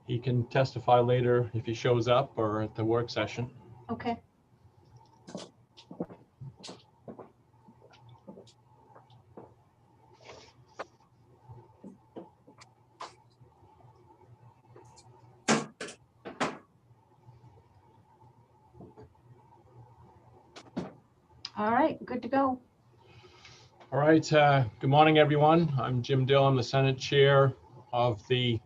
He can testify later if he shows up or at the work session. Okay. All right, good to go. All right, good morning, everyone. I'm Jim Dill. I'm the Senate Chair of the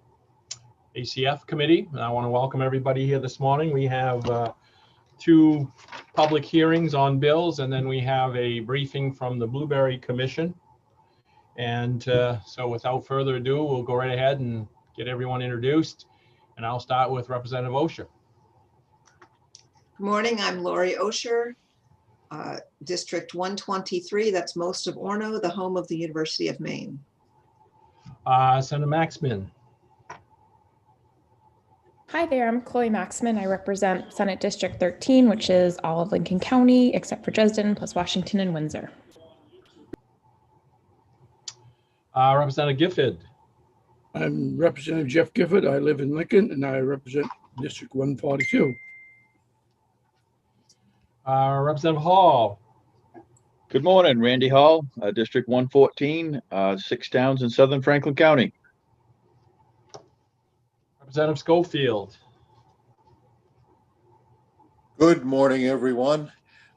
ACF Committee, and I want to welcome everybody here this morning. We have two public hearings on bills, and then we have a briefing from the Blueberry Commission. And so without further ado, we'll go right ahead and get everyone introduced, and I'll start with Representative Osher. Good morning, I'm Lori Osher, District 123, that's most of Orono, the home of the University of Maine. Senator Maxman. Hi there, I'm Chloe Maxman. I represent Senate District 13, which is all of Lincoln County, except for Dresden, plus Washington and Windsor. Representative Gifford. I'm Representative Jeff Gifford. I live in Lincoln and I represent District 142. Representative Hall. Good morning, Randy Hall, District 114, 6 towns in southern Franklin County. Representative Schofield. Good morning, everyone.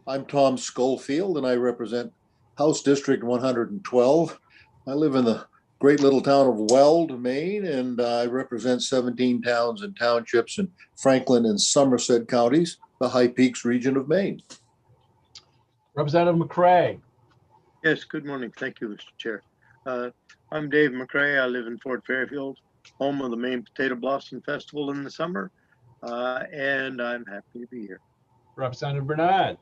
I'm Tom Schofield and I represent House District 112. I live in the great little town of Weld, Maine, and I represent 17 towns and townships in Franklin and Somerset counties, the High Peaks region of Maine. Representative McCray. Yes, good morning. Thank you, Mr. Chair. I'm Dave McCray. I live in Fort Fairfield, home of the Maine Potato Blossom Festival in the summer, and I'm happy to be here. Representative Bernard.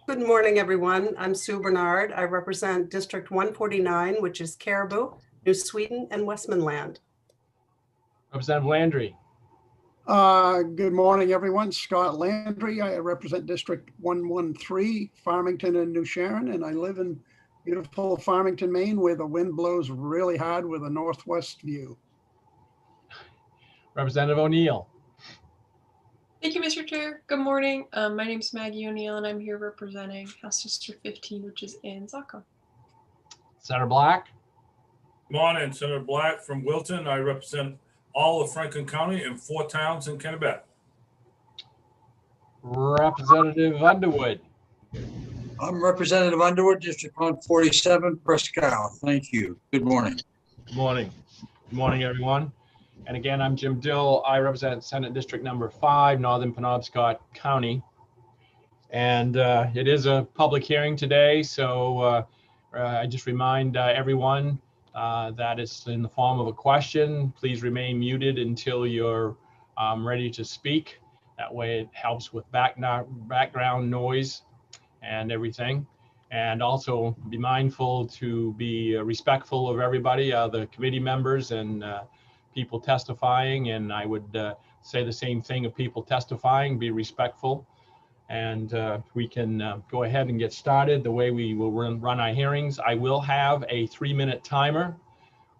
Good morning, everyone. I'm Sue Bernard. I represent District 149, which is Caribou, New Sweden, and Westmanland. Representative Landry. Good morning, everyone. Scott Landry. I represent District 113, Farmington and New Sharon, and I live in beautiful Farmington, Maine, where the wind blows really hard with a northwest view. Representative O'Neill. Thank you, Mr. Chair. Good morning. My name is Maggie O'Neill, and I'm here representing House District 15, which is in Saco. Senator Black. Good morning, Senator Black from Wilton. I represent all of Franklin County and 4 towns in Kennebec. Representative Underwood. I'm Representative Underwood, District 147, Presque Isle. Thank you. Good morning. Good morning. Good morning, everyone. And again, I'm Jim Dill. I represent Senate District number 5, Northern Penobscot County. And it is a public hearing today, so I just remind everyone that it's in the form of a question. Please remain muted until you're ready to speak. That way it helps with background noise and everything. And also be mindful to be respectful of everybody, the committee members and people testifying. And I would say the same thing of people testifying, be respectful. And we can go ahead and get started the way we will run our hearings. I will have a 3-minute timer.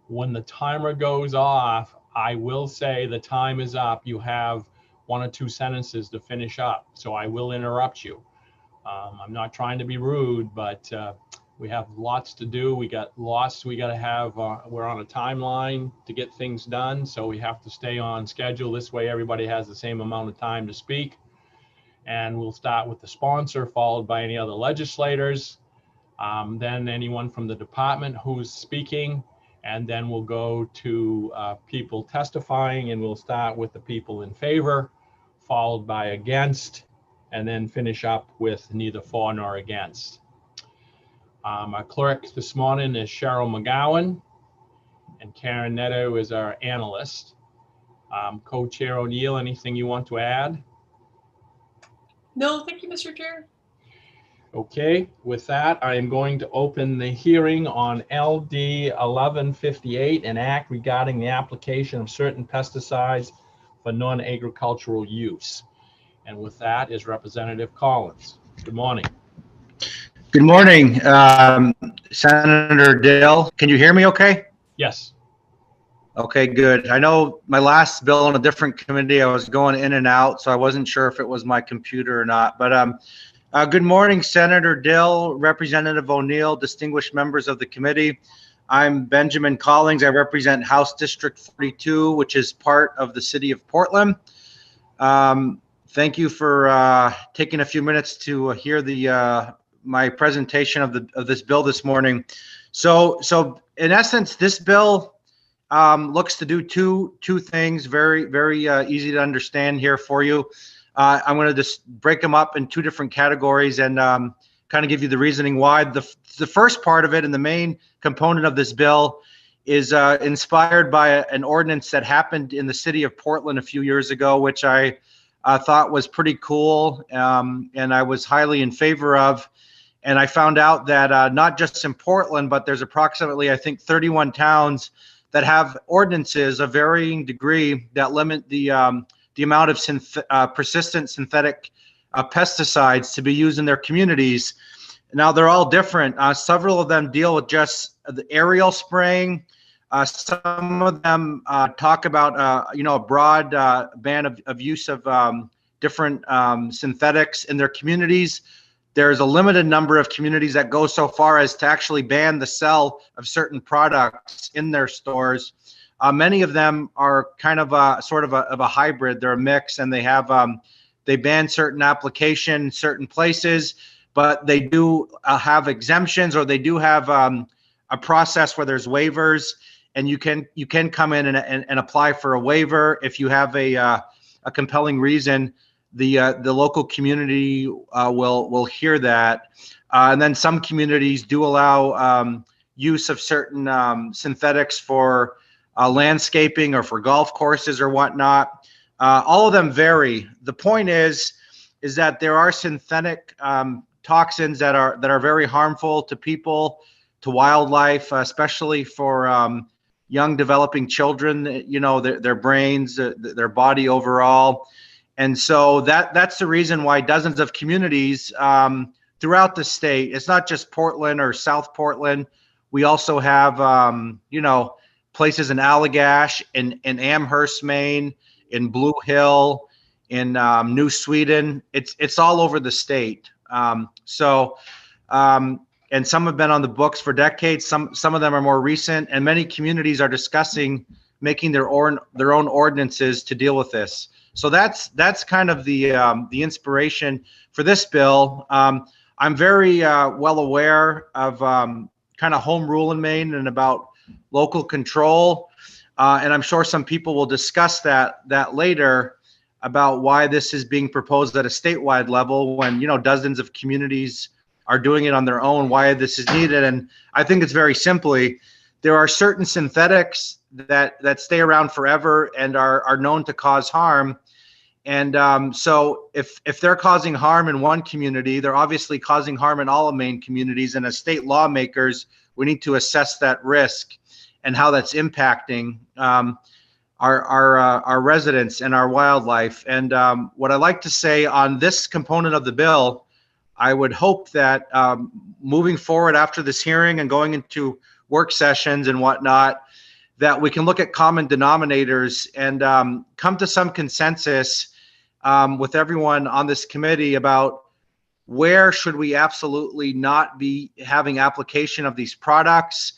When the timer goes off, I will say the time is up. You have 1 or 2 sentences to finish up. So I will interrupt you. I'm not trying to be rude, but we have lots to do. We got lots we got to have. We're on a timeline to get things done. So we have to stay on schedule. This way everybody has the same amount of time to speak. And we'll start with the sponsor, followed by any other legislators, then anyone from the department who's speaking, and then we'll go to people testifying, and we'll start with the people in favor, followed by against, and then finish up with neither for nor against. Our clerk this morning is Cheryl McGowan, and Karen Netto is our analyst. Co-Chair O'Neill, anything you want to add? No, thank you, Mr. Chair. Okay, with that, I am going to open the hearing on LD 1158, an act regarding the application of certain pesticides for non-agricultural use. And with that is Representative Collins. Good morning. Good morning, Senator Dill. Can you hear me okay? Yes. Okay, good. I know my last bill on a different committee, I was going in and out, so I wasn't sure if it was my computer or not. But good morning, Senator Dill, Representative O'Neill, distinguished members of the committee. I'm Benjamin Collings. I represent House District 42, which is part of the city of Portland. Thank you for taking a few minutes to hear my presentation of this bill this morning. So in essence, this bill looks to do two things, very easy to understand here for you. I'm going to just break them up in two different categories and kind of give you the reasoning why. The first part of it and the main component of this bill is inspired by an ordinance that happened in the city of Portland a few years ago, which I thought was pretty cool, and I was highly in favor of. And I found out that not just in Portland, but there's approximately, I think, 31 towns that have ordinances of varying degree that limit the amount of persistent synthetic pesticides to be used in their communities. Now, they're all different. Several of them deal with just the aerial spraying. Some of them talk about a broad ban of use of different synthetics in their communities. There's a limited number of communities that go so far as to actually ban the sale of certain products in their stores. Many of them are kind of a hybrid. They're a mix, and they ban certain applications, certain places, but they do have exemptions, or they do have a process where there's waivers, and you can come in and apply for a waiver if you have a compelling reason. The local community will hear that, and then some communities do allow use of certain synthetics for landscaping or for golf courses or whatnot. All of them vary. The point is that there are synthetic toxins that are very harmful to people, to wildlife, especially for young developing children. You know, their brains, their body overall. And so that's the reason why dozens of communities throughout the state, it's not just Portland or South Portland. We also have, places in Allagash, in Amherst, Maine, in Blue Hill, in New Sweden. It's all over the state. And some have been on the books for decades. Some of them are more recent, and many communities are discussing making their own ordinances to deal with this. So that's kind of the inspiration for this bill. I'm very well aware of kind of home rule in Maine and about local control, and I'm sure some people will discuss that later about why this is being proposed at a statewide level when dozens of communities are doing it on their own. Why this is needed, and I think it's very simply there are certain synthetics that stay around forever and are known to cause harm. And so if they're causing harm in one community, they're obviously causing harm in all of Maine communities. And as state lawmakers, we need to assess that risk and how that's impacting our residents and our wildlife. And what I'd like to say on this component of the bill, I would hope that moving forward after this hearing and going into work sessions and whatnot, that we can look at common denominators and come to some consensus with everyone on this committee about where should we absolutely not be having application of these products,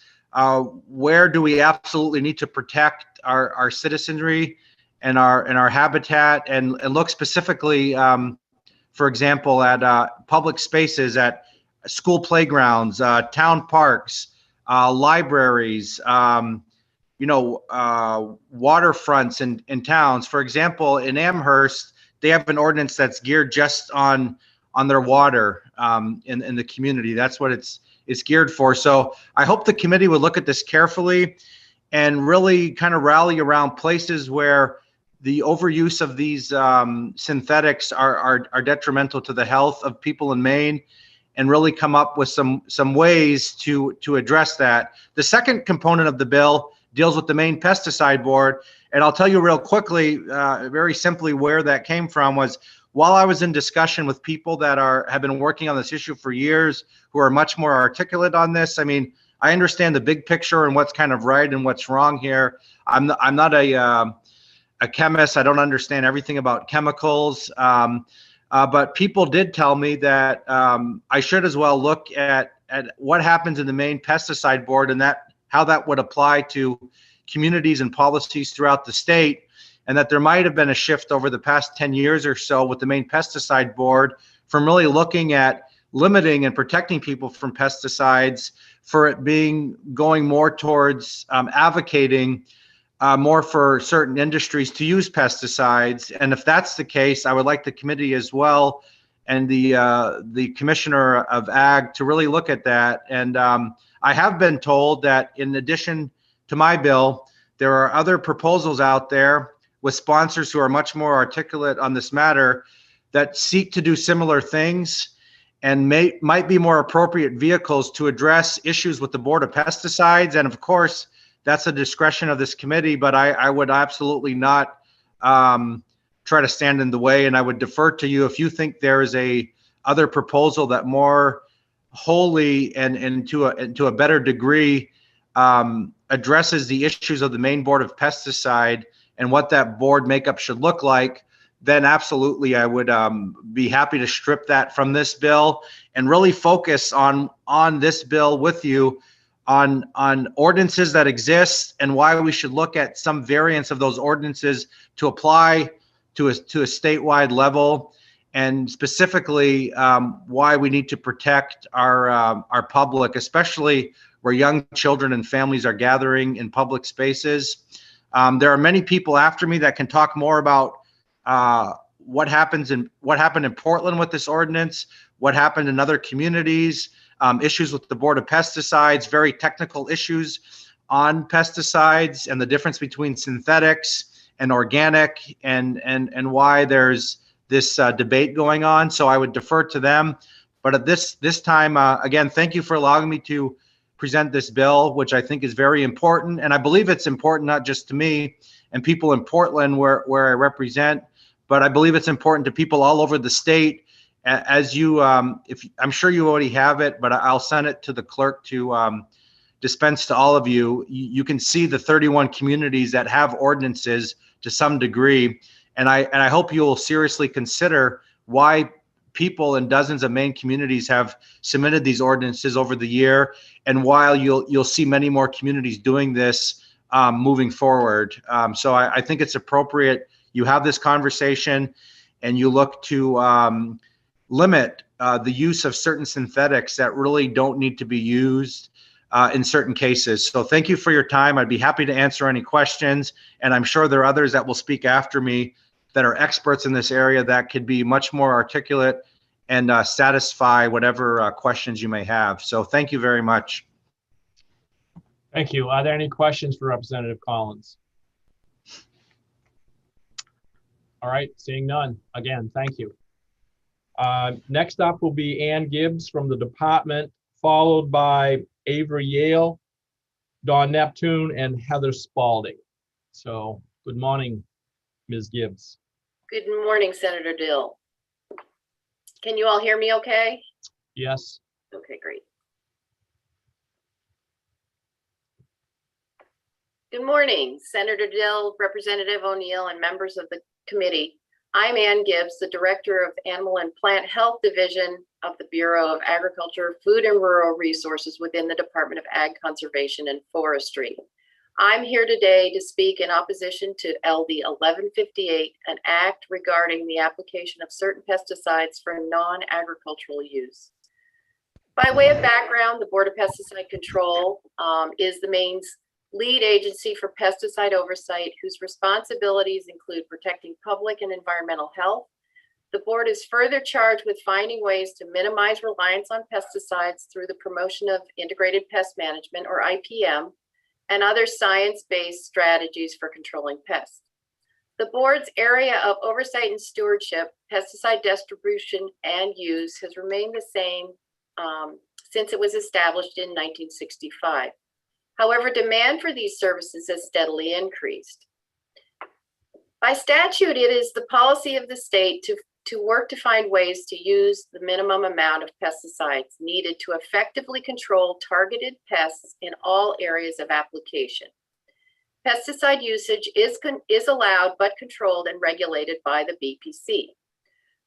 where do we absolutely need to protect our citizenry and our habitat, and look specifically, for example, at public spaces, at school playgrounds, town parks, libraries, waterfronts in towns. For example, in Amherst, they have an ordinance that's geared just on their water in the community. That's what it's geared for. So I hope the committee would look at this carefully and really kind of rally around places where the overuse of these synthetics are detrimental to the health of people in Maine, and really come up with some ways to address that. The second component of the bill deals with the Maine Pesticide Board. And I'll tell you real quickly, very simply, where that came from was while I was in discussion with people that have been working on this issue for years, who are much more articulate on this. I mean, I understand the big picture and what's kind of right and what's wrong here. I'm not a chemist. I don't understand everything about chemicals. But people did tell me that I should as well look at what happens in the Maine Pesticide Board and how that would apply to communities and policies throughout the state, and that there might have been a shift over the past 10 years or so with the Maine Pesticide Board from really looking at limiting and protecting people from pesticides for it going more towards advocating more for certain industries to use pesticides. And if that's the case, I would like the committee as well and the Commissioner of Ag to really look at that. And I have been told that in addition to my bill, there are other proposals out there with sponsors who are much more articulate on this matter that seek to do similar things and might be more appropriate vehicles to address issues with the Board of Pesticides. And of course, that's a discretion of this committee, but I would absolutely not try to stand in the way, and I would defer to you if you think there is a other proposal that more wholly and to a better degree addresses the issues of the Maine Board of Pesticide and what that board makeup should look like. Then absolutely I would be happy to strip that from this bill and really focus on this bill with you on ordinances that exist and why we should look at some variants of those ordinances to apply to a statewide level, and specifically why we need to protect our public, especially where young children and families are gathering in public spaces. There are many people after me that can talk more about what happened in Portland with this ordinance, what happened in other communities, issues with the Board of Pesticides, very technical issues on pesticides and the difference between synthetics and organic, and why there's this debate going on. So I would defer to them. But at this time, again, thank you for allowing me to present this bill, which I think is very important. And I believe it's important not just to me and people in Portland where I represent, but I believe it's important to people all over the state. As you, I'm sure you already have it, but I'll send it to the clerk to dispense to all of you. You can see the 31 communities that have ordinances to some degree, and I hope you will seriously consider why people in dozens of Maine communities have submitted these ordinances over the year, and while you'll see many more communities doing this moving forward. So I think it's appropriate you have this conversation and you look to limit the use of certain synthetics that really don't need to be used in certain cases. So thank you for your time. I'd be happy to answer any questions, and I'm sure there are others that will speak after me that are experts in this area that could be much more articulate and satisfy whatever questions you may have. So thank you very much. Thank you. Are there any questions for Representative Collins? All right, seeing none. Again, thank you. Next up will be Ann Gibbs from the department, followed by Avery Yale, Dawn Neptune, and Heather Spalding. So good morning, Ms. Gibbs. Good morning, Senator Dill. Can you all hear me okay? Yes. Okay, great. Good morning, Senator Dill, Representative O'Neill, and members of the committee. I'm Ann Gibbs, the Director of Animal and Plant Health Division of the Bureau of Agriculture, Food and Rural Resources within the Department of Ag Conservation and Forestry. I'm here today to speak in opposition to LD 1158, an act regarding the application of certain pesticides for non-agricultural use. By way of background, the Board of Pesticide Control is the Maine's lead agency for pesticide oversight, whose responsibilities include protecting public and environmental health. The board is further charged with finding ways to minimize reliance on pesticides through the promotion of integrated pest management, or IPM, and other science-based strategies for controlling pests. The board's area of oversight and stewardship, pesticide distribution and use, has remained the same since it was established in 1965. However, demand for these services has steadily increased. By statute, it is the policy of the state to work to find ways to use the minimum amount of pesticides needed to effectively control targeted pests in all areas of application. Pesticide usage is allowed but controlled and regulated by the BPC.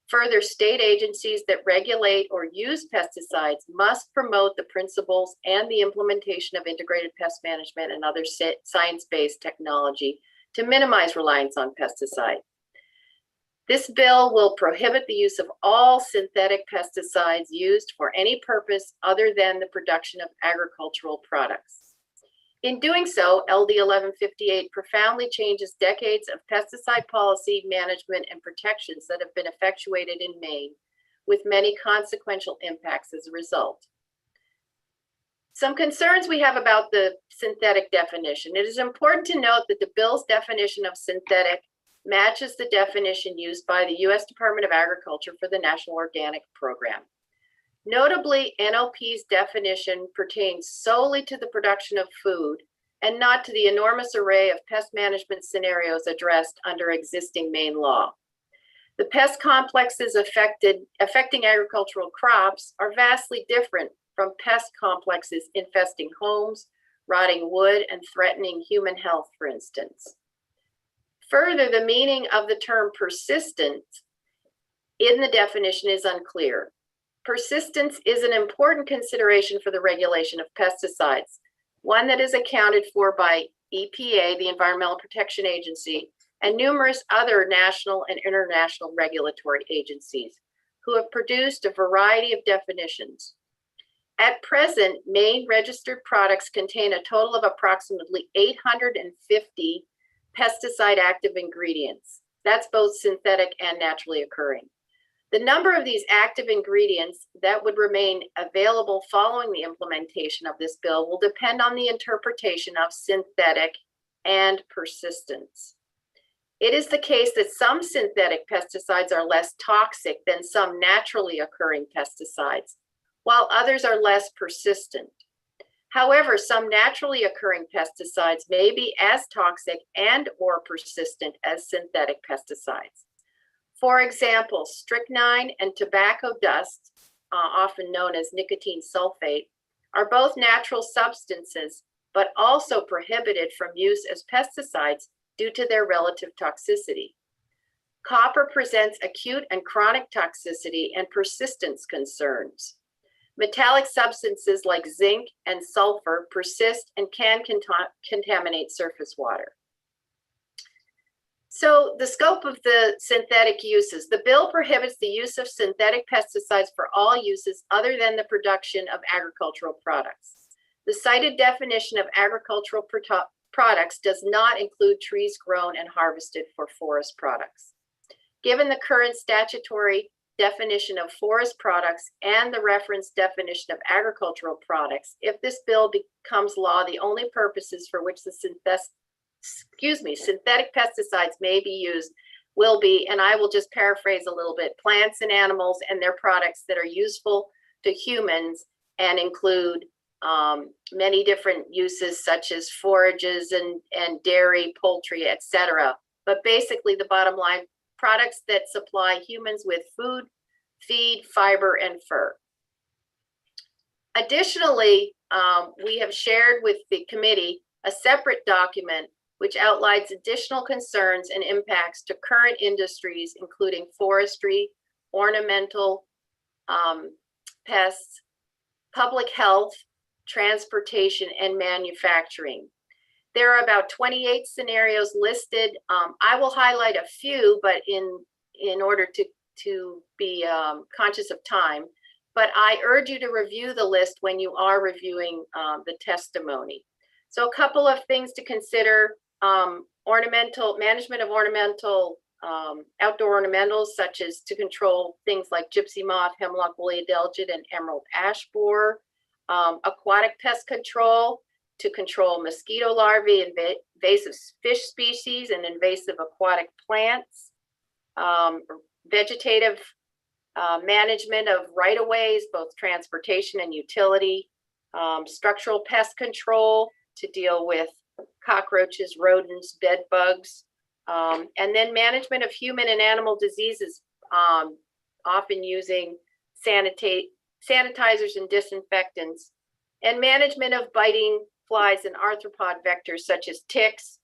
Further, state agencies that regulate or use pesticides must promote the principles and the implementation of integrated pest management and other science-based technology to minimize reliance on pesticides. This bill will prohibit the use of all synthetic pesticides used for any purpose other than the production of agricultural products. In doing so, LD 1158 profoundly changes decades of pesticide policy, management, and protections that have been effectuated in Maine, with many consequential impacts as a result. Some concerns we have about the synthetic definition. It is important to note that the bill's definition of synthetic matches the definition used by the U.S. Department of Agriculture for the National Organic Program. Notably, NOP's definition pertains solely to the production of food and not to the enormous array of pest management scenarios addressed under existing Maine law. The pest complexes affecting agricultural crops are vastly different from pest complexes infesting homes, rotting wood, and threatening human health, for instance. Further, the meaning of the term persistent in the definition is unclear. Persistence is an important consideration for the regulation of pesticides, one that is accounted for by EPA, the Environmental Protection Agency, and numerous other national and international regulatory agencies who have produced a variety of definitions. At present, Maine registered products contain a total of approximately 850 pesticide active ingredients. That's both synthetic and naturally occurring. The number of these active ingredients that would remain available following the implementation of this bill will depend on the interpretation of synthetic and persistence. It is the case that some synthetic pesticides are less toxic than some naturally occurring pesticides, while others are less persistent. However, some naturally occurring pesticides may be as toxic and/or persistent as synthetic pesticides. For example, strychnine and tobacco dust, often known as nicotine sulfate, are both natural substances, but also prohibited from use as pesticides due to their relative toxicity. Copper presents acute and chronic toxicity and persistence concerns. Metallic substances like zinc and sulfur persist and can contaminate surface water. So the scope of the synthetic uses. The bill prohibits the use of synthetic pesticides for all uses other than the production of agricultural products. The cited definition of agricultural products does not include trees grown and harvested for forest products. Given the current statutory definition of forest products and the reference definition of agricultural products, if this bill becomes law, the only purposes for which the synthetic pesticides may be used will be, and I will just paraphrase a little bit, plants and animals and their products that are useful to humans and include many different uses such as forages and dairy, poultry, etc. But basically the bottom line, products that supply humans with food, feed, fiber, and fur. Additionally, we have shared with the committee a separate document which outlines additional concerns and impacts to current industries, including forestry, ornamental pests, public health, transportation, and manufacturing. There are about 28 scenarios listed. I will highlight a few, but in order to be conscious of time, but I urge you to review the list when you are reviewing the testimony. So a couple of things to consider: management of ornamental, outdoor ornamentals, such as to control things like gypsy moth, hemlock woolly adelgid, and emerald ash borer. Aquatic pest control to control mosquito larvae, invasive fish species, and invasive aquatic plants. Vegetative management of right-of-ways, both transportation and utility. Structural pest control to deal with cockroaches, rodents, bed bugs. And then management of human and animal diseases, often using sanitizers and disinfectants, and management of biting flies and arthropod vectors such as ticks,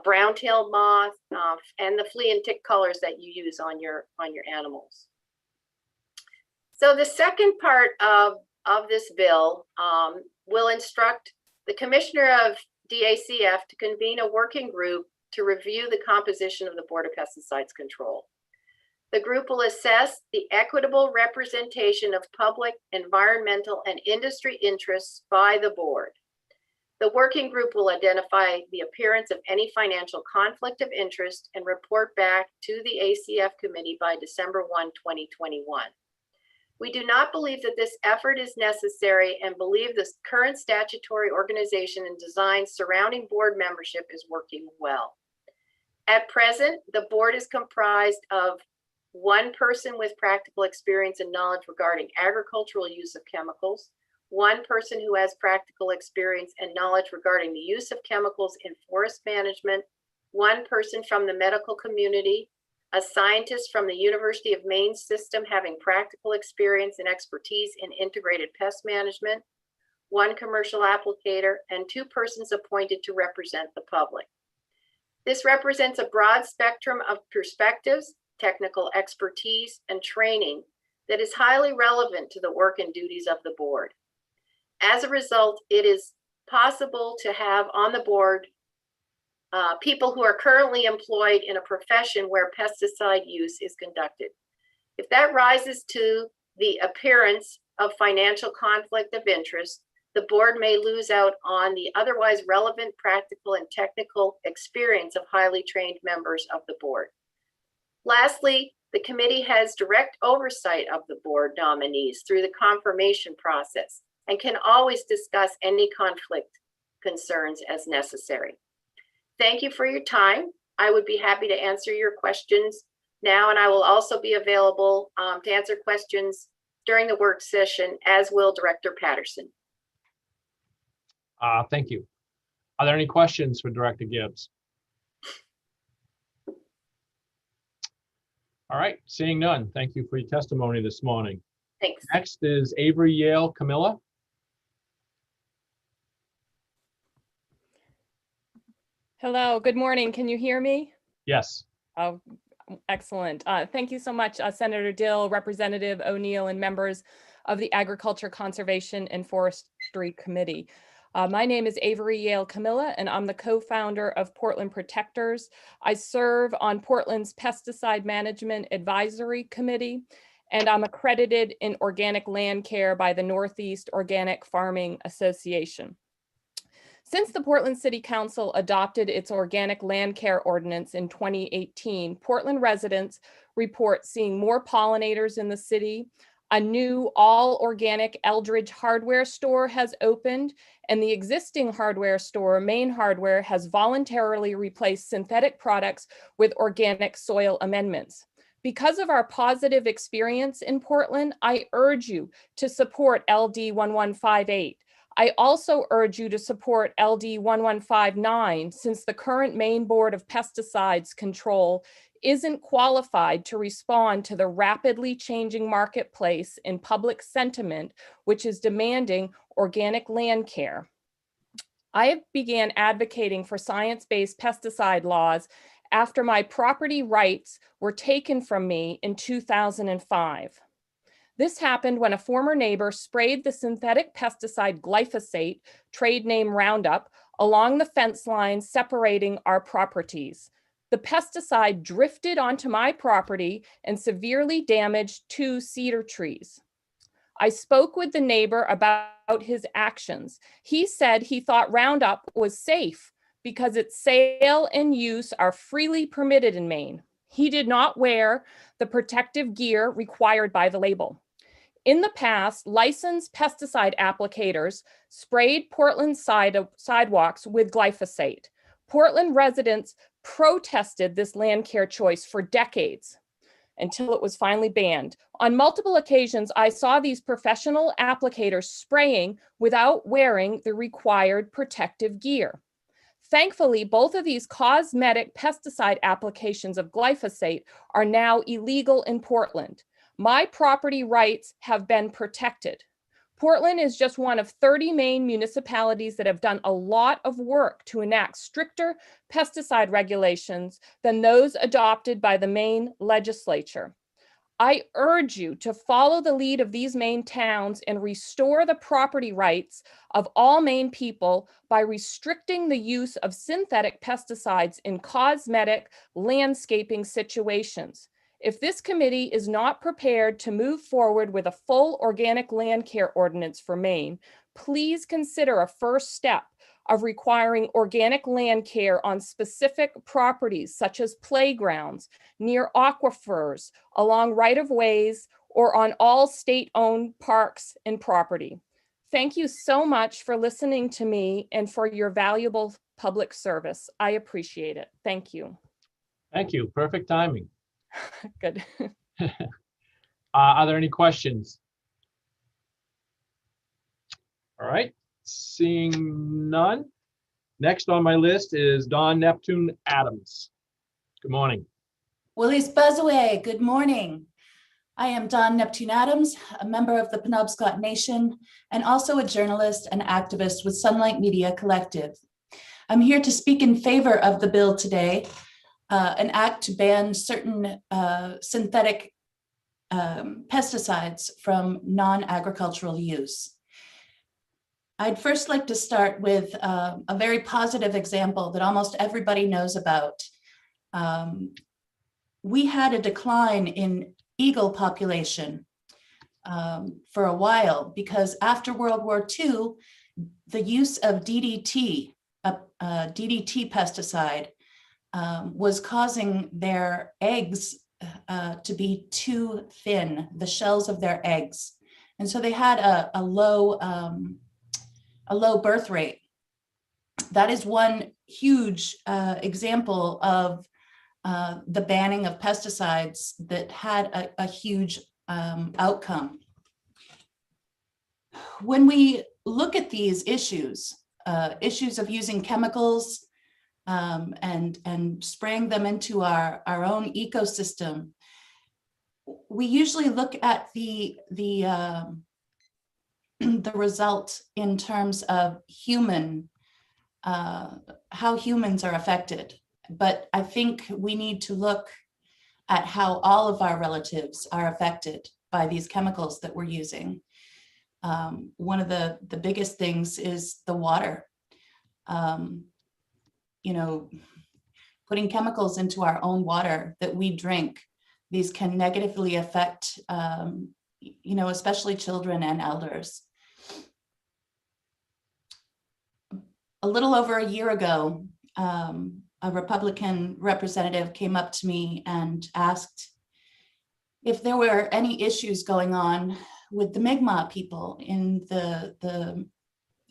brown-tailed moth, and the flea and tick collars that you use on your animals. So the second part of this bill will instruct the Commissioner of DACF to convene a working group to review the composition of the Board of Pesticides Control. The group will assess the equitable representation of public, environmental, and industry interests by the board. The working group will identify the appearance of any financial conflict of interest and report back to the ACF committee by December 1, 2021. We do not believe that this effort is necessary and believe this current statutory organization and design surrounding board membership is working well. At present, the board is comprised of one person with practical experience and knowledge regarding agricultural use of chemicals, one person who has practical experience and knowledge regarding the use of chemicals in forest management, one person from the medical community, a scientist from the University of Maine system having practical experience and expertise in integrated pest management, one commercial applicator, and two persons appointed to represent the public. This represents a broad spectrum of perspectives, technical expertise, and training that is highly relevant to the work and duties of the board. As a result, it is possible to have on the board people who are currently employed in a profession where pesticide use is conducted. If that rises to the appearance of financial conflict of interest, the board may lose out on the otherwise relevant practical and technical experience of highly trained members of the board. Lastly, the committee has direct oversight of the board nominees through the confirmation process and can always discuss any conflict concerns as necessary. Thank you for your time. I would be happy to answer your questions now, and I will also be available to answer questions during the work session, as will Director Patterson. Thank you. Are there any questions for Director Gibbs? All right, seeing none. Thank you for your testimony this morning. Thanks. Next is Avery Yale Camilla. Hello, good morning. Can you hear me? Yes. Oh, excellent. Thank you so much, Senator Dill, Representative O'Neill, and members of the Agriculture, Conservation, and Forestry Committee. My name is Avery Yale Camilla, and I'm the co-founder of Portland Protectors. I serve on Portland's Pesticide Management Advisory Committee, and I'm accredited in organic land care by the Northeast Organic Farming Association. Since the Portland City Council adopted its organic land care ordinance in 2018, Portland residents report seeing more pollinators in the city. A new all-organic Eldridge hardware store has opened, and the existing hardware store, Main Hardware, has voluntarily replaced synthetic products with organic soil amendments. Because of our positive experience in Portland, I urge you to support LD 1158. I also urge you to support LD 1159, since the current Maine Board of Pesticides Control isn't qualified to respond to the rapidly changing marketplace in public sentiment, which is demanding organic land care. I began advocating for science-based pesticide laws after my property rights were taken from me in 2005. This happened when a former neighbor sprayed the synthetic pesticide glyphosate, trade name Roundup, along the fence line separating our properties. The pesticide drifted onto my property and severely damaged 2 cedar trees. I spoke with the neighbor about his actions. He said he thought Roundup was safe because its sale and use are freely permitted in Maine. He did not wear the protective gear required by the label. In the past, licensed pesticide applicators sprayed Portland sidewalks with glyphosate. Portland residents protested this land care choice for decades until it was finally banned. On multiple occasions, I saw these professional applicators spraying without wearing the required protective gear. Thankfully, both of these cosmetic pesticide applications of glyphosate are now illegal in Portland. My property rights have been protected. Portland is just one of 30 Maine municipalities that have done a lot of work to enact stricter pesticide regulations than those adopted by the Maine legislature. I urge you to follow the lead of these Maine towns and restore the property rights of all Maine people by restricting the use of synthetic pesticides in cosmetic landscaping situations. If this committee is not prepared to move forward with a full organic land care ordinance for Maine, please consider a first step of requiring organic land care on specific properties such as playgrounds, near aquifers, along right-of-ways, or on all state-owned parks and property. Thank you so much for listening to me and for your valuable public service. I appreciate it. Thank you. Thank you. Perfect timing. Good. Are there any questions? All right, seeing none. Next on my list is Don Neptune Adams. Good morning. Willie's Buzzaway, good morning. I am Don Neptune Adams, a member of the Penobscot Nation, and also a journalist and activist with Sunlight Media Collective. I'm here to speak in favor of the bill today, an act to ban certain synthetic pesticides from non-agricultural use. I'd first like to start with a very positive example that almost everybody knows about. We had a decline in eagle population for a while because after World War II, the use of DDT, DDT pesticide, was causing their eggs to be too thin, the shells of their eggs. And so they had a low birth rate. That is one huge example of the banning of pesticides that had a huge outcome. When we look at these issues of using chemicals and spraying them into our own ecosystem, we usually look at the result in terms of how humans are affected. But I think we need to look at how all of our relatives are affected by these chemicals that we're using. One of the biggest things is the water. Putting chemicals into our own water that we drink, these can negatively affect, especially children and elders. A little over a year ago, a Republican representative came up to me and asked if there were any issues going on with the Mi'kmaq people in the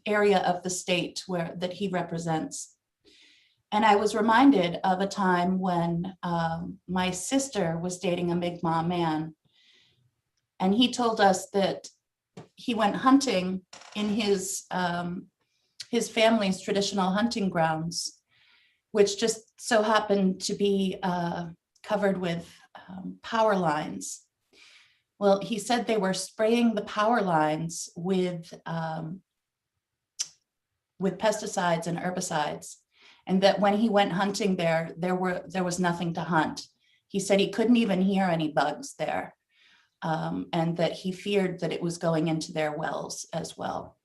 area of the state that he represents. And I was reminded of a time when my sister was dating a Mi'kmaq man. And he told us that he went hunting in his family's traditional hunting grounds, which just so happened to be covered with power lines. Well, he said they were spraying the power lines with pesticides and herbicides, and that when he went hunting there was nothing to hunt. He said he couldn't even hear any bugs there, and that he feared that it was going into their wells as well.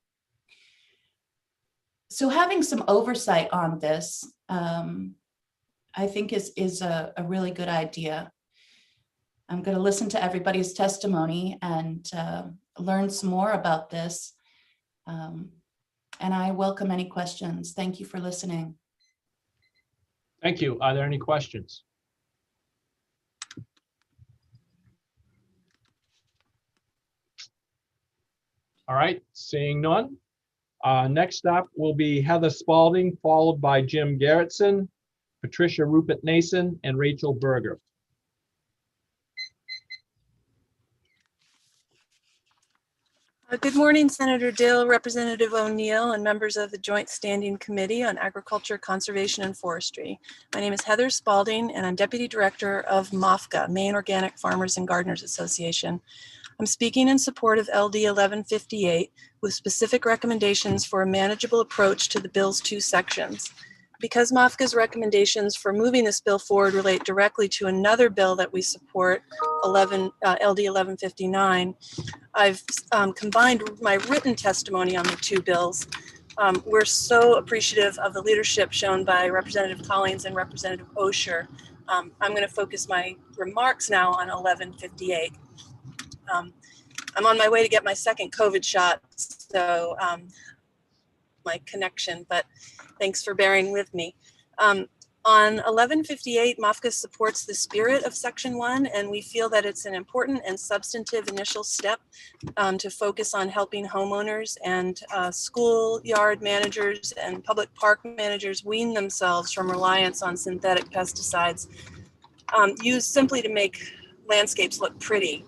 So having some oversight on this, I think is a really good idea. I'm going to listen to everybody's testimony and learn some more about this. And I welcome any questions. Thank you for listening. Thank you. Are there any questions? All right, seeing none. Next up will be Heather Spalding, followed by Jim Garrettson, Patricia Rupert Nason, and Rachel Berger. Good morning, Senator Dill, Representative O'Neill, and members of the Joint Standing Committee on Agriculture, Conservation, and Forestry. My name is Heather Spalding, and I'm Deputy Director of MOFGA, Maine Organic Farmers and Gardeners Association. I'm speaking in support of LD 1158 with specific recommendations for a manageable approach to the bill's two sections. Because MOFGA's recommendations for moving this bill forward relate directly to another bill that we support, LD 1159, I've combined my written testimony on the two bills. We're so appreciative of the leadership shown by Representative Collins and Representative Osher. I'm going to focus my remarks now on 1158. I'm on my way to get my second COVID shot, so my connection, but thanks for bearing with me. On 1158, MOFGA supports the spirit of Section 1, and we feel that it's an important and substantive initial step to focus on helping homeowners and schoolyard managers and public park managers wean themselves from reliance on synthetic pesticides used simply to make landscapes look pretty.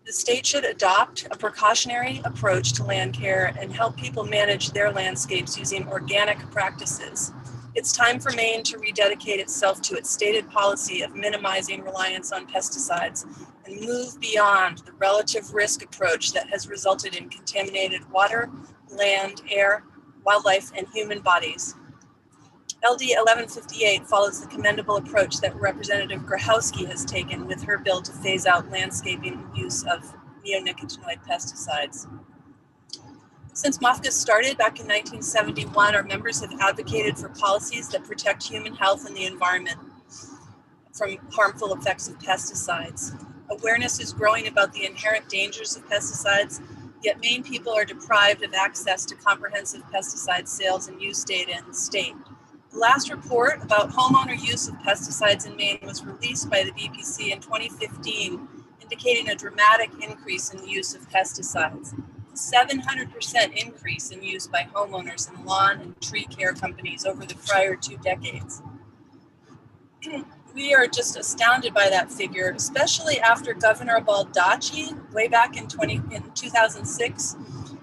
The state should adopt a precautionary approach to land care and help people manage their landscapes using organic practices. It's time for Maine to rededicate itself to its stated policy of minimizing reliance on pesticides and move beyond the relative risk approach that has resulted in contaminated water, land, air, wildlife, and human bodies. LD 1158 follows the commendable approach that Representative Grahowski has taken with her bill to phase out landscaping use of neonicotinoid pesticides. Since MOFGA started back in 1971, our members have advocated for policies that protect human health and the environment from harmful effects of pesticides. Awareness is growing about the inherent dangers of pesticides, yet Maine people are deprived of access to comprehensive pesticide sales and use data in the state. The last report about homeowner use of pesticides in Maine was released by the BPC in 2015, indicating a dramatic increase in the use of pesticides. 700% increase in use by homeowners and lawn and tree care companies over the prior 2 decades. We are just astounded by that figure, especially after Governor Baldacci, way back in 2006,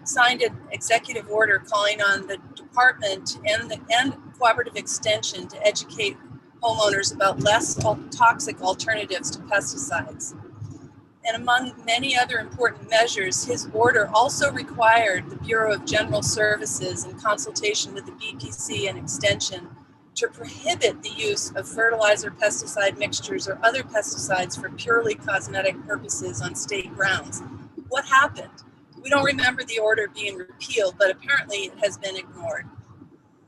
signed an executive order calling on the department and cooperative extension to educate homeowners about less toxic alternatives to pesticides. And among many other important measures, his order also required the Bureau of General Services, in consultation with the BPC and Extension, to prohibit the use of fertilizer pesticide mixtures or other pesticides for purely cosmetic purposes on state grounds. What happened? We don't remember the order being repealed, but apparently it has been ignored.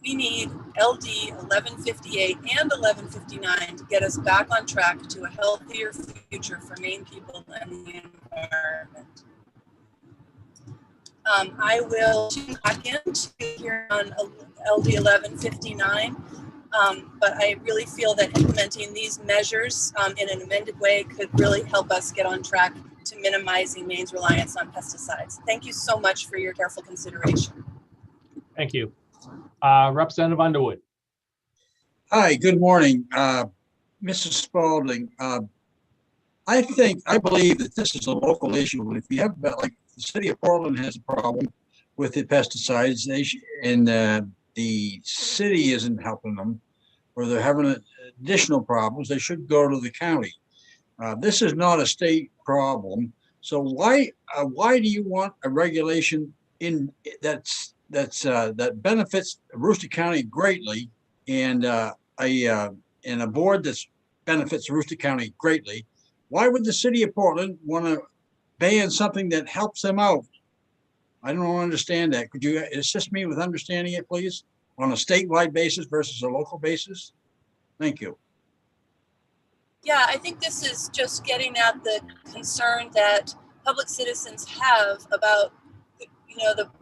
We need LD 1158 and 1159 to get us back on track to a healthier future for Maine people and the environment. I will tune back into here on LD 1159, but I really feel that implementing these measures in an amended way could really help us get on track to minimizing Maine's reliance on pesticides. Thank you so much for your careful consideration. Thank you. Representative Underwood. Hi, good morning, Mrs. Spalding. I believe that this is a local issue. If you have, like, the city of Portland has a problem with the pesticides, the city isn't helping them, or they're having additional problems, they should go to the county. This is not a state problem. So why do you want a regulation that benefits Aroostook County greatly, and a board that benefits Aroostook County greatly? Why would the city of Portland want to ban something that helps them out? I don't understand that. Could you assist me with understanding it, please, on a statewide basis versus a local basis? Thank you. Yeah, I think this is just getting at the concern that public citizens have about,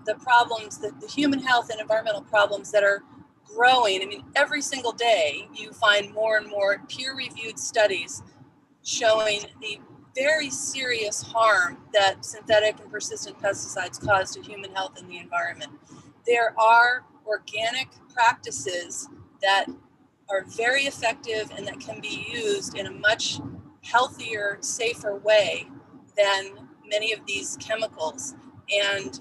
the problems, the human health and environmental problems that are growing. I mean, every single day you find more and more peer-reviewed studies showing the very serious harm that synthetic and persistent pesticides cause to human health and the environment. There are organic practices that are very effective and that can be used in a much healthier, safer way than many of these chemicals. And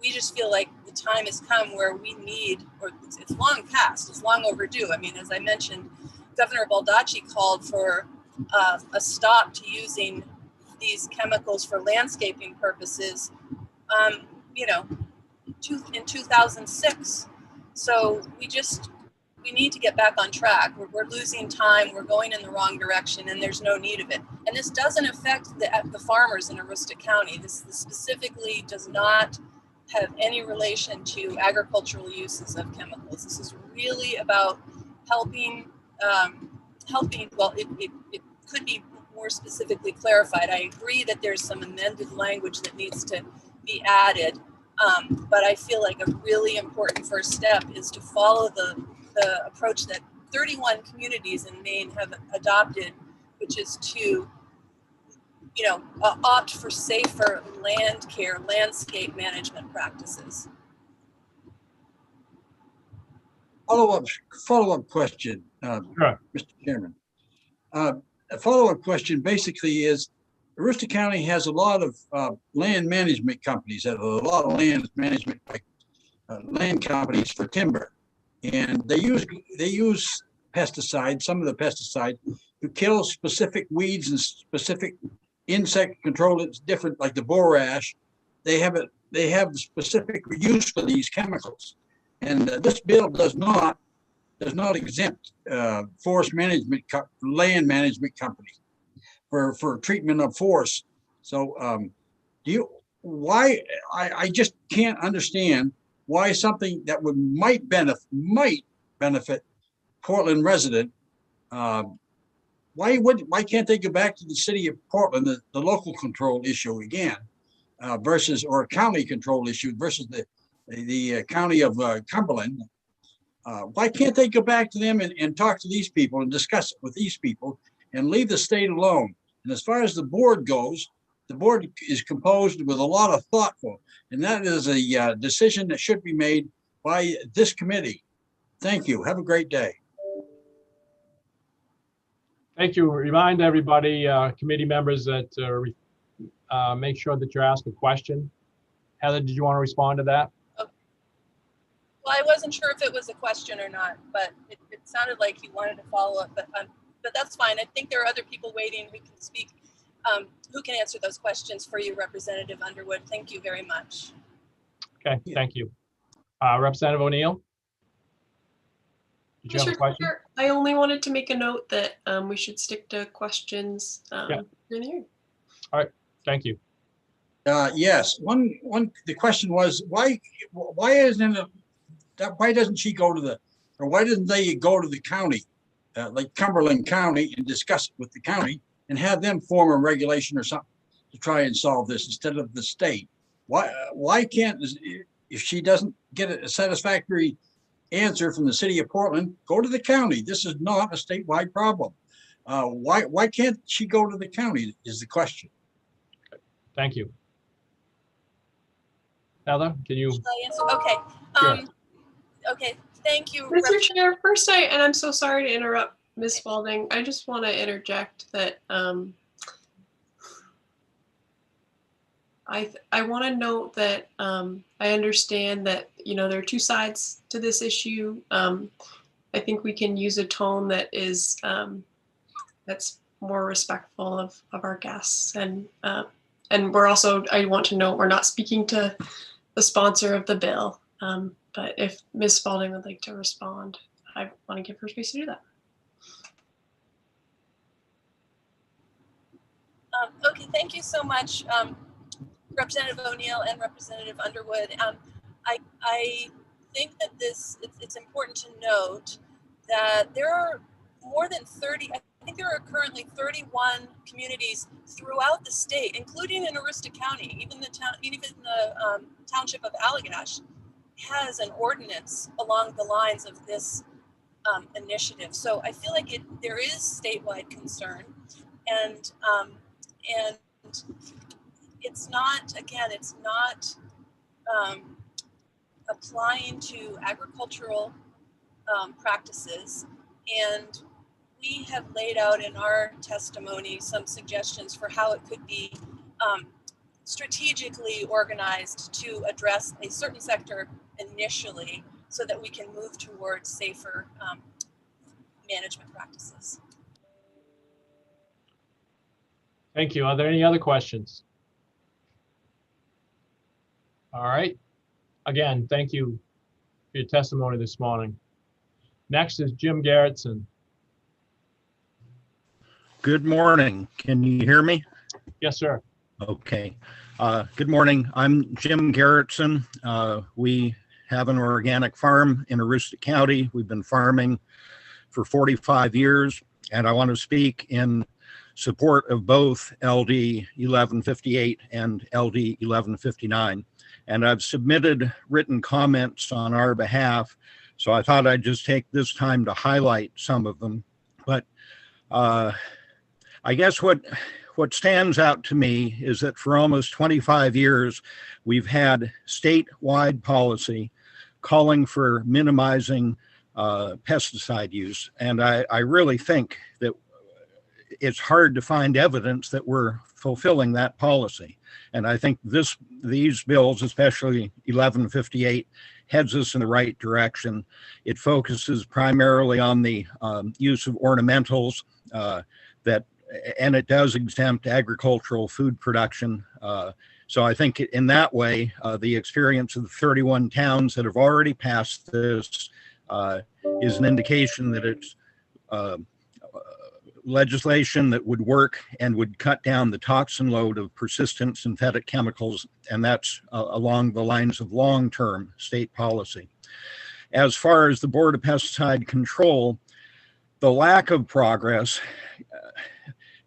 we just feel like the time has come where we need, or it's long past, it's long overdue. I mean, as I mentioned, Governor Baldacci called for a stop to using these chemicals for landscaping purposes, in 2006. So we need to get back on track. We're losing time. We're going in the wrong direction, and there's no need of it. And this doesn't affect the farmers in Aroostook County. This specifically does not have any relation to agricultural uses of chemicals. This is really about helping. Well, it could be more specifically clarified. I agree that there's some amended language that needs to be added, but I feel like a really important first step is to follow the approach that 31 communities in Maine have adopted, which is to, opt for safer land care, landscape management practices. Follow-up question, Sure. Mr. Chairman. A follow-up question basically is, Aroostook County has a lot of land management companies, a lot of land management, like land companies for timber, and they use pesticides, some of the pesticides, to kill specific weeds and specific insect control. It's different, like the borash. They have specific use for these chemicals, and this bill does not exempt forest management, land management companies for treatment of forests. So I just can't understand why something that might benefit Portland resident, why can't they go back to the city of Portland, the local control issue again, or a county control issue versus the county of Cumberland? Why can't they go back to them and talk to these people and discuss it with these people and leave the state alone? And as far as the board goes, the board is composed with a lot of thoughtful, and that is a decision that should be made by this committee. Thank you. Have a great day. Thank you. Remind everybody, committee members, that make sure that you ask a question. Heather, did you want to respond to that? Well, I wasn't sure if it was a question or not, but it sounded like he wanted to follow up, but that's fine. I think there are other people waiting who can speak, who can answer those questions for you, Representative Underwood. Thank you very much. Okay, thank you. Representative O'Neill? Did you have a Mr. question? Chair, I only wanted to make a note that we should stick to questions Yeah. in the hearing. All right, thank you. Yes, the question was, why doesn't she go to why didn't they go to the county, like Cumberland County, and discuss it with the county and have them form a regulation or something to try and solve this instead of the state? Why can't, if she doesn't get a satisfactory answer from the city of Portland, go to the county? This is not a statewide problem. Why can't she go to the county is the question. Thank you. Heather, can you? Shall I answer? Okay. Sure. Okay. Thank you, Mr. Chair, first and I'm so sorry to interrupt Ms. Spalding. I just want to interject that I want to note that I understand that, there are two sides to this issue. I think we can use a tone that is that's more respectful of our guests, and we're also, I want to note, we're not speaking to the sponsor of the bill. But if Ms. Spalding would like to respond, I want to give her space to do that. Okay, thank you so much, Representative O'Neill and Representative Underwood. I think that it's important to note that there are more than 30, I think there are currently 31 communities throughout the state, including in Aroostook County. Even the township of Allagash has an ordinance along the lines of this initiative. So I feel like there is statewide concern, and it's not, again, it's not applying to agricultural practices. And we have laid out in our testimony some suggestions for how it could be strategically organized to address a certain sector initially so that we can move towards safer management practices. Thank you. Are there any other questions? All right. Again, thank you for your testimony this morning. Next is Jim Garrettson. Good morning. Can you hear me? Yes, sir. Okay. Good morning. I'm Jim Garrettson. We have an organic farm in Aroostook County. We've been farming for 45 years, and I want to speak in support of both LD 1158 and LD 1159. And I've submitted written comments on our behalf, so I thought I'd just take this time to highlight some of them. But I guess what stands out to me is that for almost 25 years, we've had statewide policy calling for minimizing pesticide use. And I really think that it's hard to find evidence that we're fulfilling that policy. And I think these bills, especially 1158, heads us in the right direction. It focuses primarily on the use of ornamentals and it does exempt agricultural food production. So I think in that way, the experience of the 31 towns that have already passed this is an indication that it's legislation that would work and would cut down the toxin load of persistent synthetic chemicals, and that's along the lines of long-term state policy. As far as the Board of Pesticide Control, the lack of progress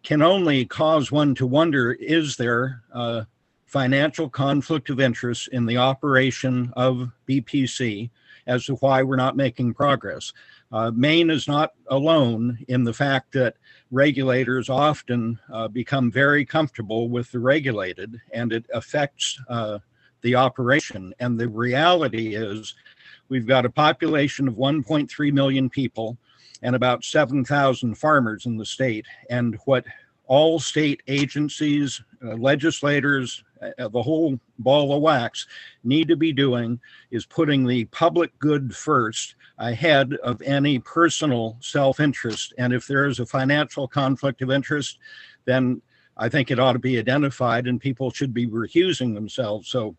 can only cause one to wonder, is there a financial conflict of interest in the operation of BPC as to why we're not making progress? Maine is not alone in the fact that regulators often become very comfortable with the regulated, and it affects the operation. And the reality is we've got a population of 1.3 million people and about 7,000 farmers in the state. And what all state agencies, legislators, the whole ball of wax need to be doing is putting the public good first ahead of any personal self-interest. And if there is a financial conflict of interest, then I think it ought to be identified and people should be recusing themselves. So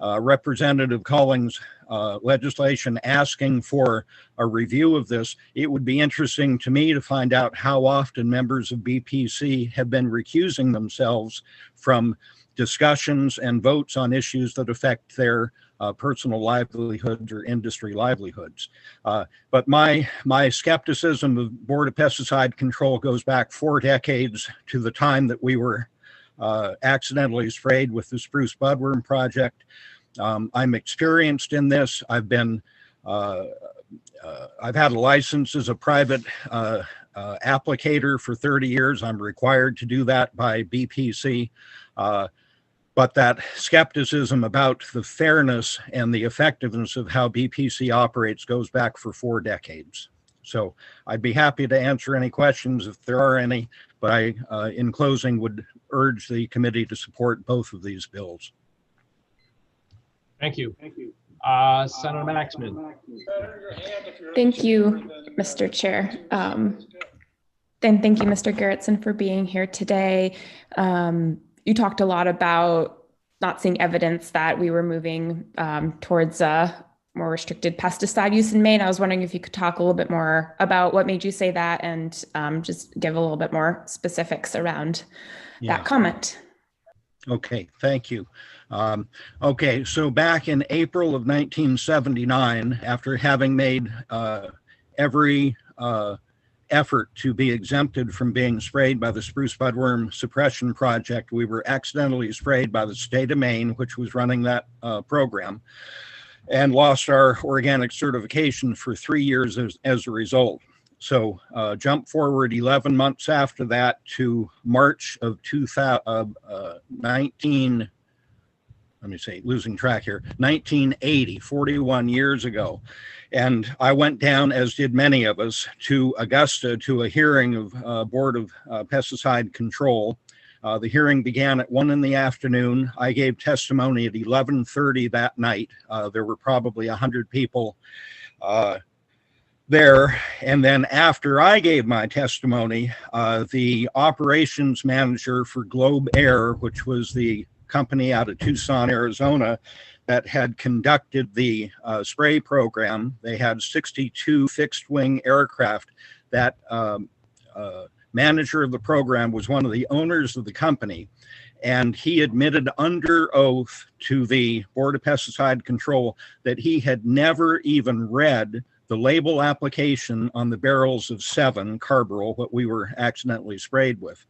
Representative Collins' legislation asking for a review of this, it would be interesting to me to find out how often members of BPC have been recusing themselves from discussions and votes on issues that affect their personal livelihoods or industry livelihoods. But my skepticism of Board of Pesticide Control goes back 4 decades to the time that we were accidentally sprayed with the spruce budworm project. I'm experienced in this. I've had a license as a private applicator for 30 years. I'm required to do that by BPC. But that skepticism about the fairness and the effectiveness of how BPC operates goes back for 4 decades. So I'd be happy to answer any questions if there are any, but I, in closing, would urge the committee to support both of these bills. Thank you. Senator Maxman. Thank you, Mr. Chair. And thank you, Mr. Garrettson, for being here today. You talked a lot about not seeing evidence that we were moving towards more restricted pesticide use in Maine. I was wondering if you could talk a little bit more about what made you say that and just give a little bit more specifics around that comment. Okay, thank you. Okay, so back in April of 1979, after having made every effort to be exempted from being sprayed by the spruce budworm suppression project, we were accidentally sprayed by the state of Maine, which was running that program, and lost our organic certification for 3 years as a result. So jump forward 11 months after that to March of 1980, 41 years ago. And I went down, as did many of us, to Augusta to a hearing of Board of Pesticide Control. The hearing began at 1 in the afternoon. I gave testimony at 11:30 that night. There were probably 100 people there. And then after I gave my testimony, the operations manager for Globe Air, which was the company out of Tucson, Arizona, that had conducted the spray program, they had 62 fixed wing aircraft. That manager of the program was one of the owners of the company, and he admitted under oath to the Board of Pesticide Control that he had never even read the label application on the barrels of 7 carbaryl, what we were accidentally sprayed with.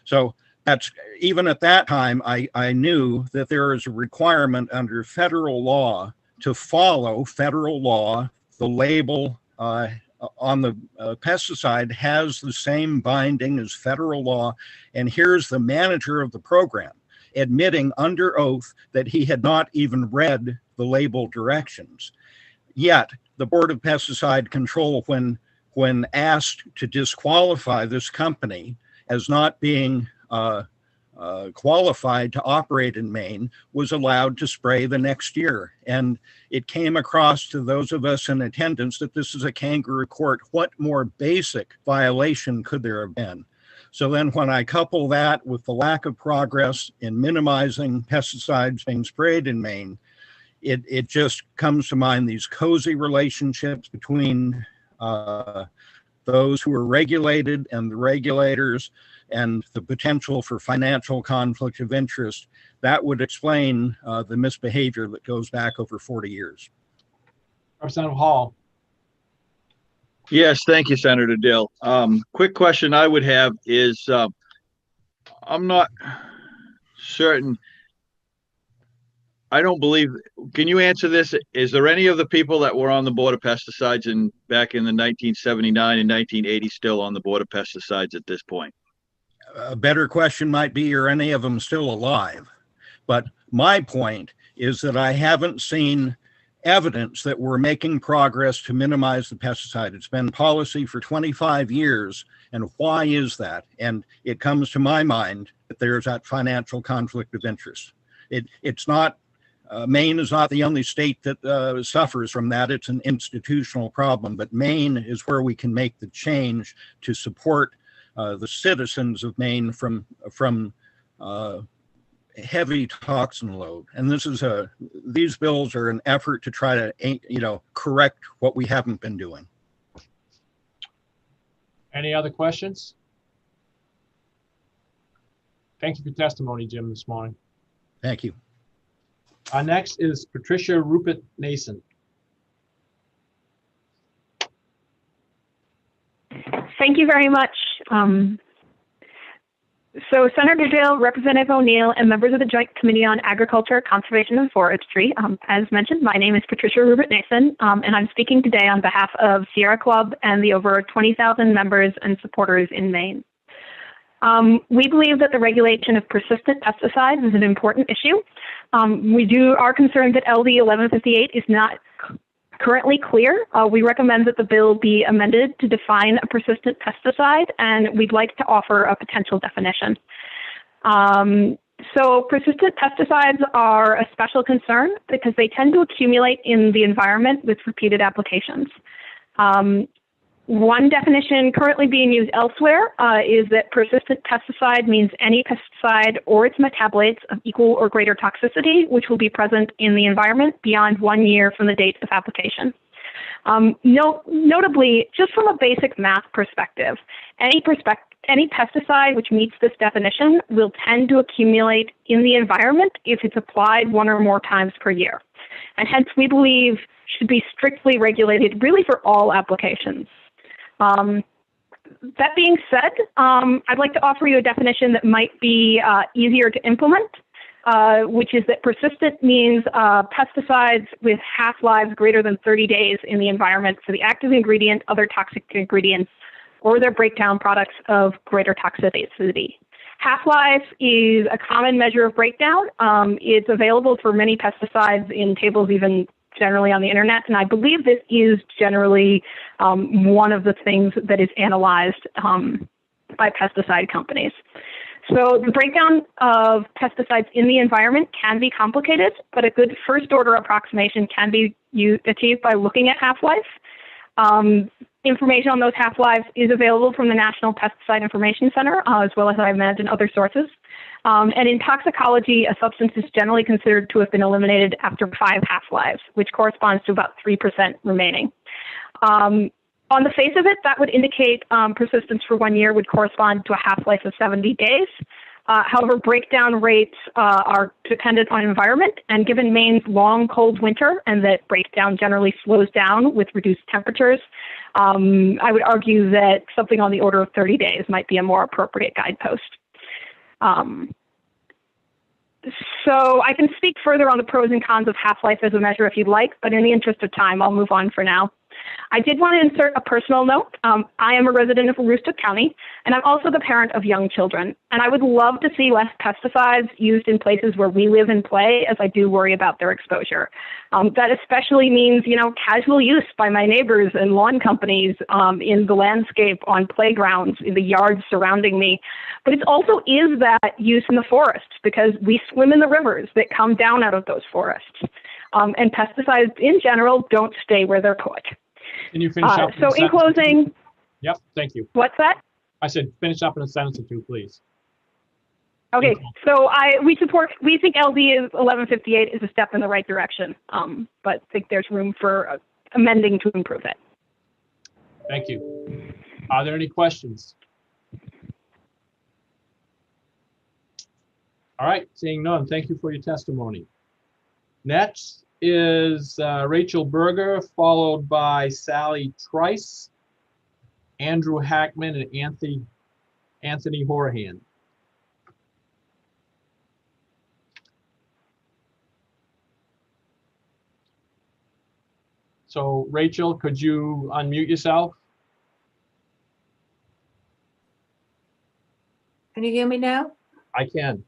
So that's, even at that time, I knew that there is a requirement under federal law to follow federal law. The label on the pesticide has the same binding as federal law. And here's the manager of the program admitting under oath that he had not even read the label directions. Yet the Board of Pesticide Control, when asked to disqualify this company as not being qualified to operate in Maine, was allowed to spray the next year. And it came across to those of us in attendance that this is a kangaroo court. What more basic violation could there have been? So then when I couple that with the lack of progress in minimizing pesticides being sprayed in Maine, it just comes to mind these cozy relationships between those who are regulated and the regulators, and the potential for financial conflict of interest. That would explain the misbehavior that goes back over 40 years. Representative Hall. Yes, thank you, Senator Dill. Quick question I would have is, I'm not certain. I don't believe, can you answer this? Is there any of the people that were on the Board of Pesticides back in the 1979 and 1980 still on the Board of Pesticides at this point? A better question might be, are any of them still alive? But my point is that I haven't seen evidence that we're making progress to minimize the pesticide. It's been policy for 25 years. And why is that? And it comes to my mind that there's that financial conflict of interest. It's not, Maine is not the only state that suffers from that. It's an institutional problem, but Maine is where we can make the change to support the citizens of Maine from heavy toxin load. And this is these bills are an effort to try to, correct what we haven't been doing. Any other questions? Thank you for testimony, Jim, this morning. Thank you. Our next is Patricia Rupert Nason. Thank you very much. So Senator Dill, Representative O'Neill, and members of the Joint Committee on Agriculture, Conservation, and Forestry. As mentioned, my name is Patricia Rupert Nason, and I'm speaking today on behalf of Sierra Club and the over 20,000 members and supporters in Maine. We believe that the regulation of persistent pesticides is an important issue. We are concerned that LD 1158 is not currently clear. We recommend that the bill be amended to define a persistent pesticide, and we'd like to offer a potential definition. So persistent pesticides are a special concern because they tend to accumulate in the environment with repeated applications. One definition currently being used elsewhere is that persistent pesticide means any pesticide or its metabolites of equal or greater toxicity, which will be present in the environment beyond 1 year from the date of application. Notably, just from a basic math perspective, any pesticide which meets this definition will tend to accumulate in the environment if it's applied 1 or more times per year. And hence, we believe should be strictly regulated really for all applications. That being said, I'd like to offer you a definition that might be easier to implement, which is that persistent means pesticides with half-lives greater than 30 days in the environment for the active ingredient, other toxic ingredients, or their breakdown products of greater toxicity. Half-life is a common measure of breakdown. It's available for many pesticides in tables even generally on the internet, and I believe this is generally one of the things that is analyzed by pesticide companies. So the breakdown of pesticides in the environment can be complicated, but a good first order approximation can be achieved by looking at half-life. Information on those half-lives is available from the National Pesticide Information Center, as well as I imagine other sources. And in toxicology, a substance is generally considered to have been eliminated after 5 half-lives, which corresponds to about 3% remaining. On the face of it, that would indicate persistence for 1 year would correspond to a half-life of 70 days. However, breakdown rates are dependent on environment, and given Maine's long, cold winter and that breakdown generally slows down with reduced temperatures, I would argue that something on the order of 30 days might be a more appropriate guidepost. So I can speak further on the pros and cons of half-life as a measure if you'd like, but in the interest of time, I'll move on for now. I did want to insert a personal note. I am a resident of Aroostook County, and I'm also the parent of young children. And I would love to see less pesticides used in places where we live and play, as I do worry about their exposure. That especially means, casual use by my neighbors and lawn companies in the landscape, on playgrounds, in the yards surrounding me. But it also is that use in the forests, because we swim in the rivers that come down out of those forests. And pesticides in general don't stay where they're put. Can you finish up? So in closing. Yep, thank you. What's that? I said finish up in a sentence or two, please. Okay, so we think LD is 1158 is a step in the right direction, but think there's room for amending to improve it. Thank you. Are there any questions? All right, seeing none, thank you for your testimony. Next is Rachel Berger, followed by Sally Trice, Andrew Hackman, and Anthony Horahan. So Rachel, could you unmute yourself? Can you hear me now? I can.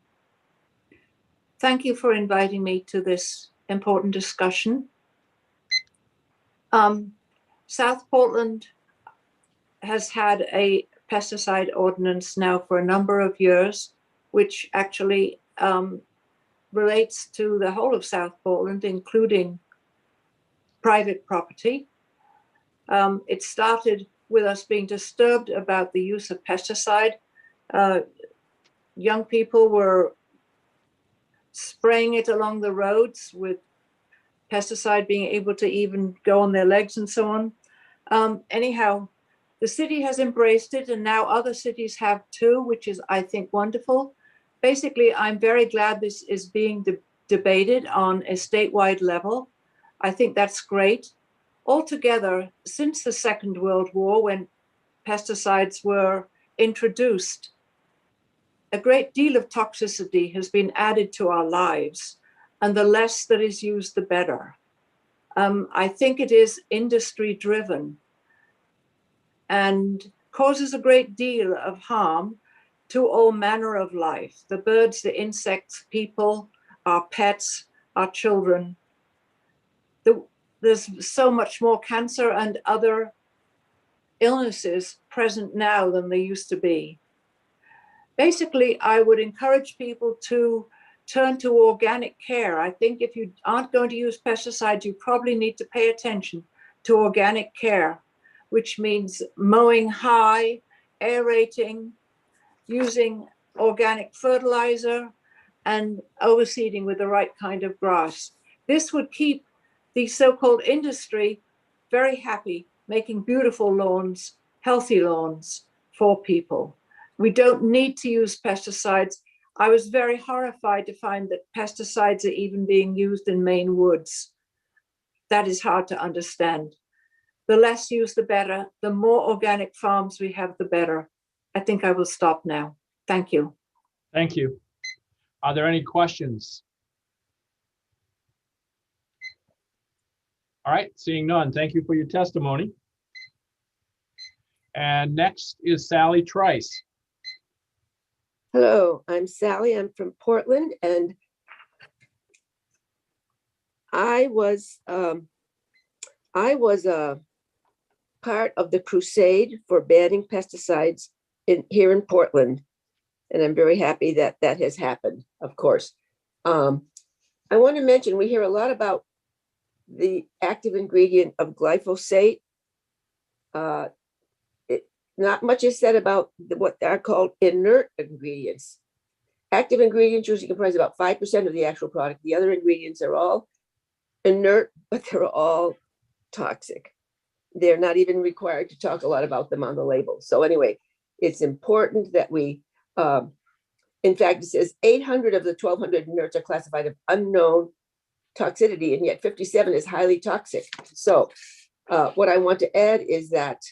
Thank you for inviting me to this important discussion. South Portland has had a pesticide ordinance now for a number of years, which actually relates to the whole of South Portland, including private property. It started with us being disturbed about the use of pesticide. Young people were spraying it along the roads with pesticide being able to even go on their legs and so on. Anyhow, the city has embraced it, and now other cities have too, which is, I think, wonderful. Basically, I'm very glad this is being debated on a statewide level. I think that's great. Altogether, since the Second World War, when pesticides were introduced, a great deal of toxicity has been added to our lives, and the less that is used, the better. I think it is industry driven and causes a great deal of harm to all manner of life, the birds, the insects, people, our pets, our children. There's so much more cancer and other illnesses present now than there used to be. Basically, I would encourage people to turn to organic care. I think if you aren't going to use pesticides, you probably need to pay attention to organic care, which means mowing high, aerating, using organic fertilizer, and overseeding with the right kind of grass. This would keep the so-called industry very happy, making beautiful lawns, healthy lawns for people. We don't need to use pesticides. I was very horrified to find that pesticides are even being used in Maine woods. That is hard to understand. The less use, the better. The more organic farms we have, the better. I think I will stop now. Thank you. Thank you. Are there any questions? All right, seeing none, thank you for your testimony. And next is Sally Trice. Hello, I'm Sally. I'm from Portland, and I was a part of the crusade for banning pesticides here in Portland. And I'm very happy that that has happened, of course. I want to mention, we hear a lot about the active ingredient of glyphosate. Not much is said about what are called inert ingredients. Active ingredients usually comprise about 5% of the actual product. The other ingredients are all inert, but they're all toxic. They're not even required to talk a lot about them on the label. So anyway, it's important that we, in fact, it says 800 of the 1,200 inerts are classified of unknown toxicity, and yet 57 is highly toxic. So what I want to add is that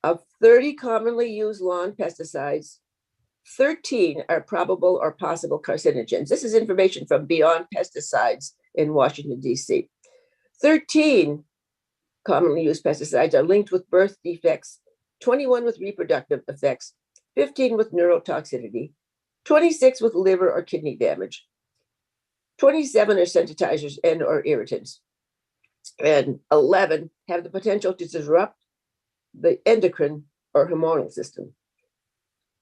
of 30 commonly used lawn pesticides, 13 are probable or possible carcinogens. This is information from Beyond Pesticides in Washington, D.C. 13 commonly used pesticides are linked with birth defects, 21 with reproductive effects, 15 with neurotoxicity, 26 with liver or kidney damage, 27 are sensitizers and or irritants, and 11 have the potential to disrupt the endocrine or hormonal system.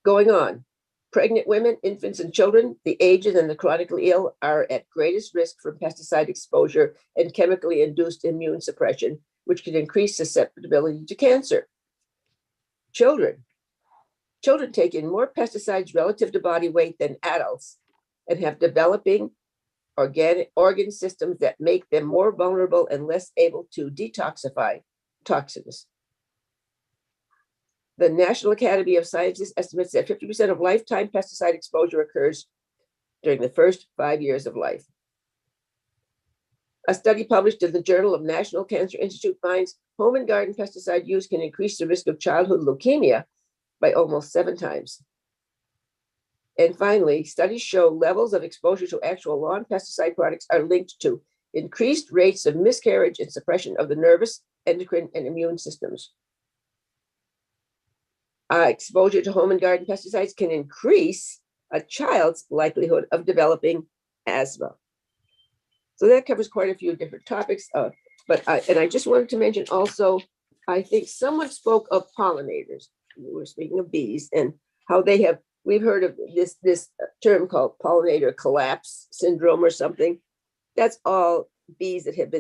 Going on, pregnant women, infants, and children, the aged and the chronically ill are at greatest risk from pesticide exposure and chemically induced immune suppression, which can increase susceptibility to cancer. Children take in more pesticides relative to body weight than adults and have developing organic organ systems that make them more vulnerable and less able to detoxify toxins. The National Academy of Sciences estimates that 50% of lifetime pesticide exposure occurs during the first 5 years of life. A study published in the Journal of National Cancer Institute finds home and garden pesticide use can increase the risk of childhood leukemia by almost 7 times. And finally, studies show levels of exposure to actual lawn pesticide products are linked to increased rates of miscarriage and suppression of the nervous, endocrine, and immune systems. Exposure to home and garden pesticides can increase a child's likelihood of developing asthma. So that covers quite a few different topics. But I just wanted to mention also, I think someone spoke of pollinators. We were speaking of bees and how they have, we've heard of this term called pollinator collapse syndrome or something. That's all bees that have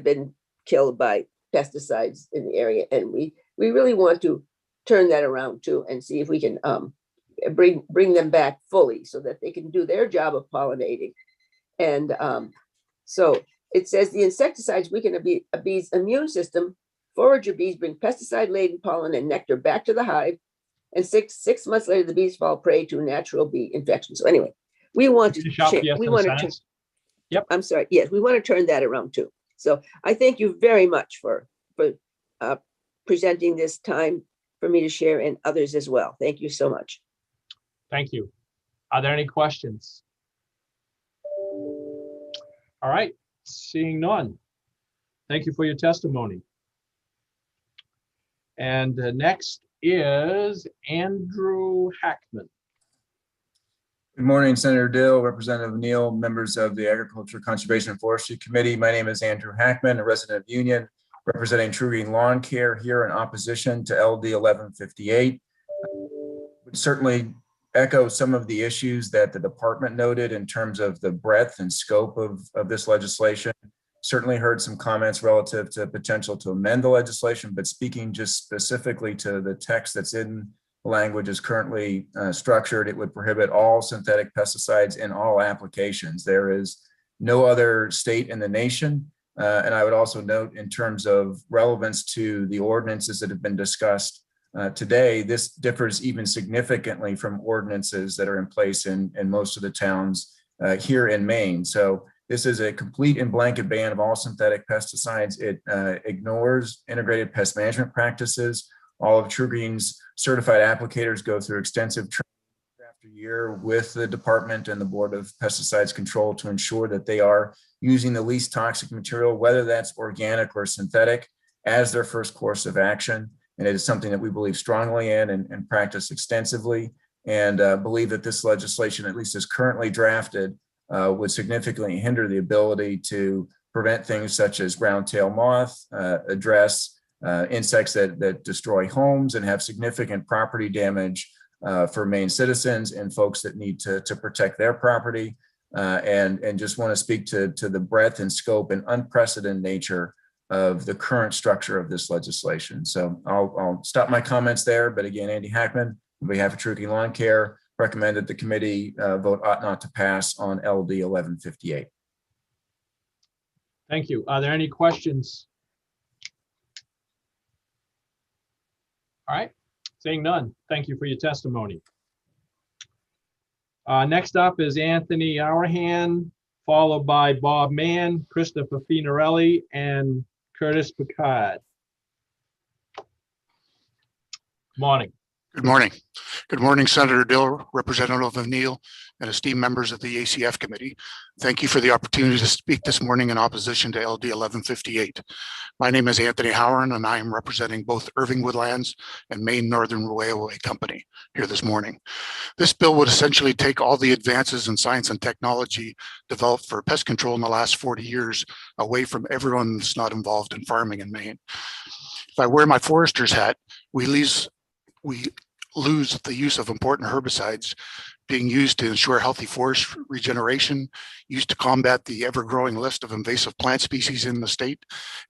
been killed by pesticides in the area. And we really want to turn that around too and see if we can bring them back fully so that they can do their job of pollinating. And so it says the insecticides weaken a bee's immune system. Forager bees bring pesticide-laden pollen and nectar back to the hive, and six months later, the bees fall prey to natural bee infection. So anyway, we want to Yep. I'm sorry. Yes, we want to turn that around too. So I thank you very much for presenting this time for me to share, and others as well. Thank you so much. Thank you. Are there any questions? All right, seeing none. Thank you for your testimony. And next is Andrew Hackman. Good morning, Senator Dill, Representative Neal, members of the Agriculture, Conservation, and Forestry Committee. My name is Andrew Hackman, a resident of Union, representing True Green Lawn Care here in opposition to LD 1158. Would certainly echo some of the issues that the department noted in terms of the breadth and scope of this legislation. Certainly heard some comments relative to potential to amend the legislation, but speaking just specifically to the text that's in the language as currently structured, it would prohibit all synthetic pesticides in all applications. There is no other state in the nation. And I would also note, in terms of relevance to the ordinances that have been discussed today, this differs even significantly from ordinances that are in place in most of the towns here in Maine. So this is a complete and blanket ban of all synthetic pesticides. It ignores integrated pest management practices. All of True Green's certified applicators go through extensive training after year with the department and the Board of Pesticides Control to ensure that they are using the least toxic material, whether that's organic or synthetic, as their first course of action. And it is something that we believe strongly in and practice extensively, and believe that this legislation, at least as currently drafted, would significantly hinder the ability to prevent things such as brown tail moth, address insects that destroy homes and have significant property damage for Maine citizens and folks that need to protect their property. And just want to speak to the breadth and scope and unprecedented nature of the current structure of this legislation. So I'll stop my comments there. But again, Andy Hackman, on behalf of Truckee Lawn Care, recommend that the committee vote ought not to pass on LD 1158. Thank you. Are there any questions? All right, seeing none. Thank you for your testimony. Next up is Anthony Hourahan, followed by Bob Mann, Christopher Finarelli, and Curtis Picard. Morning. Good morning. Good morning, Senator Dill, Representative O'Neill, and esteemed members of the ACF committee. Thank you for the opportunity to speak this morning in opposition to LD 1158. My name is Anthony Hourahan, and I am representing both Irving Woodlands and Maine Northern Railway Company here this morning. This bill would essentially take all the advances in science and technology developed for pest control in the last 40 years away from everyone that's not involved in farming in Maine. If I wear my forester's hat, we lose the use of important herbicides being used to ensure healthy forest regeneration, used to combat the ever-growing list of invasive plant species in the state,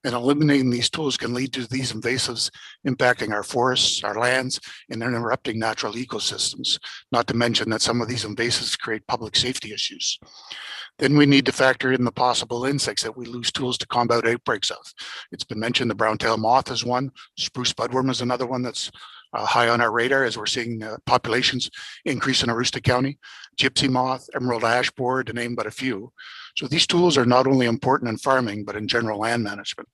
and eliminating these tools can lead to these invasives impacting our forests, our lands, and interrupting natural ecosystems, not to mention that some of these invasives create public safety issues. Then we need to factor in the possible insects that we lose tools to combat outbreaks of. It's been mentioned the brown-tailed moth is one, spruce budworm is another one that's high on our radar as we're seeing populations increase in Aroostook County, gypsy moth, emerald ash borer, to name but a few. So these tools are not only important in farming, but in general land management.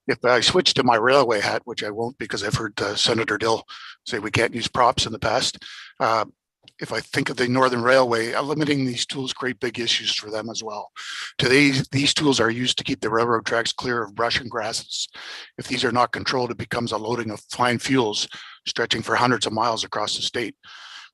If I switch to my railway hat, which I won't because I've heard Senator Dill say we can't use props in the past, if I think of the Northern Railway, eliminating these tools create big issues for them as well. Today, these tools are used to keep the railroad tracks clear of brush and grasses. If these are not controlled, it becomes a loading of fine fuels stretching for hundreds of miles across the state.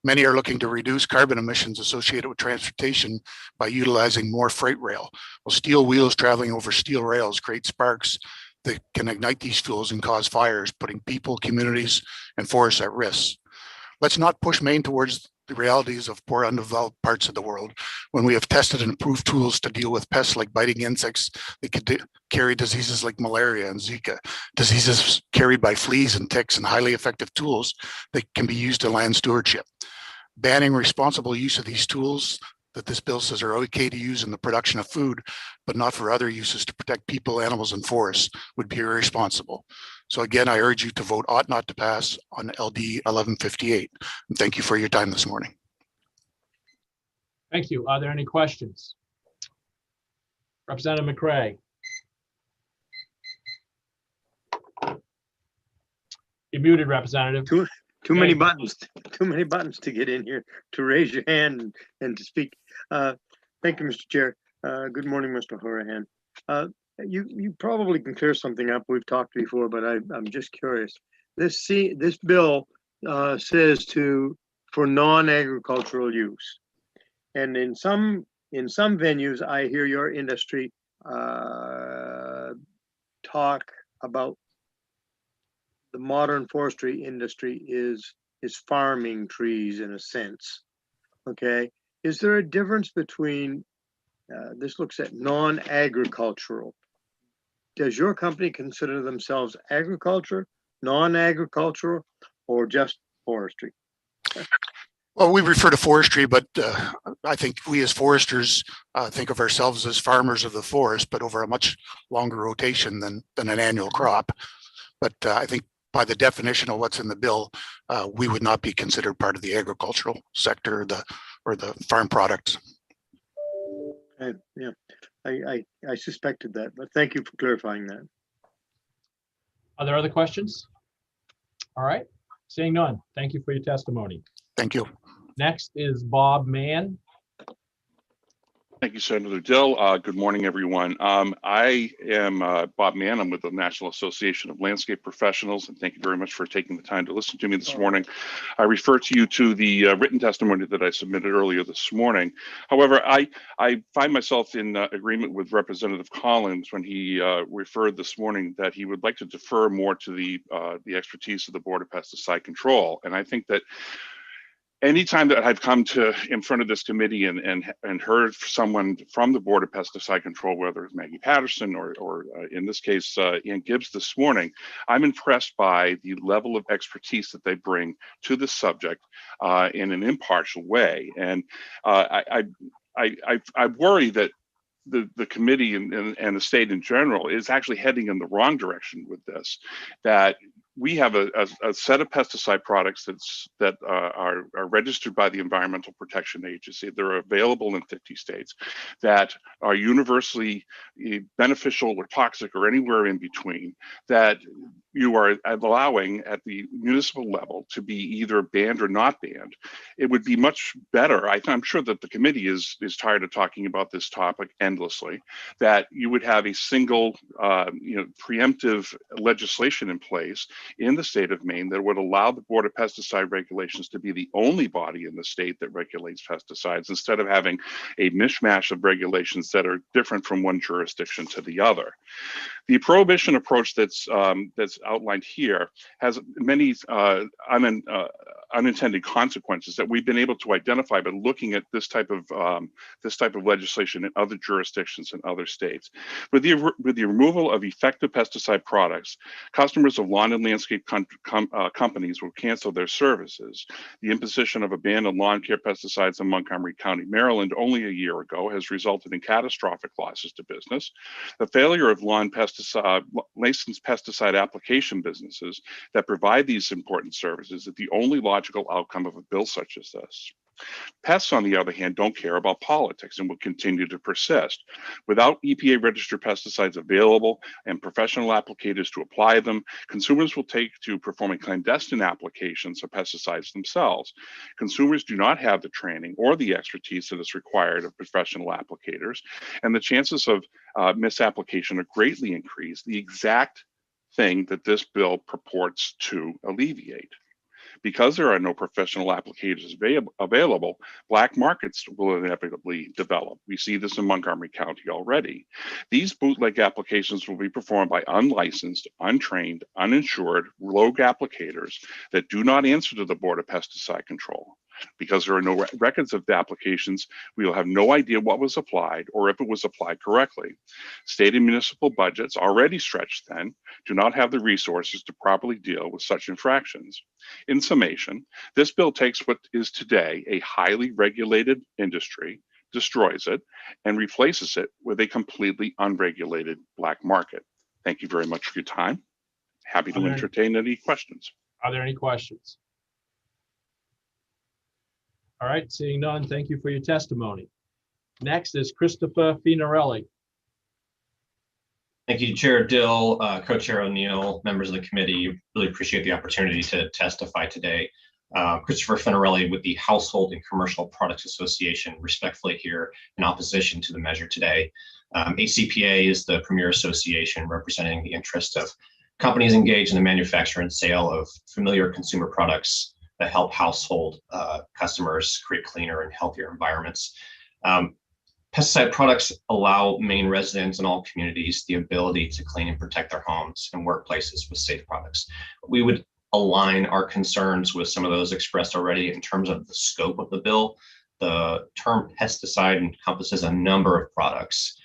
Many are looking to reduce carbon emissions associated with transportation by utilizing more freight rail. Well, steel wheels traveling over steel rails create sparks that can ignite these fuels and cause fires, putting people, communities, and forests at risk. Let's not push Maine towards the realities of poor undeveloped parts of the world when we have tested and improved tools to deal with pests like biting insects that could carry diseases like malaria and Zika, diseases carried by fleas and ticks, and highly effective tools that can be used in land stewardship. Banning responsible use of these tools that this bill says are okay to use in the production of food, but not for other uses to protect people, animals, and forests would be irresponsible. So again, I urge you to vote ought not to pass on LD 1158. And thank you for your time this morning. Thank you. Are there any questions? Representative McCray. You're muted, Representative. Too many buttons. Too many buttons to get in here to raise your hand and to speak. Thank you, Mr. Chair. Good morning, Mr. Hourahan. You probably can clear something up. We've talked before, but I'm just curious. This bill says for non-agricultural use, and in some venues, I hear your industry talk about the modern forestry industry is farming trees in a sense. Okay, is there a difference between this looks at non-agricultural? Does your company consider themselves agriculture, non-agricultural, or just forestry? Well, we refer to forestry, but I think we as foresters think of ourselves as farmers of the forest, but over a much longer rotation than an annual crop. But I think by the definition of what's in the bill, we would not be considered part of the agricultural sector or the farm products. Yeah, I suspected that, but thank you for clarifying that. Are there other questions? All right, seeing none. Thank you for your testimony. Thank you. Next is Bob Mann. Thank you, Senator Dill. Good morning, everyone. I am Bob Mann. I'm with the National Association of Landscape Professionals, and thank you very much for taking the time to listen to me this morning. I refer to you to the written testimony that I submitted earlier this morning. However, I find myself in agreement with Representative Collins when he referred this morning that he would like to defer more to the expertise of the Board of Pesticide Control. And I think that anytime that I've come to in front of this committee and heard someone from the Board of Pesticide Control, whether it's Maggie Patterson or in this case, Ann Gibbs this morning, I'm impressed by the level of expertise that they bring to the subject in an impartial way. And I worry that the committee and the state in general is actually heading in the wrong direction with this, that we have a set of pesticide products that are registered by the Environmental Protection Agency. They're available in 50 states that are universally beneficial or toxic or anywhere in between, that you are allowing at the municipal level to be either banned or not banned. It would be much better, I'm sure that the committee is tired of talking about this topic endlessly, that you would have a single preemptive legislation in place in the state of Maine that would allow the Board of Pesticide Regulations to be the only body in the state that regulates pesticides, instead of having a mishmash of regulations that are different from one jurisdiction to the other. The prohibition approach that's outlined here has many unintended consequences that we've been able to identify by looking at this type of legislation in other jurisdictions in other states. With the removal of effective pesticide products, customers of lawn and landscape companies will cancel their services. The imposition of a ban on lawn care pesticides in Montgomery County, Maryland, only a year ago has resulted in catastrophic losses to business. The failure of licensed pesticide application businesses that provide these important services is the only logical outcome of a bill such as this. Pests, on the other hand, don't care about politics and will continue to persist. Without EPA registered pesticides available and professional applicators to apply them, consumers will take to performing clandestine applications of pesticides themselves. Consumers do not have the training or the expertise that is required of professional applicators, and the chances of misapplication are greatly increased, the exact thing that this bill purports to alleviate. Because there are no professional applicators available, black markets will inevitably develop. We see this in Montgomery County already. These bootleg applications will be performed by unlicensed, untrained, uninsured, rogue applicators that do not answer to the Board of Pesticide Control. Because there are no records of the applications, we will have no idea what was applied or if it was applied correctly. State and municipal budgets, already stretched thin, do not have the resources to properly deal with such infractions. In summation, this bill takes what is today a highly regulated industry, destroys it, and replaces it with a completely unregulated black market. Thank you very much for your time. Happy to entertain any questions. Are there any questions? All right, seeing none, thank you for your testimony. Next is Christopher Finarelli. Thank you, Chair Dill, Co-Chair O'Neill, members of the committee. Really appreciate the opportunity to testify today. Christopher Finarelli with the Household and Commercial Products Association, respectfully here in opposition to the measure today. ACPA is the premier association representing the interests of companies engaged in the manufacture and sale of familiar consumer products that help household customers create cleaner and healthier environments. Pesticide products allow Maine residents in all communities the ability to clean and protect their homes and workplaces with safe products. We would align our concerns with some of those expressed already in terms of the scope of the bill. The term pesticide encompasses a number of products,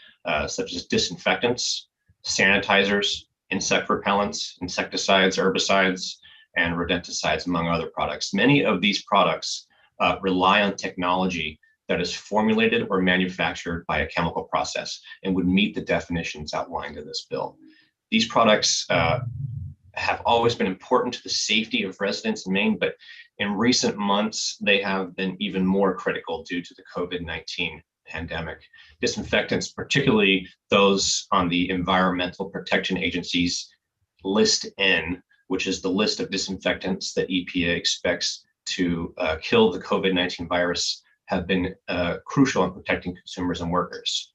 such as disinfectants, sanitizers, insect repellents, insecticides, herbicides, and rodenticides, among other products. Many of these products rely on technology that is formulated or manufactured by a chemical process and would meet the definitions outlined in this bill. These products have always been important to the safety of residents in Maine, but in recent months, they have been even more critical due to the COVID-19 pandemic. Disinfectants, particularly those on the Environmental Protection Agency's List N, which is the list of disinfectants that EPA expects to kill the COVID-19 virus have been crucial in protecting consumers and workers.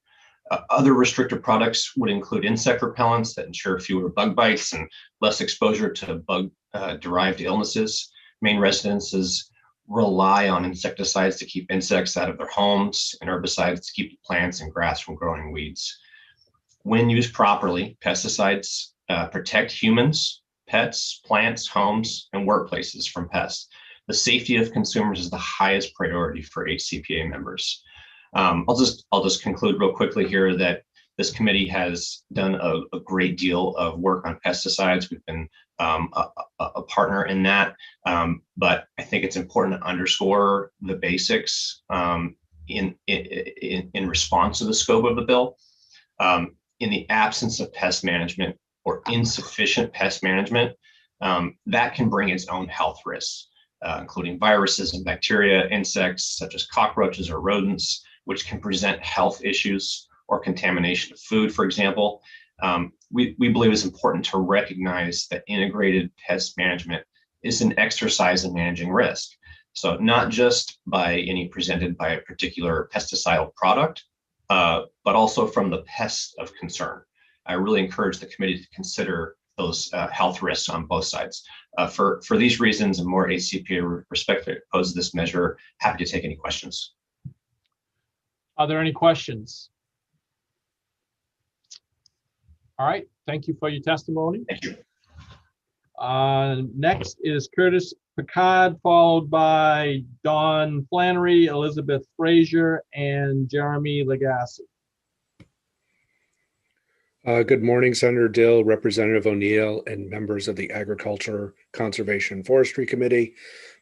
Other restricted products would include insect repellents that ensure fewer bug bites and less exposure to bug-derived illnesses. Maine residences rely on insecticides to keep insects out of their homes and herbicides to keep the plants and grass from growing weeds. When used properly, pesticides protect humans, pets, plants, homes, and workplaces from pests. The safety of consumers is the highest priority for HCPA members. I'll just conclude real quickly here that this committee has done a great deal of work on pesticides. We've been a partner in that, but I think it's important to underscore the basics in response to the scope of the bill. In the absence of pest management or insufficient pest management, that can bring its own health risks, including viruses and bacteria, insects such as cockroaches or rodents, which can present health issues or contamination of food, for example. We believe it's important to recognize that integrated pest management is an exercise in managing risk. So not just by any presented by a particular pesticidal product, but also from the pests of concern. I really encourage the committee to consider those health risks on both sides. For these reasons and more, ACPA respectfully opposes this measure. Happy to take any questions. Are there any questions? All right, thank you for your testimony. Thank you. Next is Curtis Picard, followed by Don Flannery, Elizabeth Frazier, and Jeremy Legassi. Good morning, Senator Dill, Representative O'Neill, and members of the Agriculture, Conservation, and Forestry Committee.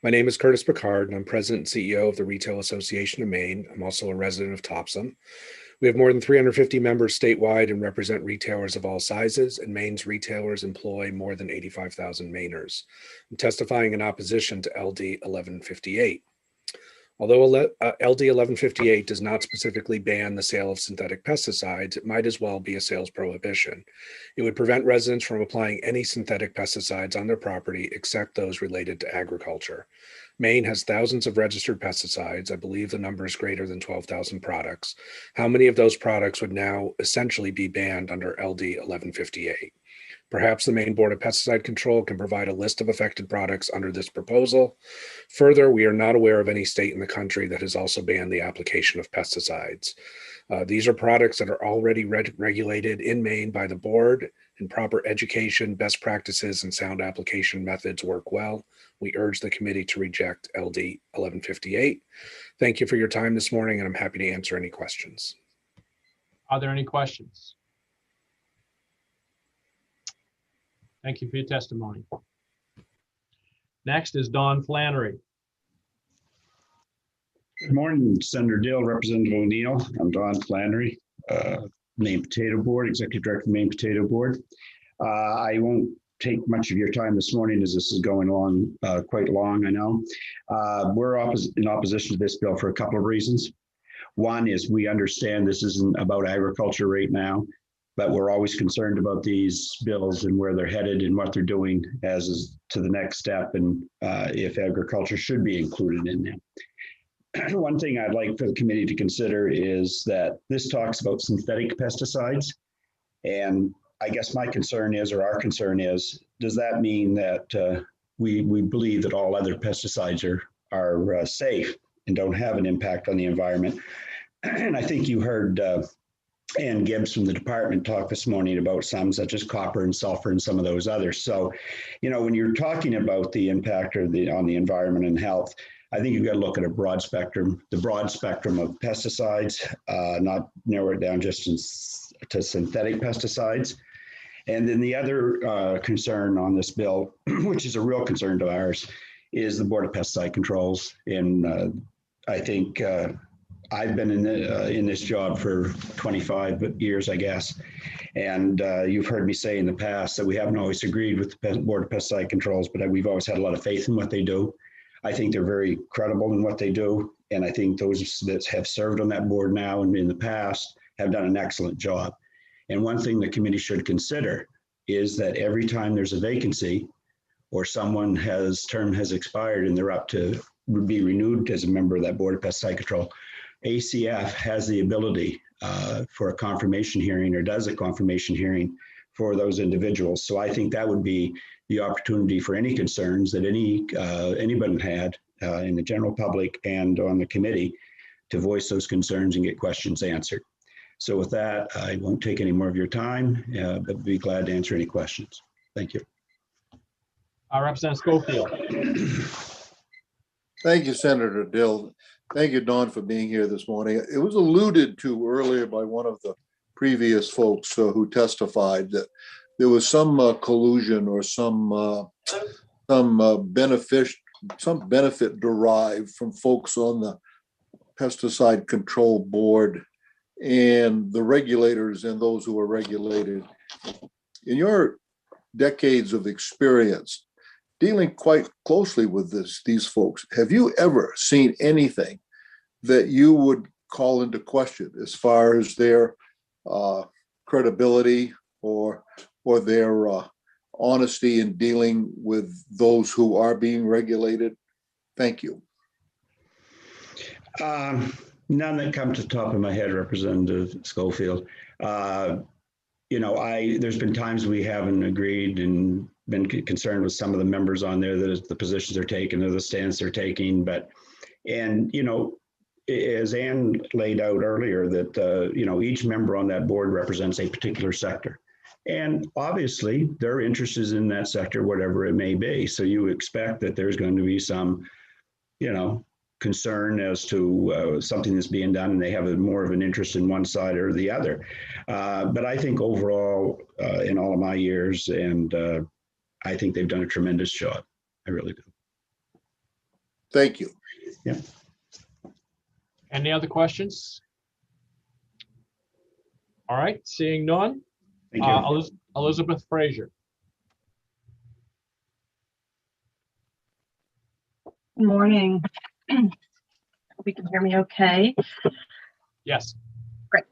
My name is Curtis Picard, and I'm President and CEO of the Retail Association of Maine. I'm also a resident of Topsom. We have more than 350 members statewide and represent retailers of all sizes, and Maine's retailers employ more than 85,000 Mainers. I'm testifying in opposition to LD 1158. Although LD 1158 does not specifically ban the sale of synthetic pesticides, it might as well be a sales prohibition. It would prevent residents from applying any synthetic pesticides on their property except those related to agriculture. Maine has thousands of registered pesticides. I believe the number is greater than 12,000 products. How many of those products would now essentially be banned under LD 1158? Perhaps the Maine Board of Pesticide Control can provide a list of affected products under this proposal. Further, we are not aware of any state in the country that has also banned the application of pesticides. These are products that are already regulated in Maine by the board, and proper education, best practices, and sound application methods work well. We urge the committee to reject LD 1158. Thank you for your time this morning, and I'm happy to answer any questions. Are there any questions? Thank you for your testimony. Next is Don Flannery. Good morning, Senator Dill, Representative O'Neill. I'm Don Flannery, Maine Potato Board, Executive Director of Maine Potato Board. I won't take much of your time this morning as this is going along quite long, I know. We're in opposition to this bill for a couple of reasons. One is we understand this isn't about agriculture right now, but we're always concerned about these bills and where they're headed and what they're doing as is to the next step, and if agriculture should be included in them. One thing I'd like for the committee to consider is that this talks about synthetic pesticides. And I guess my concern is, or our concern is, does that mean that we believe that all other pesticides are safe and don't have an impact on the environment? And I think you heard Ann Gibbs from the department talk this morning about some such as copper and sulfur and some of those others. So, you know, when you're talking about the impact on the environment and health, I think you've got to look at the broad spectrum of pesticides, not narrow it down just to synthetic pesticides. And then the other concern on this bill, which is a real concern to ours, is the Board of Pesticide Controls. And I think I've been in this job for 25 years, I guess. And you've heard me say in the past that we haven't always agreed with the Board of Pesticide Controls, but we've always had a lot of faith in what they do. I think they're very credible in what they do. And I think those that have served on that board now and in the past have done an excellent job. And one thing the committee should consider is that every time there's a vacancy, or someone term has expired and they're up to be renewed as a member of that Board of Pesticide Control, ACF has the ability for a confirmation hearing, or does a confirmation hearing for those individuals. So I think that would be the opportunity for any concerns that anybody had in the general public and on the committee to voice those concerns and get questions answered. So with that, I won't take any more of your time, but be glad to answer any questions. Thank you. Representative Schofield. Thank you, Senator Dill. Thank you, Don, for being here this morning. It was alluded to earlier by one of the previous folks who testified that there was some collusion or some benefit derived from folks on the Pesticide Control Board and the regulators and those who are regulated. In your decades of experience dealing quite closely with these folks, have you ever seen anything that you would call into question as far as their credibility or their honesty in dealing with those who are being regulated? Thank you. None that come to the top of my head, Representative Schofield. There's been times we haven't agreed and been concerned with some of the members on there, that the positions they're taking or the stance they're taking. As Ann laid out earlier, that each member on that board represents a particular sector. And obviously their interest is in that sector, whatever it may be. So you expect that there's going to be some, concern as to something that's being done, and they have more of an interest in one side or the other. But I think overall, in all of my years, and I think they've done a tremendous job. I really do. Thank you. Yeah. Any other questions? All right, seeing none. Thank you. Elizabeth Frazier. Good morning. Hope you can hear me okay. Yes. Great.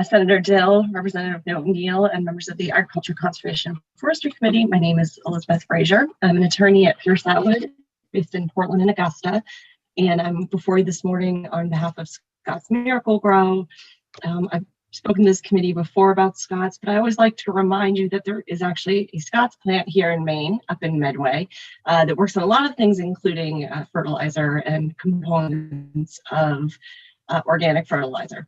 Senator Dill, Representative O'Neill, and members of the Agriculture, Conservation, and Forestry Committee. My name is Elizabeth Frazier. I'm an attorney at Pierce Atwood, based in Portland and Augusta. And I'm before you this morning on behalf of Scott's Miracle-Gro. I've spoken to this committee before about Scott's, but I always like to remind you that there is actually a Scott's plant here in Maine, up in Medway, that works on a lot of things, including fertilizer and components of organic fertilizer.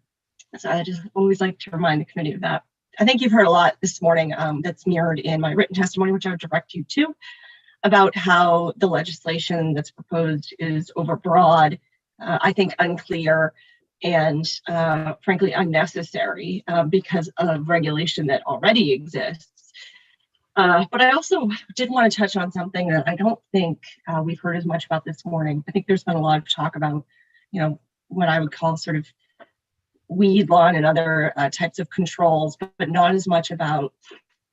So I just always like to remind the committee of that. I think you've heard a lot this morning that's mirrored in my written testimony, which I would direct you to, about how the legislation that's proposed is overbroad, I think unclear, and frankly unnecessary because of regulation that already exists. But I also did want to touch on something that I don't think we've heard as much about this morning. I think there's been a lot of talk about, what I would call sort of weed lawn and other types of controls, but not as much about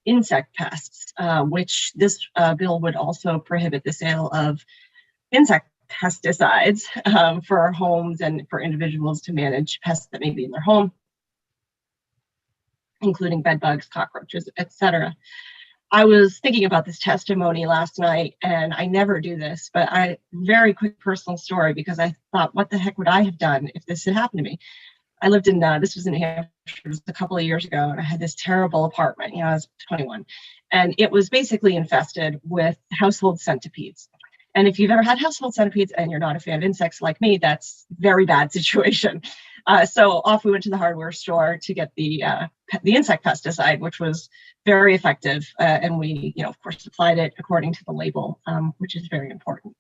insect pests, which this bill would also prohibit the sale of insect pesticides for our homes and for individuals to manage pests that may be in their home, including bed bugs, cockroaches, etc. I was thinking about this testimony last night, and I never do this, but very quick personal story, because I thought, what the heck would I have done if this had happened to me? I lived in, this was in New Hampshire, it was a couple of years ago, and I had this terrible apartment, I was 21, and it was basically infested with household centipedes. And if you've ever had household centipedes and you're not a fan of insects like me, that's a very bad situation. So off we went to the hardware store to get the insect pesticide, which was very effective. And we, of course, applied it according to the label, which is very important.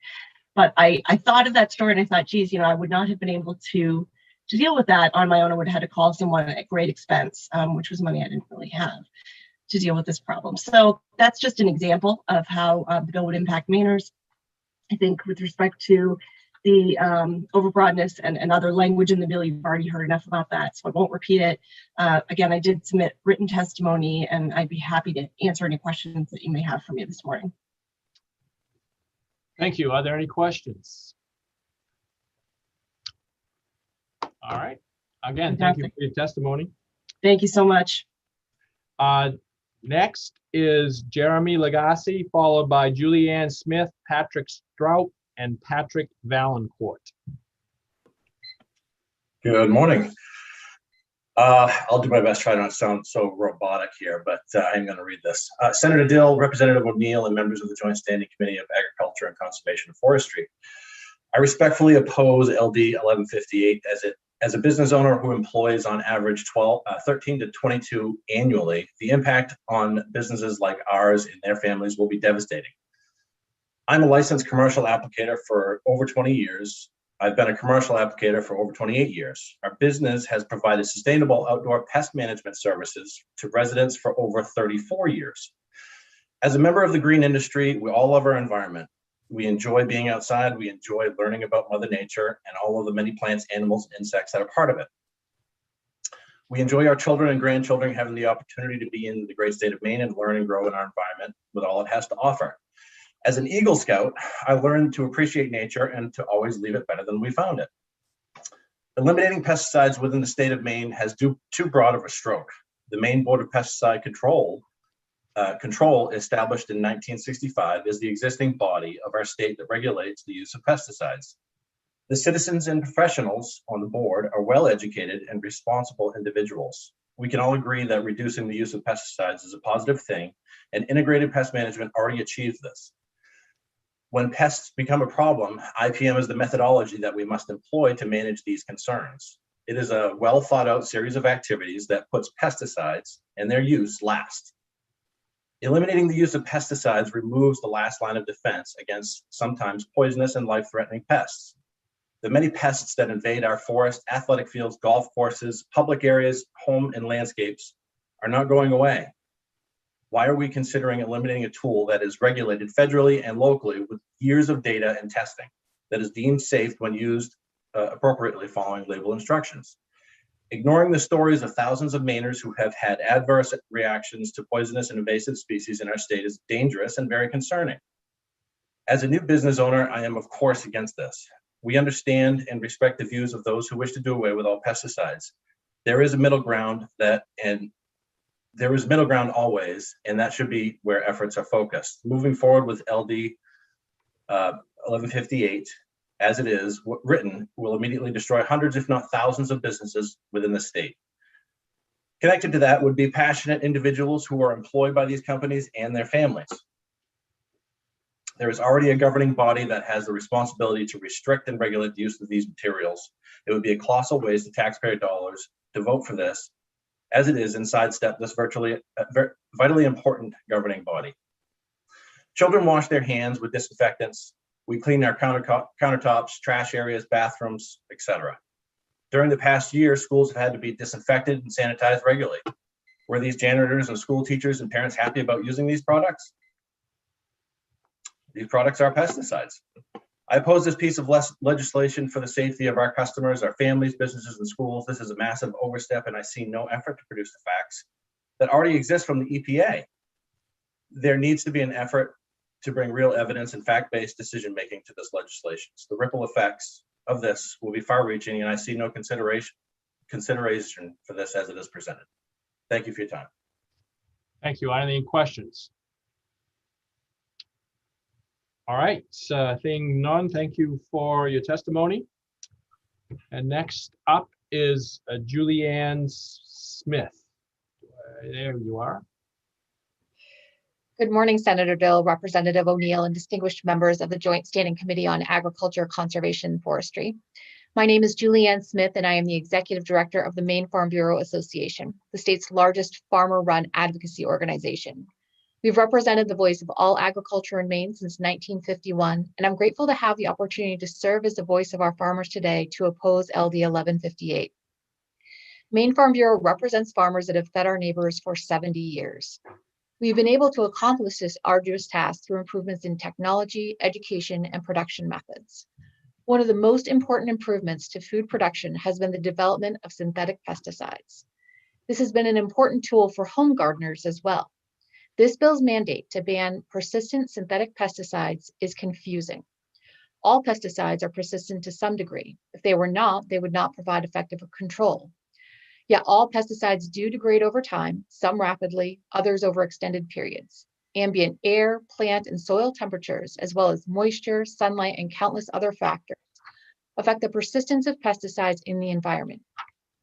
But I thought of that story and I thought, geez, I would not have been able to deal with that on my own. I would have had to call someone at great expense, which was money I didn't really have to deal with this problem. So that's just an example of how the bill would impact Mainers. I think with respect to the overbroadness and other language in the bill, you've already heard enough about that, so I won't repeat it. Again, I did submit written testimony, and I'd be happy to answer any questions that you may have for me this morning. Thank you. Are there any questions? All right. Again, thank you for your testimony. Thank you so much. Next is Jeremy Lagasse, followed by Julianne Smith, Patrick Strout, and Patrick Valancourt. Good morning. I'll do my best, try not to sound so robotic here, but I'm going to read this. Senator Dill, Representative O'Neill, and members of the Joint Standing Committee of Agriculture and Conservation and Forestry. I respectfully oppose LD 1158 as a business owner who employs on average 13 to 22 annually. The impact on businesses like ours and their families will be devastating. I'm a licensed commercial applicator for over 20 years. I've been a commercial applicator for over 28 years. Our business has provided sustainable outdoor pest management services to residents for over 34 years. As a member of the green industry, we all love our environment. We enjoy being outside. We enjoy learning about Mother Nature and all of the many plants, animals, and insects that are part of it. We enjoy our children and grandchildren having the opportunity to be in the great state of Maine and learn and grow in our environment with all it has to offer. As an Eagle Scout, I learned to appreciate nature and to always leave it better than we found it. Eliminating pesticides within the state of Maine has too broad of a stroke. The Maine Board of Pesticide Control established in 1965 is the existing body of our state that regulates the use of pesticides. The citizens and professionals on the board are well-educated and responsible individuals. We can all agree that reducing the use of pesticides is a positive thing, and integrated pest management already achieves this. When pests become a problem, IPM is the methodology that we must employ to manage these concerns. It is a well thought out series of activities that puts pesticides and their use last. Eliminating the use of pesticides removes the last line of defense against sometimes poisonous and life-threatening pests. The many pests that invade our forest, athletic fields, golf courses, public areas, home and landscapes are not going away. Why are we considering eliminating a tool that is regulated federally and locally with years of data and testing that is deemed safe when used appropriately following label instructions? Ignoring the stories of thousands of Mainers who have had adverse reactions to poisonous and invasive species in our state is dangerous and very concerning. As a new business owner, I am of course against this. We understand and respect the views of those who wish to do away with all pesticides. There is a middle ground there is middle ground always, and that should be where efforts are focused. Moving forward with LD 1158, as it is written, will immediately destroy hundreds, if not thousands, of businesses within the state. Connected to that would be passionate individuals who are employed by these companies and their families. There is already a governing body that has the responsibility to restrict and regulate the use of these materials. It would be a colossal waste of taxpayer dollars to vote for this, as it is, and sidestep this vitally important governing body. Children wash their hands with disinfectants. We clean our countertops, trash areas, bathrooms, etc. During the past year, schools have had to be disinfected and sanitized regularly. Were these janitors and school teachers and parents happy about using these products? These products are pesticides. I oppose this piece of legislation for the safety of our customers, our families, businesses, and schools. This is a massive overstep, and I see no effort to produce the facts that already exist from the EPA. There needs to be an effort to bring real evidence and fact-based decision-making to this legislation. So the ripple effects of this will be far-reaching, and I see no consideration for this as it is presented. Thank you for your time. Thank you. Any questions? All right, seeing none, thank you for your testimony. And next up is Julianne Smith. There you are. Good morning, Senator Dill, Representative O'Neill, and distinguished members of the Joint Standing Committee on Agriculture, Conservation, and Forestry. My name is Julianne Smith, and I am the Executive Director of the Maine Farm Bureau Association, the state's largest farmer-run advocacy organization. We've represented the voice of all agriculture in Maine since 1951, and I'm grateful to have the opportunity to serve as the voice of our farmers today to oppose LD 1158. Maine Farm Bureau represents farmers that have fed our neighbors for 70 years. We've been able to accomplish this arduous task through improvements in technology, education, and production methods. One of the most important improvements to food production has been the development of synthetic pesticides. This has been an important tool for home gardeners as well. This bill's mandate to ban persistent synthetic pesticides is confusing. All pesticides are persistent to some degree. If they were not, they would not provide effective control. Yet all pesticides do degrade over time, some rapidly, others over extended periods. Ambient air, plant, and soil temperatures, as well as moisture, sunlight, and countless other factors affect the persistence of pesticides in the environment.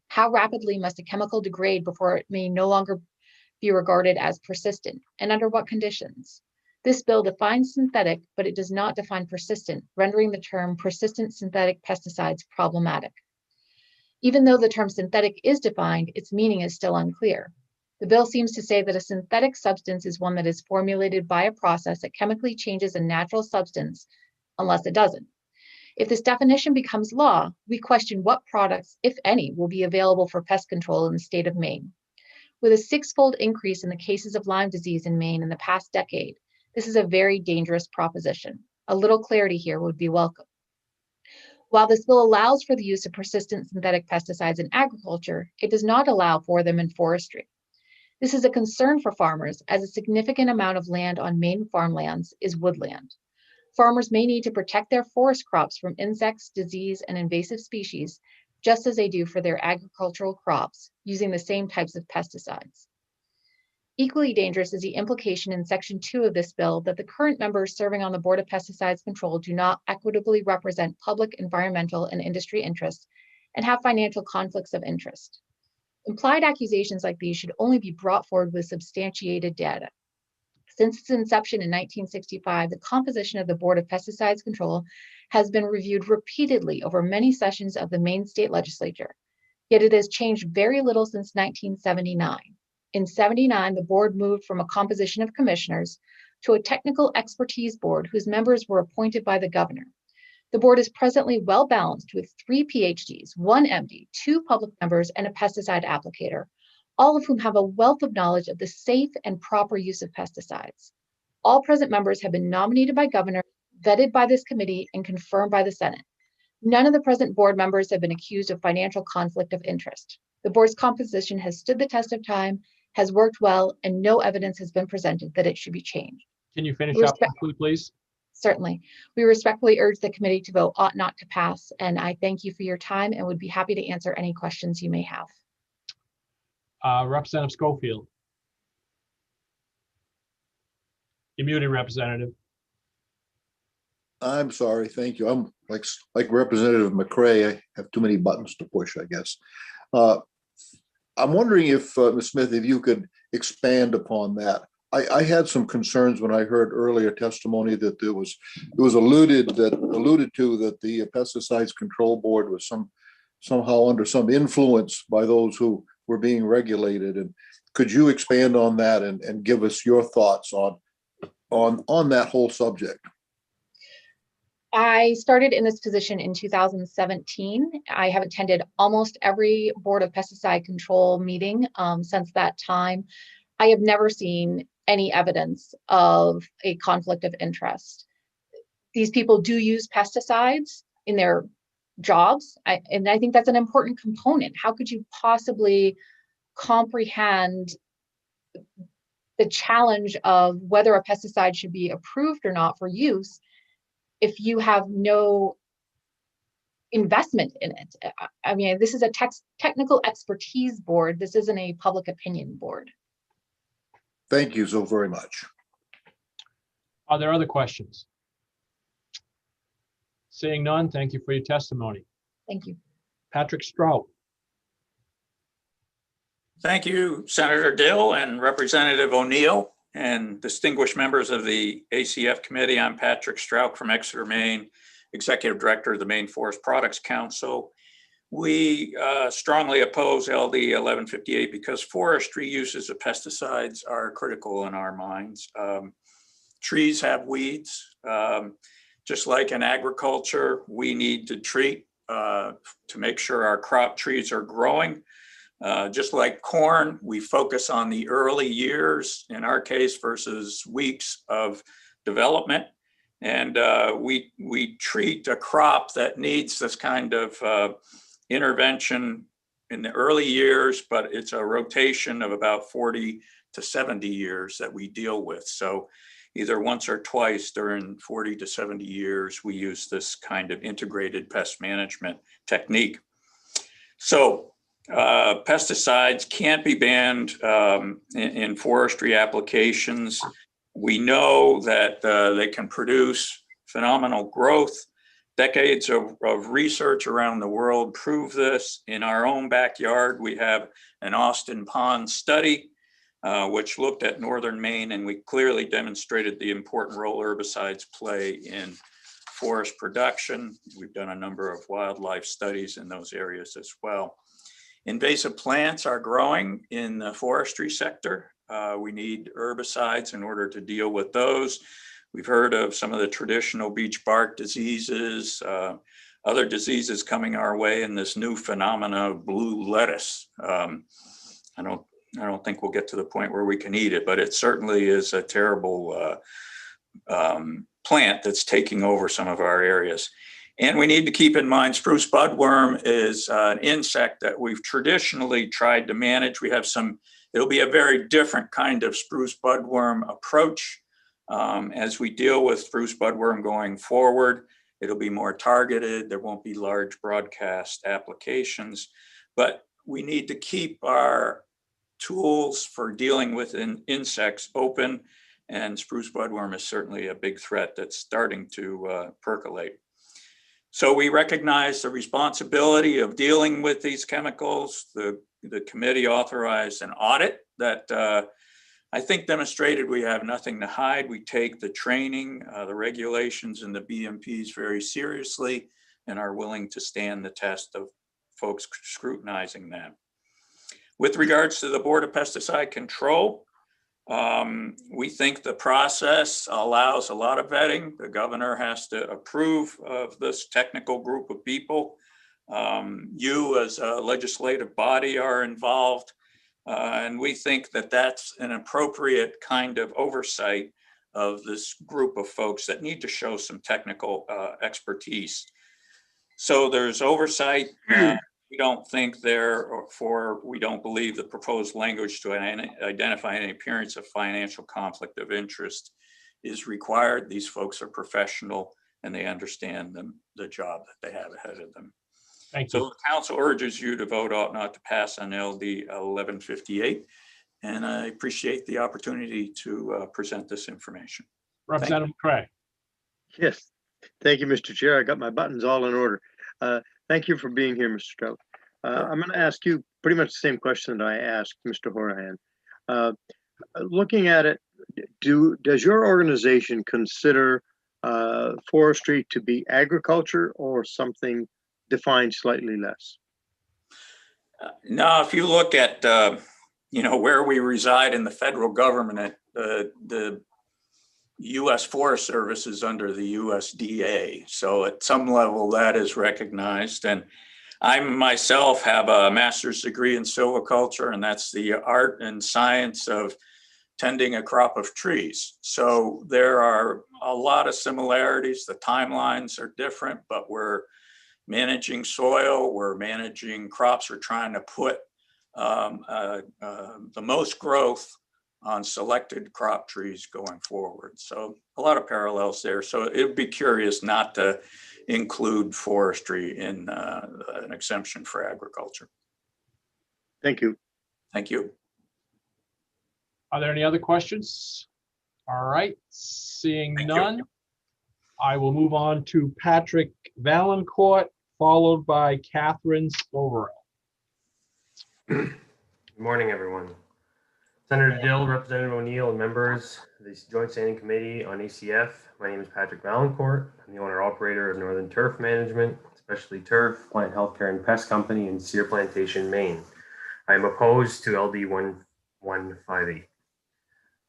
How rapidly must a chemical degrade before it may no longer be regarded as persistent, and under what conditions? This bill defines synthetic, but it does not define persistent, rendering the term persistent synthetic pesticides problematic. Even though the term synthetic is defined, its meaning is still unclear. The bill seems to say that a synthetic substance is one that is formulated by a process that chemically changes a natural substance, unless it doesn't. If this definition becomes law, we question what products, if any, will be available for pest control in the state of Maine. With a six-fold increase in the cases of Lyme disease in Maine in the past decade, this is a very dangerous proposition. A little clarity here would be welcome. While this bill allows for the use of persistent synthetic pesticides in agriculture, it does not allow for them in forestry. This is a concern for farmers, as a significant amount of land on Maine farmlands is woodland. Farmers may need to protect their forest crops from insects, disease, and invasive species, just as they do for their agricultural crops, using the same types of pesticides. Equally dangerous is the implication in Section 2 of this bill that the current members serving on the Board of Pesticides Control do not equitably represent public, environmental, and industry interests and have financial conflicts of interest. Implied accusations like these should only be brought forward with substantiated data. Since its inception in 1965, the composition of the Board of Pesticides Control has been reviewed repeatedly over many sessions of the Maine State Legislature, yet it has changed very little since 1979. In 79, the board moved from a composition of commissioners to a technical expertise board whose members were appointed by the governor. The board is presently well balanced with 3 PhDs, 1 MD, 2 public members, and a pesticide applicator, all of whom have a wealth of knowledge of the safe and proper use of pesticides. All present members have been nominated by governor, vetted by this committee, and confirmed by the Senate. None of the present board members have been accused of financial conflict of interest. The board's composition has stood the test of time, has worked well, and no evidence has been presented that it should be changed. Can you finish up quickly, please? Certainly. We respectfully urge the committee to vote ought not to pass, and I thank you for your time and would be happy to answer any questions you may have. Representative Schofield. You're muted, Representative. I'm sorry, thank you. I'm like Representative McCray. I have too many buttons to push, I guess. I'm wondering if, Ms. Smith, if you could expand upon that. I had some concerns when I heard earlier testimony that it was alluded to that the Pesticides Control Board was somehow under some influence by those who were being regulated. And could you expand on that and give us your thoughts on that whole subject? I started in this position in 2017. I have attended almost every Board of Pesticide Control meeting since that time. I have never seen any evidence of a conflict of interest. These people do use pesticides in their jobs, and I think that's an important component. How could you possibly comprehend the challenge of whether a pesticide should be approved or not for use if you have no investment in it? I mean, this is a technical expertise board. This isn't a public opinion board. Thank you so very much. Are there other questions? Seeing none, thank you for your testimony. Thank you. Patrick Strout. Thank you, Senator Dill and Representative O'Neill and distinguished members of the ACF committee. I'm Patrick Strout from Exeter, Maine, Executive Director of the Maine Forest Products Council. We strongly oppose LD 1158 because forestry uses of pesticides are critical in our minds. Trees have weeds. Just like in agriculture, we need to treat to make sure our crop trees are growing. Just like corn, we focus on the early years, in our case, versus weeks of development. And we treat a crop that needs this kind of intervention in the early years, but it's a rotation of about 40 to 70 years that we deal with. So either once or twice during 40 to 70 years, we use this kind of integrated pest management technique. So pesticides can't be banned in forestry applications. We know that they can produce phenomenal growth. Decades of research around the world prove this. In our own backyard, we have an Austin Pond study, which looked at northern Maine, and we clearly demonstrated the important role herbicides play in forest production. We've done a number of wildlife studies in those areas as well. Invasive plants are growing in the forestry sector. We need herbicides in order to deal with those. We've heard of some of the traditional beech bark diseases, other diseases coming our way, and this new phenomena of blue lettuce. I don't think we'll get to the point where we can eat it, but it certainly is a terrible plant that's taking over some of our areas. And we need to keep in mind spruce budworm is an insect that we've traditionally tried to manage. We have it'll be a very different kind of spruce budworm approach. As we deal with spruce budworm going forward, it'll be more targeted. There won't be large broadcast applications, but we need to keep our tools for dealing with insects open, and spruce budworm is certainly a big threat that's starting to percolate. So we recognize the responsibility of dealing with these chemicals. The committee authorized an audit that I think demonstrated we have nothing to hide. We take the training, the regulations, and the BMPs very seriously and are willing to stand the test of folks scrutinizing them. With regards to the Board of Pesticide Control, we think the process allows a lot of vetting. The governor has to approve of this technical group of people. You as a legislative body are involved. And we think that that's an appropriate kind of oversight of this group of folks that need to show some technical expertise. So there's oversight. We don't think we don't believe the proposed language to identify any appearance of financial conflict of interest is required. These folks are professional and they understand the job that they have ahead of them. Thank you. So the council urges you to vote ought not to pass on LD 1158. And I appreciate the opportunity to present this information. Representative Craig. Yes, thank you, Mr. Chair. I got my buttons all in order. Thank you for being here, Mr. Strout. I'm going to ask you pretty much the same question that I asked Mr. Horahan. Looking at it, does your organization consider forestry to be agriculture or something defined slightly less? Now, if you look at where we reside in the federal government, the U.S. Forest Service is under the USDA. So at some level that is recognized. And I myself have a master's degree in silviculture, and that's the art and science of tending a crop of trees. So there are a lot of similarities. The timelines are different, but we're managing soil, we're managing crops, we're trying to put the most growth on selected crop trees going forward. So a lot of parallels there. So it would be curious not to include forestry in an exemption for agriculture. Thank you. Thank you. Are there any other questions? All right, seeing none, I will move on to Patrick Valancourt, followed by Catherine Spoverell. Good morning, everyone. Senator Dill, Representative O'Neill, and members of the Joint Standing Committee on ACF. My name is Patrick Valancourt. I'm the owner-operator of Northern Turf Management, Specialty Turf, Plant Healthcare and Pest Company in Cedar Plantation, Maine. I am opposed to LD 1158.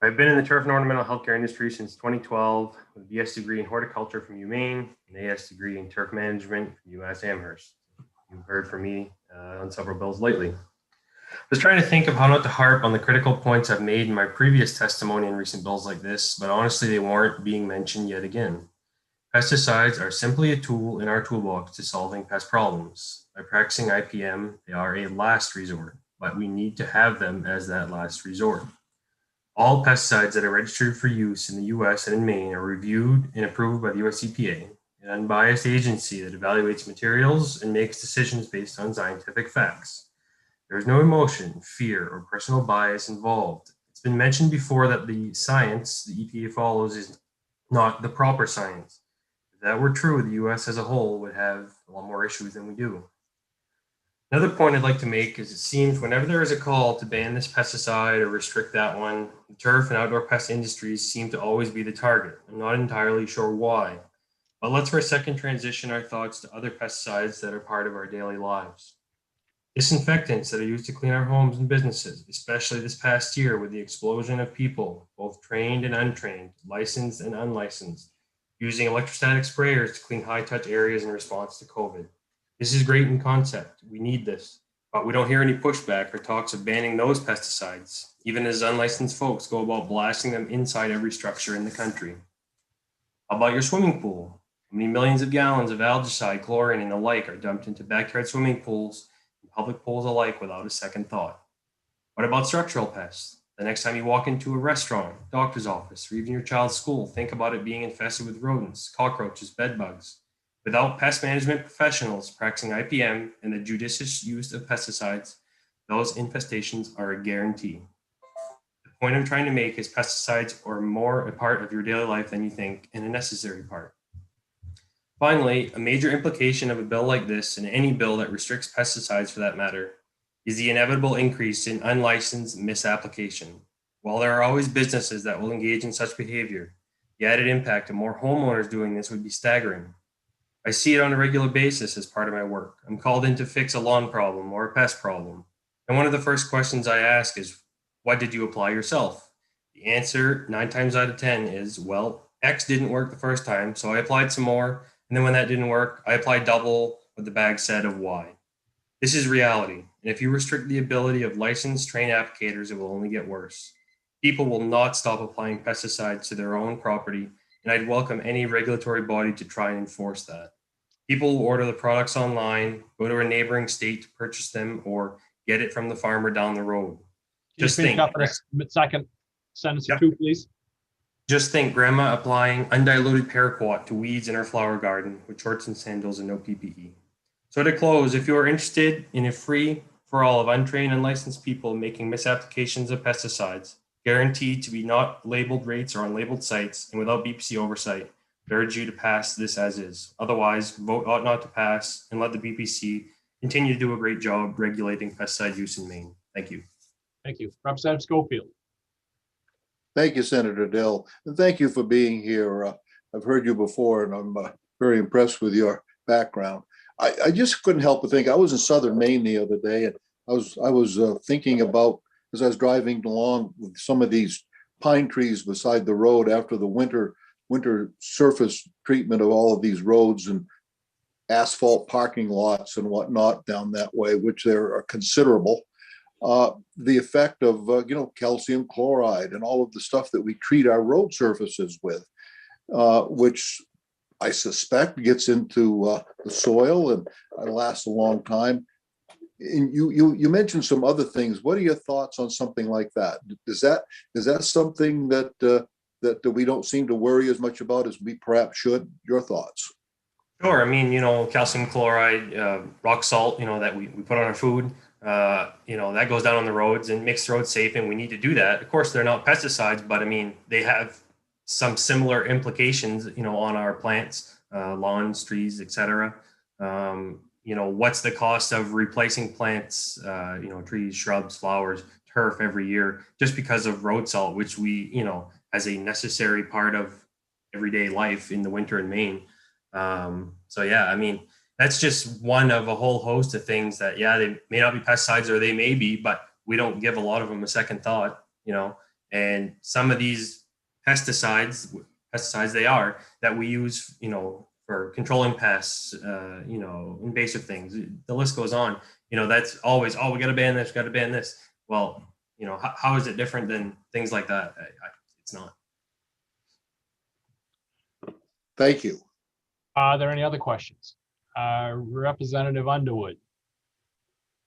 I've been in the turf and ornamental healthcare industry since 2012 with a BS degree in horticulture from UMaine, an AS degree in turf management from UMass Amherst. You've heard from me on several bills lately. I was trying to think of how not to harp on the critical points I've made in my previous testimony in recent bills like this, but honestly, they weren't being mentioned yet again. Pesticides are simply a tool in our toolbox to solving pest problems. By practicing IPM, they are a last resort, but we need to have them as that last resort. All pesticides that are registered for use in the US and in Maine are reviewed and approved by the US EPA, an unbiased agency that evaluates materials and makes decisions based on scientific facts. There is no emotion, fear, or personal bias involved. It's been mentioned before that the science the EPA follows is not the proper science. If that were true, the US as a whole would have a lot more issues than we do. Another point I'd like to make is it seems whenever there is a call to ban this pesticide or restrict that one, the turf and outdoor pest industries seem to always be the target. I'm not entirely sure why, but let's for a second transition our thoughts to other pesticides that are part of our daily lives. Disinfectants that are used to clean our homes and businesses, especially this past year with the explosion of people, both trained and untrained, licensed and unlicensed, using electrostatic sprayers to clean high-touch areas in response to COVID. This is great in concept. We need this, but we don't hear any pushback or talks of banning those pesticides, even as unlicensed folks go about blasting them inside every structure in the country. How about your swimming pool? How many millions of gallons of algicide, chlorine, and the like are dumped into backyard swimming pools and public pools alike without a second thought? What about structural pests? The next time you walk into a restaurant, doctor's office, or even your child's school, think about it being infested with rodents, cockroaches, bed bugs. Without pest management professionals practicing IPM and the judicious use of pesticides, those infestations are a guarantee. The point I'm trying to make is pesticides are more a part of your daily life than you think, and a necessary part. Finally, a major implication of a bill like this, and any bill that restricts pesticides for that matter, is the inevitable increase in unlicensed misapplication. While there are always businesses that will engage in such behavior, the added impact of more homeowners doing this would be staggering. I see it on a regular basis as part of my work. I'm called in to fix a lawn problem or a pest problem. And one of the first questions I ask is, what did you apply yourself? The answer 9 times out of 10 is, well, X didn't work the first time, so I applied some more. And then when that didn't work, I applied double what the bag said of Y. This is reality. And if you restrict the ability of licensed trained applicators, it will only get worse. People will not stop applying pesticides to their own property, and I'd welcome any regulatory body to try and enforce that. People will order the products online, go to a neighboring state to purchase them, or get it from the farmer down the road. Just think. Up in a second sentence or two, please. Just think, grandma applying undiluted paraquat to weeds in her flower garden with shorts and sandals and no PPE. So to close, if you are interested in a free for all of untrained and licensed people making misapplications of pesticides, guaranteed to be not labeled rates or on labeled sites, and without BPC oversight, I urge you to pass this as is. Otherwise, vote ought not to pass and let the BPC continue to do a great job regulating pesticide use in Maine. Thank you. Thank you. Representative Schofield. Thank you, Senator Dill, and thank you for being here. I've heard you before, and I'm very impressed with your background. I just couldn't help but think. I was in southern Maine the other day, and I was thinking about, as I was driving along with some of these pine trees beside the road after the winter surface treatment of all of these roads and asphalt parking lots and whatnot down that way, which there are considerable. The effect of calcium chloride and all of the stuff that we treat our road surfaces with, which I suspect gets into the soil and lasts a long time. And you mentioned some other things. What are your thoughts on something like that? Is that something that we don't seem to worry as much about as we perhaps should? Your thoughts? Sure. I mean, calcium chloride, rock salt, that we put on our food, that goes down on the roads and makes the roads safe, and we need to do that. Of course, they're not pesticides, but I mean, they have some similar implications, on our plants, lawns, trees, etc. What's the cost of replacing plants, trees, shrubs, flowers, turf every year, just because of road salt, which we, as a necessary part of everyday life in the winter in Maine. So yeah, I mean, that's just one of a whole host of things that, they may not be pesticides, or they may be, but we don't give a lot of them a second thought, and some of these pesticides they are that we use, for controlling pests, invasive things. The list goes on. That's always, we got to ban this, got to ban this. Well, how is it different than things like that? It's not. Thank you. Are there any other questions? Representative Underwood.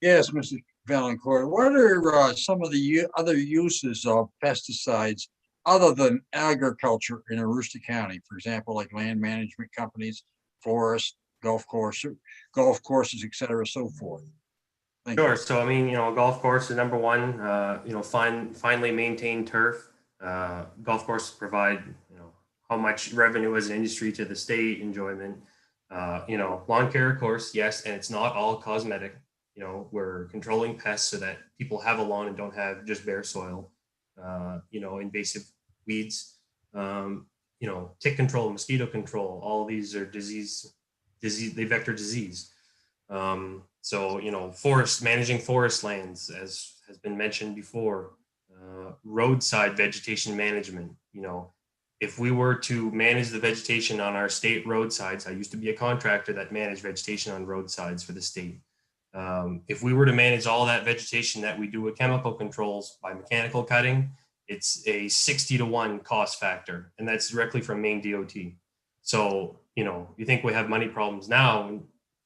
Yes, Mr. Valancourt. What are some of the other uses of pesticides other than agriculture in Aroostook County? For example, like land management companies, forests, golf courses, et cetera, so forth. Thank you. Sure. So, I mean, a golf course is number one, finely maintained turf. Golf courses provide, how much revenue as an industry to the state, enjoyment. Lawn care, of course, yes, and it's not all cosmetic. We're controlling pests so that people have a lawn and don't have just bare soil. Invasive weeds, tick control, mosquito control. All these are disease, they vector disease. Managing forest lands, as has been mentioned before, roadside vegetation management. If we were to manage the vegetation on our state roadsides, I used to be a contractor that managed vegetation on roadsides for the state. If we were to manage all that vegetation that we do with chemical controls by mechanical cutting, it's a 60-to-1 cost factor, and that's directly from Maine DOT. So, you think we have money problems now,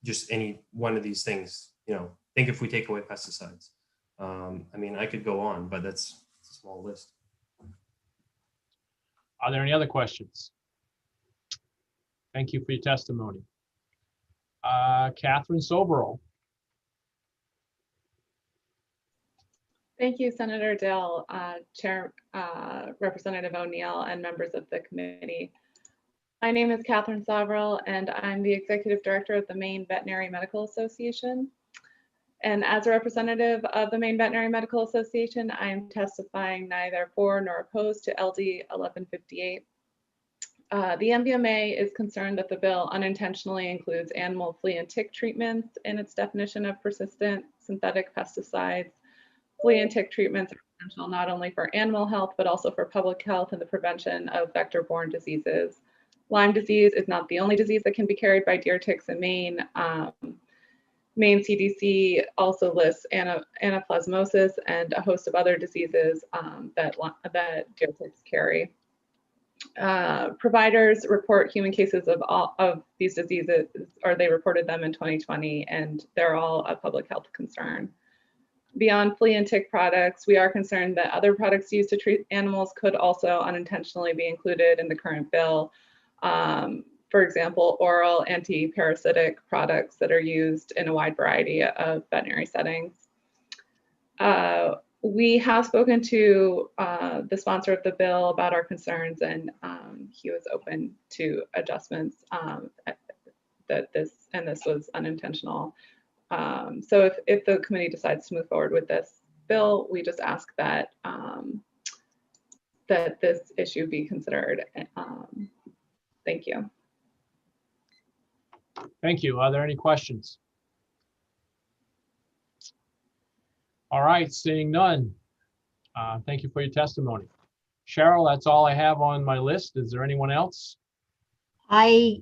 just any one of these things, think if we take away pesticides. I could go on, but that's a small list. Are there any other questions? Thank you for your testimony. Catherine Soberall. Thank you, Senator Dill, Chair, Representative O'Neill, and members of the committee. My name is Catherine Soberall, and I'm the Executive Director of the Maine Veterinary Medical Association. And as a representative of the Maine Veterinary Medical Association, I am testifying neither for nor opposed to LD 1158. The MVMA is concerned that the bill unintentionally includes animal flea and tick treatments in its definition of persistent synthetic pesticides. Flea and tick treatments are essential not only for animal health, but also for public health and the prevention of vector-borne diseases. Lyme disease is not the only disease that can be carried by deer ticks in Maine. Maine CDC also lists anaplasmosis and a host of other diseases that deer ticks carry. Providers report human cases of all of these diseases, or they reported them in 2020, and they're all a public health concern. Beyond flea and tick products, we are concerned that other products used to treat animals could also unintentionally be included in the current bill. For example, oral anti-parasitic products that are used in a wide variety of veterinary settings. We have spoken to the sponsor of the bill about our concerns, and he was open to adjustments this was unintentional. So if the committee decides to move forward with this bill, we just ask that that this issue be considered. Thank you. Thank you. Are there any questions? All right, seeing none. Thank you for your testimony. Cheryl, that's all I have on my list. Is there anyone else? I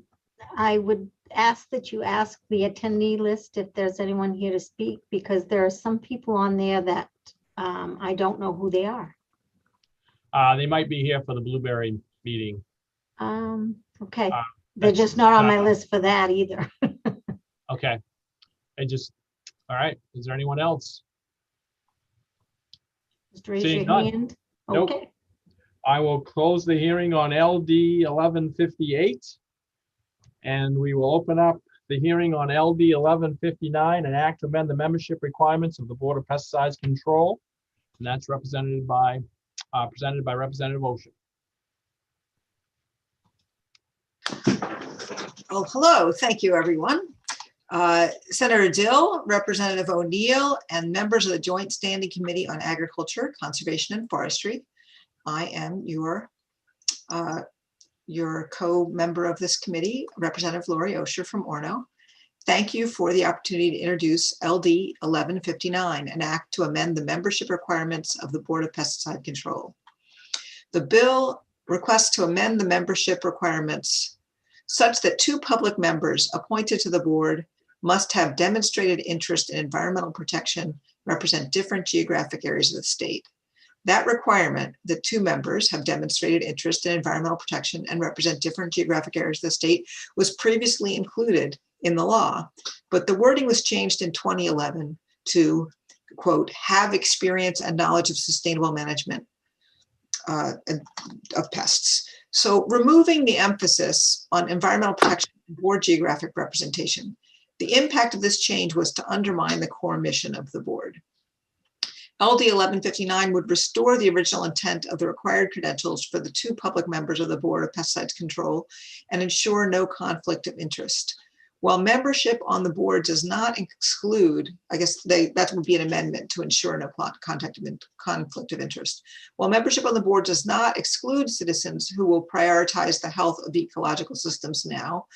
would ask that you ask the attendee list if there's anyone here to speak, because there are some people on there that I don't know who they are. They might be here for the Blueberry meeting. Okay. They're just not on my list for that either. Okay. All right. Is there anyone else? Just raise Seeing your none. hand. Nope. Okay. I will close the hearing on LD 1158. And we will open up the hearing on LD 1159, an act to amend the membership requirements of the Board of Pesticides Control. And that's presented by Representative Ocean. Oh, hello. Thank you, everyone. Senator Dill, Representative O'Neill, and members of the Joint Standing Committee on Agriculture, Conservation, and Forestry. I am your co-member of this committee, Representative Lori Osher from Orono. Thank you for the opportunity to introduce LD 1159, an act to amend the membership requirements of the Board of Pesticide Control. The bill requests to amend the membership requirements such that 2 public members appointed to the board must have demonstrated interest in environmental protection, represent different geographic areas of the state. That requirement, that 2 members have demonstrated interest in environmental protection and represent different geographic areas of the state, was previously included in the law, but the wording was changed in 2011 to, quote, have experience and knowledge of sustainable management of pests. So removing the emphasis on environmental protection and board geographic representation The impact of this change was to undermine the core mission of the board. LD 1159 would restore the original intent of the required credentials for the 2 public members of the Board of Pesticides Control and ensure no conflict of interest. While membership on the board does not exclude, I guess that would be an amendment to ensure no conflict of interest. While membership on the board does not exclude citizens who will prioritize the health of ecological systems now,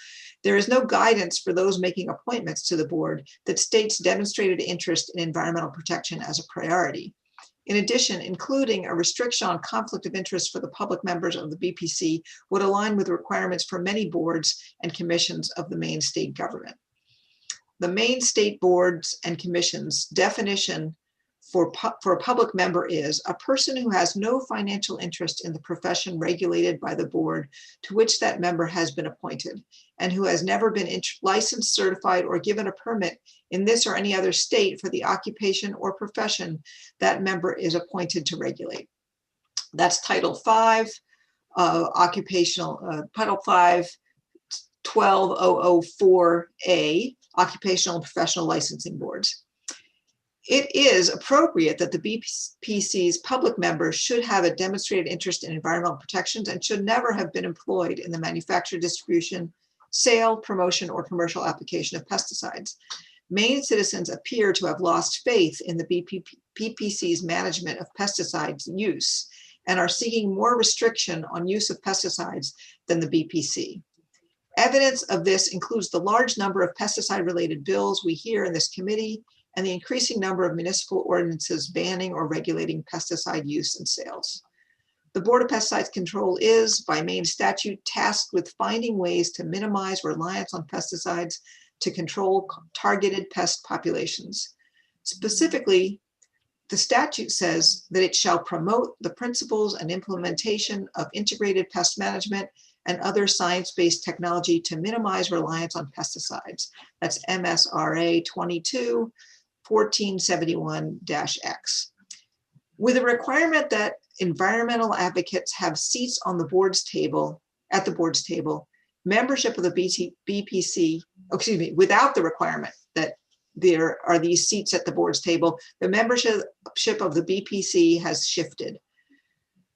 there is no guidance for those making appointments to the board that states demonstrated interest in environmental protection as a priority. In addition, including a restriction on conflict of interest for the public members of the BPC would align with requirements for many boards and commissions of the Maine state government. The Maine state boards and commissions definition for a public member is a person who has no financial interest in the profession regulated by the board to which that member has been appointed and who has never been licensed, certified, or given a permit in this or any other state for the occupation or profession that member is appointed to regulate. That's Title V, Title V, 12004A, Occupational and Professional Licensing Boards. It is appropriate that the BPC's public members should have a demonstrated interest in environmental protections and should never have been employed in the manufacture, distribution, sale, promotion, or commercial application of pesticides. Maine citizens appear to have lost faith in the BPC's management of pesticides use and are seeking more restriction on use of pesticides than the BPC. Evidence of this includes the large number of pesticide-related bills we hear in this committee and the increasing number of municipal ordinances banning or regulating pesticide use and sales. The Board of Pesticides Control is, by Maine statute, tasked with finding ways to minimize reliance on pesticides to control targeted pest populations. Specifically, the statute says that it shall promote the principles and implementation of integrated pest management and other science-based technology to minimize reliance on pesticides. That's MSRA 22-1471-X. With a requirement that environmental advocates have seats on the board's table, membership of the BPC, without the requirement that there are these seats at the board's table, the membership of the BPC has shifted.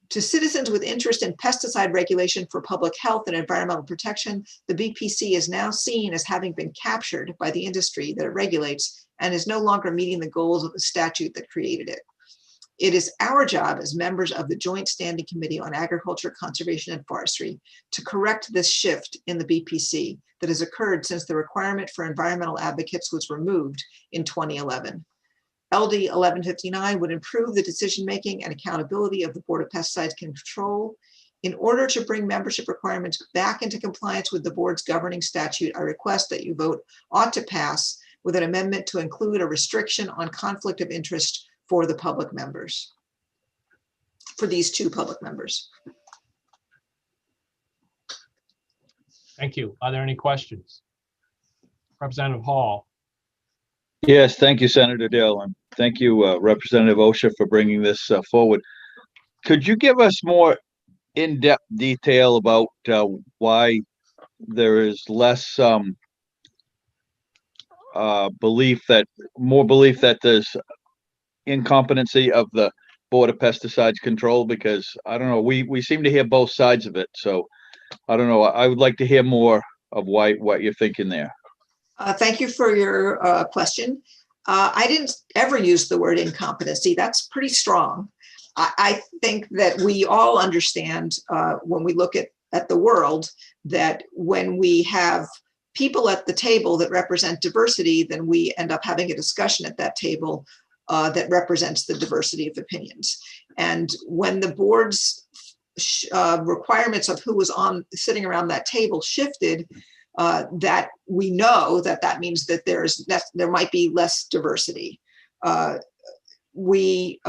To citizens with interest in pesticide regulation for public health and environmental protection, the BPC is now seen as having been captured by the industry that it regulates and is no longer meeting the goals of the statute that created it. It is our job as members of the Joint Standing Committee on Agriculture, Conservation, and Forestry to correct this shift in the BPC that has occurred since the requirement for environmental advocates was removed in 2011. LD 1159 would improve the decision-making and accountability of the Board of Pesticides Control. In order to bring membership requirements back into compliance with the board's governing statute, I request that you vote ought to pass with an amendment to include a restriction on conflict of interest for the public members, for these 2 public members. Thank you. Are there any questions? Representative Hall. Yes, thank you, Senator Dill, and thank you, Representative Osha, for bringing this forward. Could you give us more in-depth detail about why there is less belief that there's incompetency of the Board of Pesticides Control? Because I don't know, we seem to hear both sides of it, so I don't know. I would like to hear more of what you're thinking there. Thank you for your question. I didn't ever use the word incompetency. That's pretty strong. I think that we all understand when we look at the world that when we have people at the table that represent diversity, then we end up having a discussion at that table that represents the diversity of opinions. And when the board's requirements of who was sitting around that table shifted, that we know that means that there might be less diversity. We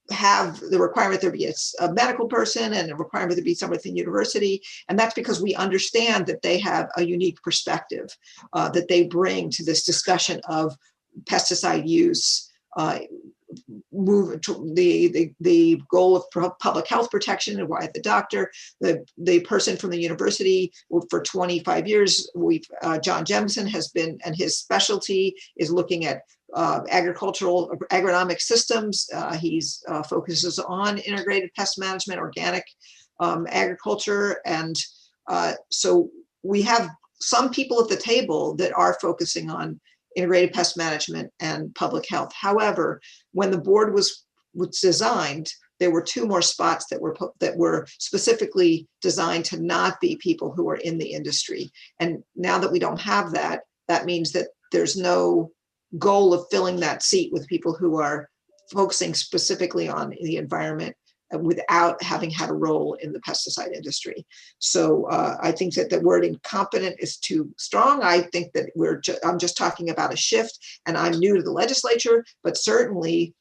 have the requirement there be a medical person and a requirement to be someone within university, and that's because we understand that they have a unique perspective that they bring to this discussion of pesticide use move to the goal of public health protection and why the doctor, the person from the university for 25 years, John Jemison has been, and his specialty is looking at agronomic systems. He's focuses on integrated pest management, organic agriculture. And so we have some people at the table that are focusing on integrated pest management and public health. However, when the board was designed, there were 2 more spots that were specifically designed to not be people who are in the industry. And now that we don't have that, that means that there's no goal of filling that seat with people who are focusing specifically on the environment without having had a role in the pesticide industry. So I think that the word incompetent is too strong. I think that I'm just talking about a shift, and I'm new to the legislature, but certainly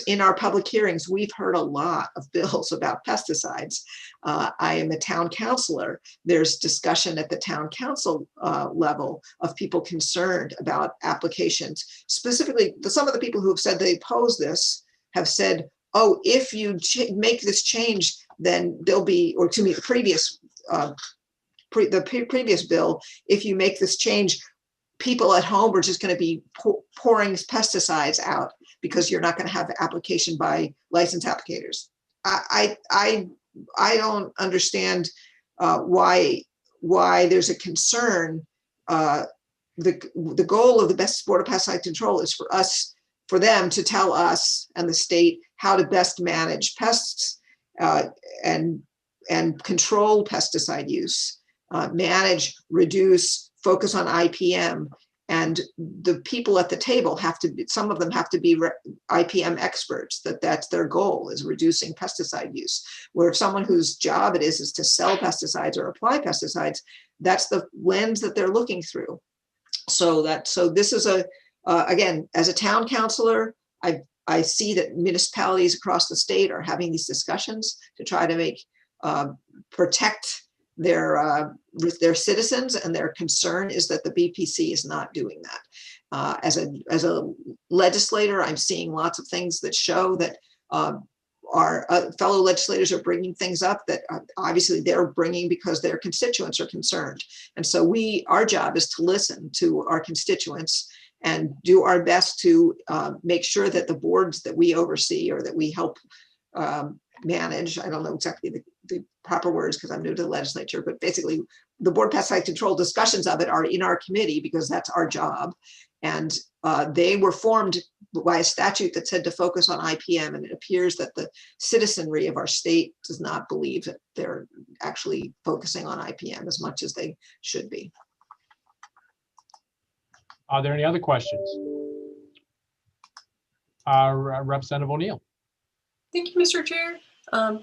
in our public hearings, we've heard a lot of bills about pesticides. I am a town councilor. There's discussion at the town council level of people concerned about applications. Specifically, some of the people who have said they oppose this have said, oh, if you make this change, then there'll be, or to me, the previous bill, if you make this change, people at home are just going to be pouring pesticides out because you're not going to have application by licensed applicators. I don't understand why there's a concern. The goal of the best Board of Pesticide Control is for them to tell us and the state how to best manage pests and control pesticide use, manage, reduce, focus on IPM. And the people at the table some of them have to be IPM experts, that's their goal, is reducing pesticide use. Where if someone whose job it is to sell pesticides or apply pesticides, that's the lens that they're looking through. So this is again, as a town councilor, I see that municipalities across the state are having these discussions to try to protect their citizens, and their concern is that the BPC is not doing that. As a legislator, I'm seeing lots of things that show that our fellow legislators are bringing things up that obviously they're bringing because their constituents are concerned. And so our job is to listen to our constituents and do our best to make sure that the boards that we oversee or that we help manage, I don't know exactly the proper words because I'm new to the legislature, but basically the Board of Pesticide Control discussions of it are in our committee because that's our job. And they were formed by a statute that said to focus on IPM, and it appears that the citizenry of our state does not believe that they're actually focusing on IPM as much as they should be. Are there any other questions? Representative O'Neill. Thank you, Mr. Chair.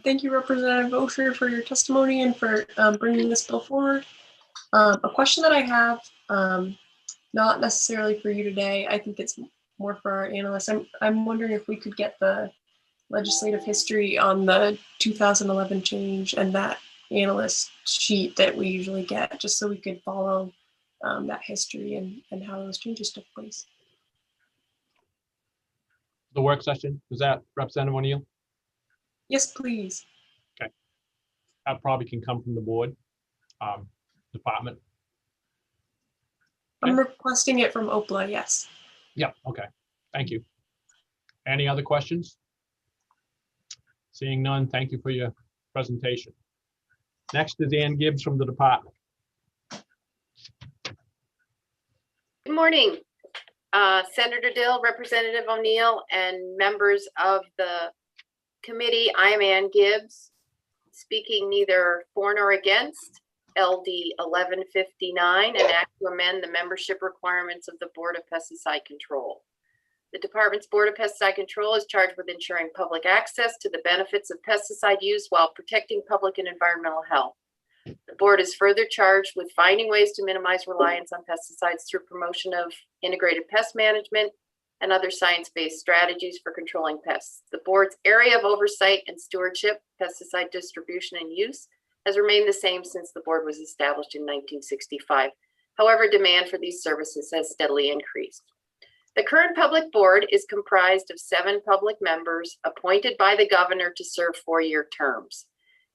Thank you, Representative Osher, for your testimony and for bringing this bill forward. A question that I have, not necessarily for you today, I think it's more for our analysts. I'm wondering if we could get the legislative history on the 2011 change and that analyst sheet that we usually get, just so we could follow that history and how those changes took place. The work session, is that Representative O'Neill? Yes, please. Okay. That probably can come from the board department. I'm requesting it from OPLA, yes. Yeah, okay. Thank you. Any other questions? Seeing none, thank you for your presentation. Next is Ann Gibbs from the department. Good morning, Senator Dill, Representative O'Neill, and members of the committee. I am Ann Gibbs, speaking neither for nor against LD 1159, an act to amend the membership requirements of the Board of Pesticide Control. The department's Board of Pesticide Control is charged with ensuring public access to the benefits of pesticide use while protecting public and environmental health. The board is further charged with finding ways to minimize reliance on pesticides through promotion of integrated pest management and other science-based strategies for controlling pests. The board's area of oversight and stewardship, pesticide distribution and use, has remained the same since the board was established in 1965. However, demand for these services has steadily increased. The current public board is comprised of 7 public members appointed by the governor to serve 4-year terms.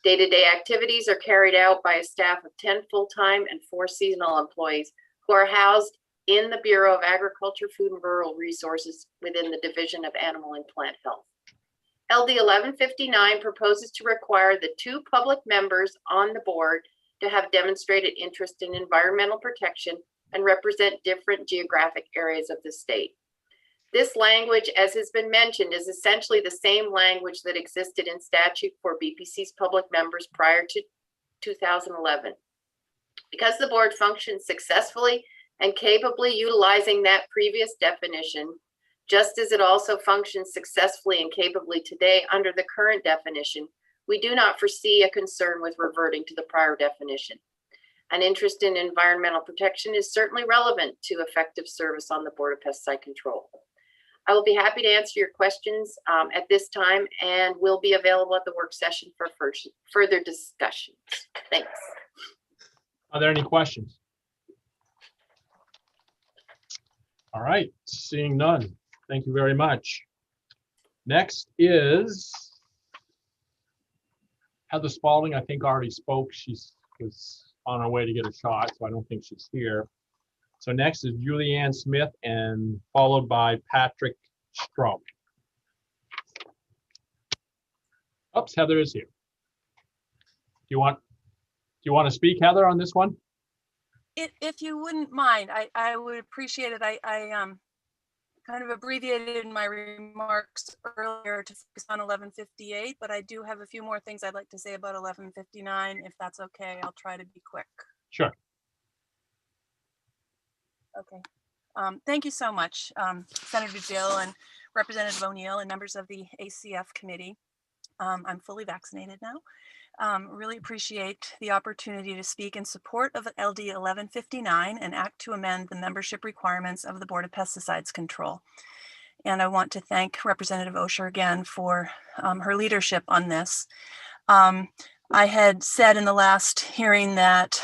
Day-to-day activities are carried out by a staff of 10 full-time and 4 seasonal employees who are housed in the Bureau of Agriculture, Food and Rural Resources within the Division of Animal and Plant Health. LD 1159 proposes to require the 2 public members on the board to have demonstrated interest in environmental protection and represent different geographic areas of the state. This language, as has been mentioned, is essentially the same language that existed in statute for BPC's public members prior to 2011. Because the board functions successfully and capably utilizing that previous definition, just as it also functions successfully and capably today under the current definition, we do not foresee a concern with reverting to the prior definition. An interest in environmental protection is certainly relevant to effective service on the Board of Pesticide Control. I will be happy to answer your questions at this time and will be available at the work session for further discussions. Thanks. Are there any questions? All right, seeing none. Thank you very much. Next is Heather Spalding. I think already spoke. She was on her way to get a shot, so I don't think she's here. So next is Julianne Smith and followed by Patrick Strauch. Oops, Heather is here. Do you want to speak, Heather, on this one? If you wouldn't mind, I would appreciate it. I kind of abbreviated my remarks earlier to focus on 1158, but I do have a few more things I'd like to say about 1159. If that's okay, I'll try to be quick. Sure. Okay. Thank you so much, Senator Dill and Representative O'Neill and members of the ACF committee. I'm fully vaccinated now. Really appreciate the opportunity to speak in support of LD 1159, an act to amend the membership requirements of the Board of Pesticides Control. And I want to thank Representative Osher again for her leadership on this. I had said in the last hearing that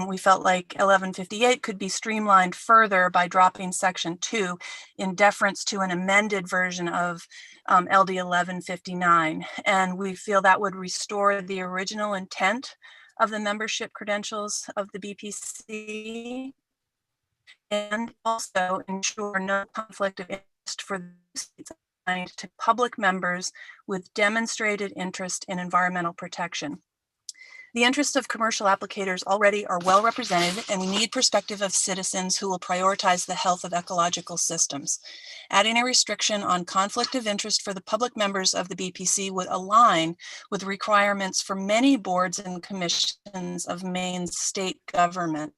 we felt like 1158 could be streamlined further by dropping section 2 in deference to an amended version of LD 1159. And we feel that would restore the original intent of the membership credentials of the BPC and also ensure no conflict of interest for the states assigned to public members with demonstrated interest in environmental protection. The interests of commercial applicators already are well represented, and we need perspective of citizens who will prioritize the health of ecological systems. Adding a restriction on conflict of interest for the public members of the BPC would align with requirements for many boards and commissions of Maine's state government.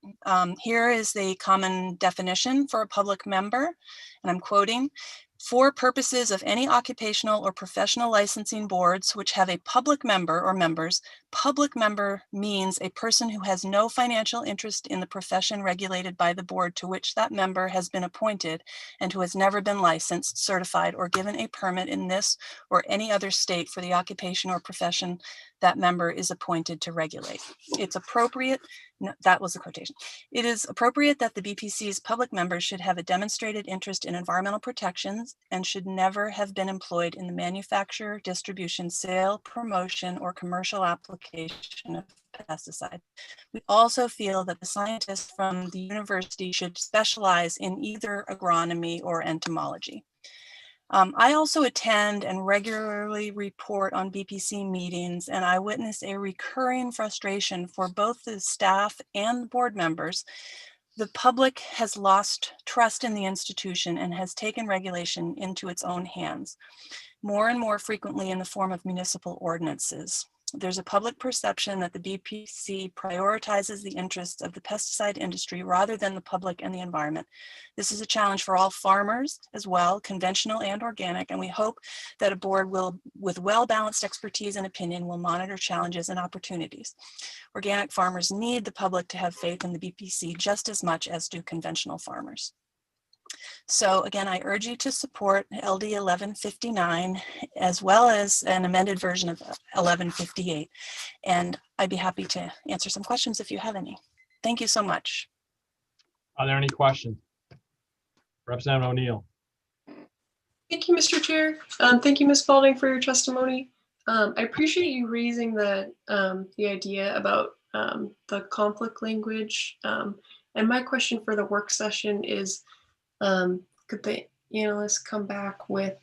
Here is the common definition for a public member, and I'm quoting: for purposes of any occupational or professional licensing boards which have a public member or members, public member means a person who has no financial interest in the profession regulated by the board to which that member has been appointed and who has never been licensed, certified, or given a permit in this or any other state for the occupation or profession that member is appointed to regulate. It's appropriate, no, that was the quotation. It is appropriate that the BPC's public members should have a demonstrated interest in environmental protections and should never have been employed in the manufacture, distribution, sale, promotion, or commercial application of pesticide. We also feel that the scientists from the university should specialize in either agronomy or entomology. I also attend and regularly report on BPC meetings, and I witness a recurring frustration for both the staff and the board members. The public has lost trust in the institution and has taken regulation into its own hands, more and more frequently in the form of municipal ordinances. There's a public perception that the BPC prioritizes the interests of the pesticide industry rather than the public and the environment. This is a challenge for all farmers as well, conventional and organic, and we hope that a board will, with well-balanced expertise and opinion, will monitor challenges and opportunities. Organic farmers need the public to have faith in the BPC just as much as do conventional farmers. So again, I urge you to support LD 1159 as well as an amended version of 1158. And I'd be happy to answer some questions if you have any. Thank you so much. Are there any questions? Representative O'Neill. Thank you, Mr. Chair. Thank you, Ms. Spalding, for your testimony. I appreciate you raising the idea about the conflict language. And my question for the work session is, could the analysts come back with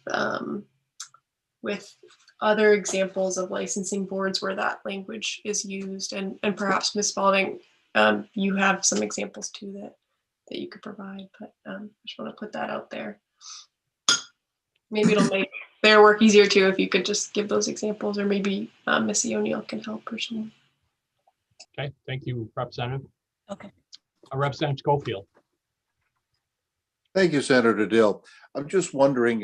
other examples of licensing boards where that language is used? And perhaps, Ms. Spalding, you have some examples too that you could provide, but I just want to put that out there. Maybe it'll make their work easier too if you could just give those examples, or maybe Missy O'Neill can help personally. Okay, thank you, Representative. Okay. Representative Schofield. Thank you, Senator Dill. I'm just wondering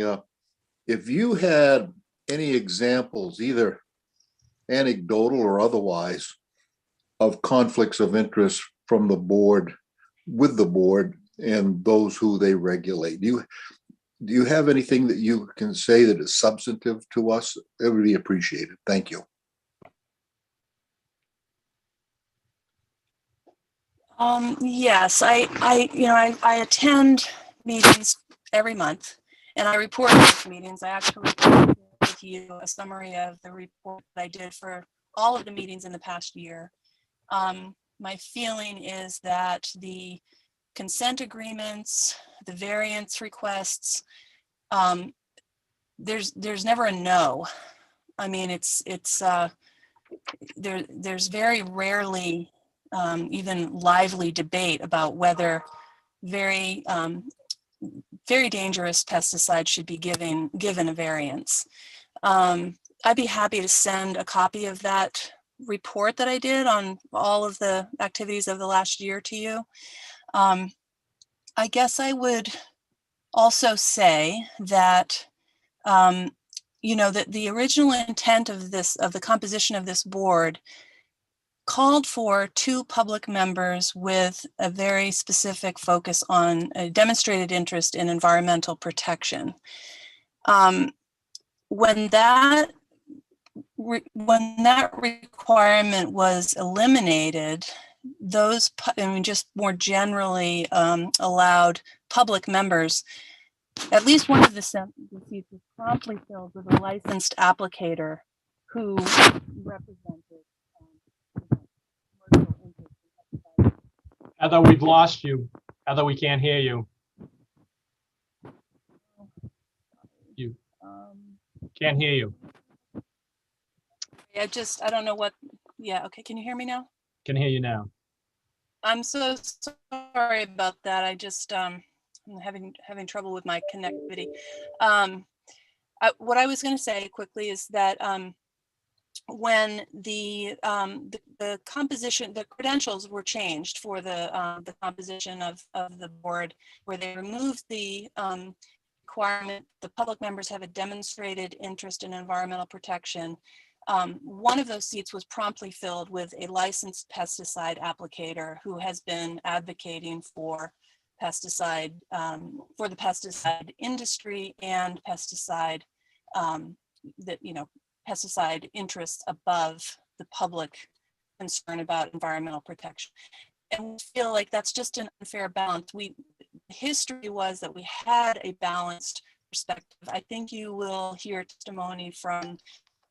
if you had any examples, either anecdotal or otherwise, of conflicts of interest from the board, with the board and those who they regulate. Do you have anything that you can say that is substantive to us? It would be appreciated. Thank you. Yes, I attend meetings every month, and I report at those meetings. I actually shared with you a summary of the report that I did for all of the meetings in the past year. My feeling is that the consent agreements, the variance requests, there's never a no. I mean, there's very rarely even lively debate about whether very dangerous pesticides should be given a variance. I'd be happy to send a copy of that report that I did on all of the activities of the last year to you. I guess I would also say that that the original intent of the composition of this board called for 2 public members with a very specific focus on a demonstrated interest in environmental protection. When that requirement was eliminated, just more generally allowed public members, at least one of the seats was promptly filled with a licensed applicator who represented commercial interests. Heather, we've lost you. Heather, we can't hear you. You can't hear you. I don't know what, yeah, okay, can you hear me now? Can hear you now. I'm so sorry about that. I just, I'm having trouble with my connectivity. What I was going to say quickly is that when the composition, the credentials were changed for the composition of the board, where they removed the requirement the public members have a demonstrated interest in environmental protection. One of those seats was promptly filled with a licensed pesticide applicator who has been advocating for pesticide, for the pesticide industry and pesticide, pesticide interests above the public concern about environmental protection. And we feel like that's just an unfair balance. History was that we had a balanced perspective. I think you will hear testimony from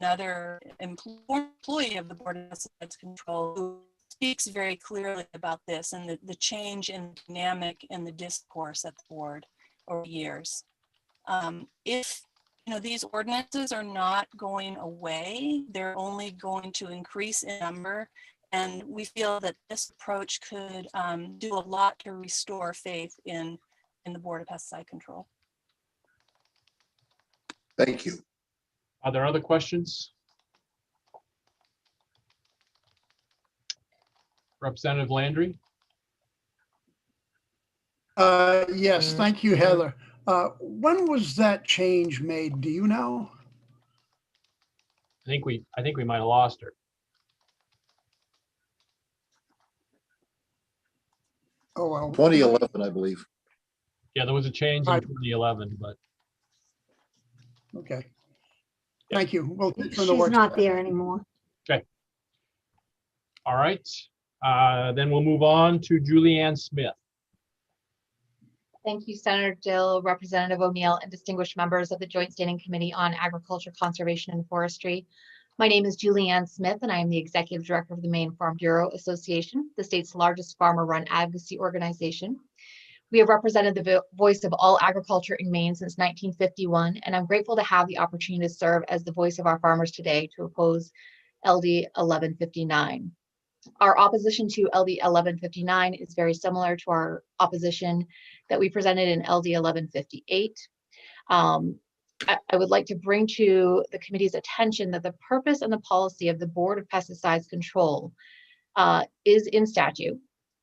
another employee of the Board of Pesticides Control who speaks very clearly about this and the change in dynamic and the discourse at the board over years. If these ordinances are not going away, they're only going to increase in number, and we feel that this approach could do a lot to restore faith in the Board of Pesticide Control. Thank you. Are there other questions? Representative Landry? Yes, thank you, Heather. When was that change made? Do you know? I think we might have lost her. Oh, well. 2011, I believe. Yeah, there was a change in 2011, but. Okay. Thank you. Well, She's not there anymore. Okay. All right. Then we'll move on to Julianne Smith. Thank you, Senator Dill, Representative O'Neill, and distinguished members of the Joint Standing Committee on Agriculture, Conservation, and Forestry. My name is Julianne Smith, and I am the Executive Director of the Maine Farm Bureau Association, the state's largest farmer-run advocacy organization. We have represented the voice of all agriculture in Maine since 1951, and I'm grateful to have the opportunity to serve as the voice of our farmers today to oppose LD 1159. Our opposition to LD 1159 is very similar to our opposition that we presented in LD 1158. I would like to bring to the committee's attention that the purpose and the policy of the Board of Pesticides Control is in statute,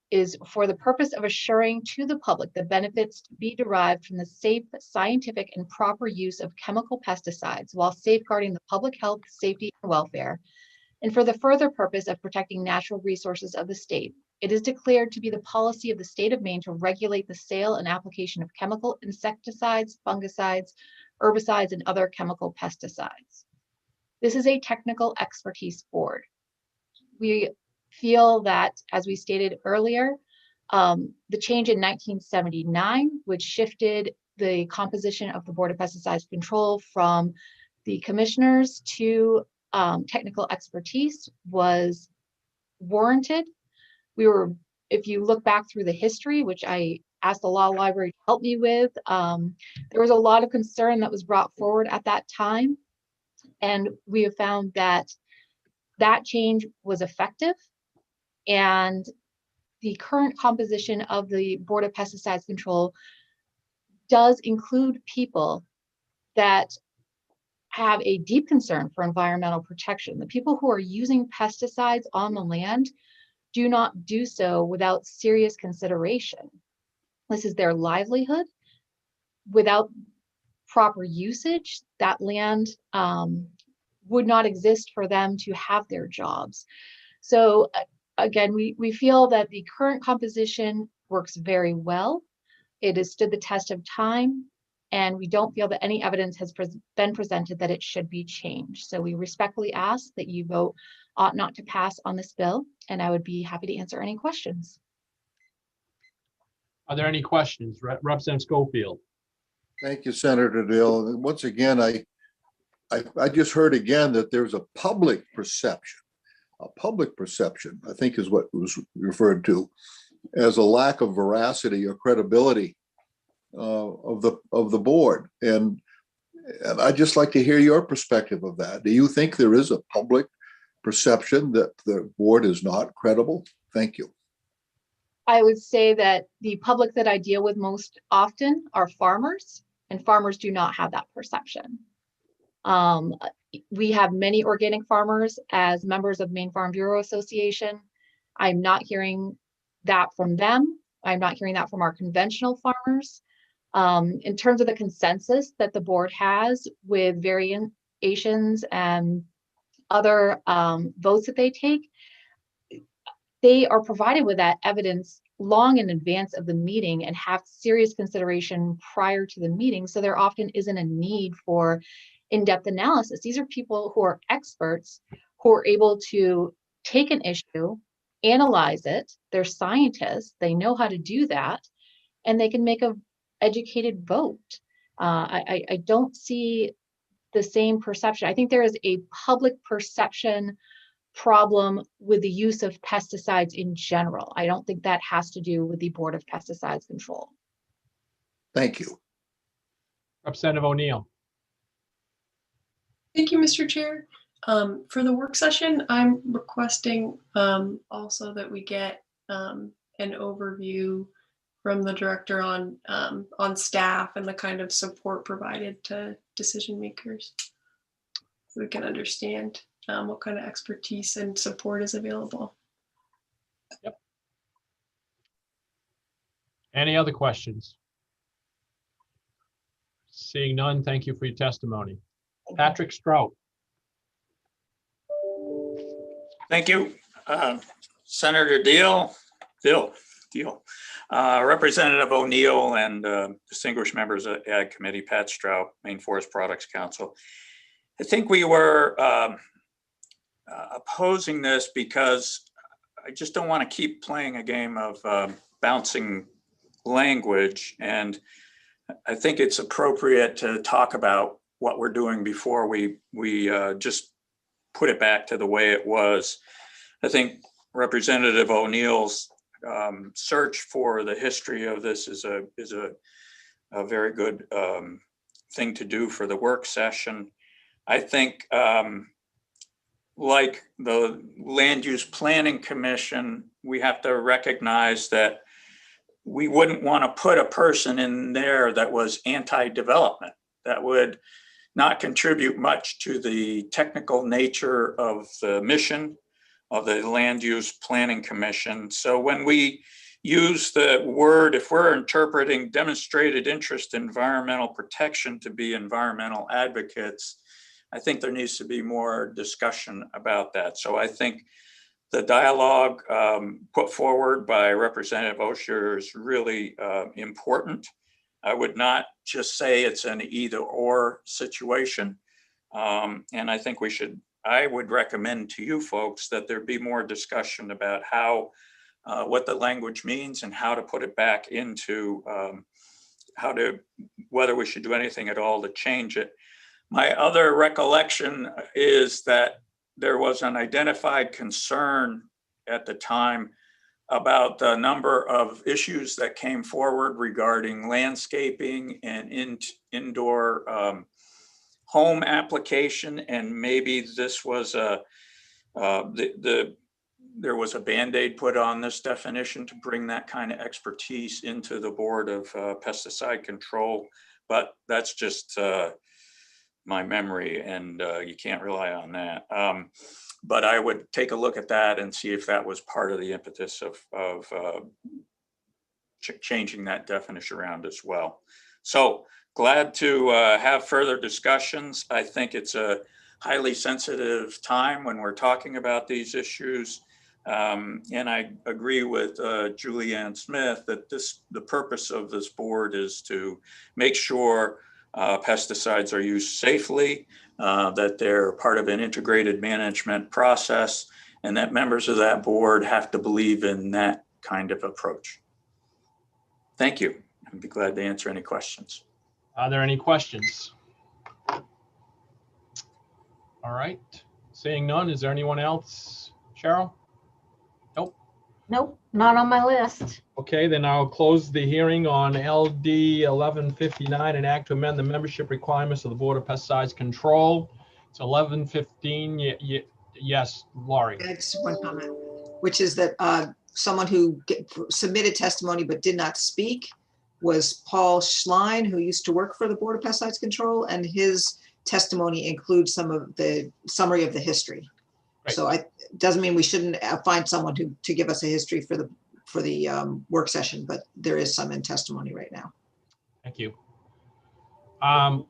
is for the purpose of assuring to the public the benefits to be derived from the safe, scientific, and proper use of chemical pesticides while safeguarding the public health, safety, and welfare, and for the further purpose of protecting natural resources of the state. It is declared to be the policy of the state of Maine to regulate the sale and application of chemical insecticides, fungicides, herbicides, and other chemical pesticides. This is a technical expertise board. We feel that, as we stated earlier, the change in 1979, which shifted the composition of the Board of Pesticides Control from the commissioners to technical expertise, was warranted. If you look back through the history, which I asked the law library to help me with, there was a lot of concern that was brought forward at that time. And we have found that that change was effective. And the current composition of the Board of Pesticides Control does include people that have a deep concern for environmental protection. The people who are using pesticides on the land do not do so without serious consideration. This is their livelihood. Without proper usage, that land would not exist for them to have their jobs. So again, we feel that the current composition works very well. It has stood the test of time, and we don't feel that any evidence has been presented that it should be changed. So we respectfully ask that you vote ought not to pass on this bill, and I would be happy to answer any questions. Are there any questions? Representative Schofield. Thank you, Senator Dill. Once again, I just heard again that there's a public perception, I think is what was referred to as a lack of veracity or credibility of the board. And I'd just like to hear your perspective of that. Do you think there is a public perception that the board is not credible? Thank you. I would say that the public that I deal with most often are farmers, and farmers do not have that perception. We have many organic farmers as members of Maine Farm Bureau Association. I'm not hearing that from them. I'm not hearing that from our conventional farmers. In terms of the consensus that the board has with variations and other votes that they take, they are provided with that evidence long in advance of the meeting and have serious consideration prior to the meeting. So there often isn't a need for in-depth analysis. These are people who are experts who are able to take an issue, analyze it. They're scientists, they know how to do that, and they can make an educated vote. I don't see the same perception. I think there is a public perception problem with the use of pesticides in general. I don't think that has to do with the Board of Pesticides Control. Thank you. Representative O'Neill. Thank you, Mr. Chair. For the work session, I'm requesting also that we get an overview from the director on staff and the kind of support provided to decision makers, so we can understand what kind of expertise and support is available. Yep. Any other questions? Seeing none, thank you for your testimony. Patrick Strout. Thank you. Senator Dill, Representative O'Neill, and distinguished members of the Ag Committee, Pat Strout, Maine Forest Products Council. I think we were opposing this because I just don't want to keep playing a game of bouncing language. And I think it's appropriate to talk about what we're doing before we just put it back to the way it was. I think Representative O'Neill's search for the history of this is a very good thing to do for the work session. I think like the Land Use Planning Commission, we have to recognize that we wouldn't want to put a person in there that was anti-development, that would not contribute much to the technical nature of the mission of the Land Use Planning Commission. So when we use the word, if we're interpreting demonstrated interest in environmental protection to be environmental advocates, I think there needs to be more discussion about that. So I think the dialogue put forward by Representative Osher is really important. I would not just say it's an either or situation. And I think I would recommend to you folks that there be more discussion about how, what the language means and how to put it back into whether we should do anything at all to change it. My other recollection is that there was an identified concern at the time about the number of issues that came forward regarding landscaping and indoor home application, and maybe this was there was a Band-Aid put on this definition to bring that kind of expertise into the Board of Pesticide Control, but that's just my memory, and you can't rely on that. But I would take a look at that and see if that was part of the impetus of changing that definition around as well. So glad to have further discussions. I think it's a highly sensitive time when we're talking about these issues. And I agree with Julianne Smith that the purpose of this board is to make sure pesticides are used safely, that they're part of an integrated management process, and that members of that board have to believe in that kind of approach. Thank you. I'd be glad to answer any questions. Are there any questions? All right, seeing none, is there anyone else? Cheryl? Nope. Nope, not on my list. Okay, then I'll close the hearing on LD 1159, an act to amend the membership requirements of the Board of Pesticides Control. It's 1115. Yes, Laurie. Just one comment, which is that someone who submitted testimony but did not speak was Paul Schlein, who used to work for the Board of Pesticides Control, and his testimony includes some of the summary of the history. Right. So it doesn't mean we shouldn't find someone to give us a history for the work session, but there is some in testimony right now. Thank you.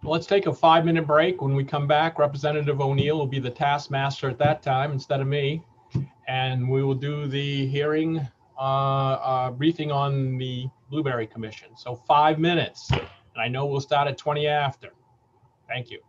Let's take a 5-minute break. When we come back, Representative O'Neill will be the taskmaster at that time instead of me, and we will do the hearing briefing on the Blueberry Commission. So 5 minutes, and I know we'll start at 20 after. Thank you.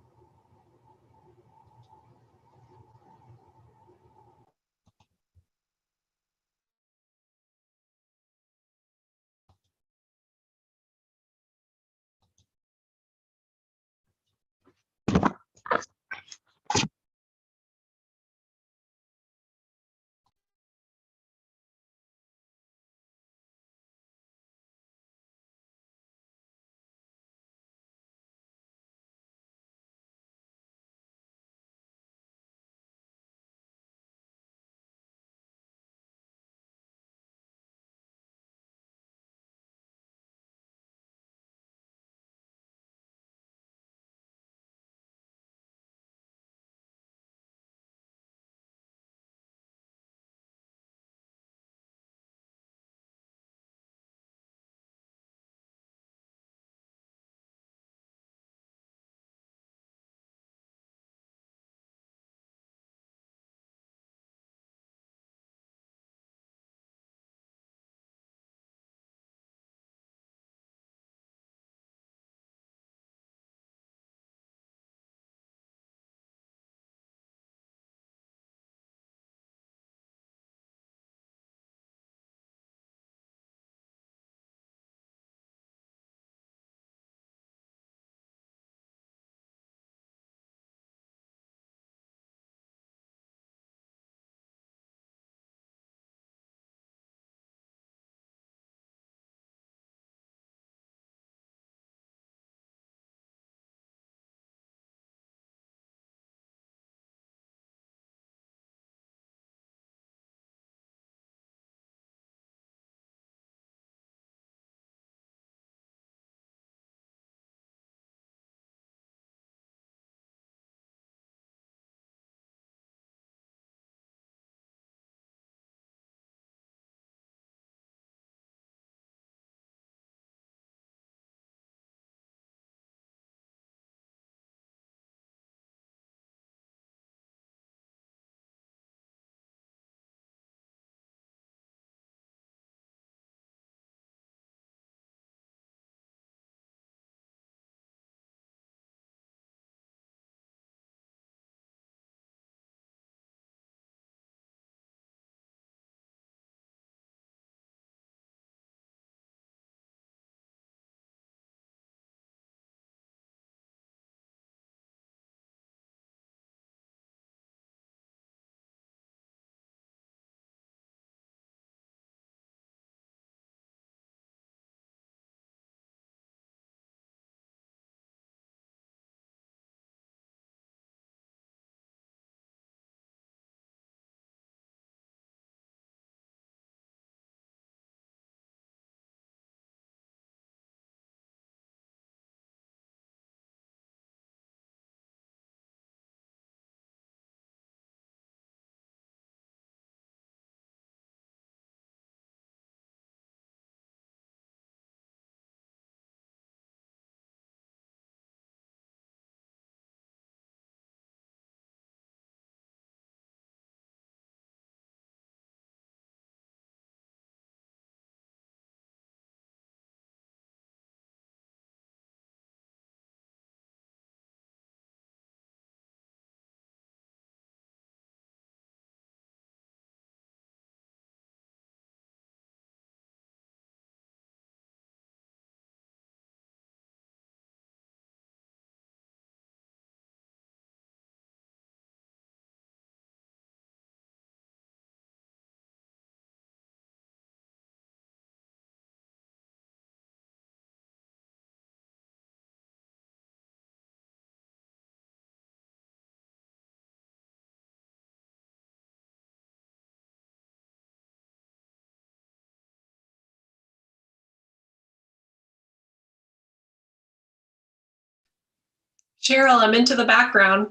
Cheryl, I'm into the background.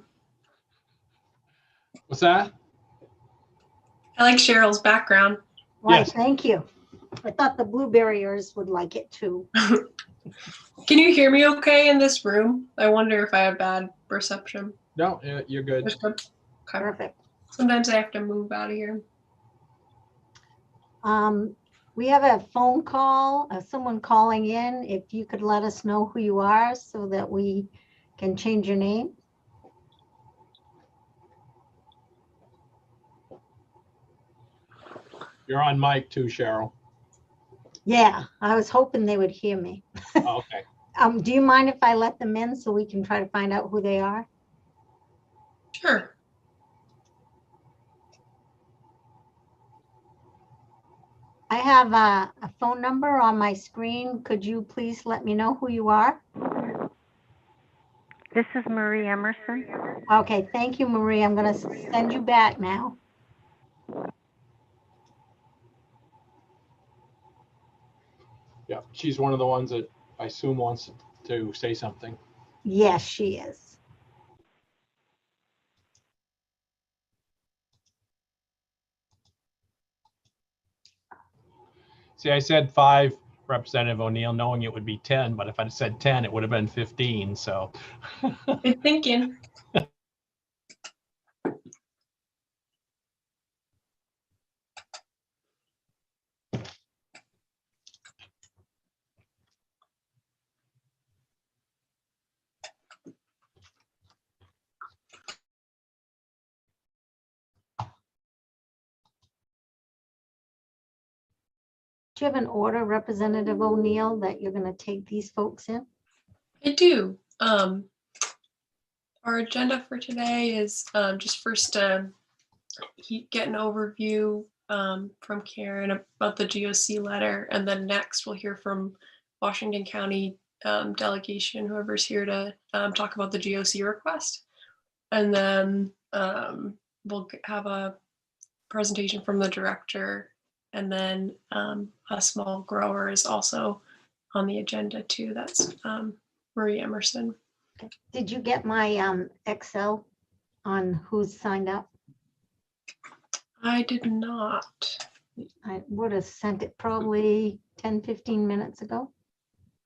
What's that? I like Cheryl's background. Why, Yes. thank you. I thought the blueberryers would like it too. Can you hear me okay in this room? I wonder if I have bad reception. No, you're good. That's good. Okay. Perfect. Sometimes I have to move out of here. We have a phone call, someone calling in. If you could let us know who you are so that we can change your name. You're on mic too, Cheryl. Yeah, I was hoping they would hear me. Oh, okay. Do you mind if I let them in so we can try to find out who they are? Sure. I have a phone number on my screen. Could you please let me know who you are? This is Marie Emerson. Okay, thank you, Marie. I'm going to send you back now. Yeah, she's one of the ones that I assume wants to say something. Yes, she is. See, I said 5, Representative O'Neill, knowing it would be 10, but if I'd said 10, it would have been 15. So Good thinking. Do you have an order, Representative O'Neill, that you're going to take these folks in? I do. Our agenda for today is just first get an overview from Karen about the GOC letter, and then next we'll hear from Washington County delegation, whoever's here to talk about the GOC request, and then we'll have a presentation from the director, and then a small grower is also on the agenda too. That's Marie Emerson. Did you get my Excel on who's signed up? I did not. I would have sent it probably 10, 15 minutes ago.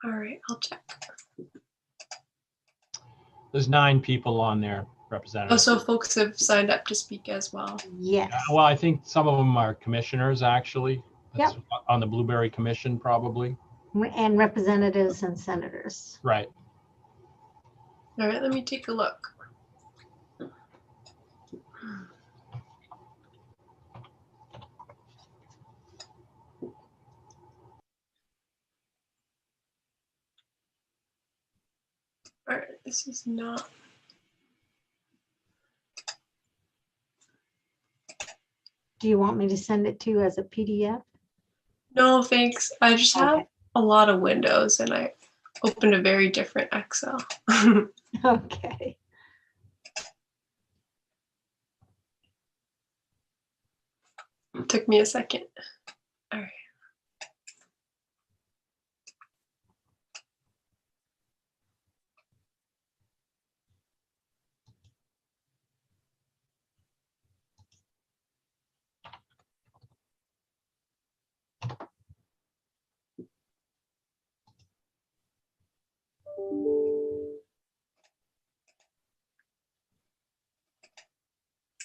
All right, I'll check. there's 9 people on there, Oh, Representative. so folks have signed up to speak as well. Yes. Well, I think some of them are commissioners, actually. That's Yep. on the Blueberry Commission, probably. And representatives and senators. Right. All right, let me take a look. All right, this is not. Do you want me to send it to you as a PDF? No, thanks. I just have Okay. a lot of windows and I opened a very different Excel. Okay. It took me a second. All right.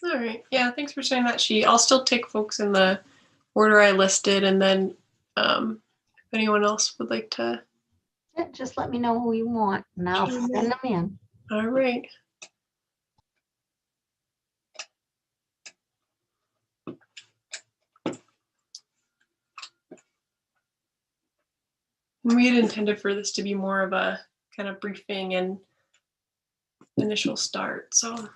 All right. Yeah, thanks for sharing that sheet. I'll still take folks in the order I listed, and then if anyone else would like to. Yeah, just let me know who you want and I'll Sure. send them in. All right. We had intended for this to be more of a kind of briefing and initial start, so.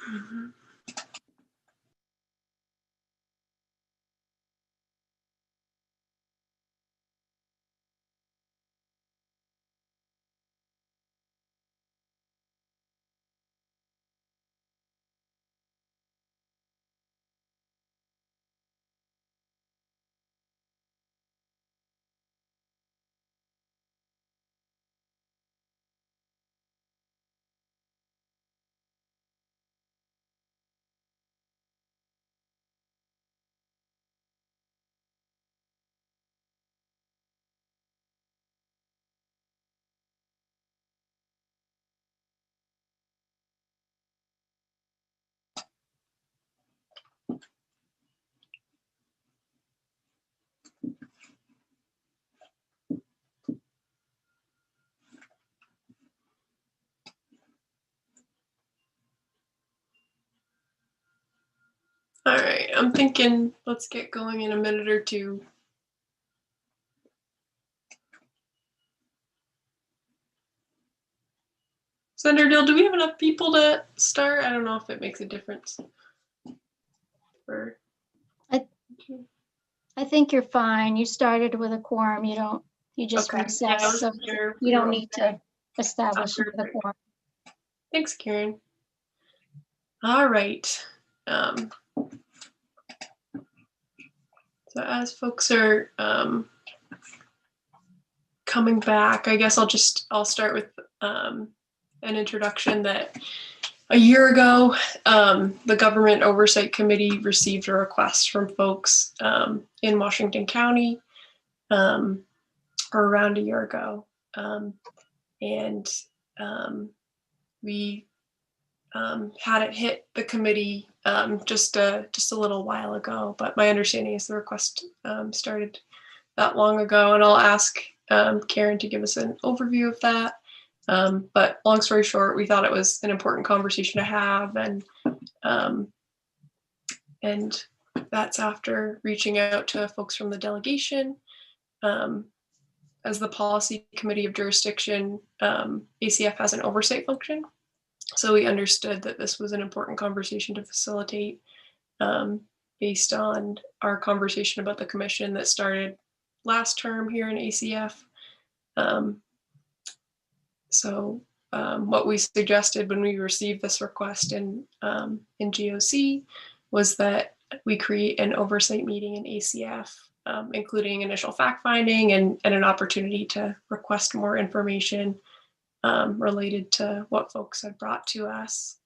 Mhm. All right, I'm thinking let's get going in a minute or two. Senator Dill, do we have enough people to start? I don't know if it makes a difference. I think you're fine. You started with a quorum. You just Okay. recessed, Yeah, I so wasn't sure if you we don't were need okay. to establish the quorum. Thanks, Karen. All right. So as folks are coming back, I guess I'll start with an introduction that a year ago, the Government Oversight Committee received a request from folks in Washington County, or around a year ago. And we had it hit the committee just a little while ago, but my understanding is the request started that long ago, and I'll ask Karen to give us an overview of that. But long story short, we thought it was an important conversation to have, and that's after reaching out to folks from the delegation. As the policy committee of jurisdiction, ACF has an oversight function. So we understood that this was an important conversation to facilitate based on our conversation about the commission that started last term here in ACF. What we suggested when we received this request in GOC was that we create an oversight meeting in ACF, including initial fact-finding and an opportunity to request more information related to what folks have brought to us.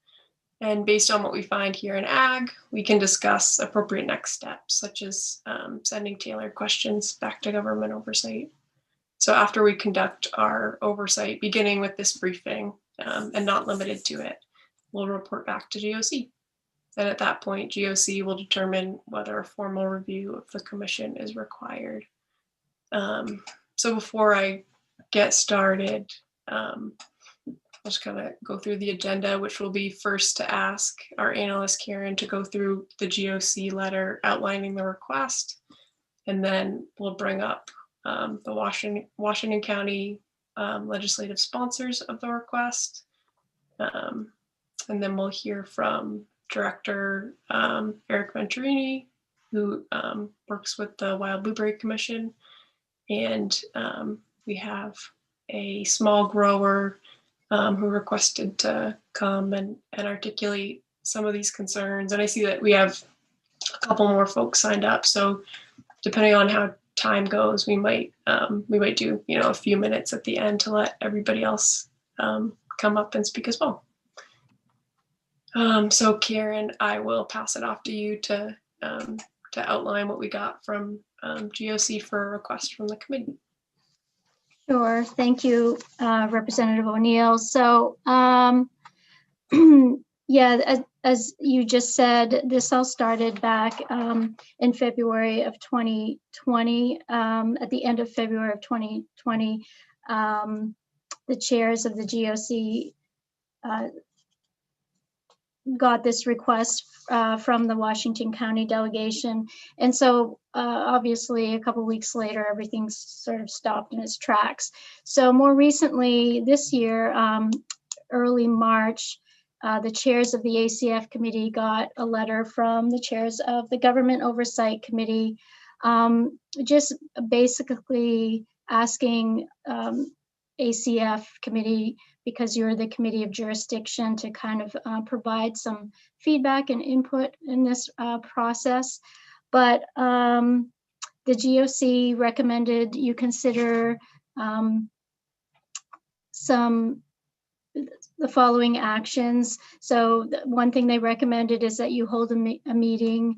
And based on what we find here in AG, we can discuss appropriate next steps, such as sending tailored questions back to government oversight. So after we conduct our oversight, beginning with this briefing and not limited to it, we'll report back to GOC. And at that point, GOC will determine whether a formal review of the commission is required. So before I get started, I'll just kind of go through the agenda, which will be first to ask our analyst Karen to go through the GOC letter outlining the request. And then we'll bring up the Washington County legislative sponsors of the request. And then we'll hear from Director Eric Venturini, who works with the Wild Blueberry Commission. And we have a small grower who requested to come and articulate some of these concerns. And I see that we have a couple more folks signed up. So depending on how time goes, we might do a few minutes at the end to let everybody else come up and speak as well. So Karen, I will pass it off to you to outline what we got from GOC for a request from the committee. Sure. Thank you, Representative O'Neill. So, yeah, as you just said, this all started back in February of 2020. At the end of February of 2020, the chairs of the GOC got this request from the Washington County delegation. And so obviously a couple of weeks later, everything's sort of stopped in its tracks. So more recently this year, early March, the chairs of the ACF committee got a letter from the chairs of the Government Oversight Committee, just basically asking ACF committee, because you're the committee of jurisdiction, to kind of provide some feedback and input in this process. But the GOC recommended you consider the following actions. So one thing they recommended is that you hold a meeting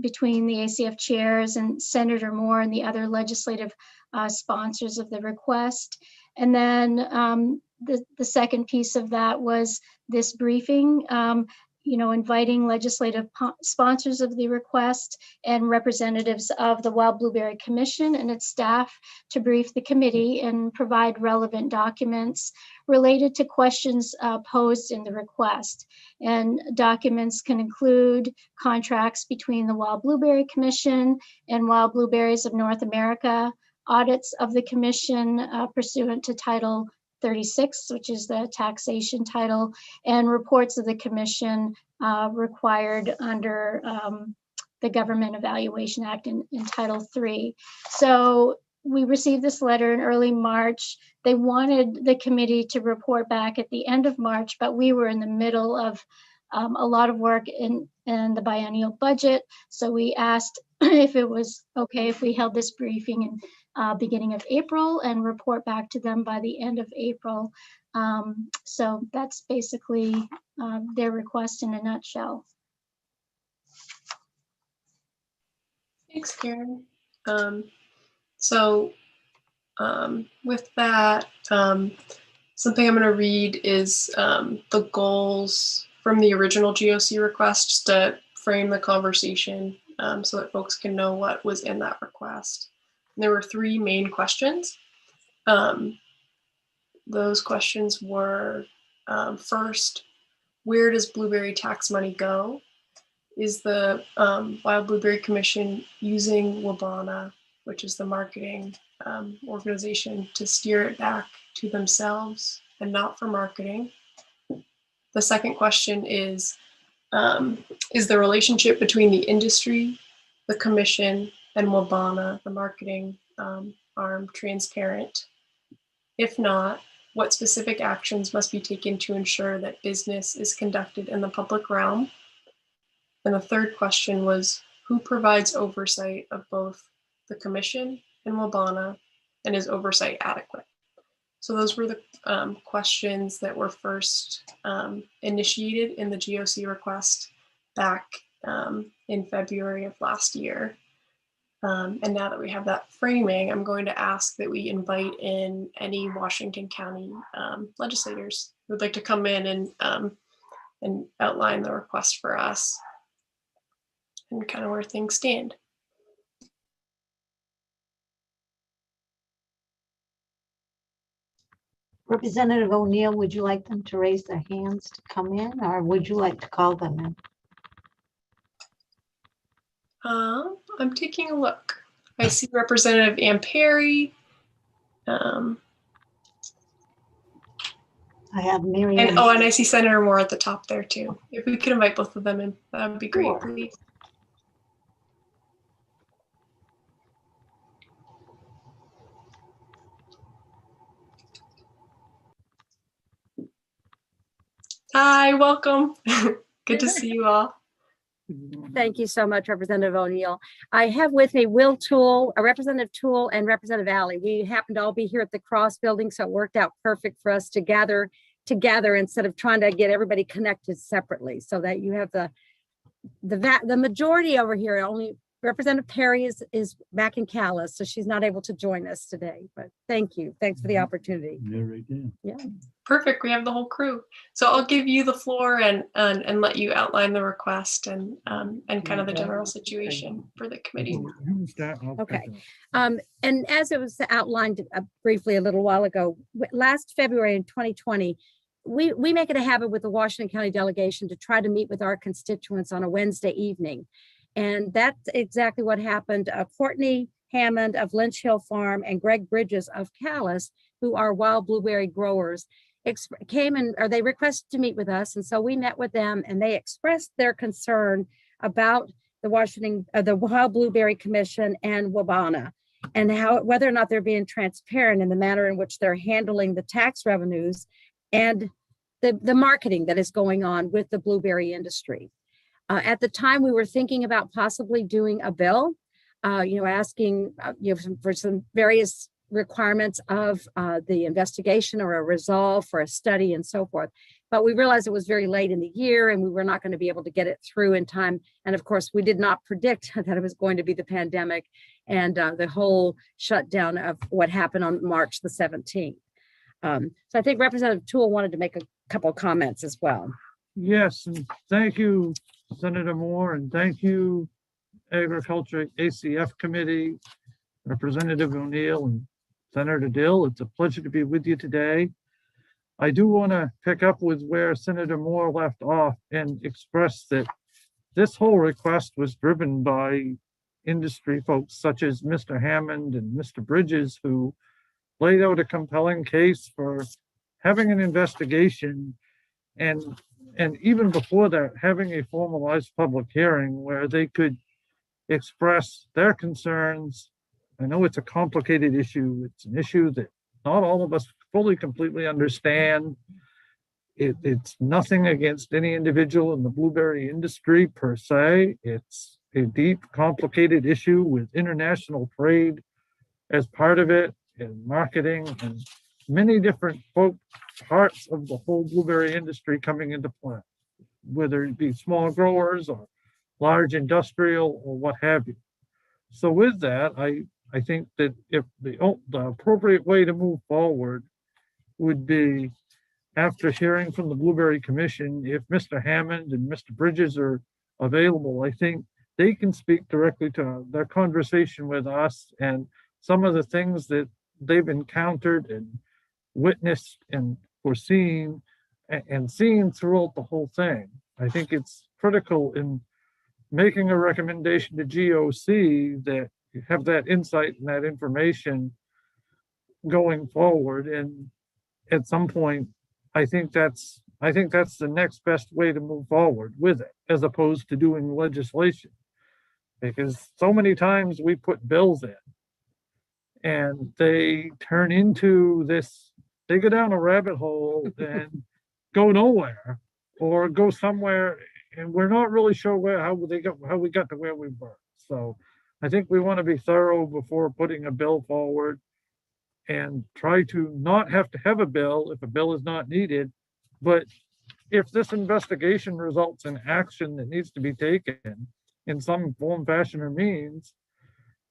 between the ACF chairs and Senator Moore and the other legislative sponsors of the request. And then the second piece of that was this briefing. inviting legislative sponsors of the request and representatives of the Wild Blueberry Commission and its staff to brief the committee and provide relevant documents related to questions posed in the request. And documents can include contracts between the Wild Blueberry Commission and Wild Blueberries of North America, audits of the commission pursuant to Title 36, which is the taxation title, and reports of the commission required under the Government Evaluation Act in Title III. So we received this letter in early March. They wanted the committee to report back at the end of March, but we were in the middle of a lot of work in the biennial budget. So we asked if it was okay if we held this briefing in beginning of April and report back to them by the end of April. So that's basically their request in a nutshell. Thanks, Karen. With that, something I'm going to read is the goals from the original GOC request, just to frame the conversation so that folks can know what was in that request. And there were three main questions. Those questions were, first, where does blueberry tax money go? Is the Wild Blueberry Commission using WBANA, which is the marketing organization, to steer it back to themselves and not for marketing? The second question is the relationship between the industry, the commission, and WBANA, the marketing arm, transparent? If not, what specific actions must be taken to ensure that business is conducted in the public realm? And the third question was, who provides oversight of both the commission and WBANA, and is oversight adequate? So those were the questions that were first initiated in the GOC request back in February of last year. And now that we have that framing, I'm going to ask that we invite in any Washington County legislators who would like to come in and outline the request for us and kind of where things stand. Representative O'Neill, would you like them to raise their hands to come in, or would you like to call them in? I'm taking a look. I see Representative Ann Perry. I have Mary. And I see Senator Moore at the top there too. If we could invite both of them in, that would be great, Sure. please. Hi, welcome. Good to see you all. Thank you so much, Representative O'Neill. I have with me Will Toole, Representative Toole, and Representative Alley. We happen to all be here at the Cross Building, so it worked out perfect for us to gather together instead of trying to get everybody connected separately, so that you have the majority over here. Only Representative Perry is back in Calais, so she's not able to join us today. But thank you. Thanks for the opportunity. Yeah, right there. Yeah. Perfect. We have the whole crew. So I'll give you the floor and let you outline the request and kind of the general situation for the committee. Okay. And as it was outlined briefly a little while ago, last February in 2020, we make it a habit with the Washington County delegation to try to meet with our constituents on a Wednesday evening. And that's exactly what happened. Courtney Hammond of Lynch Hill Farm and Greg Bridges of Calais, who are wild blueberry growers, they requested to meet with us. And so we met with them, and they expressed their concern about the Wild Blueberry Commission and WBANA, and whether or not they're being transparent in the manner in which they're handling the tax revenues and the marketing that is going on with the blueberry industry. At the time, we were thinking about possibly doing a bill, asking for some various requirements of the investigation or a resolve for a study and so forth. But we realized it was very late in the year and we were not going to be able to get it through in time. And of course, we did not predict that it was going to be the pandemic and the whole shutdown of what happened on March the 17th. So I think Representative Toole wanted to make a couple of comments as well. Yes, and thank you, Senator Moore, and thank you, Agriculture ACF Committee, Representative O'Neill and Senator Dill. It's a pleasure to be with you today. I do want to pick up with where Senator Moore left off and express that this whole request was driven by industry folks such as Mr. Hammond and Mr. Bridges, who laid out a compelling case for having an investigation and even before that, having a formalized public hearing where they could express their concerns. I know it's a complicated issue. It's an issue that not all of us fully, completely understand. It's nothing against any individual in the blueberry industry per se. It's a deep, complicated issue with international trade as part of it, and marketing, and many different parts of the whole blueberry industry coming into play, whether it be small growers or large industrial or what have you. So with that, I think that if the appropriate way to move forward would be, after hearing from the Blueberry Commission, if Mr. Hammond and Mr. Bridges are available, I think they can speak directly to their conversation with us and some of the things that they've encountered and witnessed and foreseen and seen throughout the whole thing. I think it's critical in making a recommendation to GOC that you have that insight and that information going forward. And at some point, I think that's the next best way to move forward with it, as opposed to doing legislation. Because so many times we put bills in and they turn into this, they go down a rabbit hole and go nowhere, or go somewhere and we're not really sure how we got to where we were. So I think we want to be thorough before putting a bill forward, and try to not have to have a bill if a bill is not needed. But if this investigation results in action that needs to be taken in some form, fashion, or means,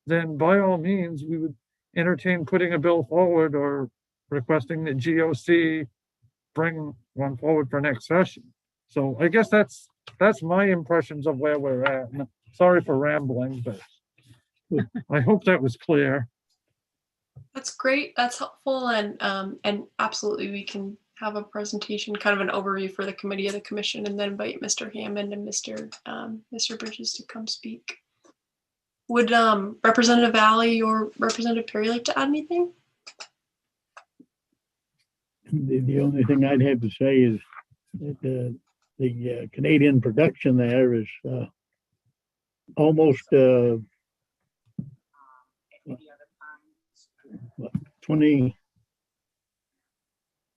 then by all means, we would entertain putting a bill forward or requesting that GOC bring one forward for next session. So I guess that's my impressions of where we're at. Sorry for rambling, but I hope that was clear. That's great. That's helpful. And absolutely, we can have a presentation, kind of an overview for the committee of the commission, and then invite Mr. Hammond and Mr. Bridges to come speak. Would Representative Valley or Representative Perry like to add anything? The only thing I'd have to say is that the Canadian production there is almost 20.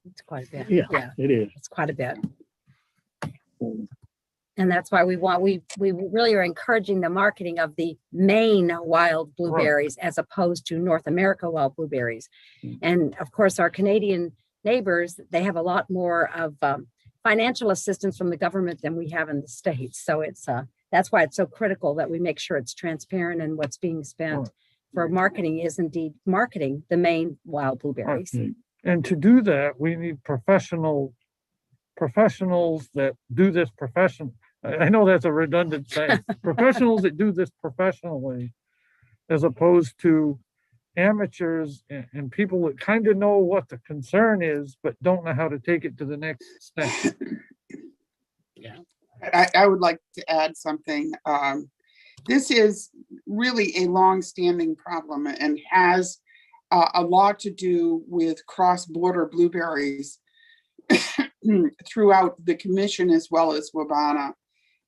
It's quite a bit. Yeah, it is. It's quite a bit. And that's why we really are encouraging the marketing of the Maine wild blueberries as opposed to North America wild blueberries. And of course, our Canadian neighbors, they have a lot more of financial assistance from the government than we have in the States. So it's that's why it's so critical that we make sure it's transparent, and what's being spent for marketing is indeed marketing the Maine wild blueberries. And to do that, we need professionals that do this profession. I know that's a redundant saying. Professionals that do this professionally, as opposed to amateurs and people that kind of know what the concern is, but don't know how to take it to the next step. Yeah, I would like to add something. This is really a long-standing problem and has a lot to do with cross-border blueberries throughout the commission as well as Wabana.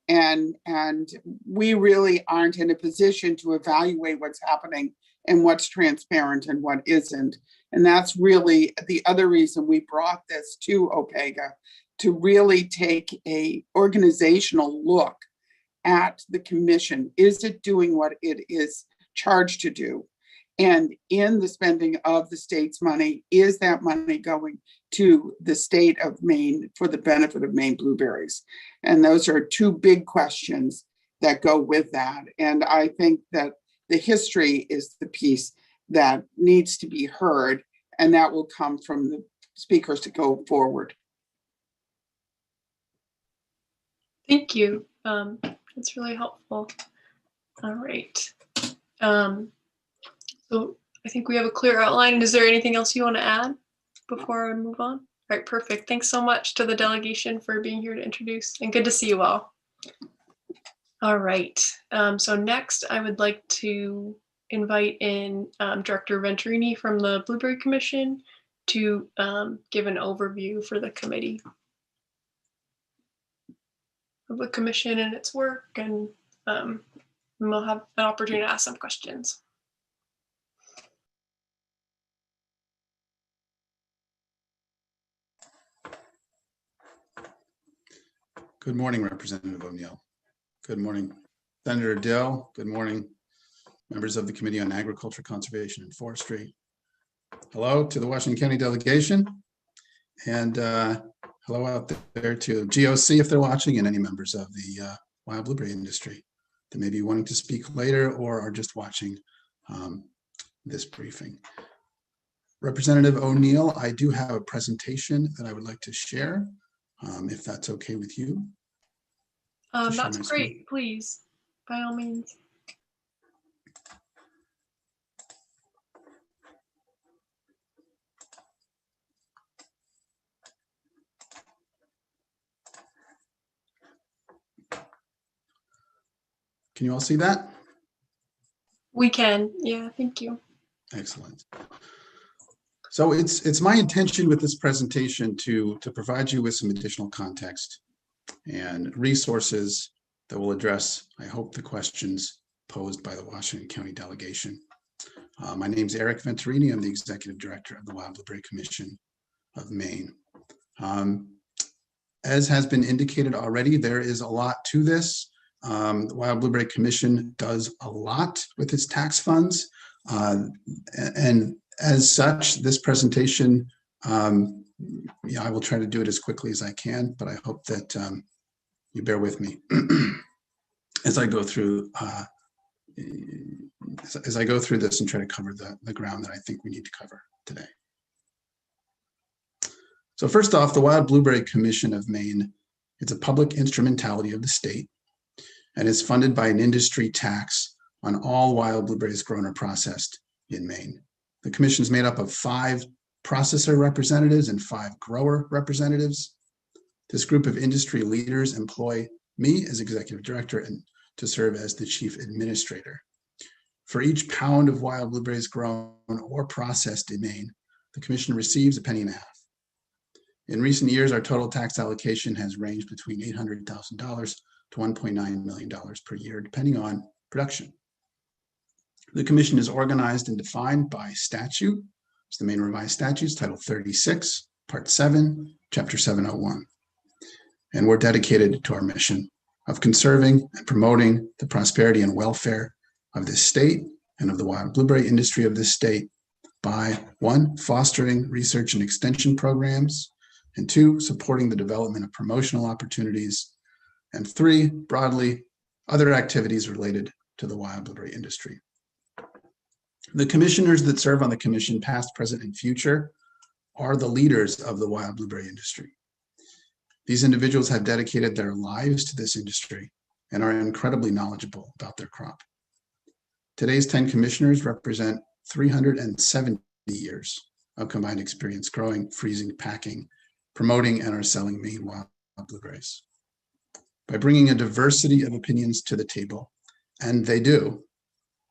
And we really aren't in a position to evaluate what's happening and what's transparent and what isn't. And that's really the other reason we brought this to OPEGA, to really take a organizational look at the commission. Is it doing what it is charged to do? And in the spending of the state's money, is that money going to the state of Maine for the benefit of Maine blueberries? And those are two big questions that go with that. And I think that the history is the piece that needs to be heard, and that will come from the speakers to go forward. Thank you. That's really helpful. All right. So I think we have a clear outline. Is there anything else you want to add before I move on? All right, perfect. Thanks so much to the delegation for being here to introduce, and good to see you all. All right. So next, I would like to invite in Director Venturini from the Blueberry Commission to give an overview for the committee of the commission and its work, and we'll have an opportunity to ask some questions. Good morning, Representative O'Neill. Good morning, Senator Dill. Good morning, members of the Committee on Agriculture, Conservation, and Forestry. Hello to the Washington County delegation, and hello out there to GOC if they're watching, and any members of the wild blueberry industry that may be wanting to speak later or are just watching this briefing. Representative O'Neill, I do have a presentation that I would like to share, if that's okay with you. That's great, please, by all means. Can you all see that? We can, yeah, thank you. Excellent. So it's my intention with this presentation to provide you with some additional context and resources that will address, I hope, the questions posed by the Washington County delegation. My name is Eric Venturini. I'm the Executive Director of the Wild Blueberry Commission of Maine. As has been indicated already, there is a lot to this. The Wild Blueberry Commission does a lot with its tax funds. And as such, this presentation, I will try to do it as quickly as I can, but I hope that you bear with me as I go through this and try to cover the ground that I think we need to cover today. So first off, the Wild Blueberry Commission of Maine, it's a public instrumentality of the state and is funded by an industry tax on all wild blueberries grown or processed in Maine. The commission is made up of 5 processor representatives and 5 grower representatives. This group of industry leaders employ me as executive director and to serve as the chief administrator. For each pound of wild blueberries grown or processed in Maine, the commission receives $0.015. In recent years, our total tax allocation has ranged between $800,000 to $1.9 million per year, depending on production. The commission is organized and defined by statute. It's the Maine Revised Statutes, Title 36, Part 7, Chapter 701. And we're dedicated to our mission of conserving and promoting the prosperity and welfare of this state and of the wild blueberry industry of this state by 1, fostering research and extension programs, and 2, supporting the development of promotional opportunities, and 3, broadly, other activities related to the wild blueberry industry. The commissioners that serve on the commission, past, present, and future, are the leaders of the wild blueberry industry. These individuals have dedicated their lives to this industry and are incredibly knowledgeable about their crop. Today's 10 commissioners represent 370 years of combined experience growing, freezing, packing, promoting, and are selling Maine wild blueberries. By bringing a diversity of opinions to the table, and they do,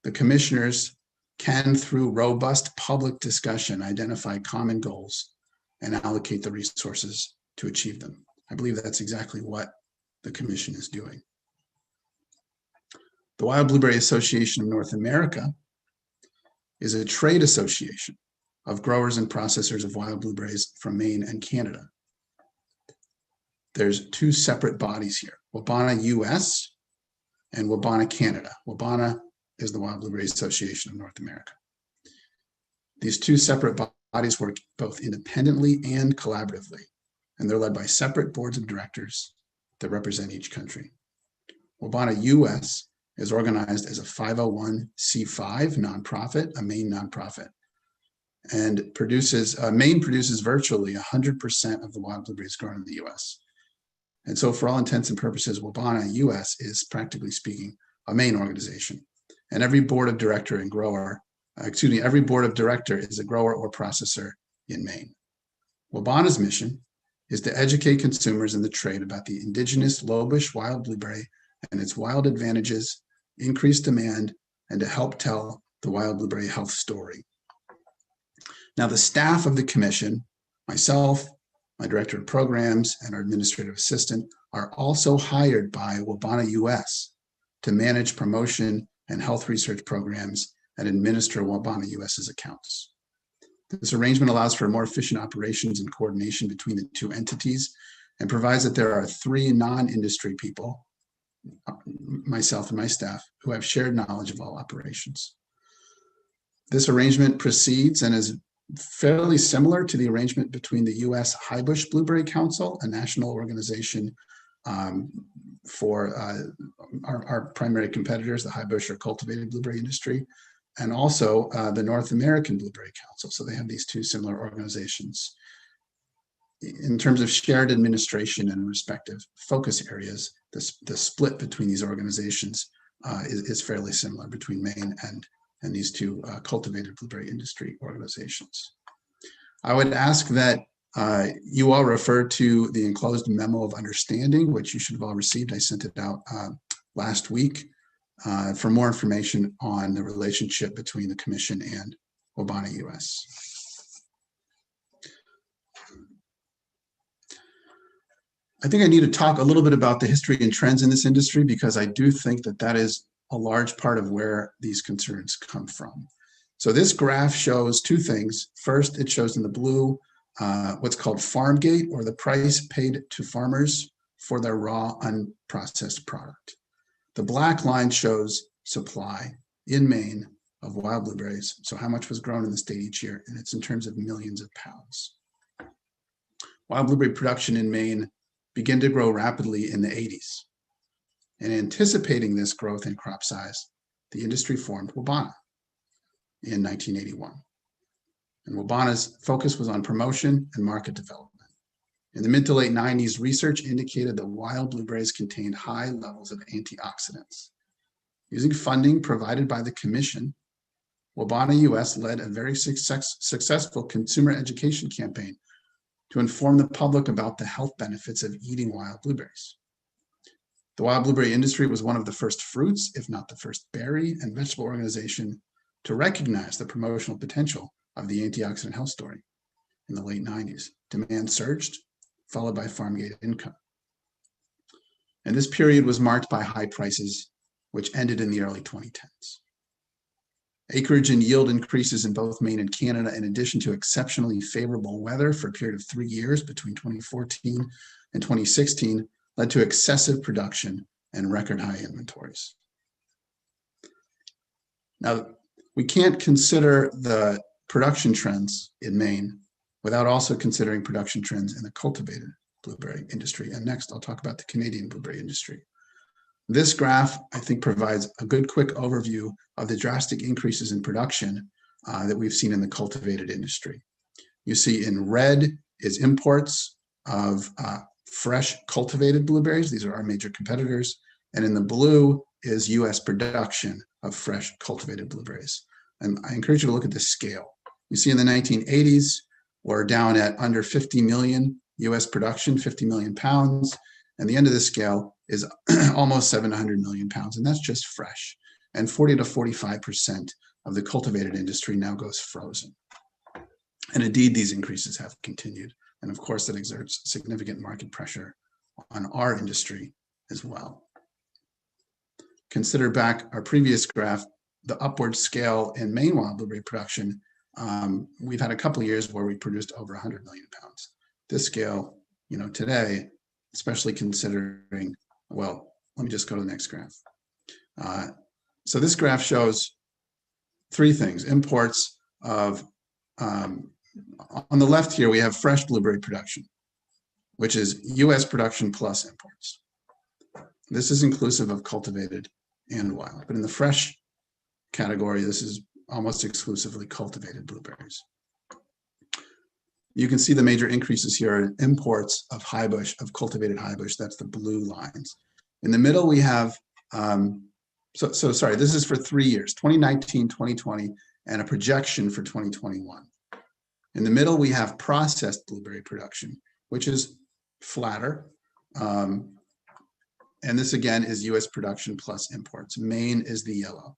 the commissioners can, through robust public discussion, identify common goals and allocate the resources to achieve them. I believe that's exactly what the commission is doing. The Wild Blueberry Association of North America is a trade association of growers and processors of wild blueberries from Maine and Canada. There's 2 separate bodies here, Wabana US and Wabana Canada. Wabana is the Wild Blueberry Association of North America. These 2 separate bodies work both independently and collaboratively, and they're led by separate boards of directors that represent each country. Wabana US is organized as a 501c5 nonprofit, a Maine nonprofit, and Maine produces virtually 100% of the wild blueberries grown in the US. And so for all intents and purposes, Wabana US is practically speaking a Maine organization. And every board of director and grower, every board of director is a grower or processor in Maine. Wabana's mission is to educate consumers in the trade about the indigenous low-bush wild blueberry and its wild advantages, increased demand, and to help tell the wild blueberry health story. Now, the staff of the commission, myself, my director of programs, and our administrative assistant are also hired by Wabana US to manage promotion and health research programs and administer Wabana US's accounts. This arrangement allows for more efficient operations and coordination between the two entities and provides that there are 3 non-industry people, myself and my staff, who have shared knowledge of all operations. This arrangement proceeds and is fairly similar to the arrangement between the U.S. High-Bush Blueberry Council, a national organization for our primary competitors, the high-bush or cultivated blueberry industry, and also the North American Blueberry Council. So they have these 2 similar organizations. In terms of shared administration and respective focus areas, the split between these organizations is fairly similar between Maine and these 2 cultivated blueberry industry organizations. I would ask that you all refer to the enclosed memo of understanding, which you should have all received. I sent it out last week for more information on the relationship between the commission and Wabana US. I think I need to talk a little bit about the history and trends in this industry, because I do think that that is a large part of where these concerns come from. So this graph shows 2 things. First, it shows in the blue what's called farm gate, or the price paid to farmers for their raw unprocessed product. The black line shows supply in Maine of wild blueberries. So how much was grown in the state each year, and it's in terms of millions of pounds. Wild blueberry production in Maine began to grow rapidly in the 80s. And anticipating this growth in crop size, the industry formed Wabana in 1981. And Wabana's focus was on promotion and market development. In the mid to late 90s, research indicated that wild blueberries contained high levels of antioxidants. Using funding provided by the commission, Wabana US led a very successful consumer education campaign to inform the public about the health benefits of eating wild blueberries. The wild blueberry industry was one of the first fruits, if not the first berry and vegetable organization, to recognize the promotional potential of the antioxidant health story. In the late 90s, demand surged, followed by farm gate income. And this period was marked by high prices, which ended in the early 2010s. Acreage and yield increases in both Maine and Canada, in addition to exceptionally favorable weather for a period of 3 years between 2014 and 2016, led to excessive production and record high inventories. Now, we can't consider the production trends in Maine without also considering production trends in the cultivated blueberry industry. And next, I'll talk about the Canadian blueberry industry. This graph, I think, provides a good quick overview of the drastic increases in production that we've seen in the cultivated industry. You see in red is imports of fresh cultivated blueberries. These are our major competitors. And in the blue is US production of fresh cultivated blueberries. And I encourage you to look at this scale. You see in the 1980s, we're down at under 50 million US production, 50 million pounds. And the end of the scale is almost 700 million pounds, and that's just fresh. And 40 to 45% of the cultivated industry now goes frozen. And indeed, these increases have continued. And of course, that exerts significant market pressure on our industry as well. Consider back our previous graph, the upward scale in Maine wild blueberry production. We've had a couple of years where we produced over 100 million pounds. This scale, today, especially considering, well, let me just go to the next graph. So this graph shows 3 things. Imports of, on the left here, we have fresh blueberry production, which is US production plus imports. This is inclusive of cultivated and wild, but in the fresh category, this is almost exclusively cultivated blueberries. You can see the major increases here in imports of high bush, of cultivated high bush. That's the blue lines. In the middle, we have, sorry, this is for 3 years, 2019, 2020, and a projection for 2021. In the middle, we have processed blueberry production, which is flatter. And this again is US production plus imports. Maine is the yellow.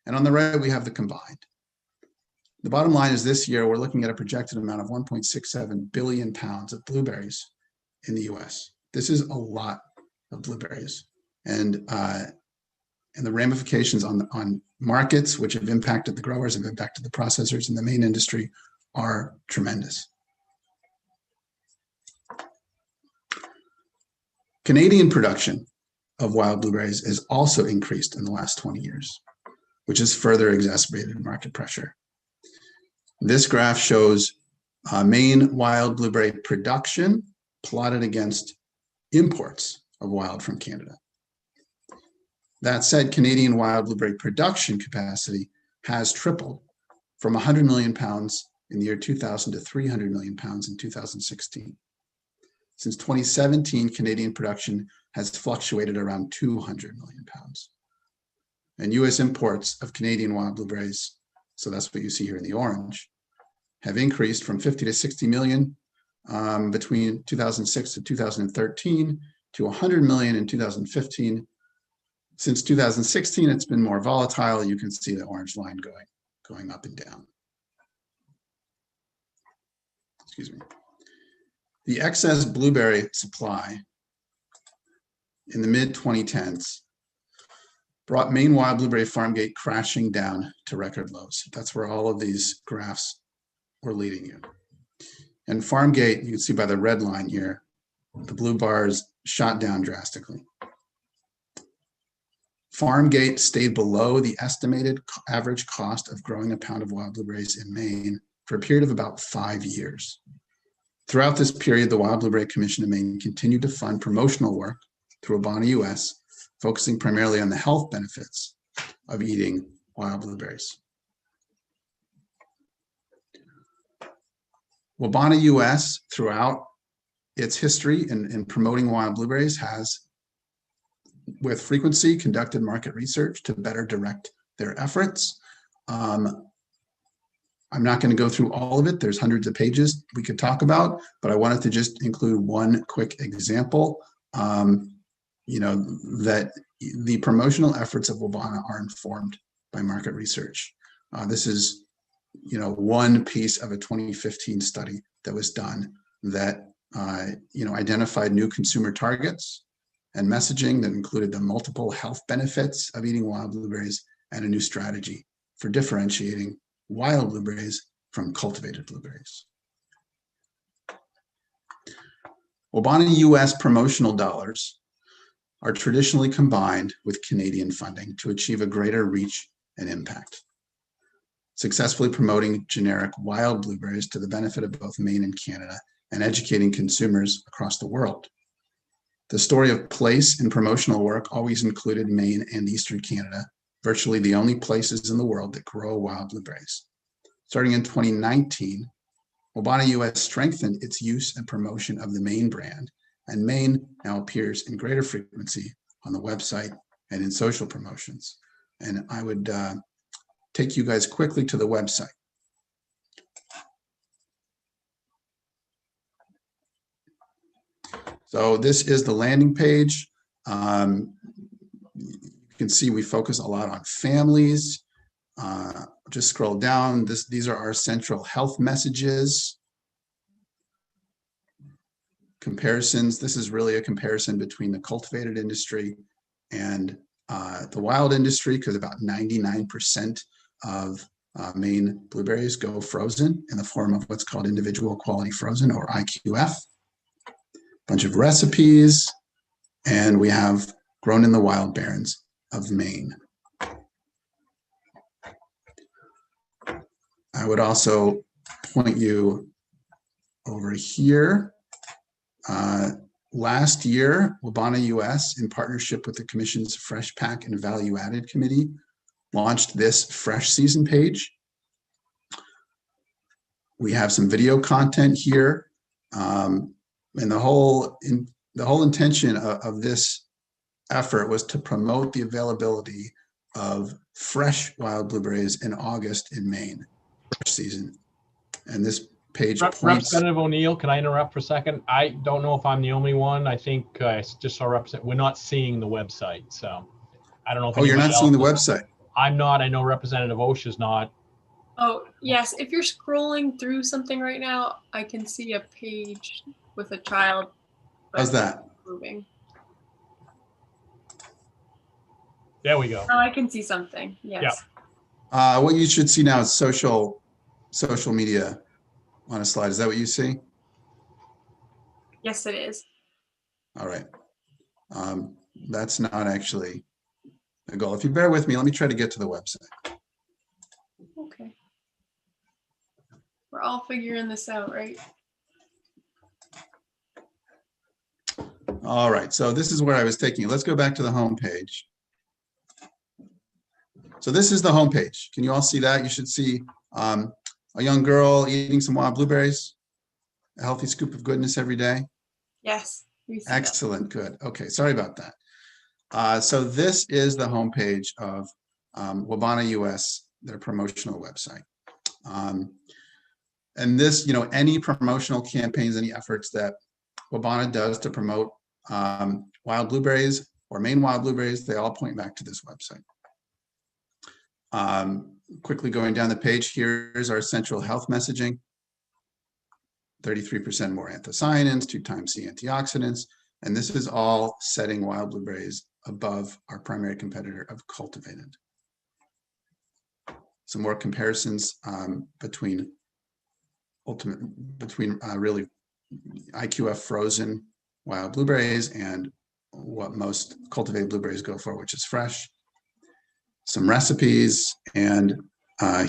And on the right, we have the combined. The bottom line is this year, we're looking at a projected amount of 1.67 billion pounds of blueberries in the US. This is a lot of blueberries. And the ramifications on markets, which have impacted the growers, have impacted the processors in the main industry, are tremendous. Canadian production of wild blueberries has also increased in the last 20 years, which has further exacerbated market pressure. This graph shows Maine wild blueberry production plotted against imports of wild from Canada. That said, Canadian wild blueberry production capacity has tripled from 100 million pounds in the year 2000 to 300 million pounds in 2016. Since 2017, Canadian production has fluctuated around 200 million pounds. And US imports of Canadian wild blueberries, so that's what you see here in the orange, have increased from 50 to 60 million between 2006 to 2013 to 100 million in 2015. Since 2016, it's been more volatile. You can see the orange line going up and down. Excuse me. The excess blueberry supply in the mid-2010s brought Maine wild blueberry farm gate crashing down to record lows. That's where all of these graphs were leading you. And farm gate, you can see by the red line here, the blue bars shot down drastically. Farm gate stayed below the estimated average cost of growing a pound of wild blueberries in Maine for a period of about 5 years. Throughout this period, the Wild Blueberry Commission of Maine continued to fund promotional work through Abana US, focusing primarily on the health benefits of eating wild blueberries. Abana US, throughout its history in promoting wild blueberries, has, with frequency, conducted market research to better direct their efforts. I'm not going to go through all of it. There's hundreds of pages we could talk about, but I wanted to just include one quick example. That the promotional efforts of Abana are informed by market research. This is, one piece of a 2015 study that was done that, identified new consumer targets and messaging that included the multiple health benefits of eating wild blueberries and a new strategy for differentiating wild blueberries from cultivated blueberries. Abana US promotional dollars are traditionally combined with Canadian funding to achieve a greater reach and impact, successfully promoting generic wild blueberries to the benefit of both Maine and Canada and educating consumers across the world. The story of place in promotional work always included Maine and Eastern Canada, virtually the only places in the world that grow wild blueberries. Starting in 2019, Abana US strengthened its use and promotion of the Maine brand, and Maine now appears in greater frequency on the website and in social promotions. And I would take you guys quickly to the website. So this is the landing page. You can see we focus a lot on families. Just scroll down. These are our central health messages. Comparisons. This is really a comparison between the cultivated industry and the wild industry, because about 99% of Maine blueberries go frozen in the form of what's called individual quality frozen, or IQF. Bunch of recipes, and we have grown in the wild barrens of Maine. I would also point you over here. Last year, Abana US, in partnership with the Commission's Fresh Pack and Value Added Committee, launched this fresh season page. We have some video content here. And the whole intention of this effort was to promote the availability of fresh wild blueberries in August in Maine, fresh season. And this page points. Representative O'Neill, can I interrupt for a second? I don't know if I'm the only one. I think I just saw we're not seeing the website, so I don't know if Oh, you're not anybody seeing the else is. website. I'm not. I know Representative Osha's not. Oh, yes. If you're scrolling through something right now, I can see a page with a child. How's that? Moving. There we go. Oh, I can see something. Yes. Yeah. What you should see now is social media on a slide. Is that what you see? Yes, it is. All right. That's not actually the goal. If you bear with me, let me try to get to the website. Okay. We're all figuring this out, right? All right. So this is where I was taking you. Let's go back to the home page. So this is the home page. Can you all see that? You should see a young girl eating some wild blueberries, a healthy scoop of goodness every day. Yes. We see Excellent. Good. Okay. Sorry about that. So this is the homepage of Wabana US, their promotional website. And this, any promotional campaigns, any efforts that Wabana does to promote wild blueberries or Maine wild blueberries, they all point back to this website. Quickly going down the page, here's our central health messaging. 33% more anthocyanins, 2 times the antioxidants, and this is all setting wild blueberries above our primary competitor of cultivated. Some more comparisons between really IQF frozen wild blueberries and what most cultivated blueberries go for, which is fresh. Some recipes, and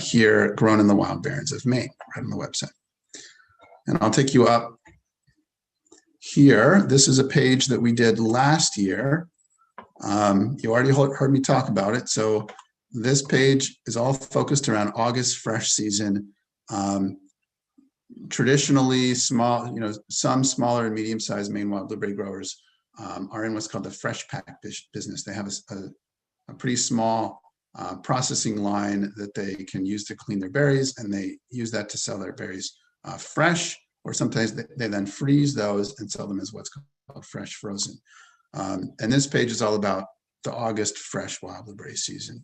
here, grown in the wild barrens of Maine, right on the website. And I'll take you up here. This is a page that we did last year. You already heard me talk about it. So this page is all focused around August fresh season. Traditionally small, some smaller and medium-sized Maine wild blueberry growers are in what's called the fresh pack business. They have a pretty small processing line that they can use to clean their berries, and they use that to sell their berries fresh, or sometimes they then freeze those and sell them as what's called fresh frozen. And this page is all about the August fresh wild blueberry season.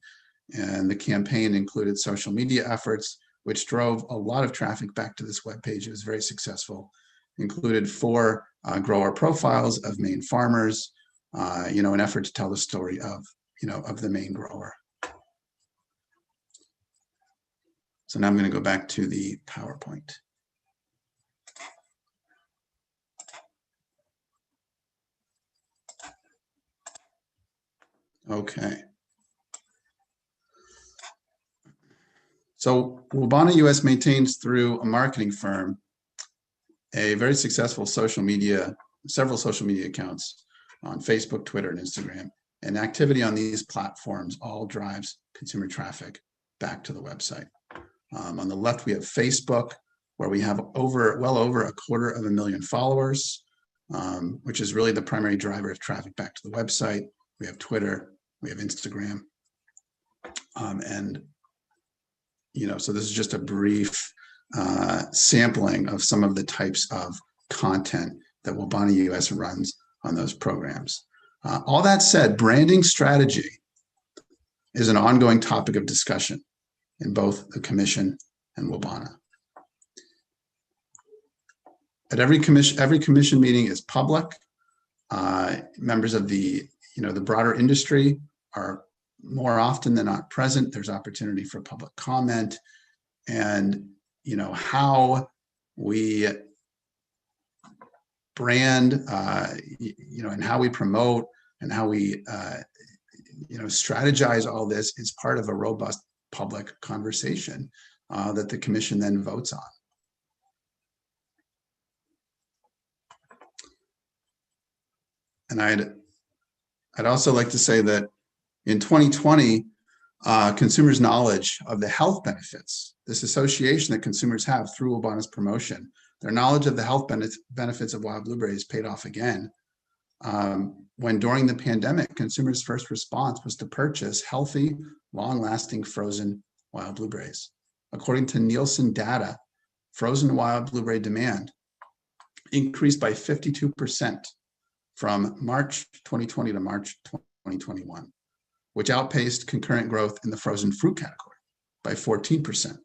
And the campaign included social media efforts, which drove a lot of traffic back to this webpage. It was very successful. Included 4 grower profiles of Maine farmers, an effort to tell the story of the Maine grower. So now I'm going to go back to the PowerPoint. Okay. So Wabana US maintains through a marketing firm a very successful several social media accounts on Facebook, Twitter, and Instagram. And activity on these platforms all drives consumer traffic back to the website. On the left, we have Facebook, where we have well over 250,000 followers, which is really the primary driver of traffic back to the website. We have Twitter, we have Instagram, so this is just a brief sampling of some of the types of content that Wabana US runs on those programs. All that said, branding strategy is an ongoing topic of discussion in both the commission and Wabana. At every commission meeting is public. Members of the broader industry are more often than not present. There's opportunity for public comment, and how we brand, and how we promote and how we strategize all this is part of a robust public conversation that the commission then votes on. And I'd also like to say that in 2020, consumers' knowledge of the health benefits this association that consumers have through Wabana's promotion, their knowledge of the health benefits of wild blueberries paid off again. When during the pandemic, consumers' first response was to purchase healthy, long-lasting frozen wild blueberries. According to Nielsen data, frozen wild blueberry demand increased by 52% from March 2020 to March 2021, which outpaced concurrent growth in the frozen fruit category by 14%.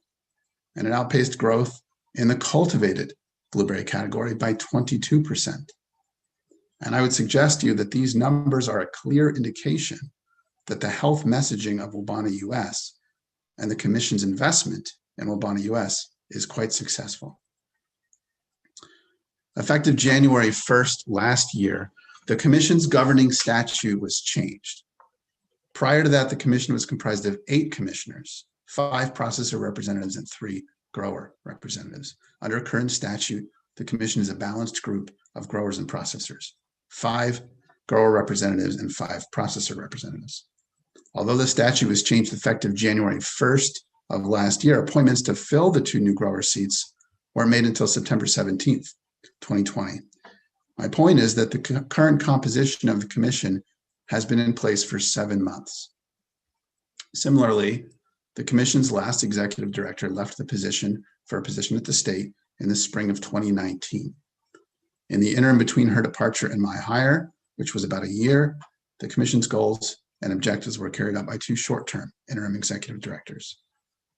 And it outpaced growth in the cultivated blueberry category by 22%. And I would suggest to you that these numbers are a clear indication that the health messaging of Wabana US and the Commission's investment in Wabana US is quite successful. Effective January 1st last year, the Commission's governing statute was changed. Prior to that, the Commission was comprised of 8 commissioners, 5 processor representatives, and 3 grower representatives. Under current statute, the Commission is a balanced group of growers and processors, 5 grower representatives and 5 processor representatives. Although the statute was changed effective January 1st of last year, appointments to fill the 2 new grower seats weren't made until September 17th, 2020. My point is that the current composition of the Commission has been in place for 7 months. Similarly, the Commission's last executive director left the position for a position at the state in the spring of 2019. In the interim between her departure and my hire, which was about a year, the Commission's goals and objectives were carried out by 2 short-term interim executive directors.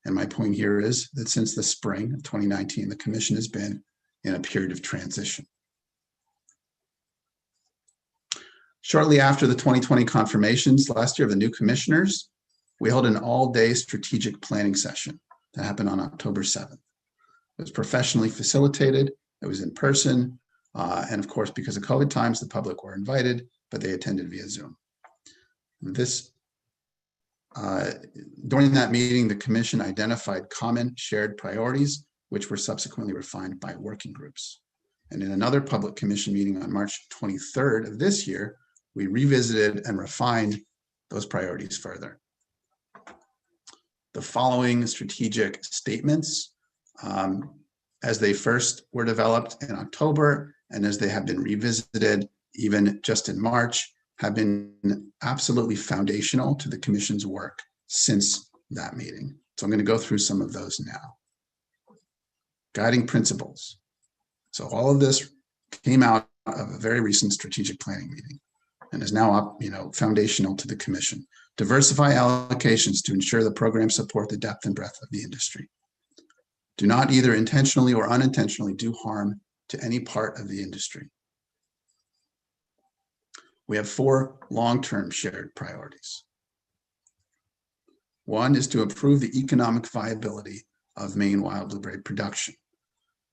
And my point here is that since the spring of 2019, the Commission has been in a period of transition. Shortly after the 2020 confirmations last year of the new commissioners, we held an all-day strategic planning session that happened on October 7th. It was professionally facilitated, it was in person, and of course, because of COVID times, the public were invited, but they attended via Zoom. During that meeting, the Commission identified common shared priorities, which were subsequently refined by working groups. And in another public commission meeting on March 23rd of this year, we revisited and refined those priorities further. The following strategic statements, as they first were developed in October and as they have been revisited even just in March, have been absolutely foundational to the Commission's work since that meeting. So I'm going to go through some of those now. Guiding principles. So all of this came out of a very recent strategic planning meeting and is now up, foundational to the Commission. Diversify allocations to ensure the programs support the depth and breadth of the industry. Do not either intentionally or unintentionally do harm to any part of the industry. We have 4 long-term shared priorities. 1 is to improve the economic viability of Maine wild blueberry production.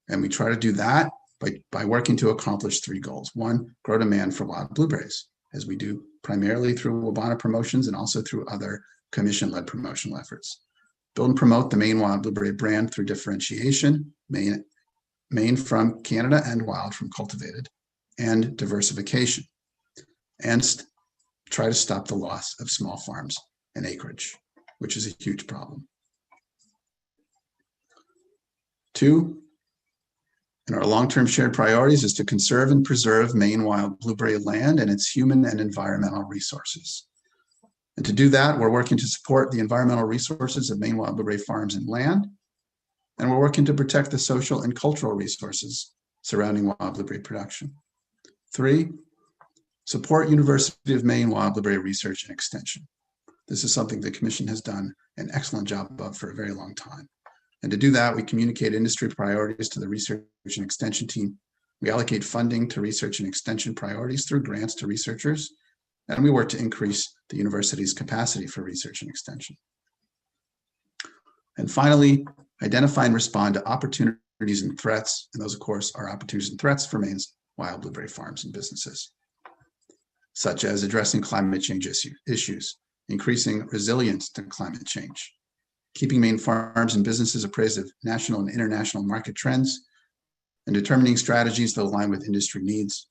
And we try to do that by working to accomplish 3 goals. 1, grow demand for wild blueberries, as we do primarily through Wabana promotions and also through other Commission-led promotional efforts. Build and promote the Maine wild blueberry brand through differentiation, Maine from Canada and wild from cultivated, and diversification. And try to stop the loss of small farms and acreage, which is a huge problem. 2, in our long-term shared priorities is to conserve and preserve Maine wild blueberry land and its human and environmental resources. And to do that, we're working to support the environmental resources of Maine wild blueberry farms and land. And we're working to protect the social and cultural resources surrounding wild blueberry production. 3, support University of Maine wild blueberry research and extension. This is something the Commission has done an excellent job of for a very long time. And to do that, we communicate industry priorities to the research and extension team. We allocate funding to research and extension priorities through grants to researchers, and we work to increase the university's capacity for research and extension. And finally, identify and respond to opportunities and threats, and those, of course, are opportunities and threats for Maine's wild blueberry farms and businesses, such as addressing climate change issues, increasing resilience to climate change, keeping Maine farms and businesses appraised of national and international market trends, and determining strategies that align with industry needs,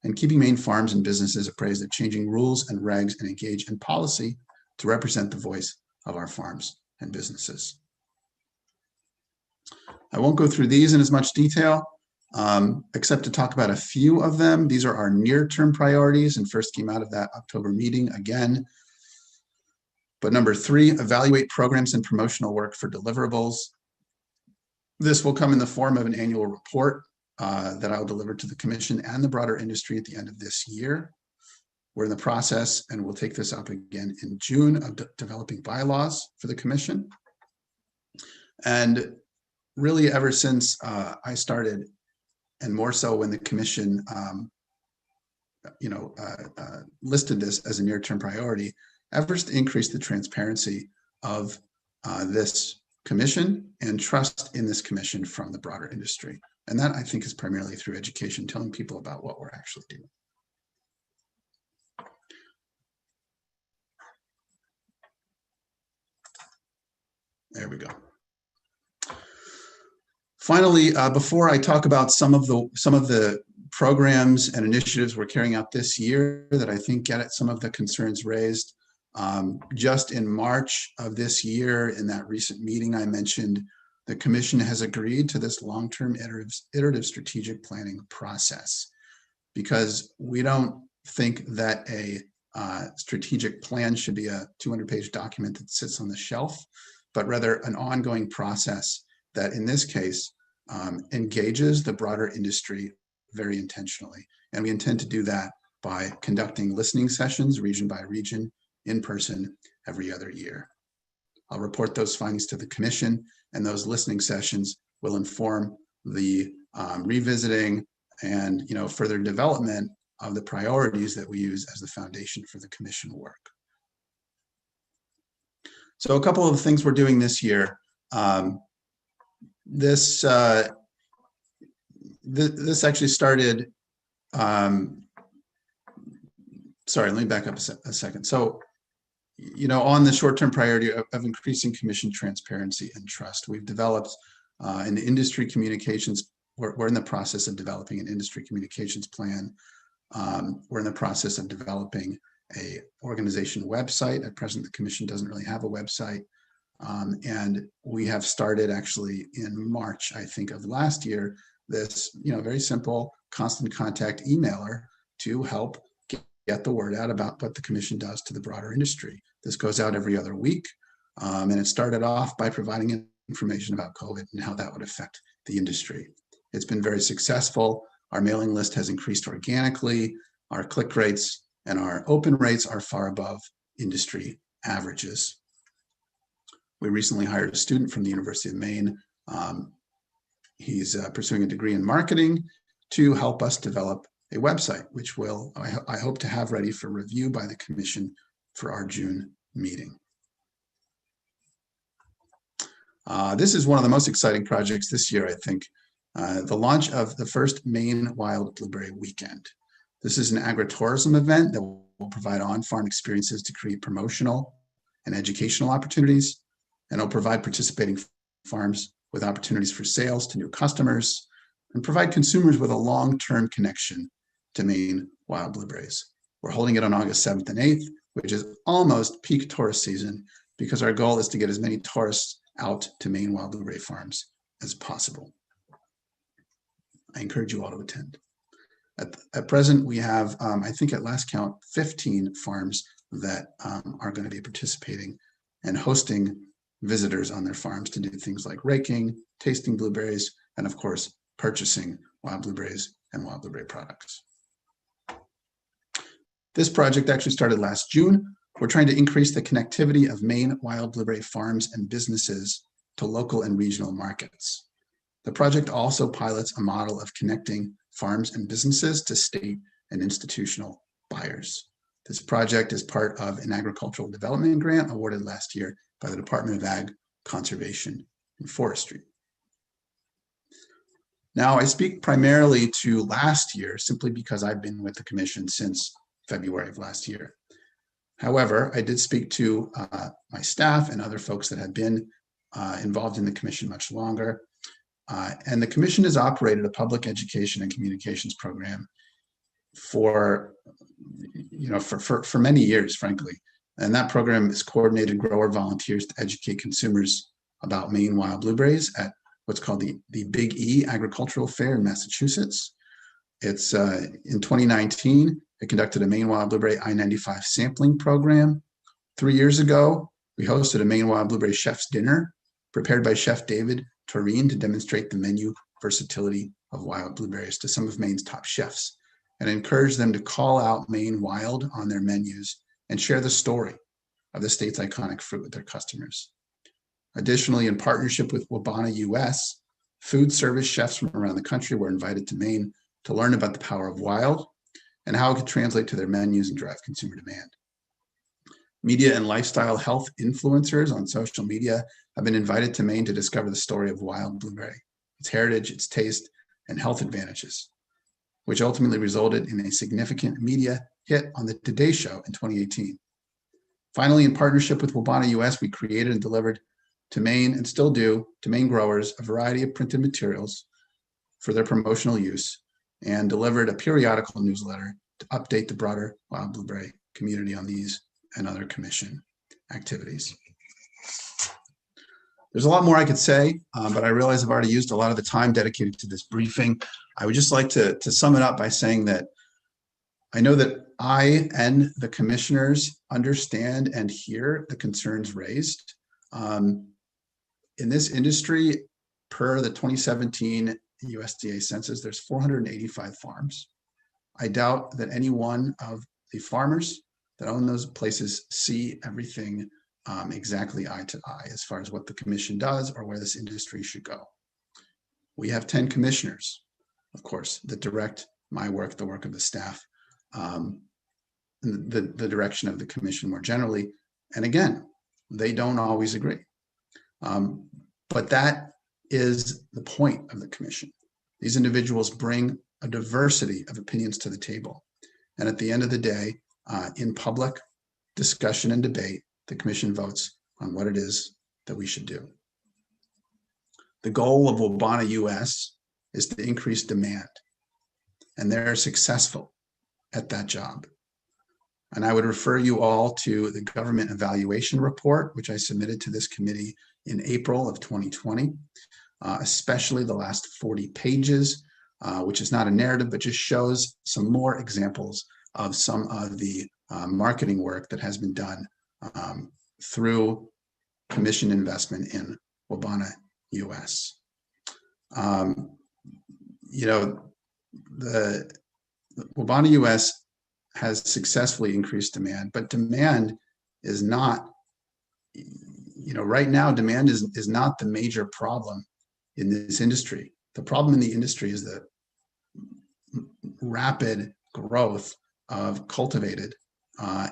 and keeping Maine farms and businesses appraised of changing rules and regs and engage in policy to represent the voice of our farms and businesses. I won't go through these in as much detail, except to talk about a few of them. These are our near-term priorities and first came out of that October meeting again. But number 3, evaluate programs and promotional work for deliverables. This will come in the form of an annual report that I'll deliver to the Commission and the broader industry at the end of this year. We're in the process, and we'll take this up again in June, of developing bylaws for the Commission. And really, ever since I started, and more so when the Commission listed this as a near-term priority, efforts to increase the transparency of this Commission and trust in this Commission from the broader industry. And that, I think, is primarily through education, telling people about what we're actually doing. There we go. Finally, before I talk about some of the programs and initiatives we're carrying out this year that I think get at some of the concerns raised, just in March of this year, in that recent meeting I mentioned, the Commission has agreed to this long-term iterative strategic planning process, because we don't think that a strategic plan should be a 200-page document that sits on the shelf, but rather an ongoing process that, in this case, engages the broader industry very intentionally. And we intend to do that by conducting listening sessions, region by region, in person, every other year. I'll report those findings to the Commission, and those listening sessions will inform the revisiting and further development of the priorities that we use as the foundation for the Commission work. So a couple of things we're doing this year. This actually started, sorry, let me back up a second. So, on the short-term priority of increasing Commission transparency and trust, we've developed an industry communications, we're in the process of developing an industry communications plan. We're in the process of developing a organization website. At present, the Commission doesn't really have a website. And we have started actually in March, I think, of last year, this very simple constant contact emailer to help get the word out about what the Commission does to the broader industry. This goes out every other week. And it started off by providing information about COVID and how that would affect the industry. It's been very successful. Our mailing list has increased organically. Our click rates and our open rates are far above industry averages. We recently hired a student from the University of Maine. He's pursuing a degree in marketing to help us develop a website, which I hope to have ready for review by the Commission for our June meeting. This is one of the most exciting projects this year, I think. The launch of the first Maine Wild Blueberry Weekend. This is an agritourism event that will provide on-farm experiences to create promotional and educational opportunities, and it'll provide participating farms with opportunities for sales to new customers and provide consumers with a long-term connection to Maine wild blueberries. We're holding it on August 7th and 8th, which is almost peak tourist season, because our goal is to get as many tourists out to Maine wild blueberry farms as possible. I encourage you all to attend. At present, we have, I think at last count, 15 farms that are going to be participating and hosting visitors on their farms to do things like raking, tasting blueberries, and of course, purchasing wild blueberries and wild blueberry products. This project actually started last June. We're trying to increase the connectivity of Maine wild blueberry farms and businesses to local and regional markets. The project also pilots a model of connecting farms and businesses to state and institutional buyers. This project is part of an agricultural development grant awarded last year by the Department of Ag, Conservation, and Forestry. Now, I speak primarily to last year simply because I've been with the Commission since February of last year. However, I did speak to my staff and other folks that have been involved in the Commission much longer. And the Commission has operated a public education and communications program for many years, frankly. And that program has coordinated grower volunteers to educate consumers about Maine wild blueberries at what's called the Big E Agricultural Fair in Massachusetts. It's in 2019, it conducted a Maine wild blueberry I-95 sampling program. 3 years ago, we hosted a Maine wild blueberry chef's dinner prepared by Chef David Torine to demonstrate the menu versatility of wild blueberries to some of Maine's top chefs and encourage them to call out Maine wild on their menus and share the story of the state's iconic fruit with their customers. Additionally, in partnership with Wabana US, food service chefs from around the country were invited to Maine to learn about the power of wild and how it could translate to their menus and drive consumer demand. Media and lifestyle health influencers on social media have been invited to Maine to discover the story of wild blueberry, its heritage, its taste, and health advantages, which ultimately resulted in a significant media hit on the Today Show in 2018. Finally, in partnership with Wabana US, we created and delivered to Maine, and still do, to Maine growers, a variety of printed materials for their promotional use, and delivered a periodical newsletter to update the broader wild blueberry community on these and other commission activities. There's a lot more I could say, but I realize I've already used a lot of the time dedicated to this briefing. I would just like to sum it up by saying that I know that I and the commissioners understand and hear the concerns raised. In this industry, per the 2017 USDA census, there's 485 farms. I doubt that any one of the farmers that own those places see everything exactly eye to eye as far as what the commission does or where this industry should go. We have 10 commissioners, of course, that direct my work, the work of the staff, the direction of the commission more generally. And again, they don't always agree. But that is the point of the commission. These individuals bring a diversity of opinions to the table. And at the end of the day, in public discussion and debate, the commission votes on what it is that we should do. The goal of Wabana US is to increase demand, and they're successful at that job. And I would refer you all to the government evaluation report, which I submitted to this committee in April of 2020, especially the last 40 pages, which is not a narrative, but just shows some more examples of some of the marketing work that has been done through commission investment in Wabana US. You know, the Wabana US has successfully increased demand, but demand is not, you know, right now demand is not the major problem in this industry. The problem in the industry is the rapid growth of cultivated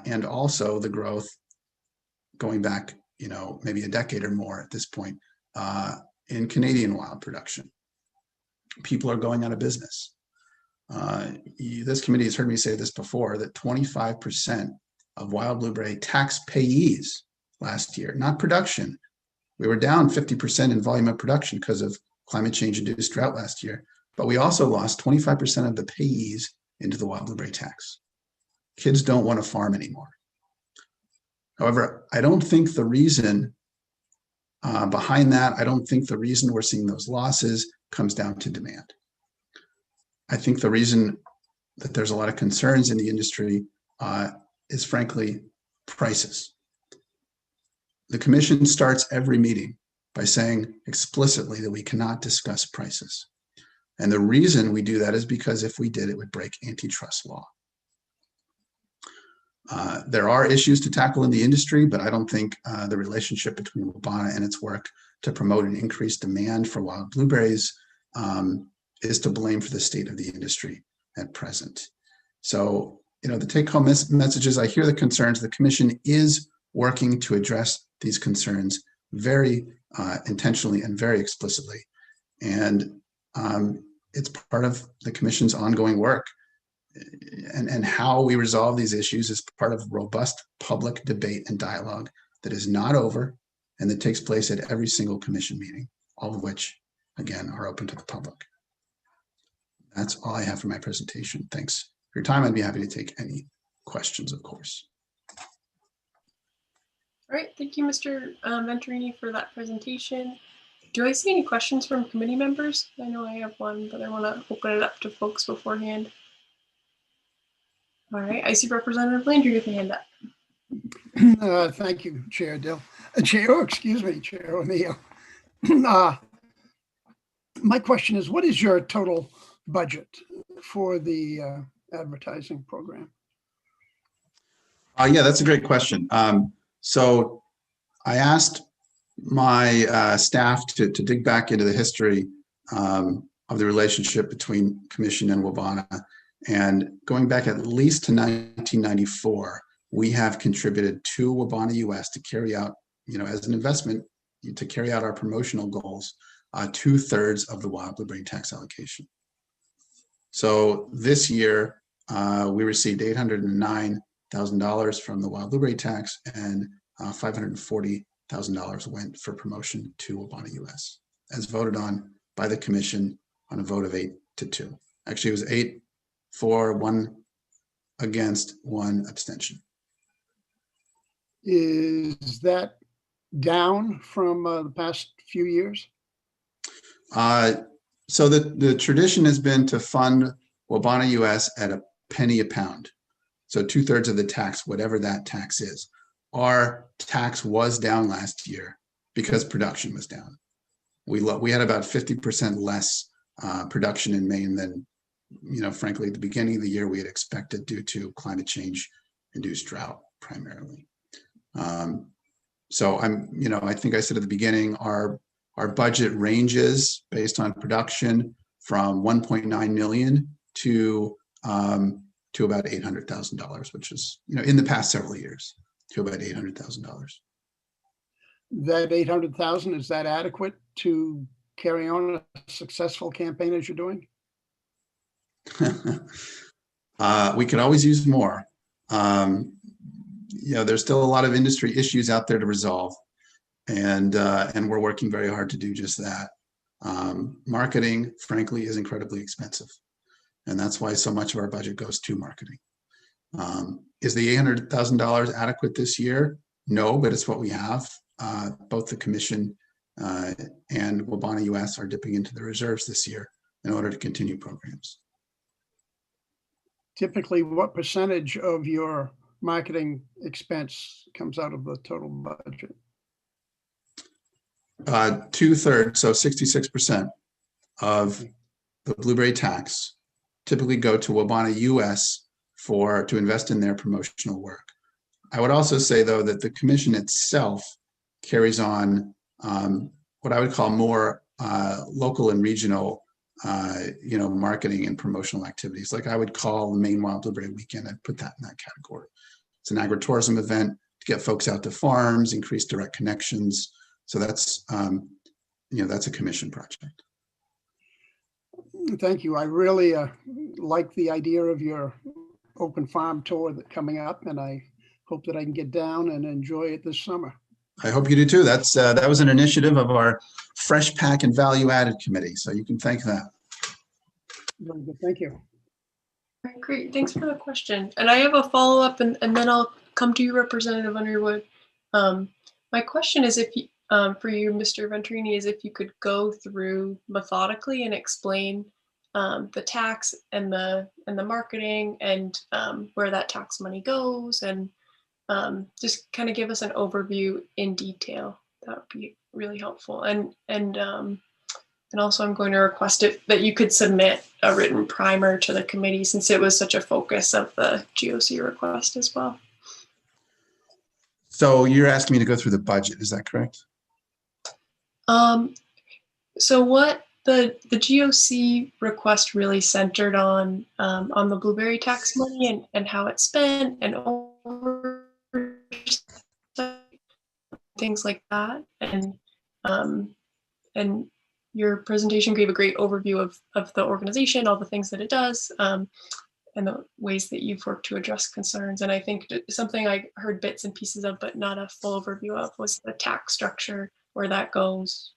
and also the growth going back, you know, maybe a decade or more at this point in Canadian wild production. People are going out of business. This committee has heard me say this before, that 25% of wild blueberry tax payees last year, not production. We were down 50% in volume of production because of climate change induced drought last year, but we also lost 25% of the payees into the wild blueberry tax. Kids don't want to farm anymore. However, I don't think the reason behind that, I don't think the reason we're seeing those losses comes down to demand. I think the reason that there's a lot of concerns in the industry is frankly prices. The commission starts every meeting by saying explicitly that we cannot discuss prices. And the reason we do that is because if we did, it would break antitrust law. There are issues to tackle in the industry, but I don't think the relationship between Wabana and its work to promote an increased demand for wild blueberries is to blame for the state of the industry at present. So, you know, the take-home messages, I hear the concerns. The commission is working to address these concerns very intentionally and very explicitly. And it's part of the commission's ongoing work. And how we resolve these issues is part of robust public debate and dialogue that is not over and that takes place at every single commission meeting, all of which, again, are open to the public. That's all I have for my presentation. Thanks for your time. I'd be happy to take any questions, of course. All right, thank you, Mr. Venturini, for that presentation. Do I see any questions from committee members? I know I have one, but I want to open it up to folks beforehand. All right, I see Representative Landry with a hand up. Thank you, Chair Dill. Chair O'Neill. My question is, what is your total budget for the advertising program? Yeah, that's a great question. So I asked my staff to dig back into the history of the relationship between Commission and Wabana. And going back at least to 1994, we have contributed to Wabana US to carry out, as an investment, to carry out our promotional goals, 2/3 of the wild blueberry tax allocation. So this year, we received $809,000 from the wild blueberry tax, and $540,000 went for promotion to Wabana US, as voted on by the Commission on a vote of 8-2. Actually, it was 8 for, 1 against, 1 abstention. Is that down from the past few years? So the tradition has been to fund Wabana US at a penny a pound. So 2/3 of the tax, whatever that tax is. Our tax was down last year because production was down. We had about 50% less production in Maine than, frankly, at the beginning of the year we had expected due to climate change induced drought primarily. So I think I said at the beginning, our budget ranges based on production from 1.9 million to about $800,000, which is, in the past several years, to about $800,000. That 800,000, is that adequate to carry on a successful campaign as you're doing? We could always use more. There's still a lot of industry issues out there to resolve, and we're working very hard to do just that. Marketing, frankly, is incredibly expensive, and that's why so much of our budget goes to marketing. Is the $800,000 adequate this year? No, but it's what we have. Both the Commission and Wabana US are dipping into the reserves this year in order to continue programs. Typically, what percentage of your marketing expense comes out of the total budget? 2/3, so 66% of the blueberry tax typically go to Wabana US to invest in their promotional work. I would also say, though, that the Commission itself carries on what I would call more local and regional marketing and promotional activities. Like I would call the Maine Wild Blueberry Weekend, I'd put that in that category. It's an agritourism event to get folks out to farms, increase direct connections. So that's a Commission project. Thank you. I really like the idea of your open farm tour coming up, and I hope that I can get down and enjoy it this summer. I hope you do too. That was an initiative of our Fresh Pack and Value Added Committee, so you can thank that. Very good. Thank you. All right, great. Thanks for the question. And I have a follow-up, and then I'll come to you, Representative Underwood. My question is, if you, for you, Mr. Venturini, is if you could go through methodically and explain the tax and the marketing and where that tax money goes, and just kind of give us an overview in detail. That would be really helpful. And also I'm going to request that you could submit a written primer to the committee, since it was such a focus of the GOC request as well. So you're asking me to go through the budget, is that correct? So what the GOC request really centered on the blueberry tax money and how it's spent and things like that. And your presentation gave a great overview of the organization, all the things that it does, and the ways that you've worked to address concerns. And I think something I heard bits and pieces of, but not a full overview of, was the tax structure, where that goes,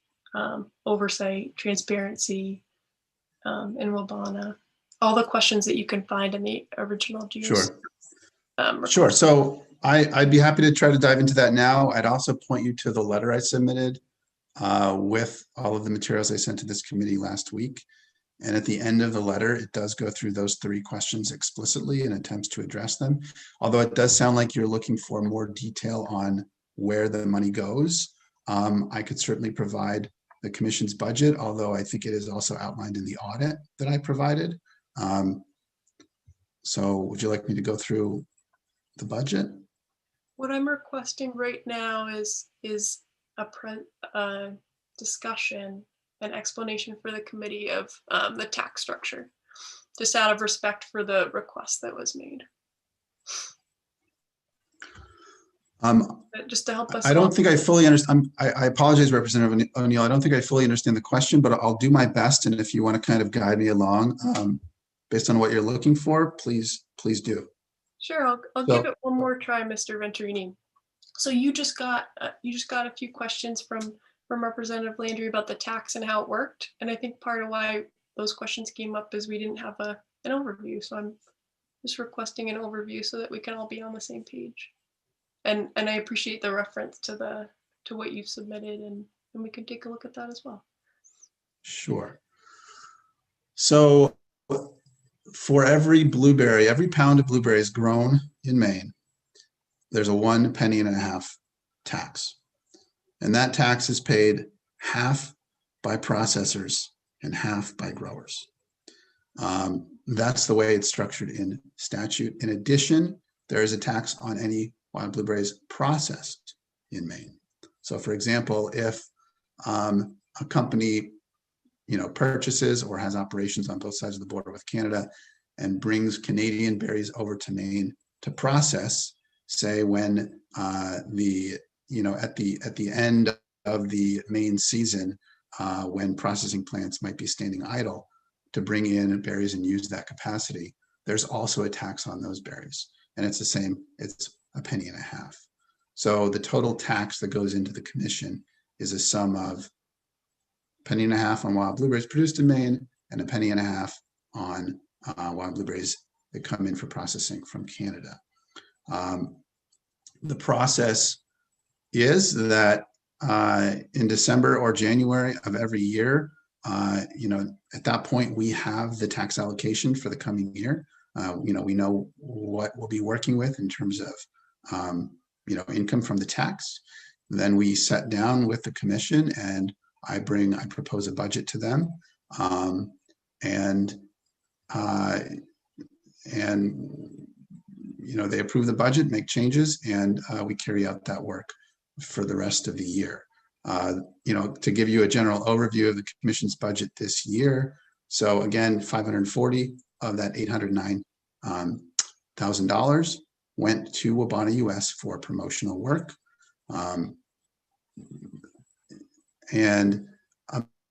oversight, transparency, in Wabana, all the questions that you can find in the original GOC. Sure. Sure. So I'd be happy to try to dive into that now. I'd also point you to the letter I submitted with all of the materials I sent to this committee last week. And at the end of the letter, it does go through those 3 questions explicitly and attempts to address them. Although it does sound like you're looking for more detail on where the money goes. I could certainly provide the commission's budget, although I think it is also outlined in the audit that I provided. So would you like me to go through the budget? What I'm requesting right now is a discussion, an explanation for the committee of the tax structure, just out of respect for the request that was made. Just to help us. I don't think I fully understand. I apologize, Representative O'Neill. I don't think I fully understand the question, but I'll do my best. And if you want to kind of guide me along based on what you're looking for, please do. Sure, I'll give it one more try, Mr. Venturini. So you just got a few questions from Representative Landry about the tax and how it worked, and I think part of why those questions came up is we didn't have an overview. So I'm just requesting an overview so that we can all be on the same page. And I appreciate the reference to what you've submitted, and we can take a look at that as well. Sure. So for every pound of blueberries grown in Maine, there's a 1.5 pennies tax. And that tax is paid half by processors and half by growers. That's the way it's structured in statute. In addition, there is a tax on any wild blueberries processed in Maine. So for example, if a company purchases or has operations on both sides of the border with Canada and brings Canadian berries over to Maine to process, say when at the end of the Maine season, when processing plants might be standing idle to bring in berries and use that capacity, there's also a tax on those berries. And it's the same, it's 1.5 pennies. So the total tax that goes into the commission is a sum of 1.5 pennies on wild blueberries produced in Maine and 1.5 pennies on wild blueberries that come in for processing from Canada. The process is that in December or January of every year, at that point we have the tax allocation for the coming year. We know what we'll be working with in terms of income from the tax. Then we sit down with the commission and I propose a budget to them, and they approve the budget, make changes, and we carry out that work for the rest of the year. To give you a general overview of the commission's budget this year. So again, 540 of that $809,000 went to Wabana US for promotional work. And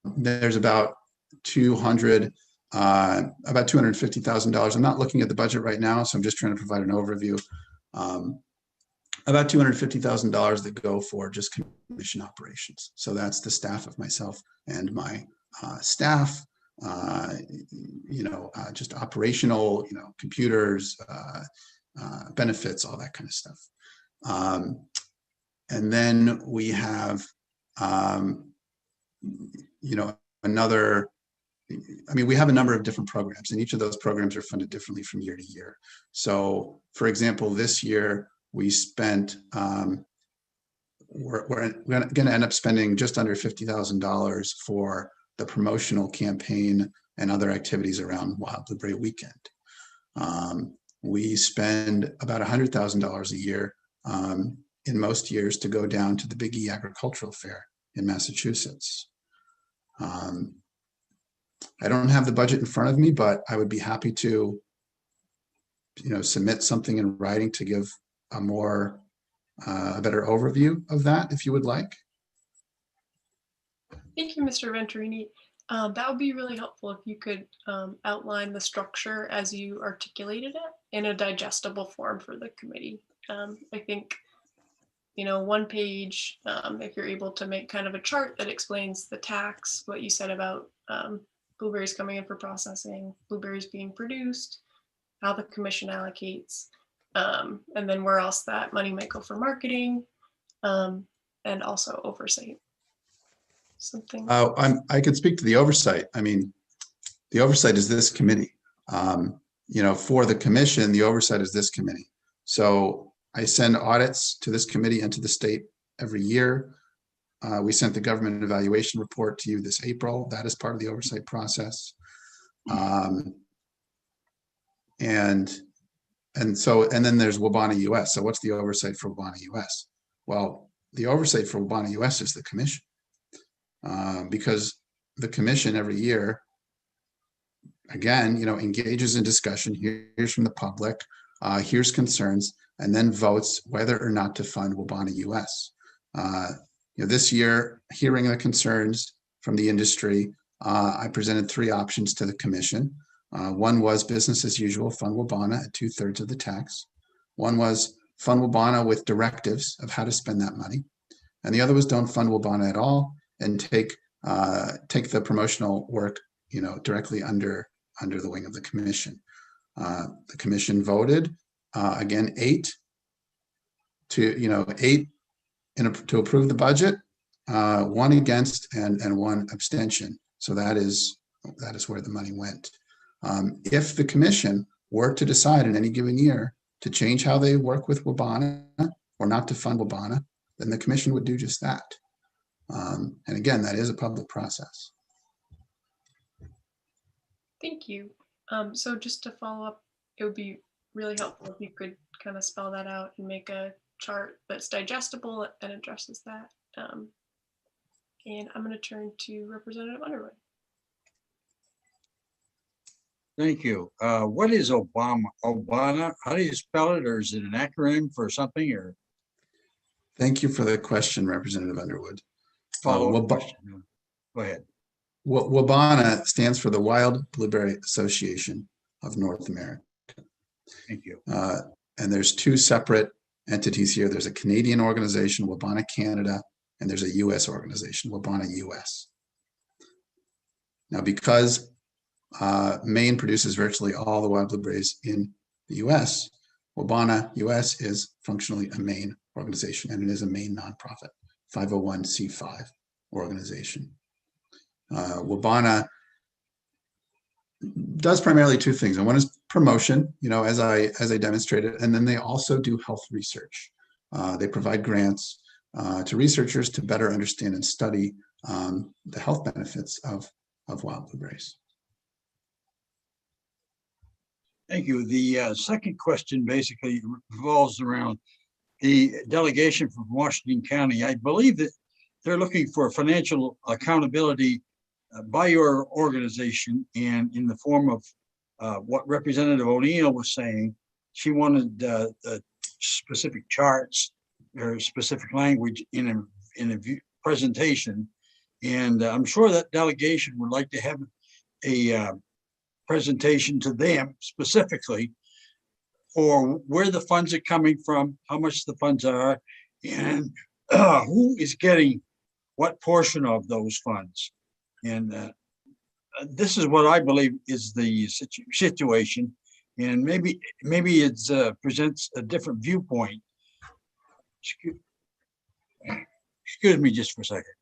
there's about $250,000. I'm not looking at the budget right now, so I'm just trying to provide an overview. About $250,000 that go for just commission operations. So that's the staff of myself and my staff, just operational, computers, benefits, all that kind of stuff. And then we have, we have a number of different programs, and each of those programs are funded differently from year to year. So for example, this year we spent, we're going to end up spending just under $50,000 for the promotional campaign and other activities around Wild Blueberry Weekend. We spend about $100,000 a year in most years to go down to the Big E Agricultural Fair in Massachusetts. I don't have the budget in front of me, but I would be happy to, submit something in writing to give a better overview of that, if you would like. Thank you, Mr. Venturini. That would be really helpful if you could outline the structure as you articulated it in a digestible form for the committee. I think, one page, if you're able to make kind of a chart that explains the tax, what you said about blueberries coming in for processing, blueberries being produced, how the commission allocates, and then where else that money might go for marketing, and also oversight. something? I could speak to the oversight. I mean, the oversight is this committee. For the commission, the oversight is this committee. So I send audits to this committee and to the state every year. We sent the government evaluation report to you this April. That is part of the oversight process. And then there's Wabana US. So what's the oversight for Wabana US? Well, the oversight for Wabana US is the commission, because the commission every year, again, engages in discussion, hears from the public, hears concerns, and then votes whether or not to fund Wabana US. This year, hearing the concerns from the industry, I presented 3 options to the commission. One was business as usual, fund Wabana at 2/3 of the tax. One was fund Wabana with directives of how to spend that money. And the other was don't fund Wabana at all and take the promotional work, directly under the wing of the commission. The commission voted, again, 8 to approve the budget, 1 against and 1 abstention. So that is where the money went. If the commission were to decide in any given year to change how they work with Wabana or not to fund Wabana, then the commission would do just that. And again, that is a public process. Thank you. So just to follow up, it would be really helpful if you could kind of spell that out and make a chart that's digestible and addresses that. And I'm going to turn to Representative Underwood. Thank you. What is Wabana? How do you spell it? Or is it an acronym for something? Or Thank you for the question, Representative Underwood. follow-up question? Go ahead. Wabana stands for the Wild Blueberry Association of North America. Thank you. And there's 2 separate entities here. There's a Canadian organization, Wabana Canada, and there's a US organization, Wabana US. Now, because Maine produces virtually all the wild blueberries in the US, Wabana US is functionally a Maine organization, and it is a Maine nonprofit, 501c5 organization. Wabana does primarily 2 things, and one is promotion, as I demonstrated, and then they also do health research. They provide grants to researchers to better understand and study the health benefits of wild blueberries. Thank you. The second question basically revolves around the delegation from Washington County. I believe that they're looking for financial accountability by your organization, and in the form of what Representative O'Neill was saying. She wanted specific charts or specific language in a presentation, and I'm sure that delegation would like to have a presentation to them specifically for where the funds are coming from, how much the funds are, and who is getting what portion of those funds. And this is what I believe is the situation, and maybe it presents a different viewpoint. Excuse me just for a second.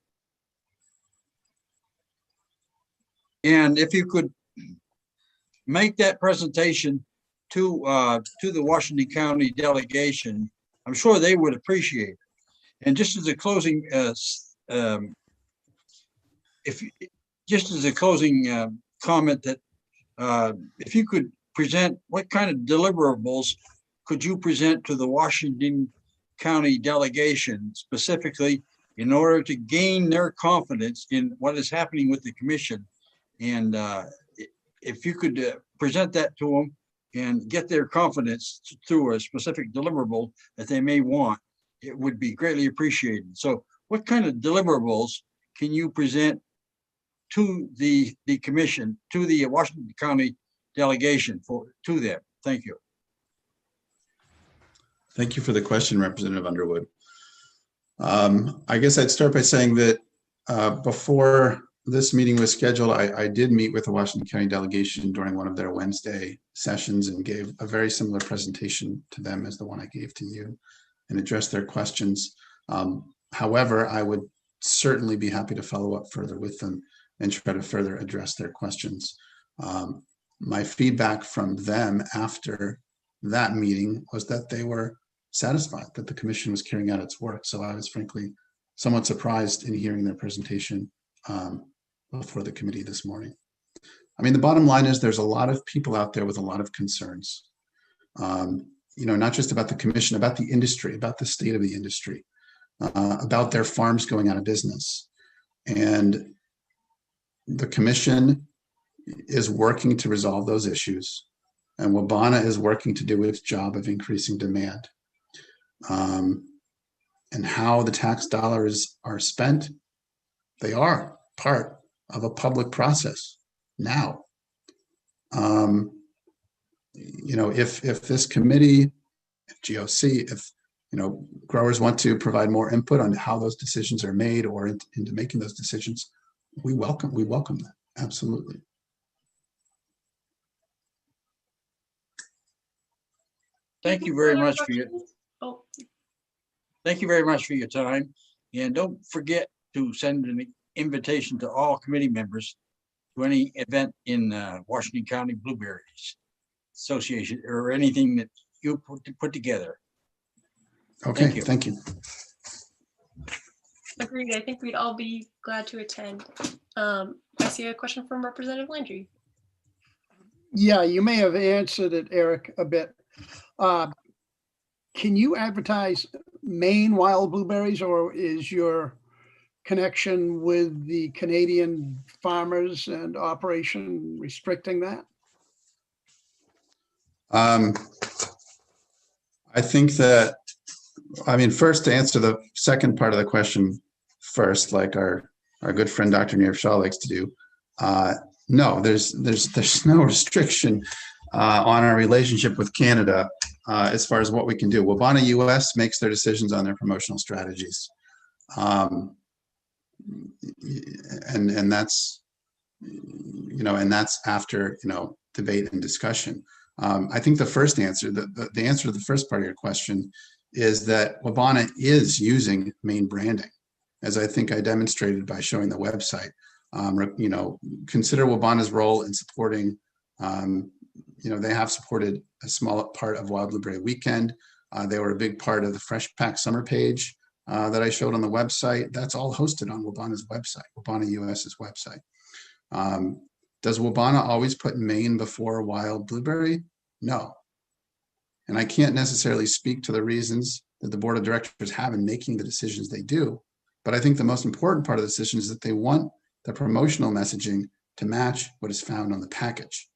And if you could make that presentation to the Washington County delegation, I'm sure they would appreciate it. And just as a closing, comment, that if you could present what kind of deliverables could you present to the Washington County delegation specifically in order to gain their confidence in what is happening with the commission. And if you could present that to them and get their confidence through a specific deliverable that they may want, it would be greatly appreciated. So what kind of deliverables can you present to the commission, to the Washington County delegation to them? Thank you. Thank you for the question, Representative Underwood. I guess I'd start by saying that before this meeting was scheduled, I did meet with the Washington County delegation during one of their Wednesday sessions and gave a very similar presentation to them as the one I gave to you and addressed their questions. However, I would certainly be happy to follow up further with them and try to further address their questions. My feedback from them after that meeting was that they were satisfied that the commission was carrying out its work. So I was frankly somewhat surprised in hearing their presentation before the committee this morning. I mean, the bottom line is there's a lot of people out there with a lot of concerns, not just about the commission, about the industry, about the state of the industry, about their farms going out of business. And the commission is working to resolve those issues. And Wabana is working to do its job of increasing demand. And how the tax dollars are spent, they are part of a public process now. If this committee, if GOC, if growers want to provide more input on how those decisions are made or into making those decisions, we welcome that, absolutely. Thank you very much for your, Oh, thank you very much for your time. And don't forget to send an invitation to all committee members to any event in Washington County Blueberries Association or anything that you put together. Okay, thank you. agreed. I think we'd all be glad to attend. I see a question from Representative Landry. Yeah, you may have answered it, Eric, a bit. Can you advertise Maine wild blueberries, or is your connection with the Canadian farmers and operation restricting that? I think that, first, to answer the second part of the question first, like our good friend Dr. Nir Shah likes to do, no, there's no restriction on our relationship with Canada as far as what we can do. Wabana US makes their decisions on their promotional strategies. And that's, and that's after, debate and discussion. I think the first answer, the answer to the first part of your question is that Wabana is using Maine branding, as I think I demonstrated by showing the website. Consider Wabana's role in supporting, they have supported a small part of Wild Blueberry Weekend. They were a big part of the Fresh Pack Summer page that I showed on the website. That's all hosted on Wabana's website, Wabana US's website. Does Wabana always put Maine before wild blueberry? No. And I can't necessarily speak to the reasons that the board of directors have in making the decisions they do, but I think the most important part of the decision is that they want the promotional messaging to match what is found on the package.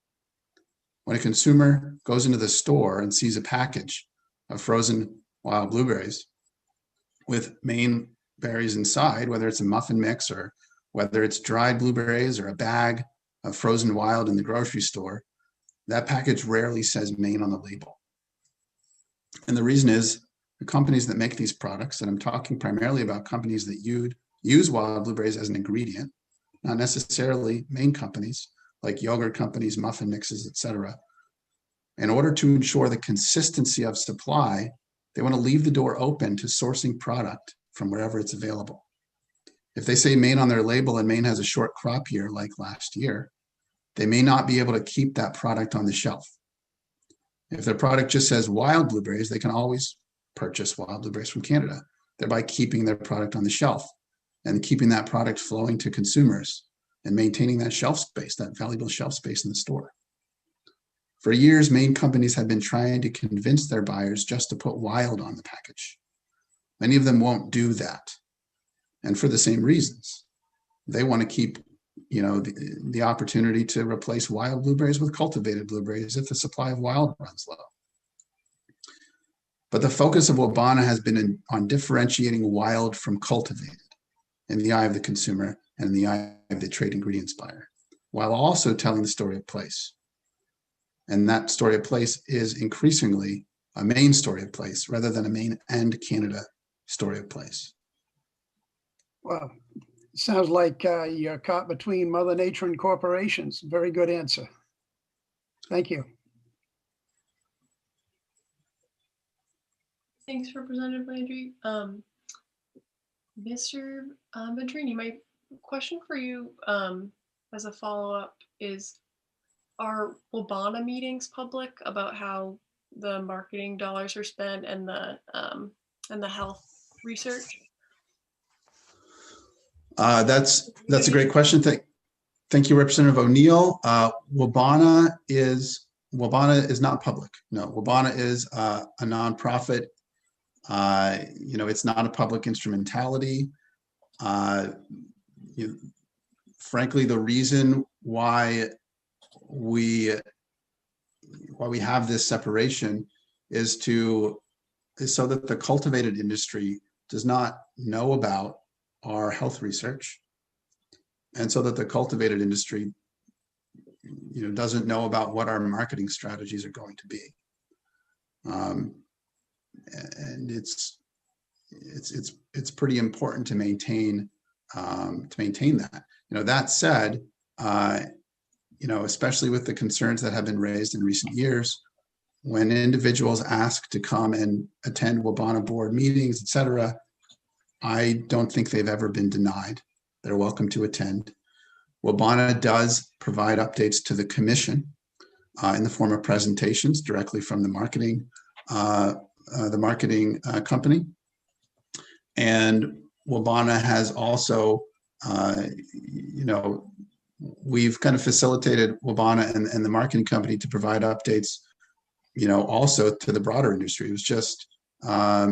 When a consumer goes into the store and sees a package of frozen wild blueberries with Maine berries inside, whether it's a muffin mix or whether it's dried blueberries or a bag of frozen wild in the grocery store, that package rarely says Maine on the label. And the reason is the companies that make these products, and I'm talking primarily about companies that use wild blueberries as an ingredient, not necessarily Maine companies like yogurt companies, muffin mixes, etc. In order to ensure the consistency of supply, they want to leave the door open to sourcing product from wherever it's available. If they say Maine on their label and Maine has a short crop year like last year, they may not be able to keep that product on the shelf. If their product just says wild blueberries, they can always purchase wild blueberries from Canada, thereby keeping their product on the shelf and keeping that product flowing to consumers and maintaining that shelf space, that valuable shelf space in the store. For years, Maine companies have been trying to convince their buyers just to put wild on the package. Many of them won't do that. And for the same reasons, they want to keep the opportunity to replace wild blueberries with cultivated blueberries if the supply of wild runs low. But the focus of Wabana has been on differentiating wild from cultivated in the eye of the consumer and in the eye of the trade ingredients buyer, while also telling the story of place. And that story of place is increasingly a Maine story of place rather than a Maine and Canada story of place. Well, sounds like you're caught between Mother Nature and corporations. Very good answer. Thank you. Thanks, Representative Landry. Mr. Venturini, my question for you as a follow-up is, are Wabana meetings public about how the marketing dollars are spent and the health research? That's a great question. Thank you, Representative O'Neill. Wabana is not public. No, Wabana is a nonprofit. It's not a public instrumentality. Frankly, the reason why we have this separation is so that the cultivated industry does not know about our health research, and so that the cultivated industry doesn't know about what our marketing strategies are going to be. And it's pretty important to maintain that. That said, especially with the concerns that have been raised in recent years, when individuals ask to come and attend Wabana board meetings, et cetera, I don't think they've ever been denied. They're welcome to attend. Wabana does provide updates to the commission in the form of presentations directly from the marketing company. And Wabana has also, we've kind of facilitated Wabana and the marketing company to provide updates, also to the broader industry. It was just, I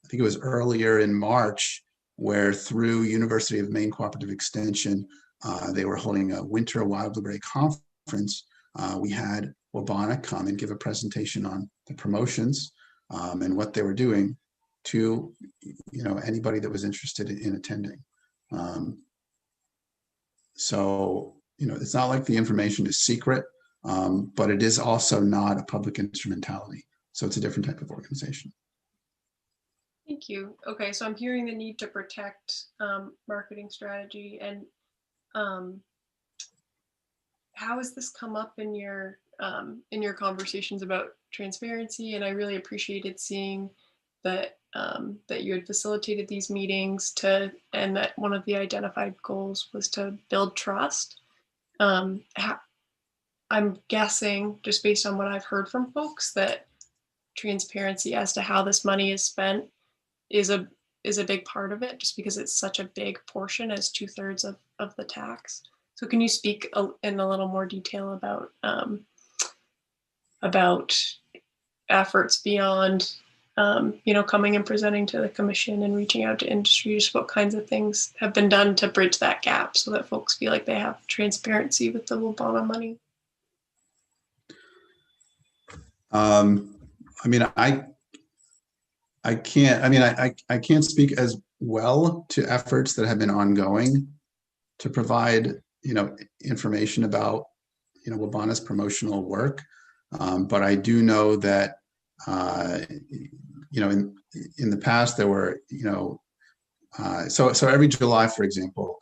think it was earlier in March, where through University of Maine Cooperative Extension, they were holding a winter wild blueberry conference. We had Wabana come and give a presentation on the promotions and what they were doing to anybody that was interested in attending. So it's not like the information is secret, but it is also not a public instrumentality. So it's a different type of organization. Thank you. Okay, so I'm hearing the need to protect marketing strategy, and how has this come up in your conversations about transparency? And I really appreciated seeing that that you had facilitated these meetings and that one of the identified goals was to build trust. I'm guessing, just based on what I've heard from folks, that transparency as to how this money is spent is a big part of it, just because it's such a big portion, as 2/3 of the tax. So can you speak in a little more detail about efforts beyond coming and presenting to the commission and reaching out to industry? Just what kinds of things have been done to bridge that gap so that folks feel like they have transparency with the Wabana money? I can't speak as well to efforts that have been ongoing to provide, information about, Wabana's promotional work. But I do know that, in the past there were, so every July, for example,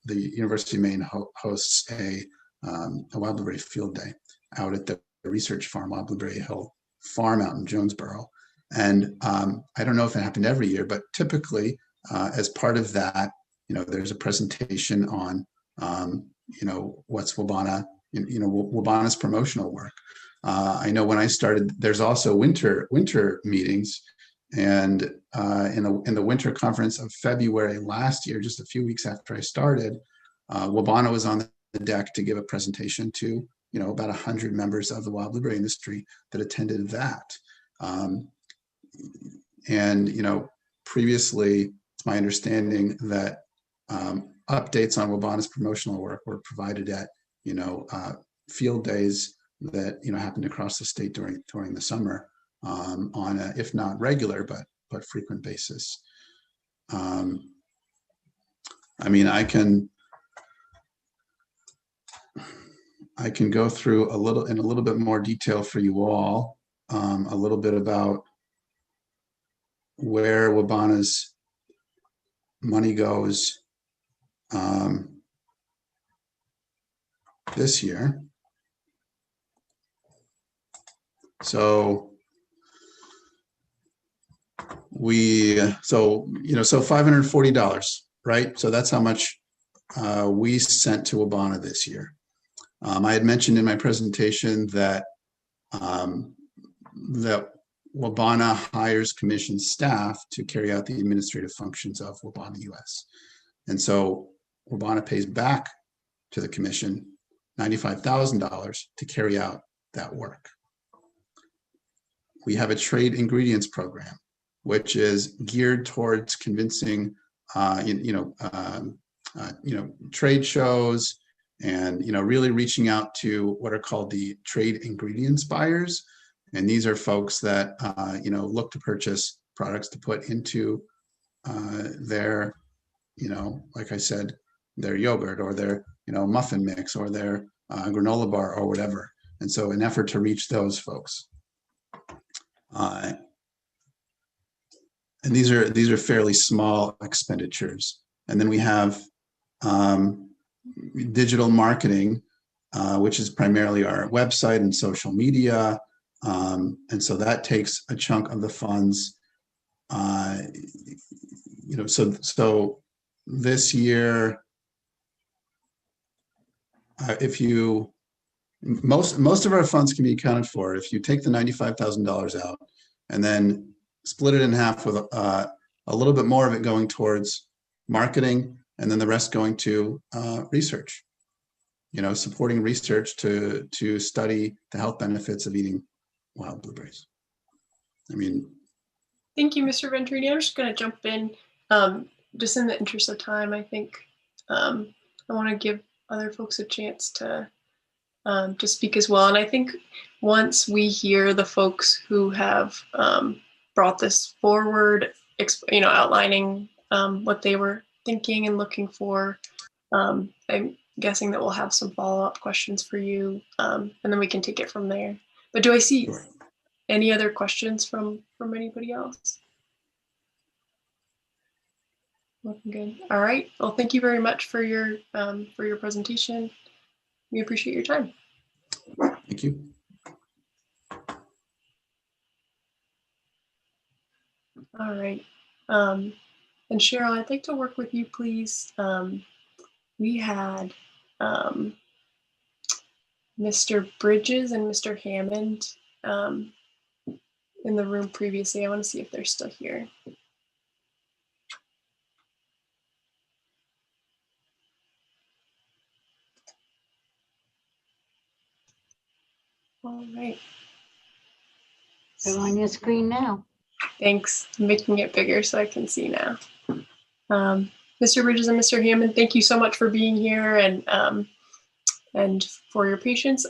the University of Maine hosts a wild blueberry field day out at the research farm, Wild Blueberry Hill Farm out in Jonesboro. And I don't know if it happened every year, but typically as part of that, there's a presentation on, what's Wabana's promotional work. I know when I started, there's also winter meetings, and in the winter conference of February last year, just a few weeks after I started, Wabana was on the deck to give a presentation to about 100 members of the wild blueberry industry that attended that. And previously, it's my understanding that updates on Wabana's promotional work were provided at field days that happened across the state during the summer on a, if not regular but frequent basis. I can go through in a little bit more detail for you all, a little bit about where Wabana's money goes this year. So so $540, right? So that's how much we sent to Wabana this year. I had mentioned in my presentation that that Wabana hires commission staff to carry out the administrative functions of Wabana US. And so Wabana pays back to the commission $95,000 to carry out that work. We have a trade ingredients program, which is geared towards convincing, trade shows and, really reaching out to what are called the trade ingredients buyers. And these are folks that, look to purchase products to put into their, like I said, their yogurt or their, muffin mix or their granola bar or whatever. And so an effort to reach those folks. And these are fairly small expenditures. And then we have digital marketing, which is primarily our website and social media. And so that takes a chunk of the funds. So this year, most of our funds can be accounted for if you take the $95,000 out and then split it in half with a little bit more of it going towards marketing and then the rest going to research, supporting research to study the health benefits of eating wild blueberries. Thank you, Mr. Venturini. I'm just going to jump in, just in the interest of time. I think I want to give other folks a chance to speak as well. And I think once we hear the folks who have brought this forward, outlining what they were thinking and looking for, I'm guessing that we'll have some follow-up questions for you, and then we can take it from there. But do I see any other questions from anybody else? Looking good. All right. Well, thank you very much for your presentation. We appreciate your time. Thank you. All right. And Cheryl, I'd like to work with you, please. We had Mr. Bridges and Mr. Hammond in the room previously. I want to see if they're still here. All right. They're on your screen now. Thanks. I'm making it bigger so I can see now. Mr. Bridges and Mr. Hammond, thank you so much for being here and for your patience.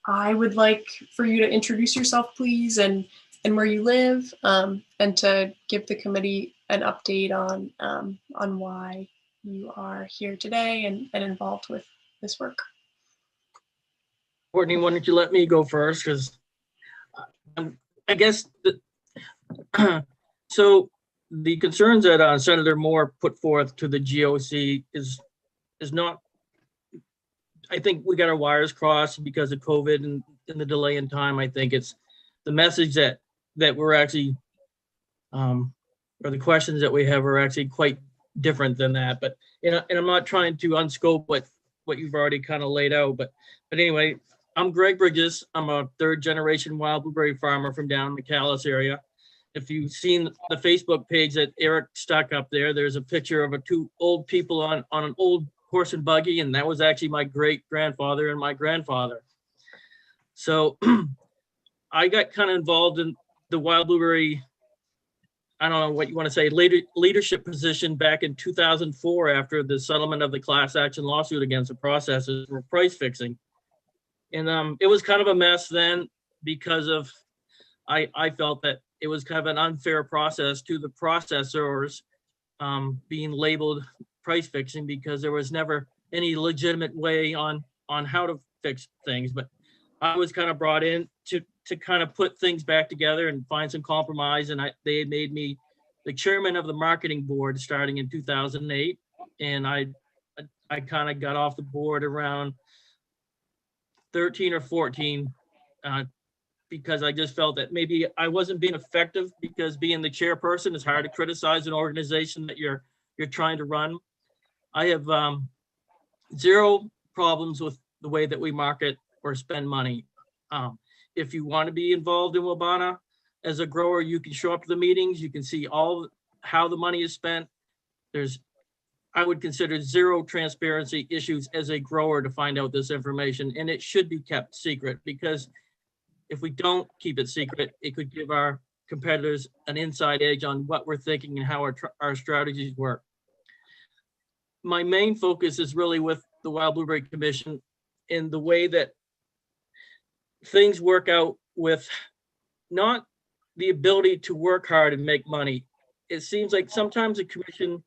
I would like for you to introduce yourself, please, and where you live, and to give the committee an update on why you are here today and involved with this work. Courtney, why don't you let me go first? Because I guess so the concerns that Senator Moore put forth to the GOC is not, I think we got our wires crossed because of COVID and the delay in time. I think it's the message that we're actually, or the questions that we have are actually quite different than that. But, and I'm not trying to unscope what you've already kind of laid out, but anyway, I'm Greg Bridges. I'm a third generation wild blueberry farmer from down in the Calais area. If you've seen the Facebook page that Eric stuck up there, there's a picture of two old people on an old horse and buggy, and that was actually my great grandfather and my grandfather. So I got kind of involved in the wild blueberry, I don't know what you want to say, leadership position back in 2004 after the settlement of the class action lawsuit against the processors for price fixing. And it was kind of a mess then because of, I felt that it was kind of an unfair process to the processors being labeled price fixing because there was never any legitimate way on how to fix things. But I was kind of brought in to kind of put things back together and find some compromise. And they had made me the chairman of the marketing board starting in 2008. And I kind of got off the board around 13 or 14 because I just felt that maybe I wasn't being effective, because being the chairperson, it's hard to criticize an organization that you're trying to run. I have zero problems with the way that we market or spend money. If you want to be involved in Wabana as a grower, you can show up to the meetings. You can see all how the money is spent. I would consider zero transparency issues as a grower to find out this information, and it should be kept secret, because if we don't keep it secret, it could give our competitors an inside edge on what we're thinking and how our strategies work. My main focus is really with the Wild Blueberry Commission in the way that things work out, with not the ability to work hard and make money. It seems like sometimes the commission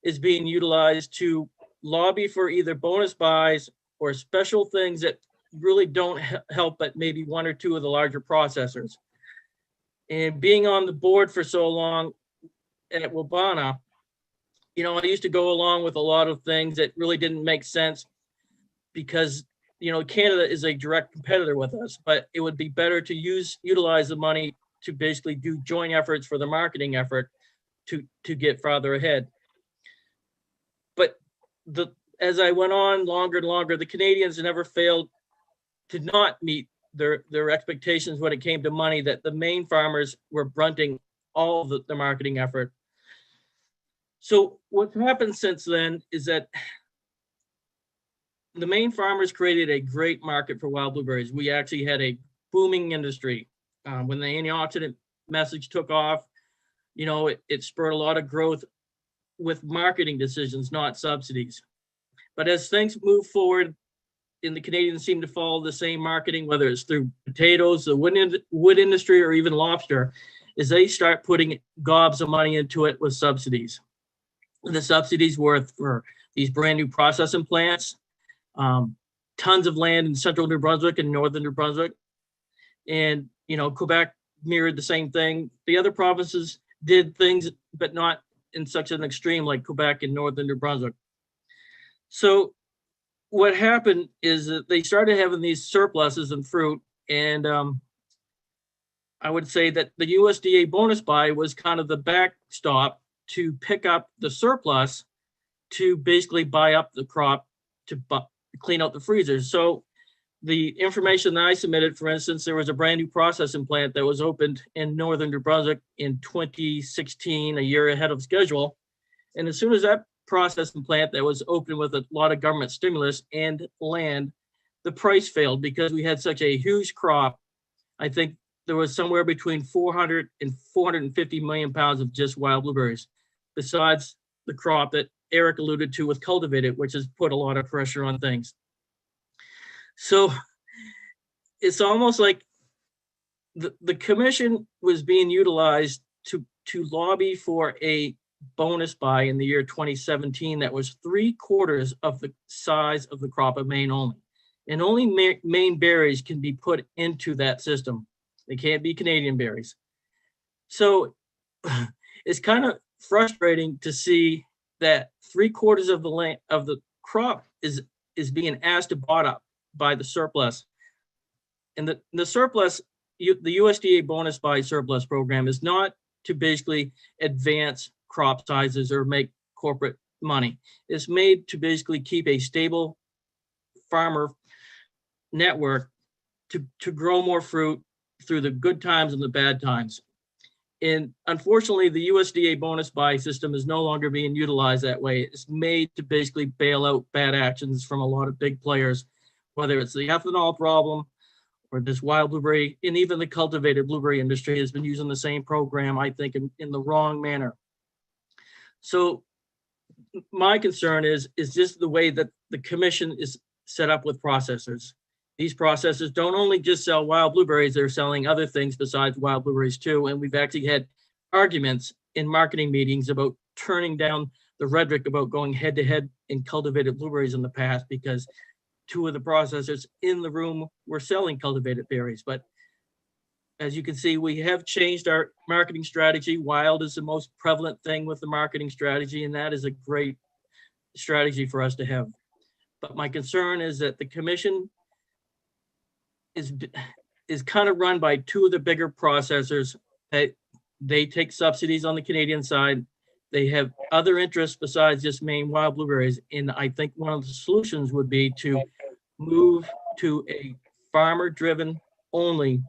is being utilized to lobby for either bonus buys or special things that really don't help but maybe one or two of the larger processors. And being on the board for so long at Wabana, you know, I used to go along with a lot of things that really didn't make sense, because, you know, Canada is a direct competitor with us, but it would be better to utilize the money to basically do joint efforts for the marketing effort to get farther ahead. But as I went on longer and longer, the Canadians never failed to not meet their expectations when it came to money, that the main farmers were fronting all the marketing effort. So what's happened since then is that the main farmers created a great market for wild blueberries. We actually had a booming industry. When the antioxidant message took off, you know, it spurred a lot of growth with marketing decisions, not subsidies. But as things move forward, and the Canadians seem to follow the same marketing, whether it's through potatoes, the wood industry, or even lobster, is they start putting gobs of money into it with subsidies. The subsidies were for these brand new processing plants, tons of land in central New Brunswick and northern New Brunswick. And, you know, Quebec mirrored the same thing. The other provinces did things, but not in such an extreme like Quebec and northern New Brunswick. So what happened is that they started having these surpluses in fruit, and I would say that the USDA bonus buy was kind of the backstop to pick up the surplus to basically buy up the crop to clean out the freezers. So the information that I submitted, for instance, there was a brand new processing plant that was opened in northern New Brunswick in 2016, a year ahead of schedule. And as soon as that processing plant that was open with a lot of government stimulus and land, the price failed because we had such a huge crop. I think there was somewhere between 400 and 450 million pounds of just wild blueberries, besides the crop that Eric alluded to with cultivated, which has put a lot of pressure on things. So it's almost like the commission was being utilized to lobby for a bonus buy in the year 2017 that was 3/4 of the size of the crop of Maine only. And only Maine berries can be put into that system. They can't be Canadian berries. So it's kind of frustrating to see that 3/4 of the land of the crop is being asked to bought up by the surplus. And the surplus, the USDA bonus buy surplus program is not to basically advance crop sizes or make corporate money. It's made to basically keep a stable farmer network to grow more fruit through the good times and the bad times. And unfortunately, the USDA bonus buy system is no longer being utilized that way. It's made to basically bail out bad actions from a lot of big players, whether it's the ethanol problem or this wild blueberry, and even the cultivated blueberry industry has been using the same program, I think, in the wrong manner. So my concern is just the way that the commission is set up with processors. These processors don't only just sell wild blueberries, they're selling other things besides wild blueberries too. And we've actually had arguments in marketing meetings about turning down the rhetoric about going head to head in cultivated blueberries in the past, because two of the processors in the room were selling cultivated berries. But as you can see, we have changed our marketing strategy. Wild is the most prevalent thing with the marketing strategy, and that is a great strategy for us to have. But my concern is that the commission is kind of run by two of the bigger processors. They take subsidies on the Canadian side. They have other interests besides just Maine wild blueberries. And I think one of the solutions would be to move to a farmer-driven only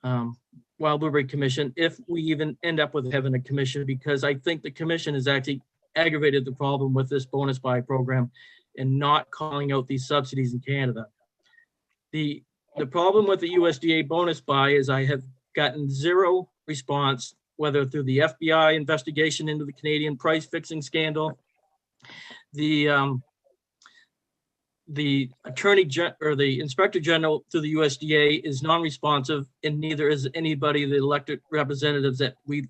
wild blueberry commission, if we even end up with having a commission, because I think the commission has actually aggravated the problem with this bonus buy program and not calling out these subsidies in Canada. The problem with the USDA bonus buy is I have gotten zero response, whether through the FBI investigation into the Canadian price fixing scandal, the the inspector general through the USDA is non-responsive, and neither is anybody of the elected representatives that we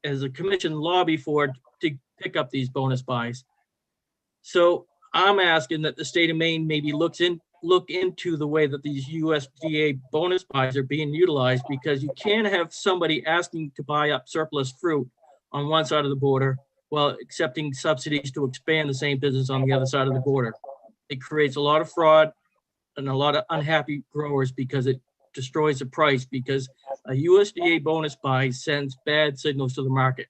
as a commission lobby for to pick up these bonus buys. So I'm asking that the state of Maine maybe look into the way that these USDA bonus buys are being utilized, because you can't have somebody asking to buy up surplus fruit on one side of the border while accepting subsidies to expand the same business on the other side of the border. It creates a lot of fraud and a lot of unhappy growers because it destroys the price, because a USDA bonus buy sends bad signals to the market.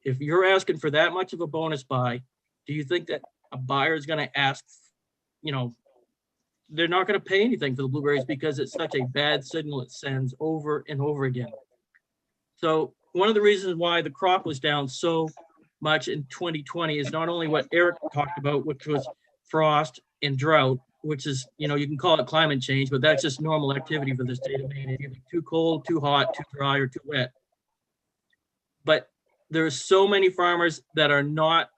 If you're asking for that much of a bonus buy, do you think that a buyer is going to ask, they're not going to pay anything for the blueberries because it's such a bad signal it sends over and over again. So one of the reasons why the crop was down so much in 2020 is not only what Eric talked about, which was frost and drought, which is, you can call it climate change, but that's just normal activity for the state of Maine. It's either too cold, too hot, too dry, or too wet. But there's so many farmers that are not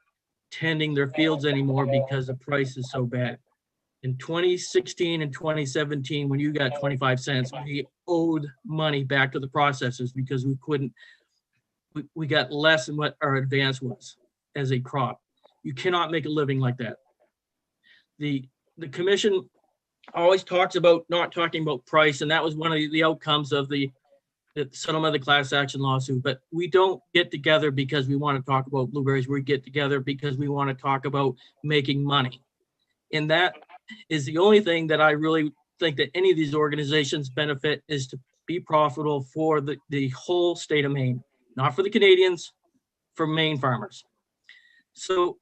tending their fields anymore because the price is so bad. In 2016 and 2017, when you got 25 cents, we owed money back to the processors because we got less than what our advance was as a crop. You cannot make a living like that. The commission always talks about not talking about price, and that was one of the outcomes of the settlement of the class action lawsuit. But we don't get together because we want to talk about blueberries. We get together because we want to talk about making money. And that is the only thing that I really think that any of these organizations benefit, is to be profitable for the whole state of Maine, not for the Canadians, for Maine farmers. So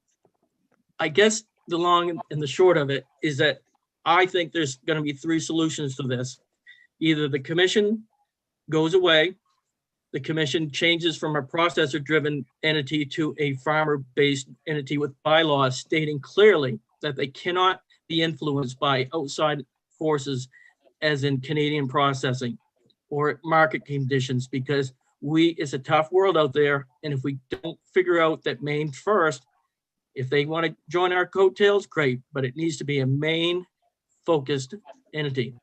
I guess the long and the short of it is that I think there's going to be three solutions to this. Either the commission goes away, the commission changes from a processor-driven entity to a farmer-based entity with bylaws stating clearly that they cannot be influenced by outside forces, as in Canadian processing or market conditions, because it's a tough world out there. And if we don't figure out that Maine first, if they want to join our coattails, great, but it needs to be a Maine-focused entity.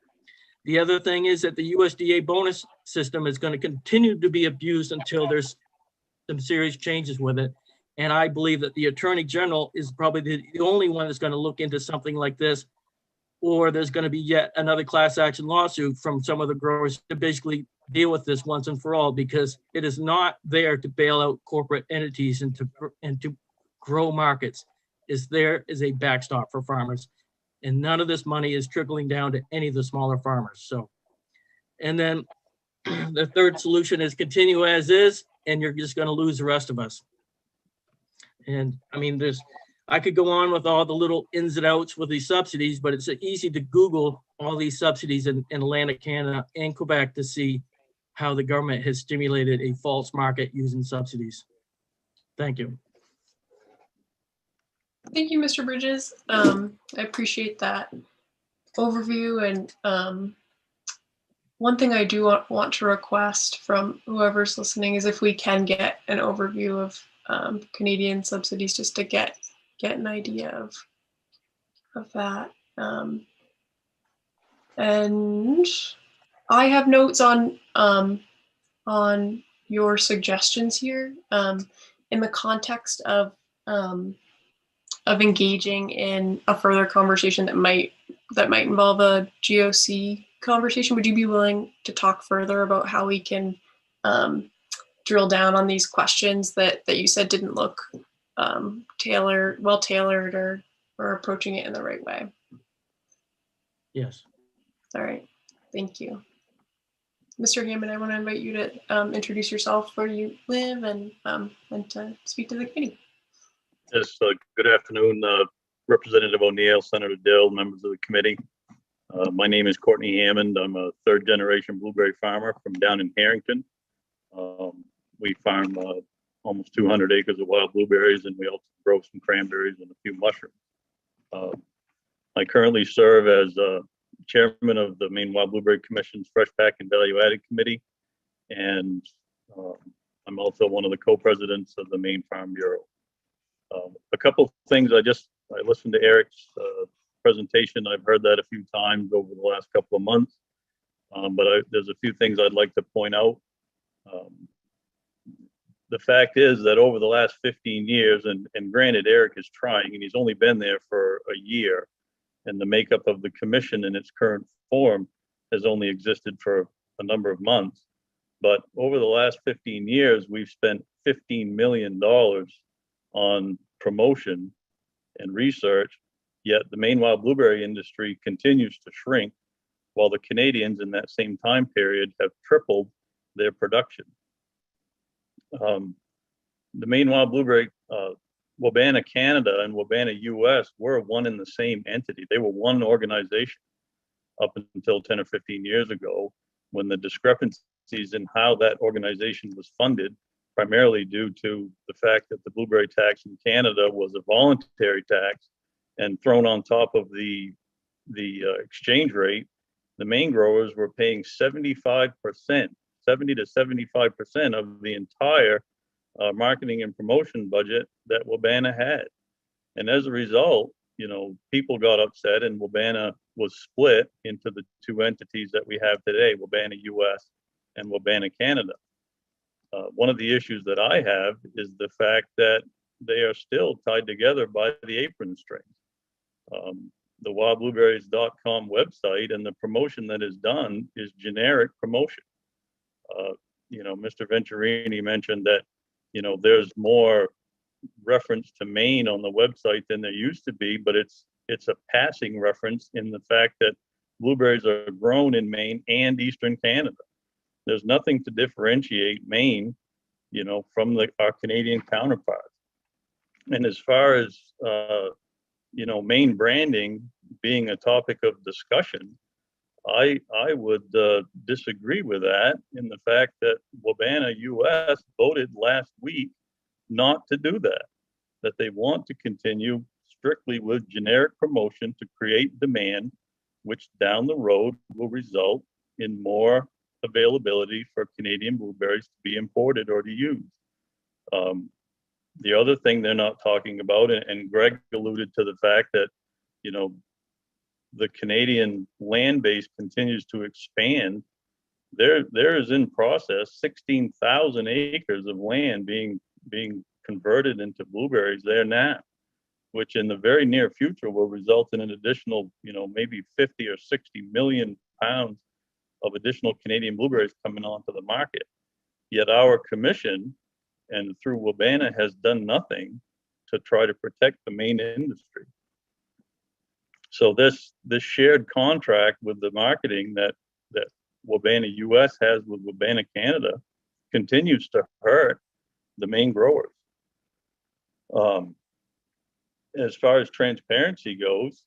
The other thing is that the USDA bonus system is going to continue to be abused until there's some serious changes with it. And I believe that the Attorney General is probably the only one that's going to look into something like this, or there's going to be yet another class action lawsuit from some of the growers to basically deal with this once and for all, because it is not there to bail out corporate entities and to grow markets. Is there as a backstop for farmers, and none of this money is trickling down to any of the smaller farmers. So, and then the third solution is continue as is, and you're just going to lose the rest of us. And I mean, I could go on with all the little ins and outs with these subsidies, but it's easy to Google all these subsidies in Atlantic Canada and Quebec to see how the government has stimulated a false market using subsidies. Thank you. Thank you, Mr. Bridges. I appreciate that overview. And one thing I do want to request from whoever's listening is if we can get an overview of Canadian subsidies, just to get an idea of that. And I have notes on your suggestions here in the context of engaging in a further conversation that might involve a GOC conversation. Would you be willing to talk further about how we can drill down on these questions that you said didn't look well tailored or approaching it in the right way? Yes. All right. Thank you. Mr. Hammond, I want to invite you to introduce yourself, where you live, and to speak to the committee. Yes, good afternoon, Representative O'Neill, Senator Dill, members of the committee. My name is Courtney Hammond. I'm a third-generation blueberry farmer from down in Harrington. We farm almost 200 acres of wild blueberries, and we also grow some cranberries and a few mushrooms. I currently serve as chairman of the Maine Wild Blueberry Commission's Fresh Pack and Value Added Committee, and I'm also one of the co-presidents of the Maine Farm Bureau. A couple of things I listened to Eric's presentation. I've heard that a few times over the last couple of months, but there's a few things I'd like to point out. The fact is that over the last 15 years, and granted Eric is trying, and he's only been there for a year, and the makeup of the commission in its current form has only existed for a number of months. But over the last 15 years, we've spent $15 million on promotion and research, yet the Maine wild blueberry industry continues to shrink, while the Canadians in that same time period have tripled their production. The Maine wild blueberry, Wabana Canada and Wabana US were one and the same entity. They were one organization up until 10 or 15 years ago, when the discrepancies in how that organization was funded, primarily due to the fact that the blueberry tax in Canada was a voluntary tax and thrown on top of the exchange rate, the Maine growers were paying 75%, 70 to 75% of the entire marketing and promotion budget that Wabana had. And as a result, people got upset, and Wabana was split into the two entities that we have today, Wabana US and Wabana Canada. One of the issues that I have is the fact that they are still tied together by the apron strings. The wildblueberries.com website and the promotion that is done is generic promotion. Mr. Venturini mentioned that, there's more reference to Maine on the website than there used to be, but it's a passing reference in the fact that blueberries are grown in Maine and Eastern Canada. There's nothing to differentiate Maine, from our Canadian counterparts. And as far as, Maine branding being a topic of discussion, I would disagree with that, in the fact that Wabana US voted last week not to do that they want to continue strictly with generic promotion to create demand, which down the road will result in more availability for Canadian blueberries to be imported or to use. The other thing they're not talking about, and Greg alluded to the fact that, the Canadian land base continues to expand. There is in process 16,000 acres of land being converted into blueberries there now, which in the very near future will result in an additional, maybe 50 or 60 million pounds of additional Canadian blueberries coming onto the market. Yet our commission, and through Wabana, has done nothing to try to protect the Maine industry. So this shared contract with the marketing that Wabana US has with Wabana Canada continues to hurt the Maine growers. As far as transparency goes,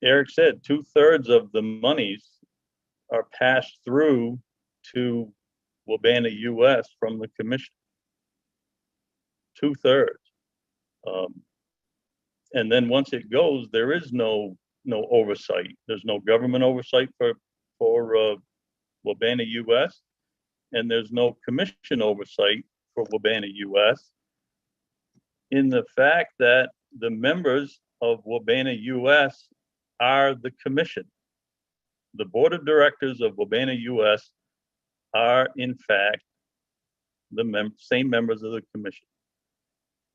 Eric said 2/3 of the monies are passed through to Wabana US from the commission. 2/3. And then once it goes, there is no oversight. There's no government oversight for Wabana US, and there's no commission oversight for Wabana US, in the fact that the members of Wabana US are the commission. The board of directors of Wabana US are, in fact, the same members of the commission.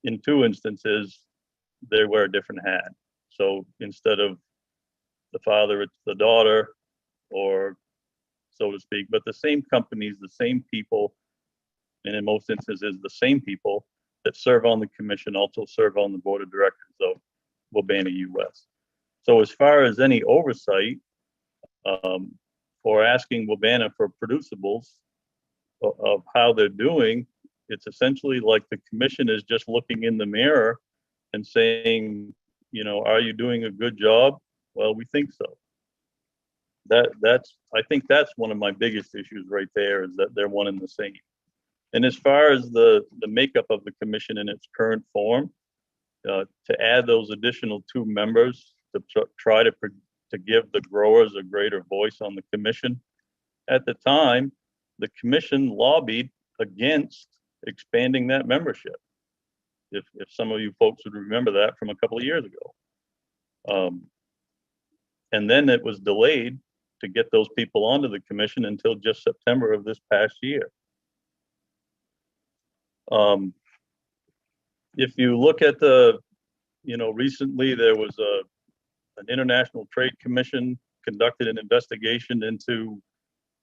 In two instances, they wear a different hat. So instead of the father, it's the daughter, or so to speak, but the same companies, the same people, and in most instances, the same people that serve on the commission also serve on the board of directors of Wabana US. So as far as any oversight, or asking Wabana for producibles of how they're doing, it's essentially like the commission is just looking in the mirror and saying, you know, are you doing a good job? Well, we think so. I think that's one of my biggest issues right there, is that they're one and the same. And as far as the makeup of the commission in its current form, to add those additional 2 members to try to give the growers a greater voice on the commission. At the time, the commission lobbied against expanding that membership. If some of you folks would remember that from a couple of years ago. And then it was delayed to get those people onto the commission until just September of this past year. If you look at recently there was an International Trade Commission conducted an investigation into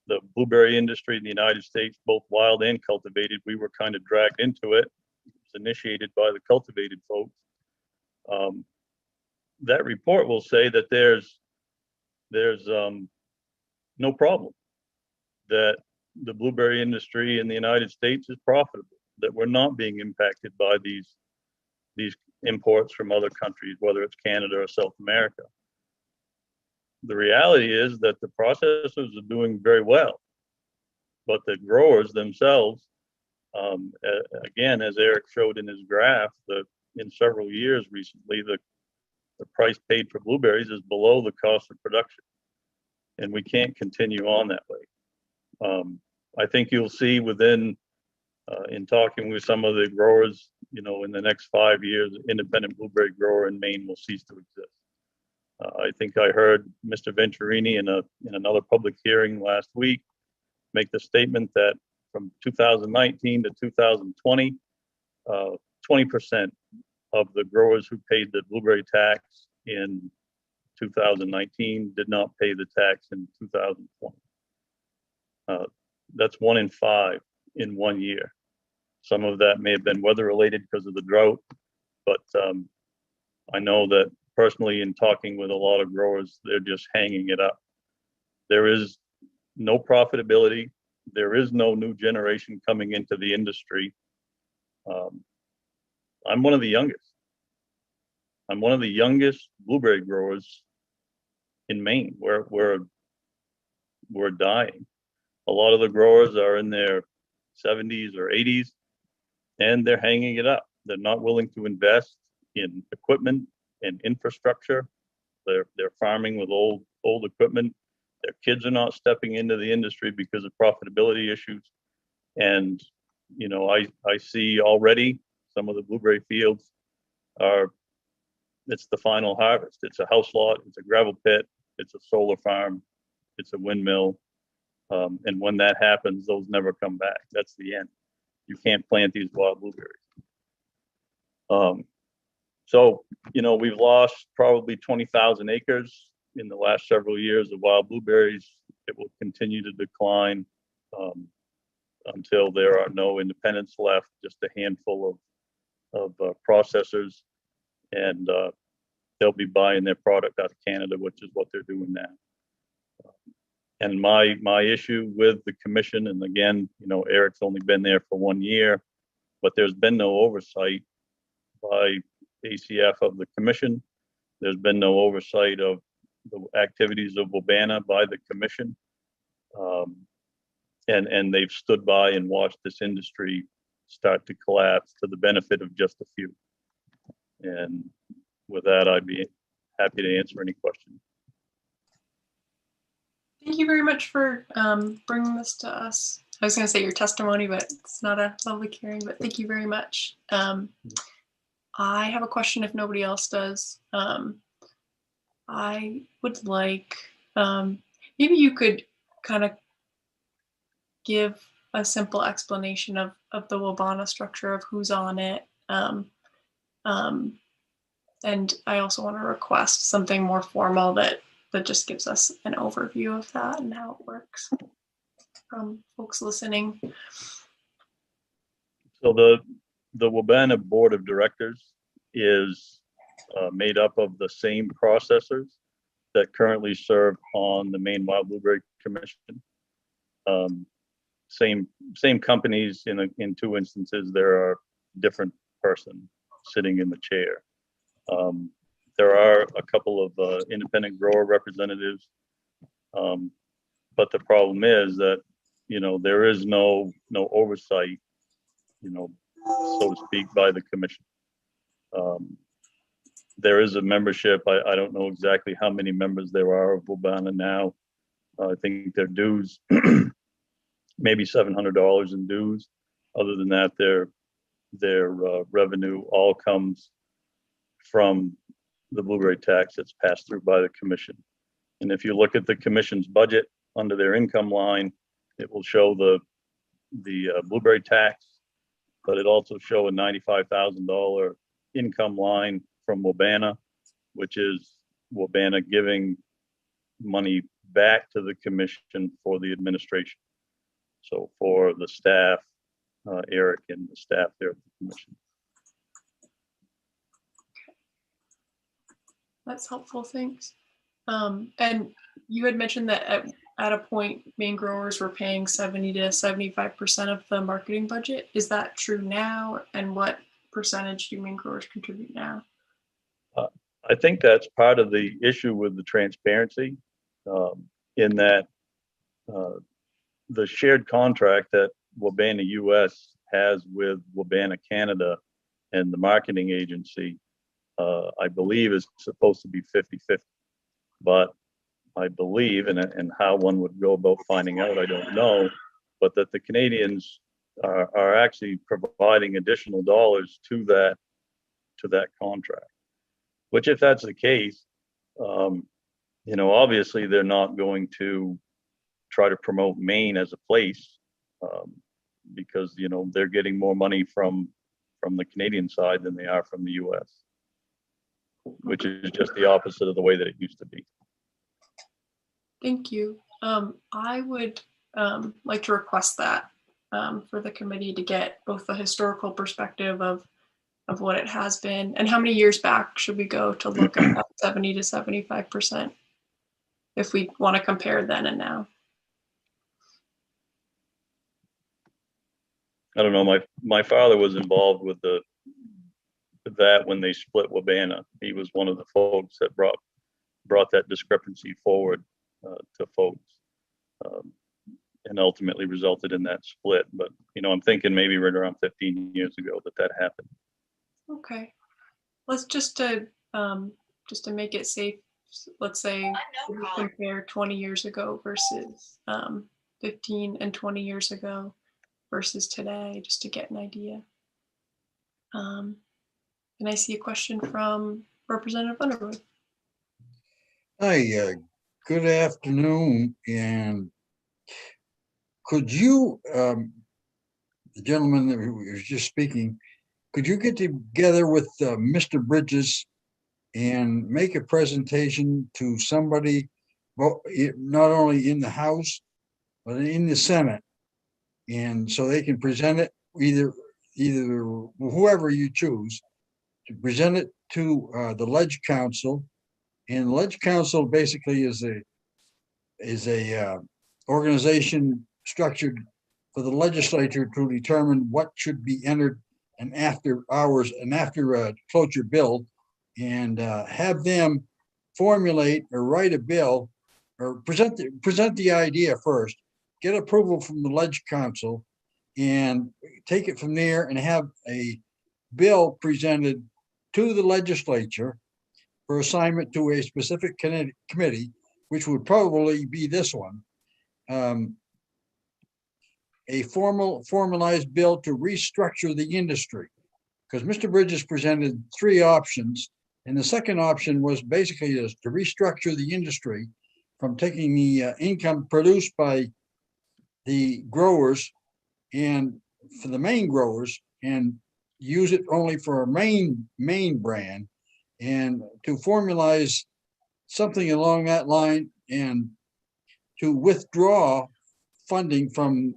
the blueberry industry in the United States, both wild and cultivated. We were kind of dragged into it. It was initiated by the cultivated folks. That report will say that there's no problem, that the blueberry industry in the United States is profitable, that we're not being impacted by these imports from other countries, whether it's Canada or South America. The reality is that the processors are doing very well, but the growers themselves, again, as Eric showed in his graph, that in several years recently, the price paid for blueberries is below the cost of production. And we can't continue on that way. I think you'll see within, in talking with some of the growers, in the next 5 years, independent blueberry grower in Maine will cease to exist. I think I heard Mr. Venturini in another public hearing last week make the statement that from 2019 to 2020, 20% of the growers who paid the blueberry tax in 2019 did not pay the tax in 2020. That's 1 in 5 in 1 year. Some of that may have been weather related because of the drought, but I know that personally, in talking with a lot of growers, they're just hanging it up. There is no profitability. There is no new generation coming into the industry. I'm one of the youngest. I'm one of the youngest blueberry growers in Maine. We're dying. A lot of the growers are in their 70s or 80s, and they're hanging it up. They're not willing to invest in equipment and infrastructure. They're farming with old equipment. Their kids are not stepping into the industry because of profitability issues. And I see already some of the blueberry fields it's the final harvest. It's a house lot, it's a gravel pit, it's a solar farm, it's a windmill. And when that happens, those never come back. That's the end. You can't plant these wild blueberries. So, we've lost probably 20,000 acres in the last several years of wild blueberries. It will continue to decline until there are no independents left, just a handful of processors, and they'll be buying their product out of Canada, which is what they're doing now. And my issue with the commission, and again, Eric's only been there for 1 year, but there's been no oversight by ACF of the commission. There's been no oversight of the activities of Wabana by the commission. And they've stood by and watched this industry start to collapse to the benefit of just a few. And with that, I'd be happy to answer any questions. Thank you very much for bringing this to us. I was going to say your testimony, but it's not a public hearing, but thank you very much. I have a question if nobody else does. I would like, maybe you could kind of give a simple explanation of the Wabana structure, of who's on it. And I also want to request something more formal that just gives us an overview of that and how it works from folks listening. So the Wabana Board of Directors is made up of the same processors that currently serve on the Maine Wild Blueberry Commission. Same companies. In two instances, there are different person sitting in the chair. There are a couple of independent grower representatives, but the problem is that there is no oversight, so to speak, by the commission. There is a membership. I don't know exactly how many members there are of Wabana now. I think their dues, maybe $700 in dues. Other than that, their revenue all comes from the blueberry tax that's passed through by the commission. And if you look at the commission's budget under their income line, it will show the blueberry tax, but it also show a $95,000 income line from Wabana, which is Wabana giving money back to the commission for the administration. So for the staff, Eric and the staff there at the commission. That's helpful, thanks. And you had mentioned that at a point, Maine growers were paying 70 to 75% of the marketing budget. Is that true now? And what percentage do Maine growers contribute now? I think that's part of the issue with the transparency, in that the shared contract that Wabana US has with Wabana Canada and the marketing agency, I believe is supposed to be 50-50. But I believe, and how one would go about finding out, I don't know, but that the Canadians are actually providing additional dollars to that contract. Which, if that's the case, obviously they're not going to try to promote Maine as a place, because they're getting more money from the Canadian side than they are from the U.S., which is just the opposite of the way that it used to be. Thank you. I would like to request that for the committee to get both the historical perspective of what it has been and how many years back should we go to look at that 70 to 75% if we want to compare then and now. I don't know. My father was involved with that when they split Wabana. He was one of the folks that brought that discrepancy forward to folks, and ultimately resulted in that split. But I'm thinking maybe right around 15 years ago that happened. Okay, let's just to make it safe, let's say we compare 20 years ago versus 15 and 20 years ago versus today, just to get an idea. And I see a question from Representative Underwood. Hi, good afternoon. And could you, the gentleman that was just speaking, could you get together with Mr. Bridges and make a presentation to somebody, not only in the House, but in the Senate? And so they can present it, either whoever you choose, to present it to the Ledge Council. And the Ledge Council basically is a organization structured for the legislature to determine what should be entered and after hours and after cloture bill, and have them formulate or write a bill or present the idea first, get approval from the Ledge Council, and take it from there and have a bill presented to the legislature for assignment to a specific committee, which would probably be this one. A formalized bill to restructure the industry, because Mr. Bridges presented 3 options, and the second option was basically to restructure the industry from taking the income produced by the growers and for the main growers and use it only for a main brand, and to formalize something along that line, and to withdraw funding from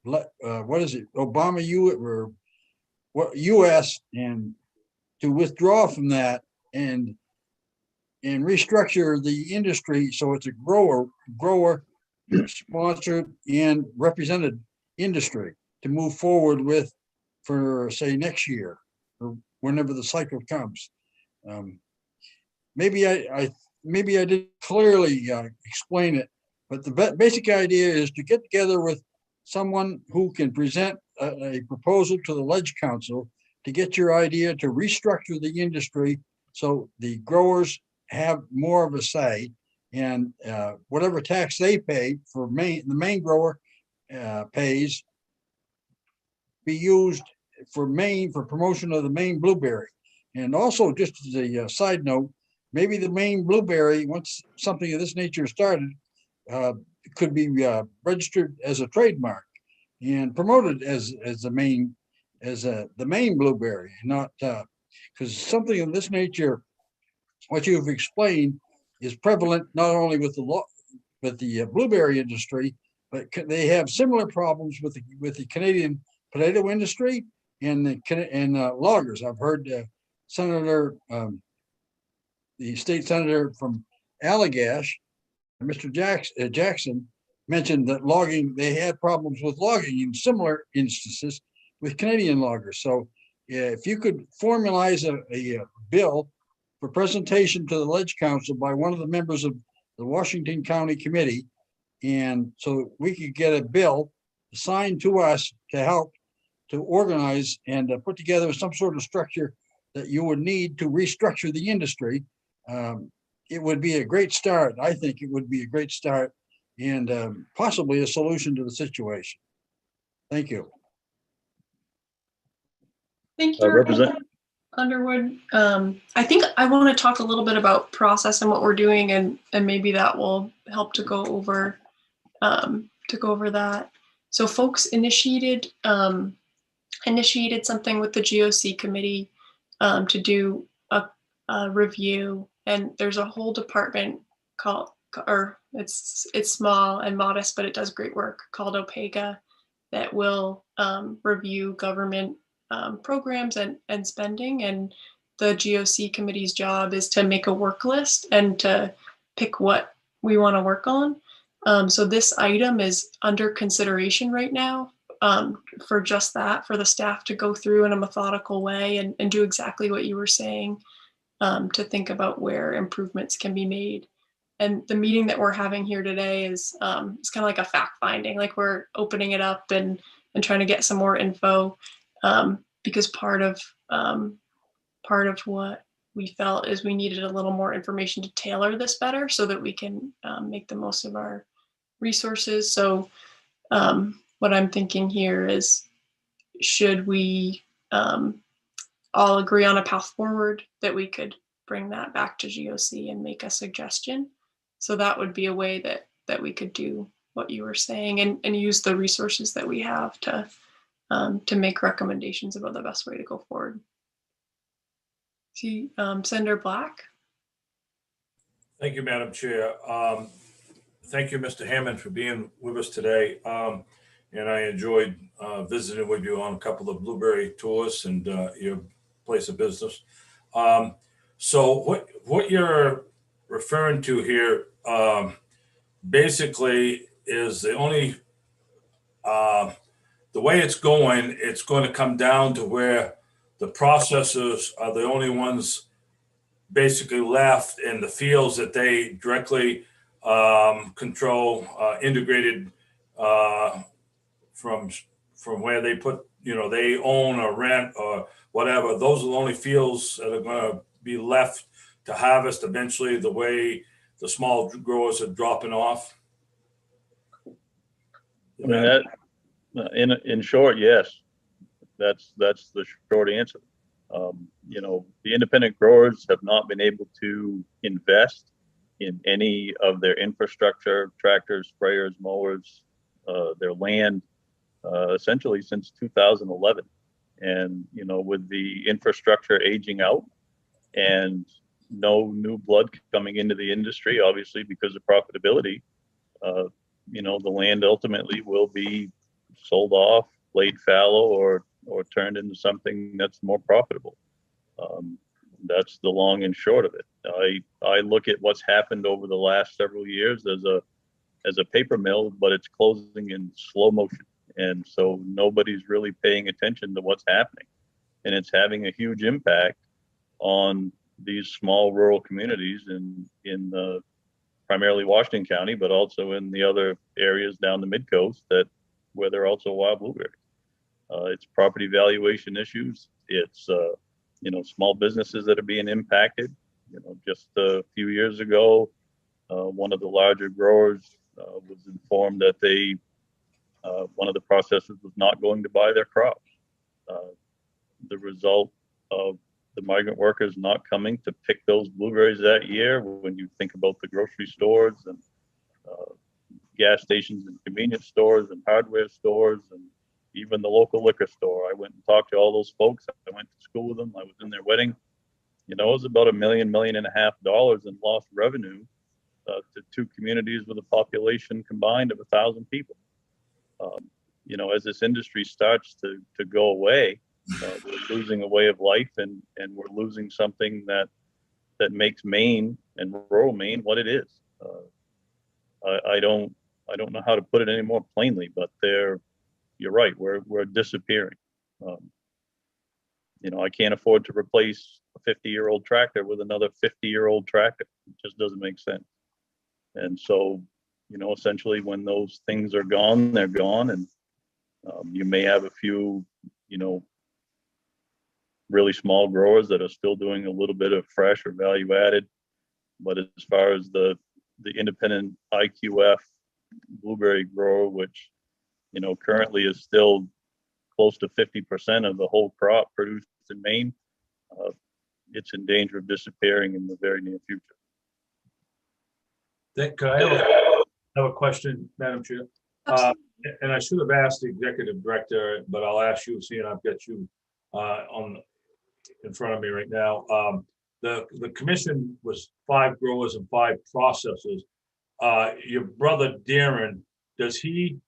what is it, Obama US, and to withdraw from that and and restructure the industry so it's a grower sponsored and represented industry to move forward with for, say, next year or whenever the cycle comes. Maybe I didn't clearly explain it, but the basic idea is to get together with someone who can present a proposal to the Ledge Council to get your idea to restructure the industry so the growers have more of a say, and whatever tax they pay for the main grower pays be used for promotion of the Maine blueberry. And also, just as a side note, maybe the Maine blueberry, once something of this nature started, could be registered as a trademark and promoted as the Maine blueberry, not because something of this nature, what you've explained, is prevalent not only with the blueberry industry, but they have similar problems with the Canadian potato industry and loggers. I've heard Senator, the state senator from Allagash, Mr. Jackson, mentioned that they had problems with logging in similar instances with Canadian loggers. So if you could formalize a bill for presentation to the Ledge Council by one of the members of the Washington County Committee, and so we could get a bill assigned to us to help to organize and put together some sort of structure that you would need to restructure the industry, it would be a great start. I think it would be a great start and possibly a solution to the situation. Thank you. Thank you, Representative Underwood. I think I want to talk a little bit about process and what we're doing, and maybe that will help to go over that. So folks initiated something with the GOC committee to do a review, and there's a whole department called, or it's small and modest, but it does great work, called OPEGA, that will review government programs and spending. And the GOC committee's job is to make a work list and to pick what we want to work on. So this item is under consideration right now for just that, for the staff to go through in a methodical way and do exactly what you were saying, to think about where improvements can be made. And the meeting that we're having here today is it's kind of like a fact finding, like we're opening it up and trying to get some more info, because part of what we felt is we needed a little more information to tailor this better so that we can make the most of our resources. So what I'm thinking here is, should we all agree on a path forward that we could bring that back to GOC and make a suggestion? So that would be a way that we could do what you were saying and use the resources that we have to make recommendations about the best way to go forward. See, Senator Black. Thank you, Madam Chair. Thank you, Mr. Hammond, for being with us today. And I enjoyed visiting with you on a couple of blueberry tours and your place of business. So what you're referring to here basically is the only, the way it's going to come down to where the processors are the only ones basically left in the fields that they directly control, integrated from where they put, they own or rent or whatever. Those are the only fields that are going to be left to harvest eventually, the way the small growers are dropping off. I mean, that, in short, yes, that's the short answer. The independent growers have not been able to invest in any of their infrastructure, tractors, sprayers, mowers, their land, essentially since 2011. And, with the infrastructure aging out and no new blood coming into the industry, obviously because of profitability, the land ultimately will be sold off, laid fallow, or turned into something that's more profitable. That's the long and short of it. I look at what's happened over the last several years as a paper mill, but it's closing in slow motion. And so nobody's really paying attention to what's happening. And it's having a huge impact on these small rural communities in primarily Washington County, but also in the other areas down the mid-coast where there are also wild blueberries. It's property valuation issues. It's small businesses that are being impacted. Just a few years ago, one of the larger growers was informed that one of the processors was not going to buy their crops. The result of the migrant workers not coming to pick those blueberries that year, when you think about the grocery stores and gas stations and convenience stores and hardware stores and even the local liquor store. I went and talked to all those folks. I went to school with them. I was in their wedding. It was about $1.5 million in lost revenue to two communities with a population combined of 1,000 people. As this industry starts to go away, we're losing a way of life, and we're losing something that makes Maine and rural Maine what it is. I don't know how to put it any more plainly, but you're right. We're disappearing. I can't afford to replace a 50-year-old tractor with another 50-year-old tractor. It just doesn't make sense. And so, essentially, when those things are gone, they're gone, and you may have a few, really small growers that are still doing a little bit of fresh or value added. But as far as the independent IQF blueberry grower, which currently is still close to 50% of the whole crop produced in Maine, it's in danger of disappearing in the very near future. Could I have a question, Madam Chair? And I should have asked the executive director, but I'll ask you, seeing I've got you in front of me right now. The commission was 5 growers and 5 processors. Your brother Darren, does he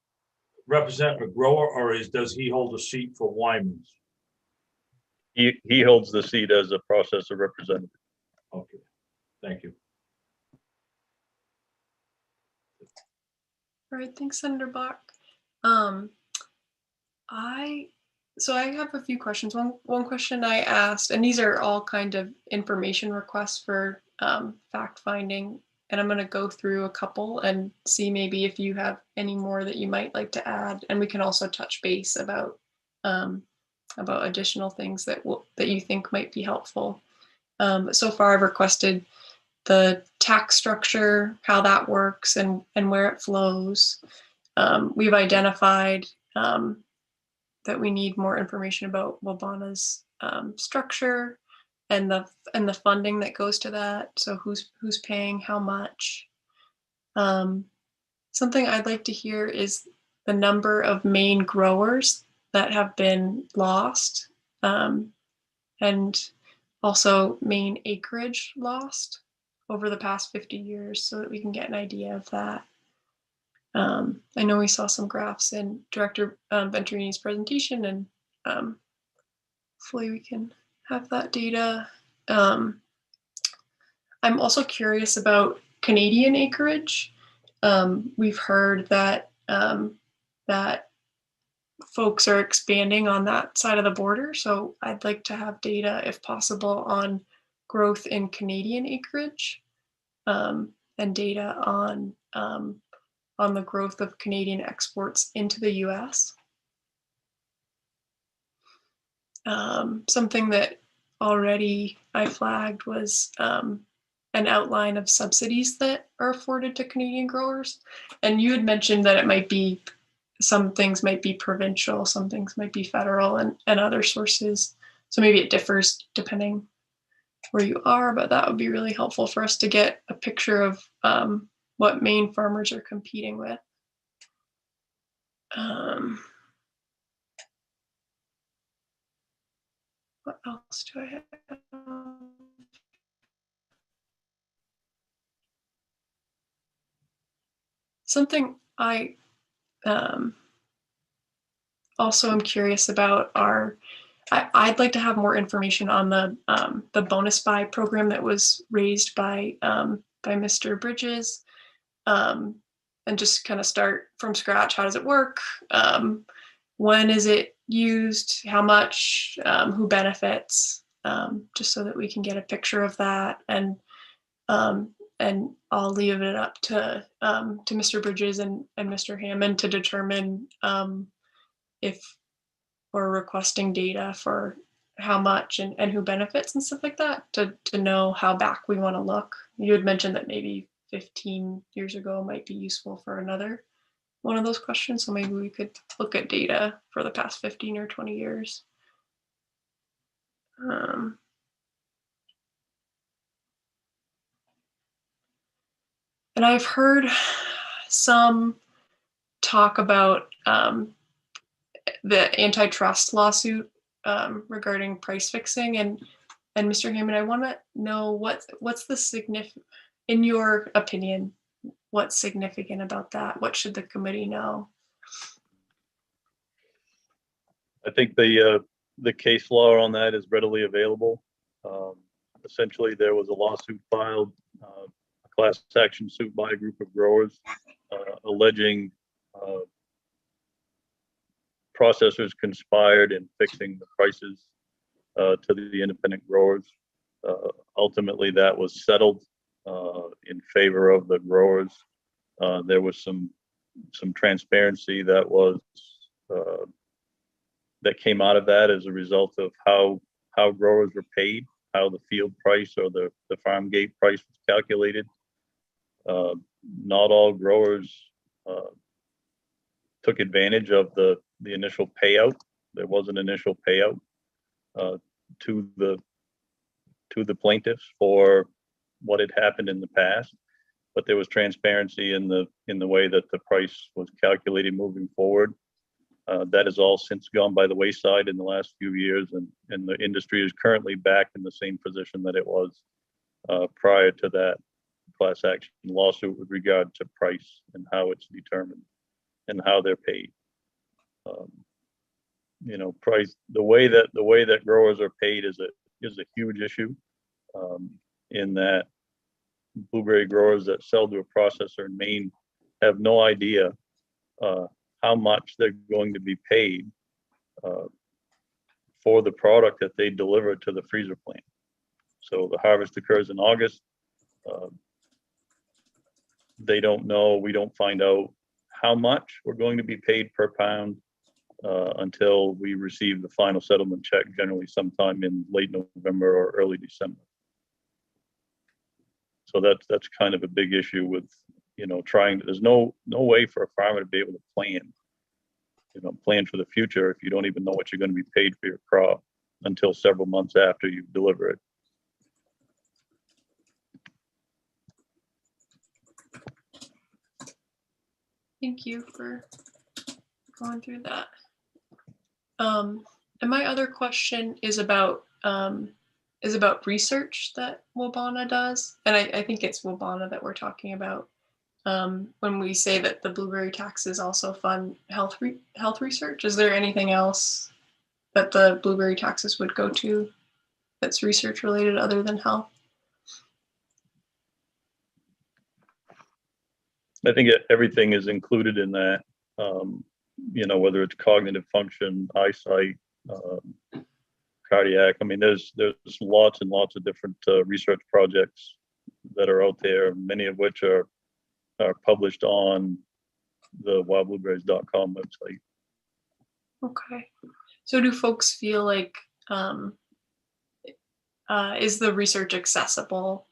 represent a grower, or does he hold a seat for Wyman's? He holds the seat as a processor representative. Okay, thank you. All right, thanks, Senator Black. I have a few questions. One question I asked, and these are all kind of information requests for fact finding, and I'm going to go through a couple and see maybe if you have any more that you might like to add, and we can also touch base about additional things that you think might be helpful. But so far, I've requested the tax structure, how that works, and where it flows. We've identified that we need more information about Wabana's structure and the funding that goes to that. So who's paying how much? Something I'd like to hear is the number of Maine growers that have been lost, and also Maine acreage lost over the past 50 years, so that we can get an idea of that. I know we saw some graphs in Director Venturini's presentation, and hopefully we can have that data. I'm also curious about Canadian acreage. We've heard that that folks are expanding on that side of the border, so I'd like to have data, if possible, on growth in Canadian acreage, and data on the growth of Canadian exports into the US. Something that already I flagged was an outline of subsidies that are afforded to Canadian growers. And you had mentioned that it might be, some things might be provincial, some things might be federal, and other sources. So maybe it differs depending where you are, but that would be really helpful for us to get a picture of what Maine farmers are competing with. What else do I have? Something I also am curious about are I'd like to have more information on the bonus buy program that was raised by Mr. Bridges, and just kind of start from scratch. How does it work? When is it used? How much? Who benefits? Just so that we can get a picture of that, and I'll leave it up to Mr. Bridges and Mr. Hammond to determine if we're requesting data for how much and who benefits and stuff like that, to know how back we want to look. You had mentioned that maybe 15 years ago might be useful for another one of those questions. So maybe we could look at data for the past 15 or 20 years. And I've heard some talk about the antitrust lawsuit regarding price fixing, and Mr. Hammond, I want to know what's the significant, in your opinion, what's significant about that? What should the committee know? I think the case law on that is readily available. Essentially, there was a lawsuit filed, a class action suit by a group of growers alleging processors conspired in fixing the prices to the independent growers. Ultimately, that was settled in favor of the growers. There was some transparency that was that came out of that as a result of how growers were paid, how the field price or the farm gate price was calculated. Not all growers took advantage of the initial payout. There was an initial payout to the plaintiffs for what had happened in the past, but there was transparency in the way that the price was calculated moving forward. That has all since gone by the wayside in the last few years, and the industry is currently back in the same position that it was prior to that class action lawsuit with regard to price and how it's determined and how they're paid. Price, the way that growers are paid is a huge issue, in that blueberry growers that sell to a processor in Maine have no idea how much they're going to be paid for the product that they deliver to the freezer plant. So the harvest occurs in August. They don't know, we don't find out how much we're going to be paid per pound until we receive the final settlement check, generally sometime in late November or early December. So that's kind of a big issue with, there's no way for a farmer to be able to plan for the future if you don't even know what you're going to be paid for your crop until several months after you deliver it. Thank you for going through that. And my other question is about research that Wabana does, and I think it's Wabana that we're talking about when we say that the blueberry taxes also fund health research. Is there anything else that the blueberry taxes would go to that's research related other than health? I think everything is included in that, whether it's cognitive function, eyesight, cardiac. I mean, there's lots and lots of different research projects that are out there, many of which are published on the wildblueberries.com website. Okay. So do folks feel like, is the research accessible?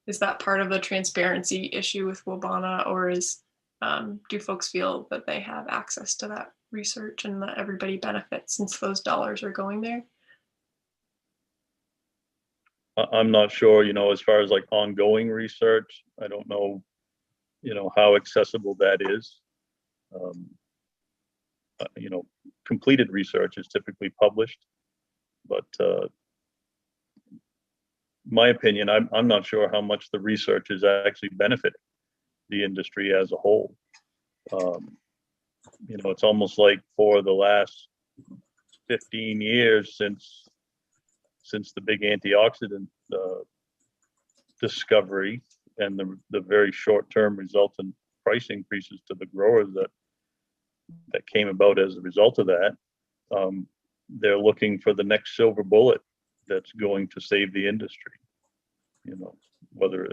Is that part of the transparency issue with Wabana, or do folks feel that they have access to that research and that everybody benefits since those dollars are going there? I'm not sure, as far as like ongoing research, I don't know, how accessible that is. Completed research is typically published, but my opinion, I'm not sure how much the research is actually benefiting the industry as a whole. It's almost like for the last 15 years since the big antioxidant discovery and the very short-term resultant price increases to the growers that came about as a result of that. They're looking for the next silver bullet that's going to save the industry. You know, whether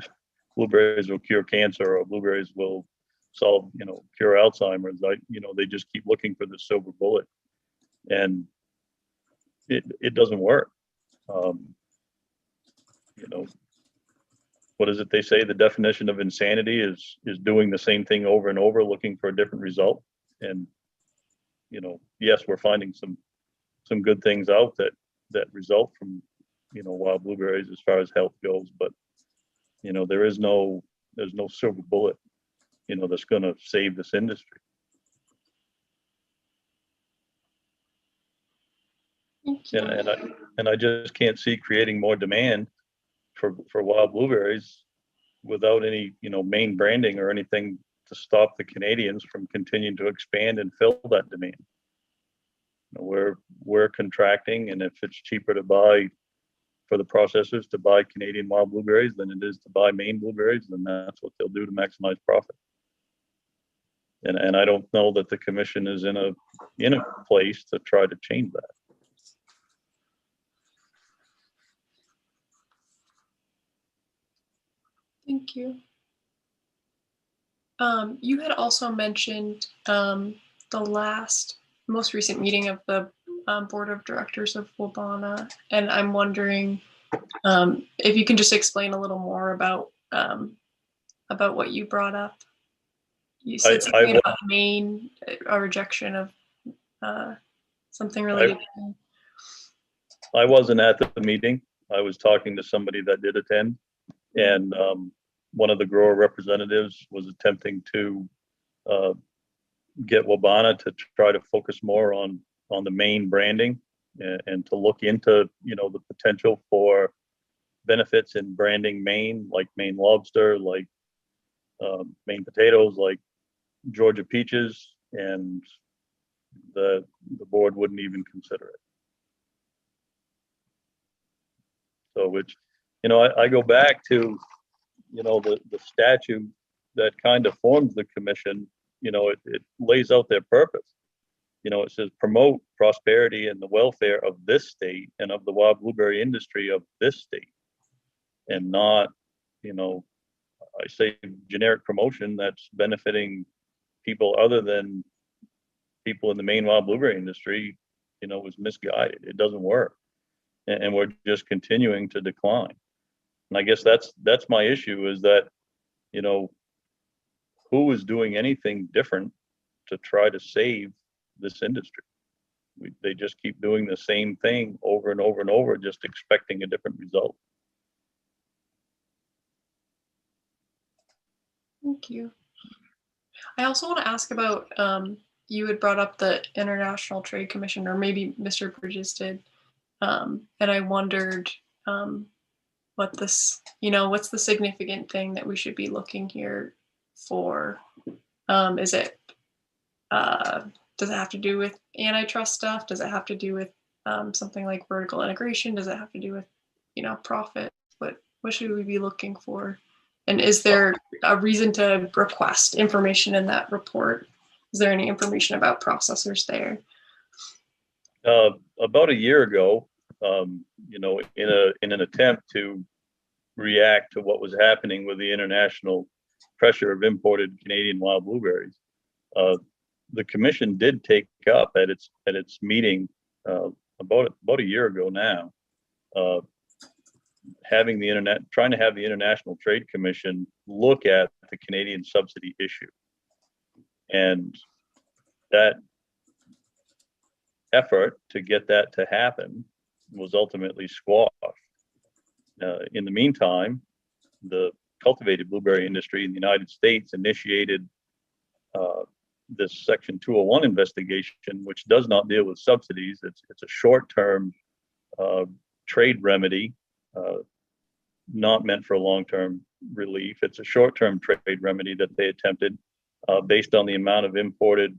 blueberries will cure cancer or blueberries will solve, cure Alzheimer's. They just keep looking for the silver bullet, and it doesn't work. What is it they say? The definition of insanity is doing the same thing over and over, looking for a different result. And yes, we're finding some good things out that result from wild blueberries as far as health goes, but there's no silver bullet that's going to save this industry. And I just can't see creating more demand for wild blueberries without any main branding or anything to stop the Canadians from continuing to expand and fill that demand. We're contracting, and if it's cheaper to buy for the processors to buy Canadian wild blueberries than it is to buy Maine blueberries, then that's what they'll do to maximize profit. And I don't know that the commission is in a place to try to change that. Thank you. You had also mentioned the most recent meeting of the board of directors of Wabana, and I'm wondering if you can just explain a little more about what you brought up. You said something about Maine, a rejection of something related. I wasn't at the meeting. I was talking to somebody that did attend, and one of the grower representatives was attempting to get Wabana to try to focus more on the Maine branding and to look into the potential for benefits in branding Maine, like Maine lobster, like Maine potatoes, like Georgia peaches, and the board wouldn't even consider it. So which I go back to the statute that kind of forms the commission. It lays out their purpose. It says promote prosperity and the welfare of this state and of the wild blueberry industry of this state, and not, I say generic promotion that's benefiting people other than people in the Maine wild blueberry industry, was misguided. It doesn't work. And we're just continuing to decline. And I guess that's my issue, is that, who is doing anything different to try to save this industry? They just keep doing the same thing over and over and over, just expecting a different result. Thank you. I also want to ask about, you had brought up the International Trade Commission, or maybe Mr. Bridges did. And I wondered what's the significant thing that we should be looking here for? Does it have to do with antitrust stuff? Does it have to do with something like vertical integration? Does it have to do with, profit? What should we be looking for? And is there a reason to request information in that report? Is there any information about processors there? About a year ago, in an attempt to react to what was happening with the international pressure of imported Canadian wild blueberries, the commission did take up at its meeting about a year ago now, trying to have the International Trade Commission look at the Canadian subsidy issue. And that effort to get that to happen was ultimately squashed. In the meantime, the cultivated blueberry industry in the United States initiated this Section 201 investigation, which does not deal with subsidies. It's a short-term trade remedy, not meant for long-term relief. It's a short-term trade remedy that they attempted based on the amount of imported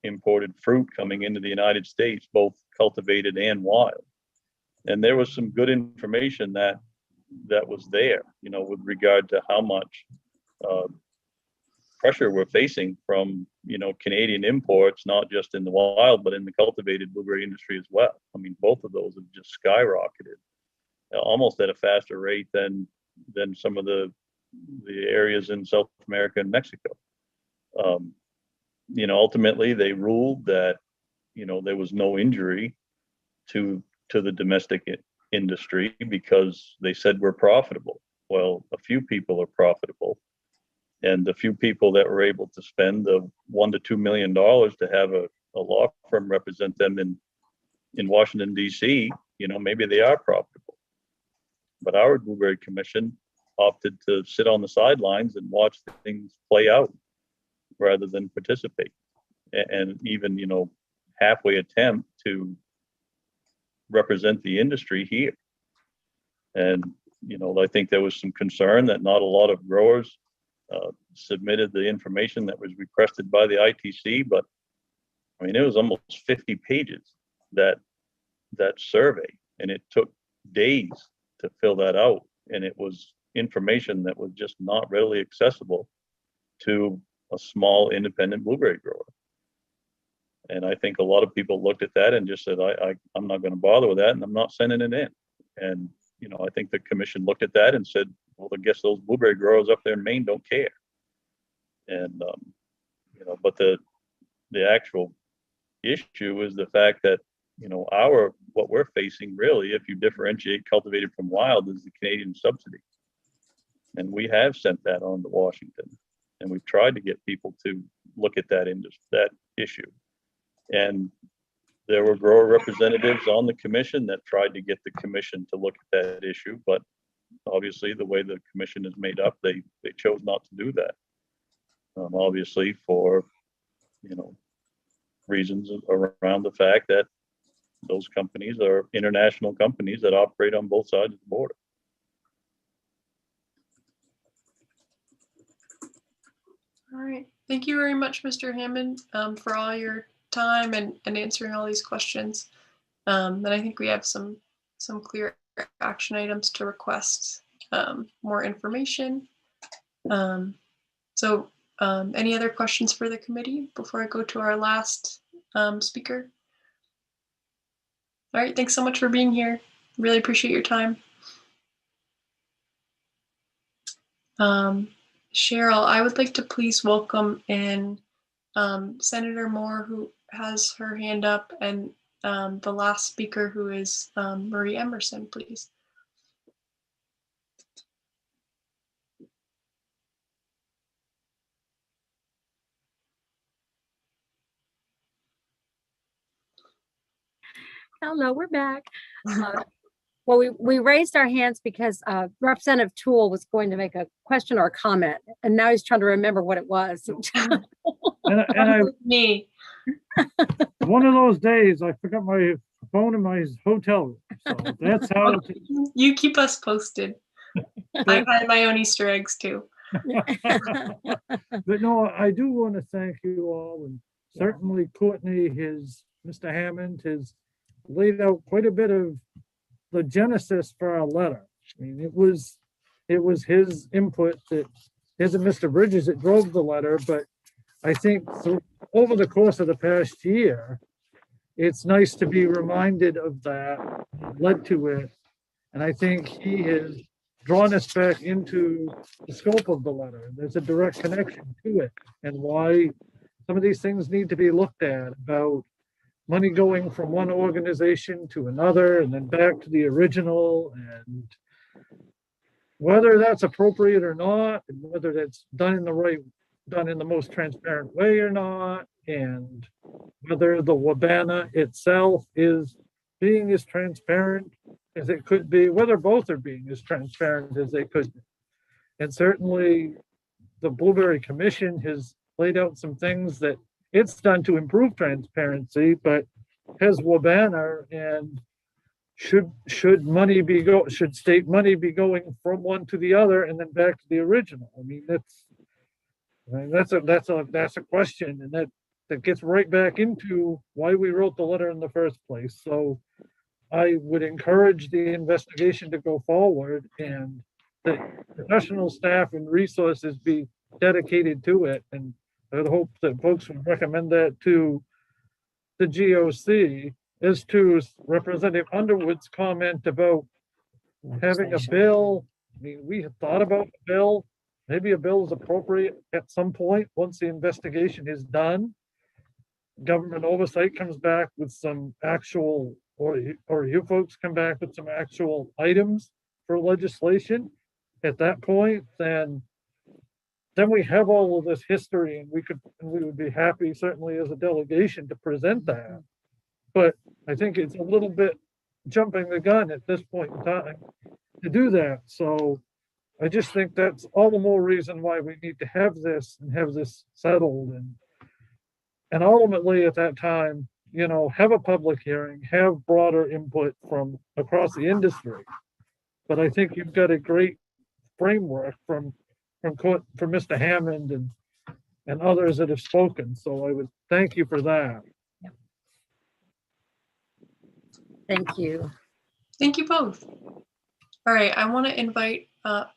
imported fruit coming into the United States, both cultivated and wild. And there was some good information that was there, with regard to how much pressure we're facing from, Canadian imports, not just in the wild, but in the cultivated blueberry industry as well. I mean, both of those have just skyrocketed, almost at a faster rate than some of the areas in South America and Mexico. Ultimately they ruled that, there was no injury to the domestic industry because they said we're profitable. Well, a few people are profitable, and the few people that were able to spend the $1 to $2 million to have a law firm represent them in Washington, D.C., maybe they are profitable. But our Blueberry Commission opted to sit on the sidelines and watch things play out rather than participate and even, halfway attempt to represent the industry here. And, I think there was some concern that not a lot of growers submitted the information that was requested by the ITC, but I mean, it was almost 50 pages, that survey, and it took days to fill that out. And it was information that was just not readily accessible to a small independent blueberry grower. And I think a lot of people looked at that and just said, I'm not going to bother with that, and I'm not sending it in. And, I think the commission looked at that and said, well, I guess those blueberry growers up there in Maine don't care. And, but the actual issue is the fact that, what we're facing really, if you differentiate cultivated from wild, is the Canadian subsidy. And we have sent that on to Washington, and we've tried to get people to look at that issue. And there were grower representatives on the commission that tried to get the commission to look at that issue, but obviously the way the commission is made up, they chose not to do that. Obviously for, reasons around the fact that those companies are international companies that operate on both sides of the border. All right. Thank you very much, Mr. Hammond, for all your time and answering all these questions. And I think we have some clear action items to request more information. So any other questions for the committee before I go to our last speaker? All right, thanks so much for being here. Really appreciate your time. Cheryl, I would like to please welcome in Senator Moore, who has her hand up, and the last speaker, who is Marie Emerson, please. Hello, we're back. Well, we raised our hands because Representative Toole was going to make a question or a comment, and now he's trying to remember what it was. Me. One of those days, I forgot my phone in my hotel room. So that's how. You keep us posted. I've had my own Easter eggs too. But no, I do want to thank you all, and certainly Courtney, Mr. Hammond has laid out quite a bit of the genesis for our letter. I mean, it was his input that his and Mr. Bridges that drove the letter, but I think over the course of the past year, it's nice to be reminded of that, led to it, and I think he has drawn us back into the scope of the letter. There's a direct connection to it and why some of these things need to be looked at, about money going from one organization to another and then back to the original, and whether that's appropriate or not, and whether that's done in the most transparent way or not, and whether the Wabana itself is being as transparent as it could be, whether both are being as transparent as they could be. And certainly the Blueberry Commission has laid out some things that it's done to improve transparency, but has Wabana, and should state money be going from one to the other and then back to the original? I mean, that's a question, and that that gets right back into why we wrote the letter in the first place. So I would encourage the investigation to go forward and the professional staff and resources be dedicated to it. And I would hope that folks would recommend that to the GOC. As to Representative Underwood's comment about having a bill, I mean, we had thought about a bill. Maybe a bill is appropriate at some point once the investigation is done. Government oversight comes back with some actual, or you folks come back with some actual items for legislation. At that point, then we have all of this history, and we would be happy, certainly as a delegation, to present that. But I think it's a little bit jumping the gun at this point in time to do that. So I just think that's all the more reason why we need to have this and have this settled, and ultimately at that time, you know, have a public hearing, have broader input from across the industry. But I think you've got a great framework from Mr. Hammond and others that have spoken. So I would thank you for that. Thank you. Thank you both. All right, I want to invite up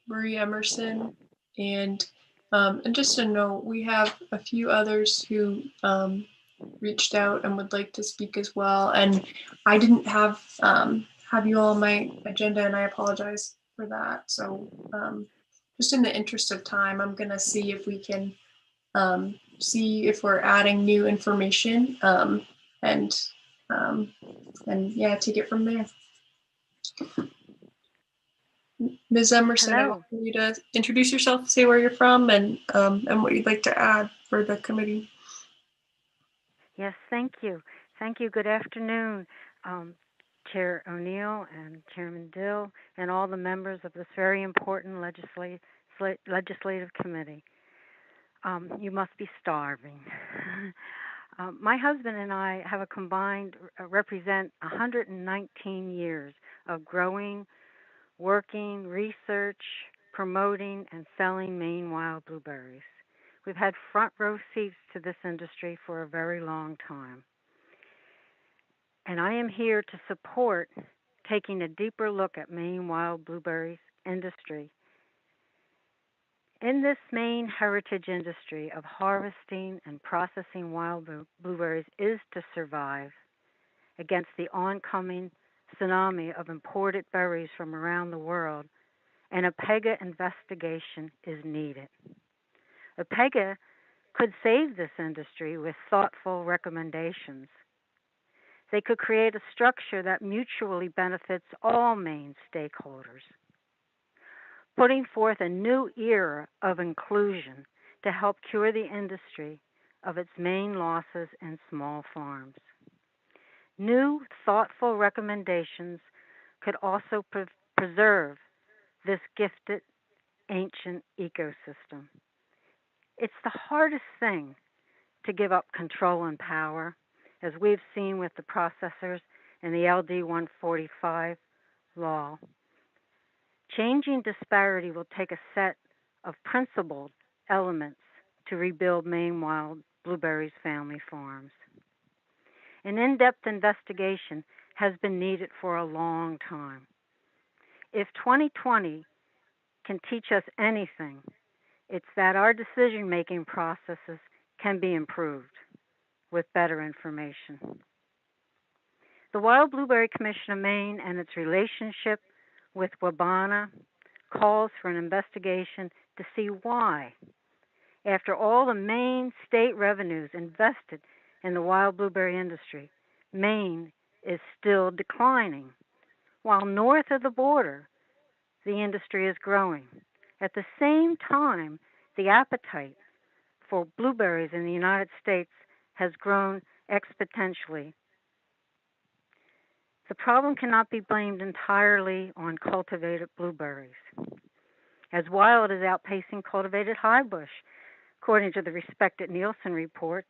Marie Emerson, and just a note, we have a few others who reached out and would like to speak as well. And I didn't have you all on my agenda, and I apologize for that. So just in the interest of time, I'm going to see if we can see if we're adding new information and yeah, take it from there. Ms. Emerson, I want you to introduce yourself, say where you're from, and what you'd like to add for the committee. Yes, thank you. Thank you. Good afternoon, Chair O'Neill and Chairman Dill, and all the members of this very important legislative committee. You must be starving. My husband and I have a combined represent 119 years of growing, working, research, promoting, and selling Maine wild blueberries. We've had front row seats to this industry for a very long time. And I am here to support taking a deeper look at Maine wild blueberries industry. In this Maine heritage industry of harvesting and processing wild blueberries is to survive against the oncoming tsunami of imported berries from around the world, and a PEGA investigation is needed. A PEGA could save this industry with thoughtful recommendations. They could create a structure that mutually benefits all Maine stakeholders, putting forth a new era of inclusion to help cure the industry of its main losses in small farms. New, thoughtful recommendations could also preserve this gifted, ancient ecosystem. It's the hardest thing to give up control and power, as we've seen with the processors in the LD 145 law. Changing disparity will take a set of principled elements to rebuild Maine wild blueberries family farms. An in-depth investigation has been needed for a long time. If 2020 can teach us anything, it's that our decision-making processes can be improved with better information. The Wild Blueberry Commission of Maine and its relationship with Wabana calls for an investigation to see why, after all the Maine state revenues invested in the wild blueberry industry, Maine is still declining, while north of the border, the industry is growing. At the same time, the appetite for blueberries in the United States has grown exponentially. The problem cannot be blamed entirely on cultivated blueberries, as wild is outpacing cultivated high bush, according to the respected Nielsen reports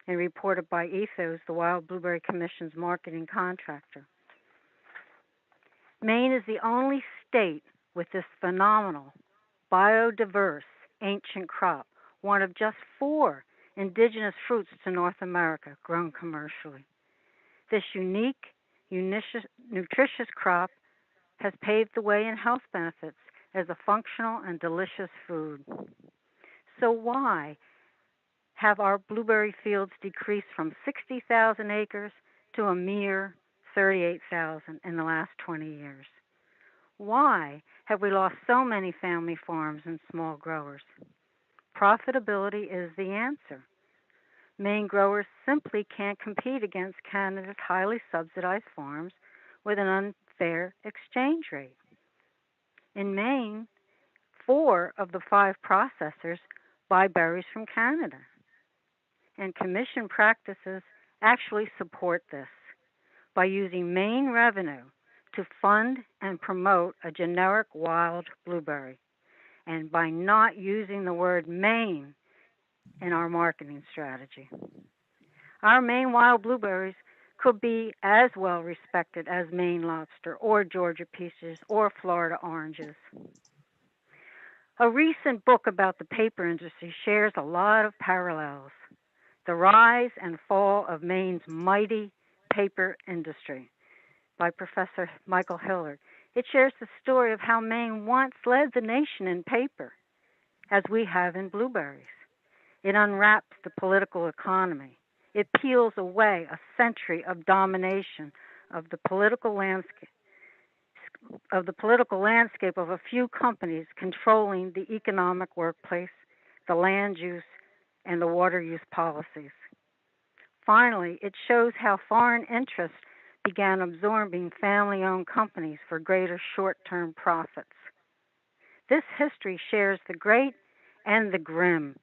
and reported by Ethos, the Wild Blueberry Commission's marketing contractor. Maine is the only state with this phenomenal, biodiverse, ancient crop, one of just 4 indigenous fruits to North America grown commercially. This unique, nutritious crop has paved the way in health benefits as a functional and delicious food. So why have our blueberry fields decreased from 60,000 acres to a mere 38,000 in the last 20 years? Why have we lost so many family farms and small growers? Profitability is the answer. Maine growers simply can't compete against Canada's highly subsidized farms with an unfair exchange rate. In Maine, 4 of the 5 processors buy berries from Canada, and commission practices actually support this by using Maine revenue to fund and promote a generic wild blueberry, and by not using the word Maine in our marketing strategy. Our Maine wild blueberries could be as well respected as Maine lobster or Georgia peaches or Florida oranges. A recent book about the paper industry shares a lot of parallels. The Rise and Fall of Maine's Mighty Paper Industry by Professor Michael Hillard. It shares the story of how Maine once led the nation in paper, as we have in blueberries. It unwraps the political economy. It peels away a century of domination of the political landscape of a few companies controlling the economic workplace, the land use, and the water use policies. Finally, it shows how foreign interests began absorbing family-owned companies for greater short-term profits. This history shares the great and the grim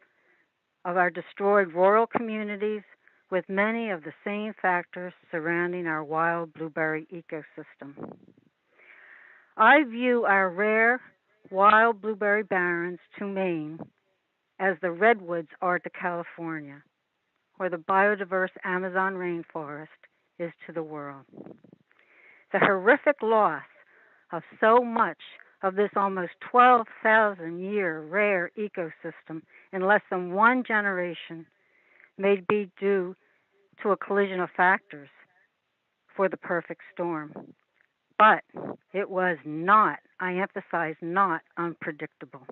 of our destroyed rural communities with many of the same factors surrounding our wild blueberry ecosystem. I view our rare wild blueberry barrens to Maine as the redwoods are to California, or the biodiverse Amazon rainforest is to the world. The horrific loss of so much of this almost 12,000-year rare ecosystem in less than one generation may be due to a collision of factors for the perfect storm. But it was not, I emphasize not, unpredictable.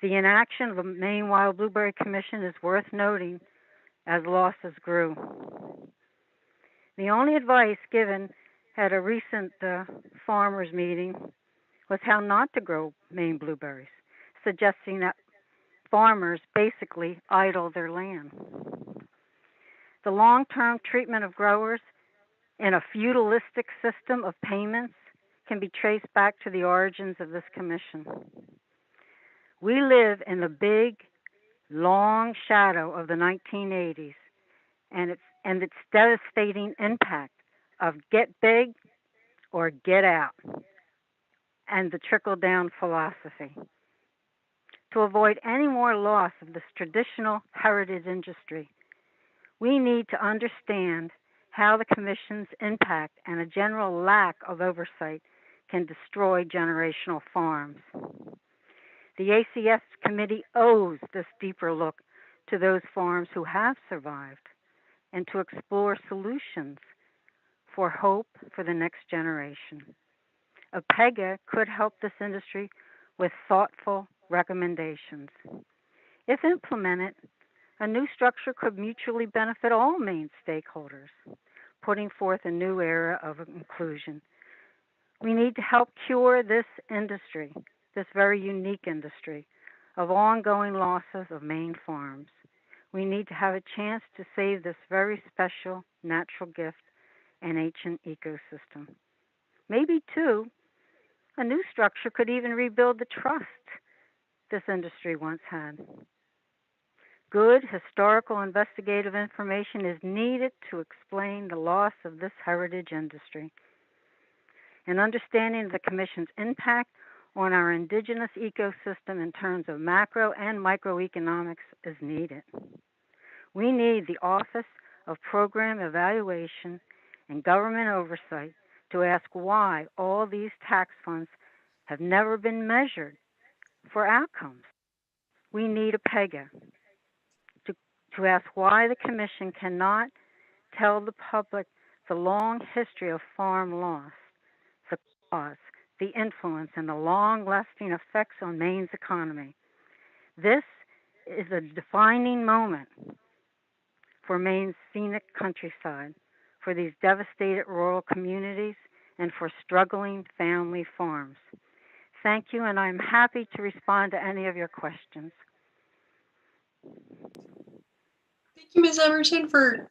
The inaction of the Maine Wild Blueberry Commission is worth noting as losses grew. The only advice given at a recent farmers meeting was how not to grow Maine blueberries, suggesting that farmers basically idle their land. The long-term treatment of growers in a feudalistic system of payments can be traced back to the origins of this commission. We live in the big, long shadow of the 1980s and its devastating impact of get big or get out, and the trickle-down philosophy. To avoid any more loss of this traditional heritage industry, we need to understand how the Commission's impact and a general lack of oversight can destroy generational farms. The ACF committee owes this deeper look to those farms who have survived and to explore solutions for hope for the next generation. A PEGA could help this industry with thoughtful recommendations. If implemented, a new structure could mutually benefit all Maine stakeholders, putting forth a new era of inclusion. We need to help cure this industry, this very unique industry, of ongoing losses of Maine farms. We need to have a chance to save this very special natural gift and ancient ecosystem. Maybe, too, a new structure could even rebuild the trust this industry once had. Good historical investigative information is needed to explain the loss of this heritage industry. An understanding of the Commission's impact on our indigenous ecosystem in terms of macro and microeconomics is needed. We need the Office of Program Evaluation and Government Oversight to ask why all these tax funds have never been measured for outcomes. We need a PEGA to to ask why the Commission cannot tell the public the long history of farm loss, the cause, the influence, and the long-lasting effects on Maine's economy. This is a defining moment for Maine's scenic countryside, for these devastated rural communities, and for struggling family farms. Thank you, and I'm happy to respond to any of your questions. Thank you, Ms. Emerson, for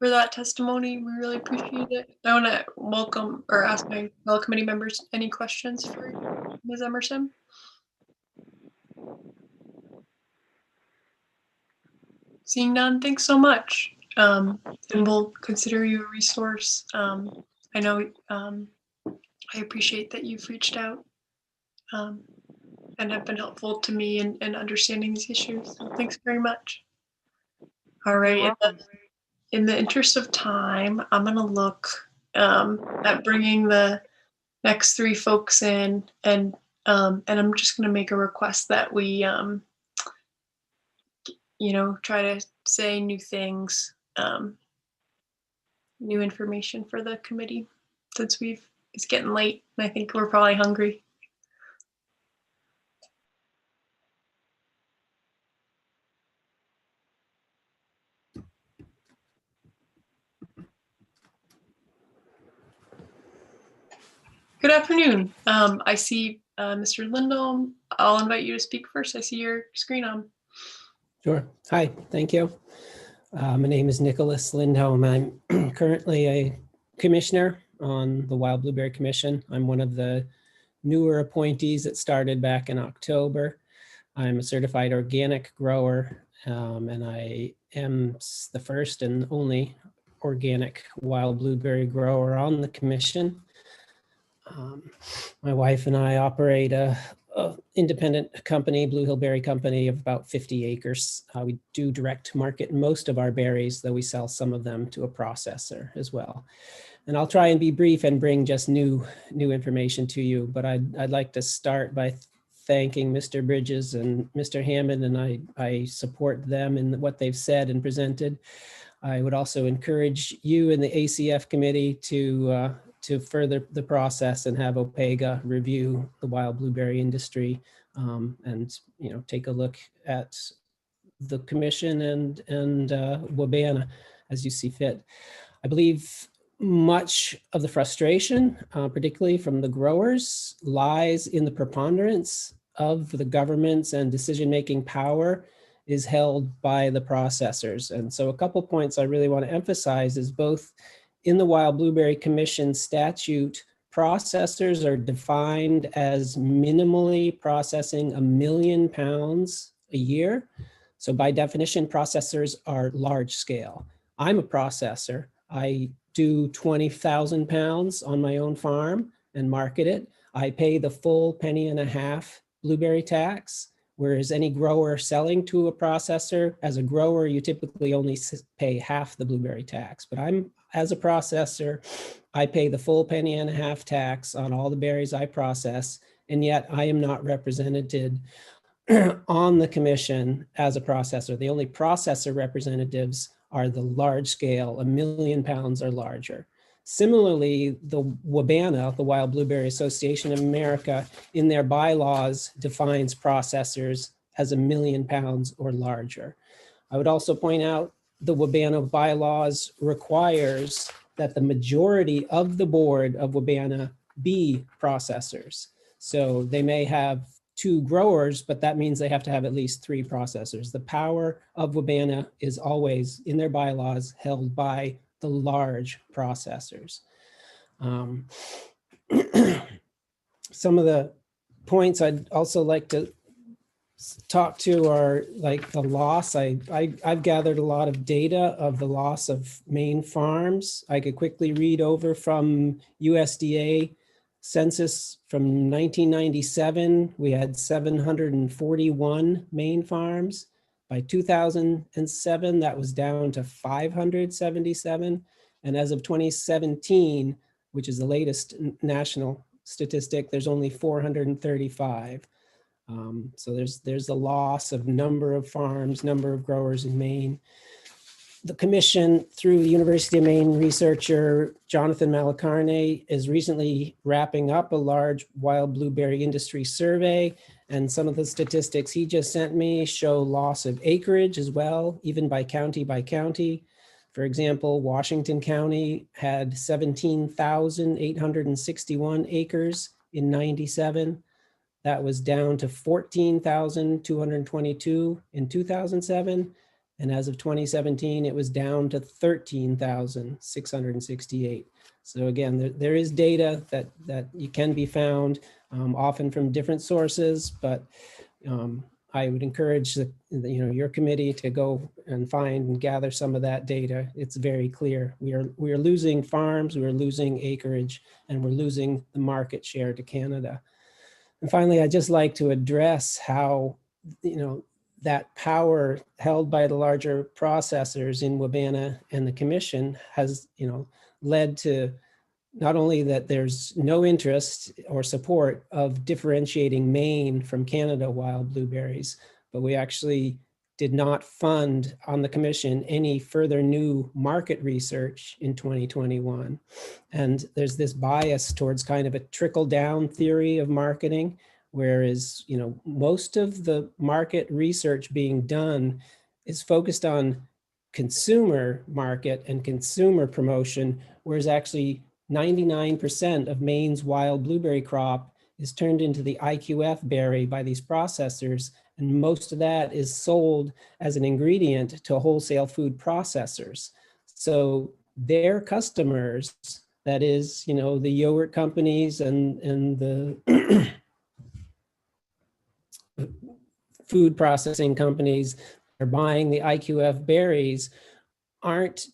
that testimony. We really appreciate it. I want to welcome or ask my fellow committee members any questions for Ms. Emerson. Seeing none, thanks so much. And we'll consider you a resource. I know I appreciate that you've reached out and have been helpful to me in understanding these issues. So thanks very much. All right. In the interest of time, I'm going to look at bringing the next three folks in, and I'm just going to make a request that we, try to say new things, new information for the committee, since it's getting late and I think we're probably hungry. Good afternoon. I see Mr. Lindholm. I'll invite you to speak first. I see your screen on. Sure. Hi, thank you. My name is Nicholas Lindholm. I'm currently a commissioner on the Wild Blueberry Commission. I'm one of the newer appointees that started back in October. I'm a certified organic grower, and I am the first and only organic wild blueberry grower on the commission. My wife and I operate a independent company, Blue Hill Berry Company, of about 50 acres. We do direct market most of our berries, though we sell some of them to a processor as well. And I'll try and be brief and bring just new information to you, but I'd like to start by thanking Mr. Bridges and Mr. Hammond, and I support them in what they've said and presented. I would also encourage you and the ACF committee to further the process and have OPEGA review the wild blueberry industry, and take a look at the commission and WBANA as you see fit. I believe much of the frustration, particularly from the growers, lies in the preponderance of the government's and decision-making power is held by the processors. And so a couple points I really want to emphasize is both in the Wild Blueberry Commission statute, processors are defined as minimally processing 1 million pounds a year. So by definition, processors are large scale. I'm a processor. I do 20,000 pounds on my own farm and market it. I pay the full $1.50 blueberry tax, whereas any grower selling to a processor, as a grower, you typically only pay half the blueberry tax. But as a processor, I pay the full $1.50 tax on all the berries I process, and yet I am not represented on the commission as a processor. The only processor representatives are the large scale, 1 million pounds or larger. Similarly, the WBANA, the Wild Blueberry Association of America, in their bylaws defines processors as 1 million pounds or larger. I would also point out the WBANA bylaws requires that the majority of the board of WBANA be processors. So they may have 2 growers, but that means they have to have at least 3 processors. The power of WBANA is always in their bylaws held by the large processors. Some of the points I'd also like to talk to are like the loss. I've gathered a lot of data of the loss of Maine farms. I could quickly read over from USDA census from 1997. We had 741 Maine farms. By 2007, that was down to 577. And as of 2017, which is the latest national statistic, there's only 435. So there's a loss of number of farms, number of growers in Maine. The commission, through the University of Maine researcher Jonathan Malacarne, is recently wrapping up a large wild blueberry industry survey. And some of the statistics he just sent me show loss of acreage as well, even by county by county. For example, Washington County had 17,861 acres in 97. That was down to 14,222 in 2007. And as of 2017, it was down to 13,668. So again, there is data that you can be found, often from different sources, but I would encourage your committee to go and find and gather some of that data. It's very clear. We are losing farms, we are losing acreage, and we're losing the market share to Canada. And finally, I'd just like to address how, that power held by the larger processors in Wabana and the commission has, led to not only that there's no interest or support of differentiating Maine from Canada wild blueberries, but we actually did not fund on the commission any further new market research in 2021. And there's this bias towards kind of a trickle down theory of marketing, whereas, most of the market research being done is focused on consumer market and consumer promotion, whereas actually 99% of Maine's wild blueberry crop is turned into the IQF berry by these processors, and most of that is sold as an ingredient to wholesale food processors. So their customers, that is, the yogurt companies and the food processing companies are buying the IQF berries, aren't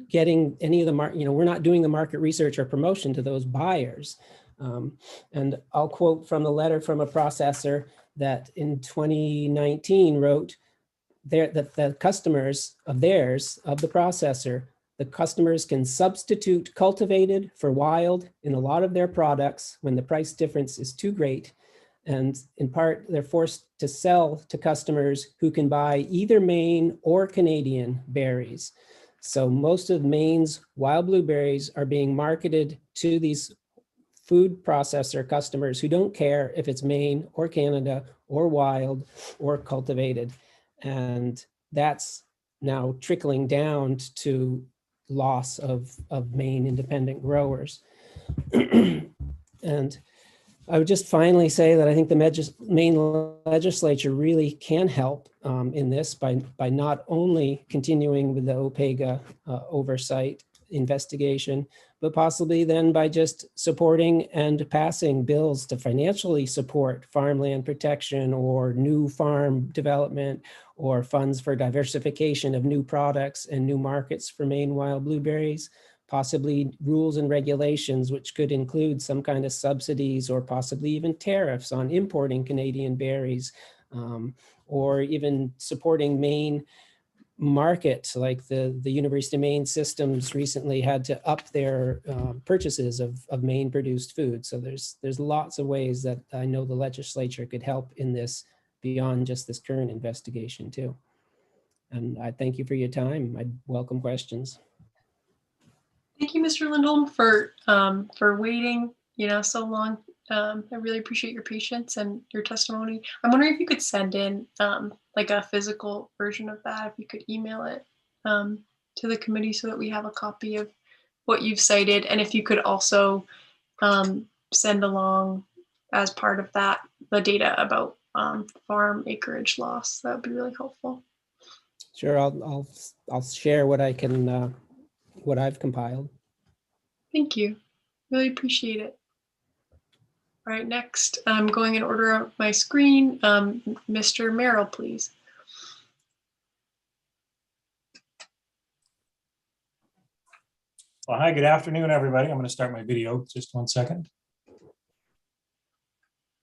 getting any of the we're not doing the market research or promotion to those buyers. And I'll quote from the letter from a processor that in 2019 wrote that the customers of theirs, of the processor, the customers can substitute cultivated for wild in a lot of their products when the price difference is too great. And in part, they're forced to sell to customers who can buy either Maine or Canadian berries. So most of Maine's wild blueberries are being marketed to these food processor customers who don't care if it's Maine or Canada or wild or cultivated. And that's now trickling down to loss of Maine independent growers. And I would just finally say that I think the Maine legislature really can help in this by not only continuing with the OPEGA oversight investigation, but possibly then by just supporting and passing bills to financially support farmland protection or new farm development or funds for diversification of new products and new markets for Maine wild blueberries. Possibly rules and regulations, which could include some kind of subsidies or possibly even tariffs on importing Canadian berries, or even supporting Maine markets, like the University of Maine systems recently had to up their purchases of Maine produced food. So there's lots of ways that I know the legislature could help in this beyond just this current investigation too. And I thank you for your time. I welcome questions. Thank you, Mr. Lindholm, for waiting, so long. I really appreciate your patience and your testimony. I'm wondering if you could send in like a physical version of that, if you could email it to the committee so that we have a copy of what you've cited. And if you could also send along as part of that, the data about farm acreage loss, that would be really helpful. Sure, I'll share what I can, what I've compiled. Thank you. Really appreciate it. All right, next, I'm going in order of my screen. Mr. Merrill, please. Well, hi, good afternoon, everybody. I'm going to start my video. Just 1 second.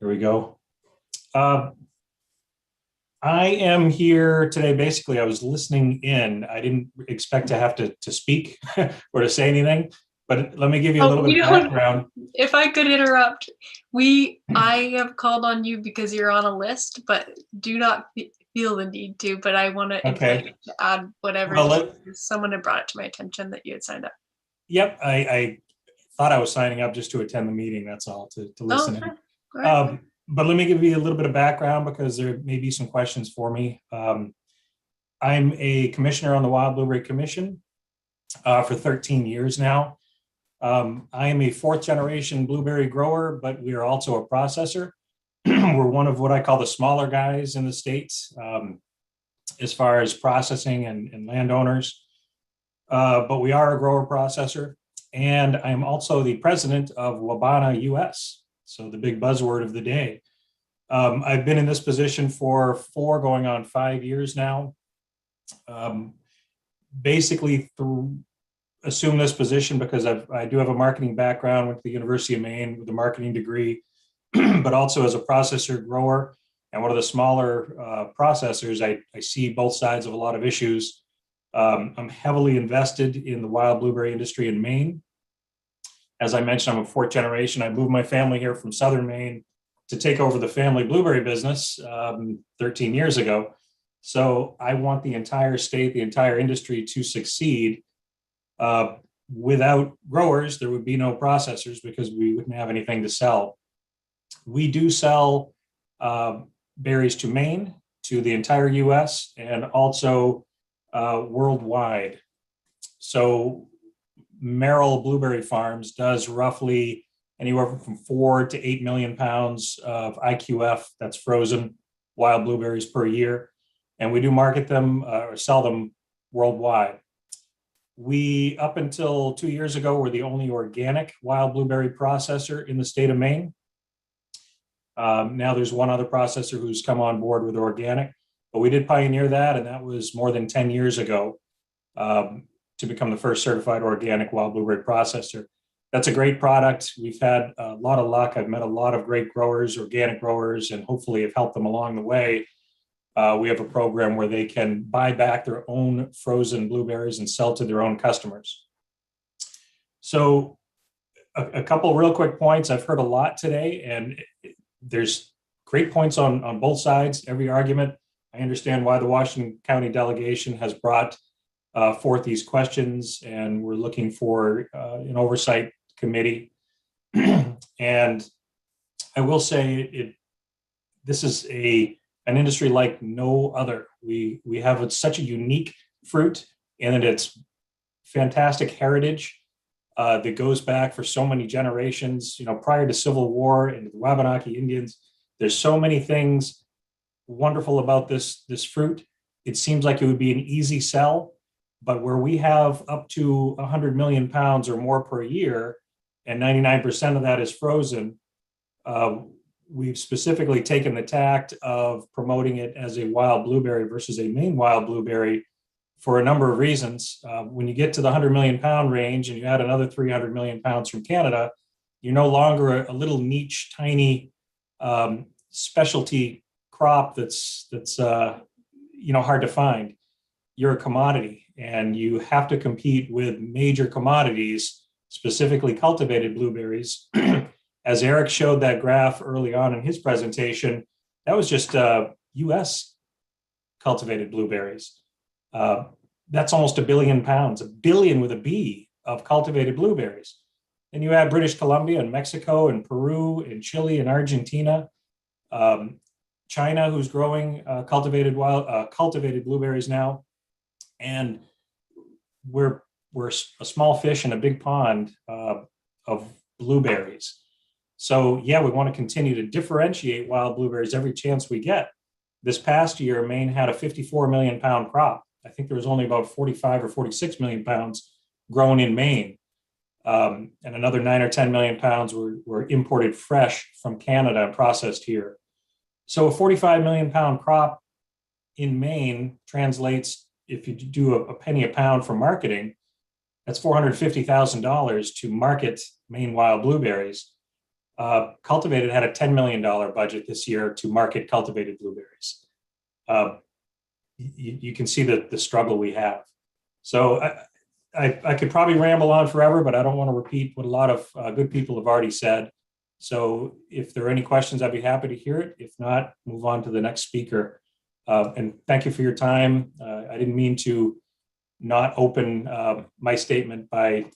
Here we go. I am here today. Basically, I was listening in. I didn't expect to have to speak or to say anything. But let me give you a Oh, little bit of background. If I could interrupt, I have called on you because you're on a list, but do not feel the need to. But I want to Okay. add whatever. Well, someone had brought it to my attention that you had signed up. Yep, I thought I was signing up just to attend the meeting. That's all, to listen in. All right. But let me give you a little bit of background because there may be some questions for me. I'm a commissioner on the Wild Blueberry Commission for 13 years now. I am a fourth generation blueberry grower, but we are also a processor. We're one of what I call the smaller guys in the States as far as processing and landowners. But we are a grower processor. And I'm also the president of Wabana US. So the big buzzword of the day. I've been in this position for 4 going on 5 years now. Basically assume this position because I do have a marketing background, went to the University of Maine with a marketing degree, but also as a processor grower and one of the smaller processors, I see both sides of a lot of issues. I'm heavily invested in the wild blueberry industry in Maine. As I mentioned, I'm a fourth generation. I moved my family here from Southern Maine to take over the family blueberry business 13 years ago. So I want the entire state, the entire industry to succeed. Without growers, there would be no processors because we wouldn't have anything to sell. We do sell berries to Maine, to the entire US, and also worldwide. So Merrill Blueberry Farms does roughly anywhere from 4 to 8 million pounds of IQF, that's frozen wild blueberries per year. And we do market them or sell them worldwide. We, up until 2 years ago, were the only organic wild blueberry processor in the state of Maine. Now there's one other processor who's come on board with organic, but we did pioneer that, and that was more than 10 years ago to become the first certified organic wild blueberry processor. That's a great product. We've had a lot of luck. I've met a lot of great growers, organic growers, and hopefully have helped them along the way. We have a program where they can buy back their own frozen blueberries and sell to their own customers. So a couple real quick points. I've heard a lot today, and there's great points on both sides, every argument. I understand why the Washington County delegation has brought forth these questions, and we're looking for an oversight committee. And I will say this is an industry like no other. We have such a unique fruit, and it's fantastic heritage that goes back for so many generations. You know, prior to Civil War and the Wabanaki Indians, there's so many things wonderful about this fruit. It seems like it would be an easy sell, but where we have up to 100 million pounds or more per year, and 99% of that is frozen, we've specifically taken the tact of promoting it as a wild blueberry versus a Maine wild blueberry for a number of reasons. When you get to the 100 million pound range and you add another 300 million pounds from Canada, you're no longer a little niche, tiny specialty crop that's hard to find. You're a commodity, and you have to compete with major commodities, specifically cultivated blueberries. As Eric showed that graph early on in his presentation, that was just US cultivated blueberries. That's almost 1 billion pounds, 1 billion with a B, of cultivated blueberries. And you add British Columbia and Mexico and Peru and Chile and Argentina, China, who's growing cultivated blueberries now. And we're a small fish in a big pond of blueberries. So yeah, we want to continue to differentiate wild blueberries every chance we get. This past year, Maine had a 54 million pound crop. I think there was only about 45 or 46 million pounds grown in Maine. And another 9 or 10 million pounds were imported fresh from Canada and processed here. So a 45 million pound crop in Maine translates, if you do a penny a pound for marketing, that's $450,000 to market Maine wild blueberries. Cultivated had a $10 million budget this year to market cultivated blueberries. You can see the struggle we have. So I could probably ramble on forever, but I don't want to repeat what a lot of good people have already said. So if there are any questions, I'd be happy to hear it. If not, move on to the next speaker. And thank you for your time. I didn't mean to not open my statement by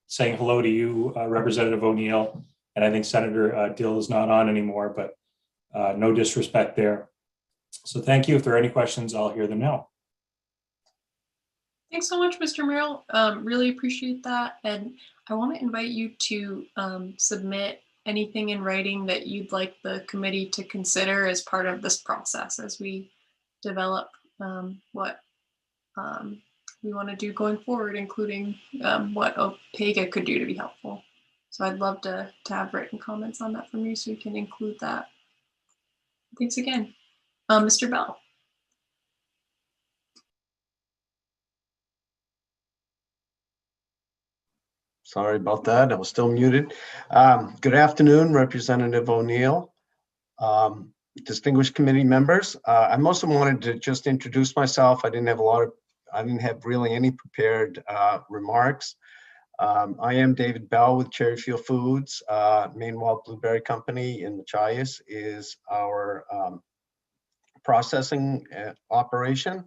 saying hello to you, Representative O'Neill. And I think Senator Dill is not on anymore, but no disrespect there. So thank you. If there are any questions, I'll hear them now. Thanks so much, Mr. Merrill. Really appreciate that. And I want to invite you to submit anything in writing that you'd like the committee to consider as part of this process as we develop what we want to do going forward, including what OPEGA could do to be helpful. So I'd love to have written comments on that from you so we can include that. Thanks again. Mr. Bell. Sorry about that. I was still muted. Good afternoon, Representative O'Neill, distinguished committee members. I mostly wanted to just introduce myself. I didn't have really any prepared remarks. I am David Bell with Cherryfield Foods. Maine Wild Blueberry Company in Machias is our processing operation.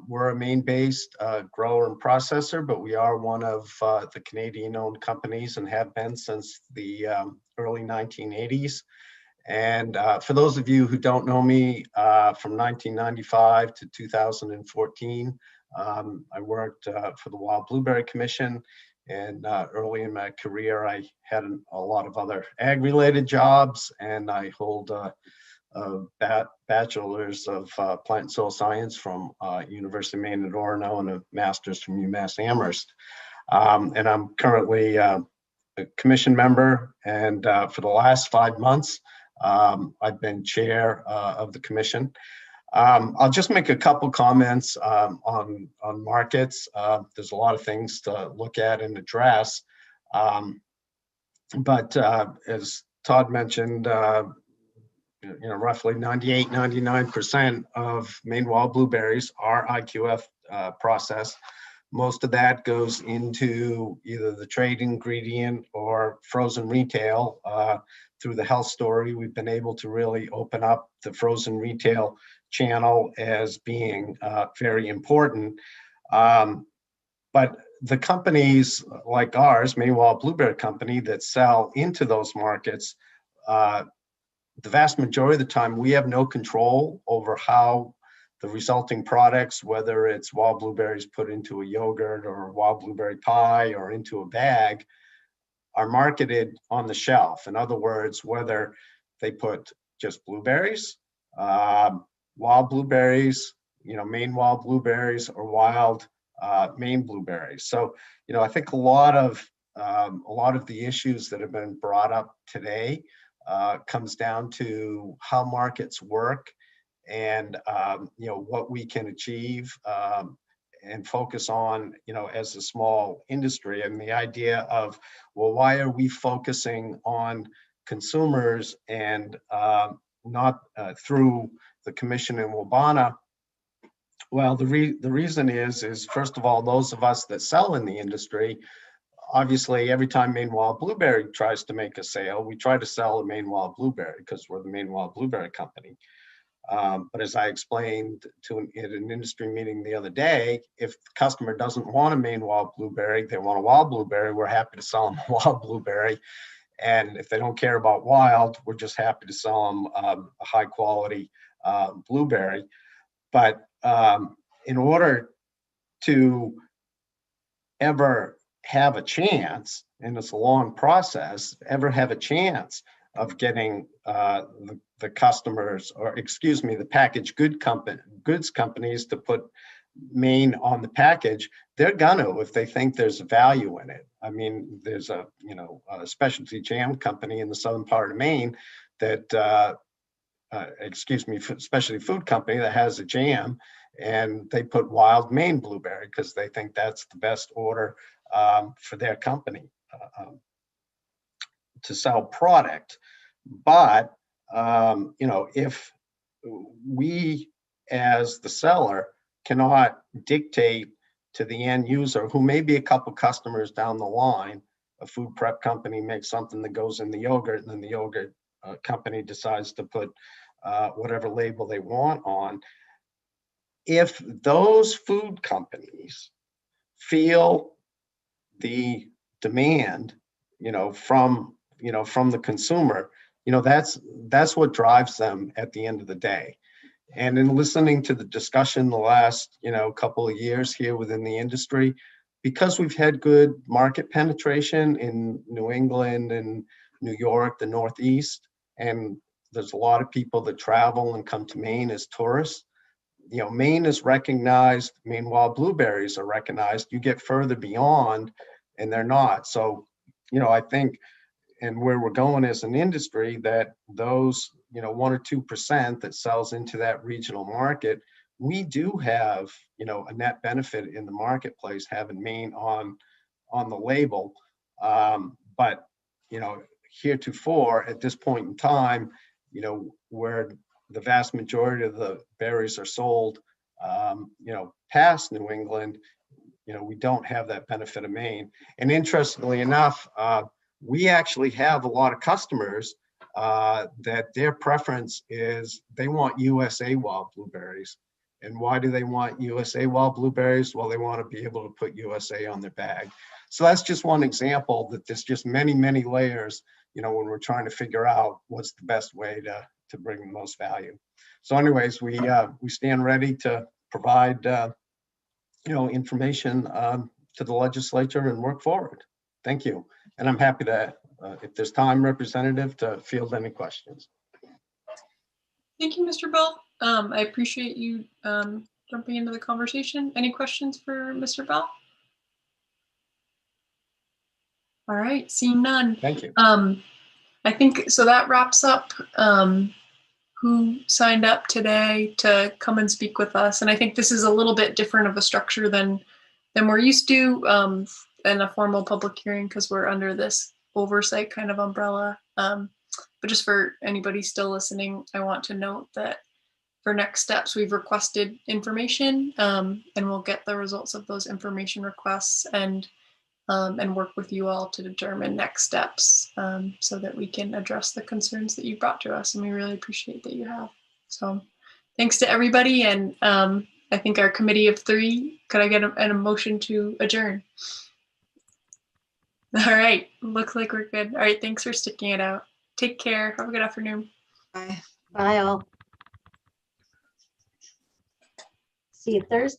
We're a Maine-based grower and processor, but we are one of the Canadian-owned companies and have been since the early 1980s. And for those of you who don't know me, from 1995 to 2014, I worked for the Wild Blueberry Commission. And early in my career, I had a lot of other ag-related jobs, and I hold a bachelor's of plant and soil science from University of Maine at Orono and a master's from UMass Amherst. And I'm currently a commission member, and for the last 5 months, I've been chair of the commission. I'll just make a couple comments on markets. There's a lot of things to look at and address. But as Todd mentioned, roughly 98, 99% of Maine wild blueberries are IQF processed. Most of that goes into either the trade ingredient or frozen retail. Through the health story, we've been able to really open up the frozen retail channel as being very important. But the companies like ours, Maine Wild Blueberry Company, that sell into those markets, the vast majority of the time, we have no control over how the resulting products, whether it's wild blueberries put into a yogurt or a wild blueberry pie or into a bag, are marketed on the shelf. In other words, whether they put just blueberries, wild blueberries, Maine wild blueberries, or wild Maine blueberries. So, I think a lot of the issues that have been brought up today comes down to how markets work and what we can achieve and focus on as a small industry. And the idea of, well, why are we focusing on consumers and not through the commission in Wabana? Well, the reason is first of all, those of us that sell in the industry, obviously, every time Maine Wild Blueberry tries to make a sale, we try to sell a Maine Wild Blueberry because we're the Maine Wild Blueberry Company. But as I explained at an industry meeting the other day, if the customer doesn't want a Maine Wild Blueberry, they want a wild blueberry, we're happy to sell them a wild blueberry. And if they don't care about wild, we're just happy to sell them a high quality blueberry. But in order to ever have a chance, and it's a long process, ever have a chance of getting the customers, or excuse me, the packaged goods companies to put Maine on the package, they're gonna if they think there's value in it. I mean, there's a specialty jam company in the southern part of Maine that, specialty food company that has a jam, and they put wild Maine blueberry because they think that's the best order for their company to sell product. But if we as the seller cannot dictate to the end user, who may be a couple customers down the line. A food prep company makes something that goes in the yogurt, and then the yogurt company decides to put whatever label they want on. If those food companies feel the demand, from the consumer, that's what drives them at the end of the day. And in listening to the discussion the last, couple of years here within the industry, because we've had good market penetration in New England and New York, the Northeast, and there's a lot of people that travel and come to Maine as tourists. Maine is recognized. Maine wild blueberries are recognized. You get further beyond and they're not. So, I think, and where we're going as an industry, that those, 1 or 2% that sells into that regional market, we do have, a net benefit in the marketplace having Maine on the label. But, heretofore at this point in time, where the vast majority of the berries are sold, past New England, we don't have that benefit of Maine. And interestingly enough, we actually have a lot of customers that their preference is they want USA wild blueberries. And why do they want USA wild blueberries? Well, they want to be able to put USA on their bag. So that's just one example that there's just many, many layers, when we're trying to figure out what's the best way to bring the most value. So anyways, we stand ready to provide, information to the legislature and work forward. Thank you. And I'm happy to, if there's time, Representative, to field any questions. Thank you, Mr. Bell. I appreciate you jumping into the conversation. Any questions for Mr. Bell? All right, seeing none. Thank you. I think, so that wraps up who signed up today to come and speak with us. And I think this is a little bit different of a structure than we're used to in a formal public hearing, because we're under this oversight kind of umbrella. But just for anybody still listening, I want to note that for next steps, we've requested information, and we'll get the results of those information requests and work with you all to determine next steps, so that we can address the concerns that you brought to us, and we really appreciate that you have. So thanks to everybody, and I think our committee of 3, could I get a motion to adjourn? All right, looks like we're good. All right, thanks for sticking it out. Take care. Have a good afternoon. Bye. Bye all. See you Thursday.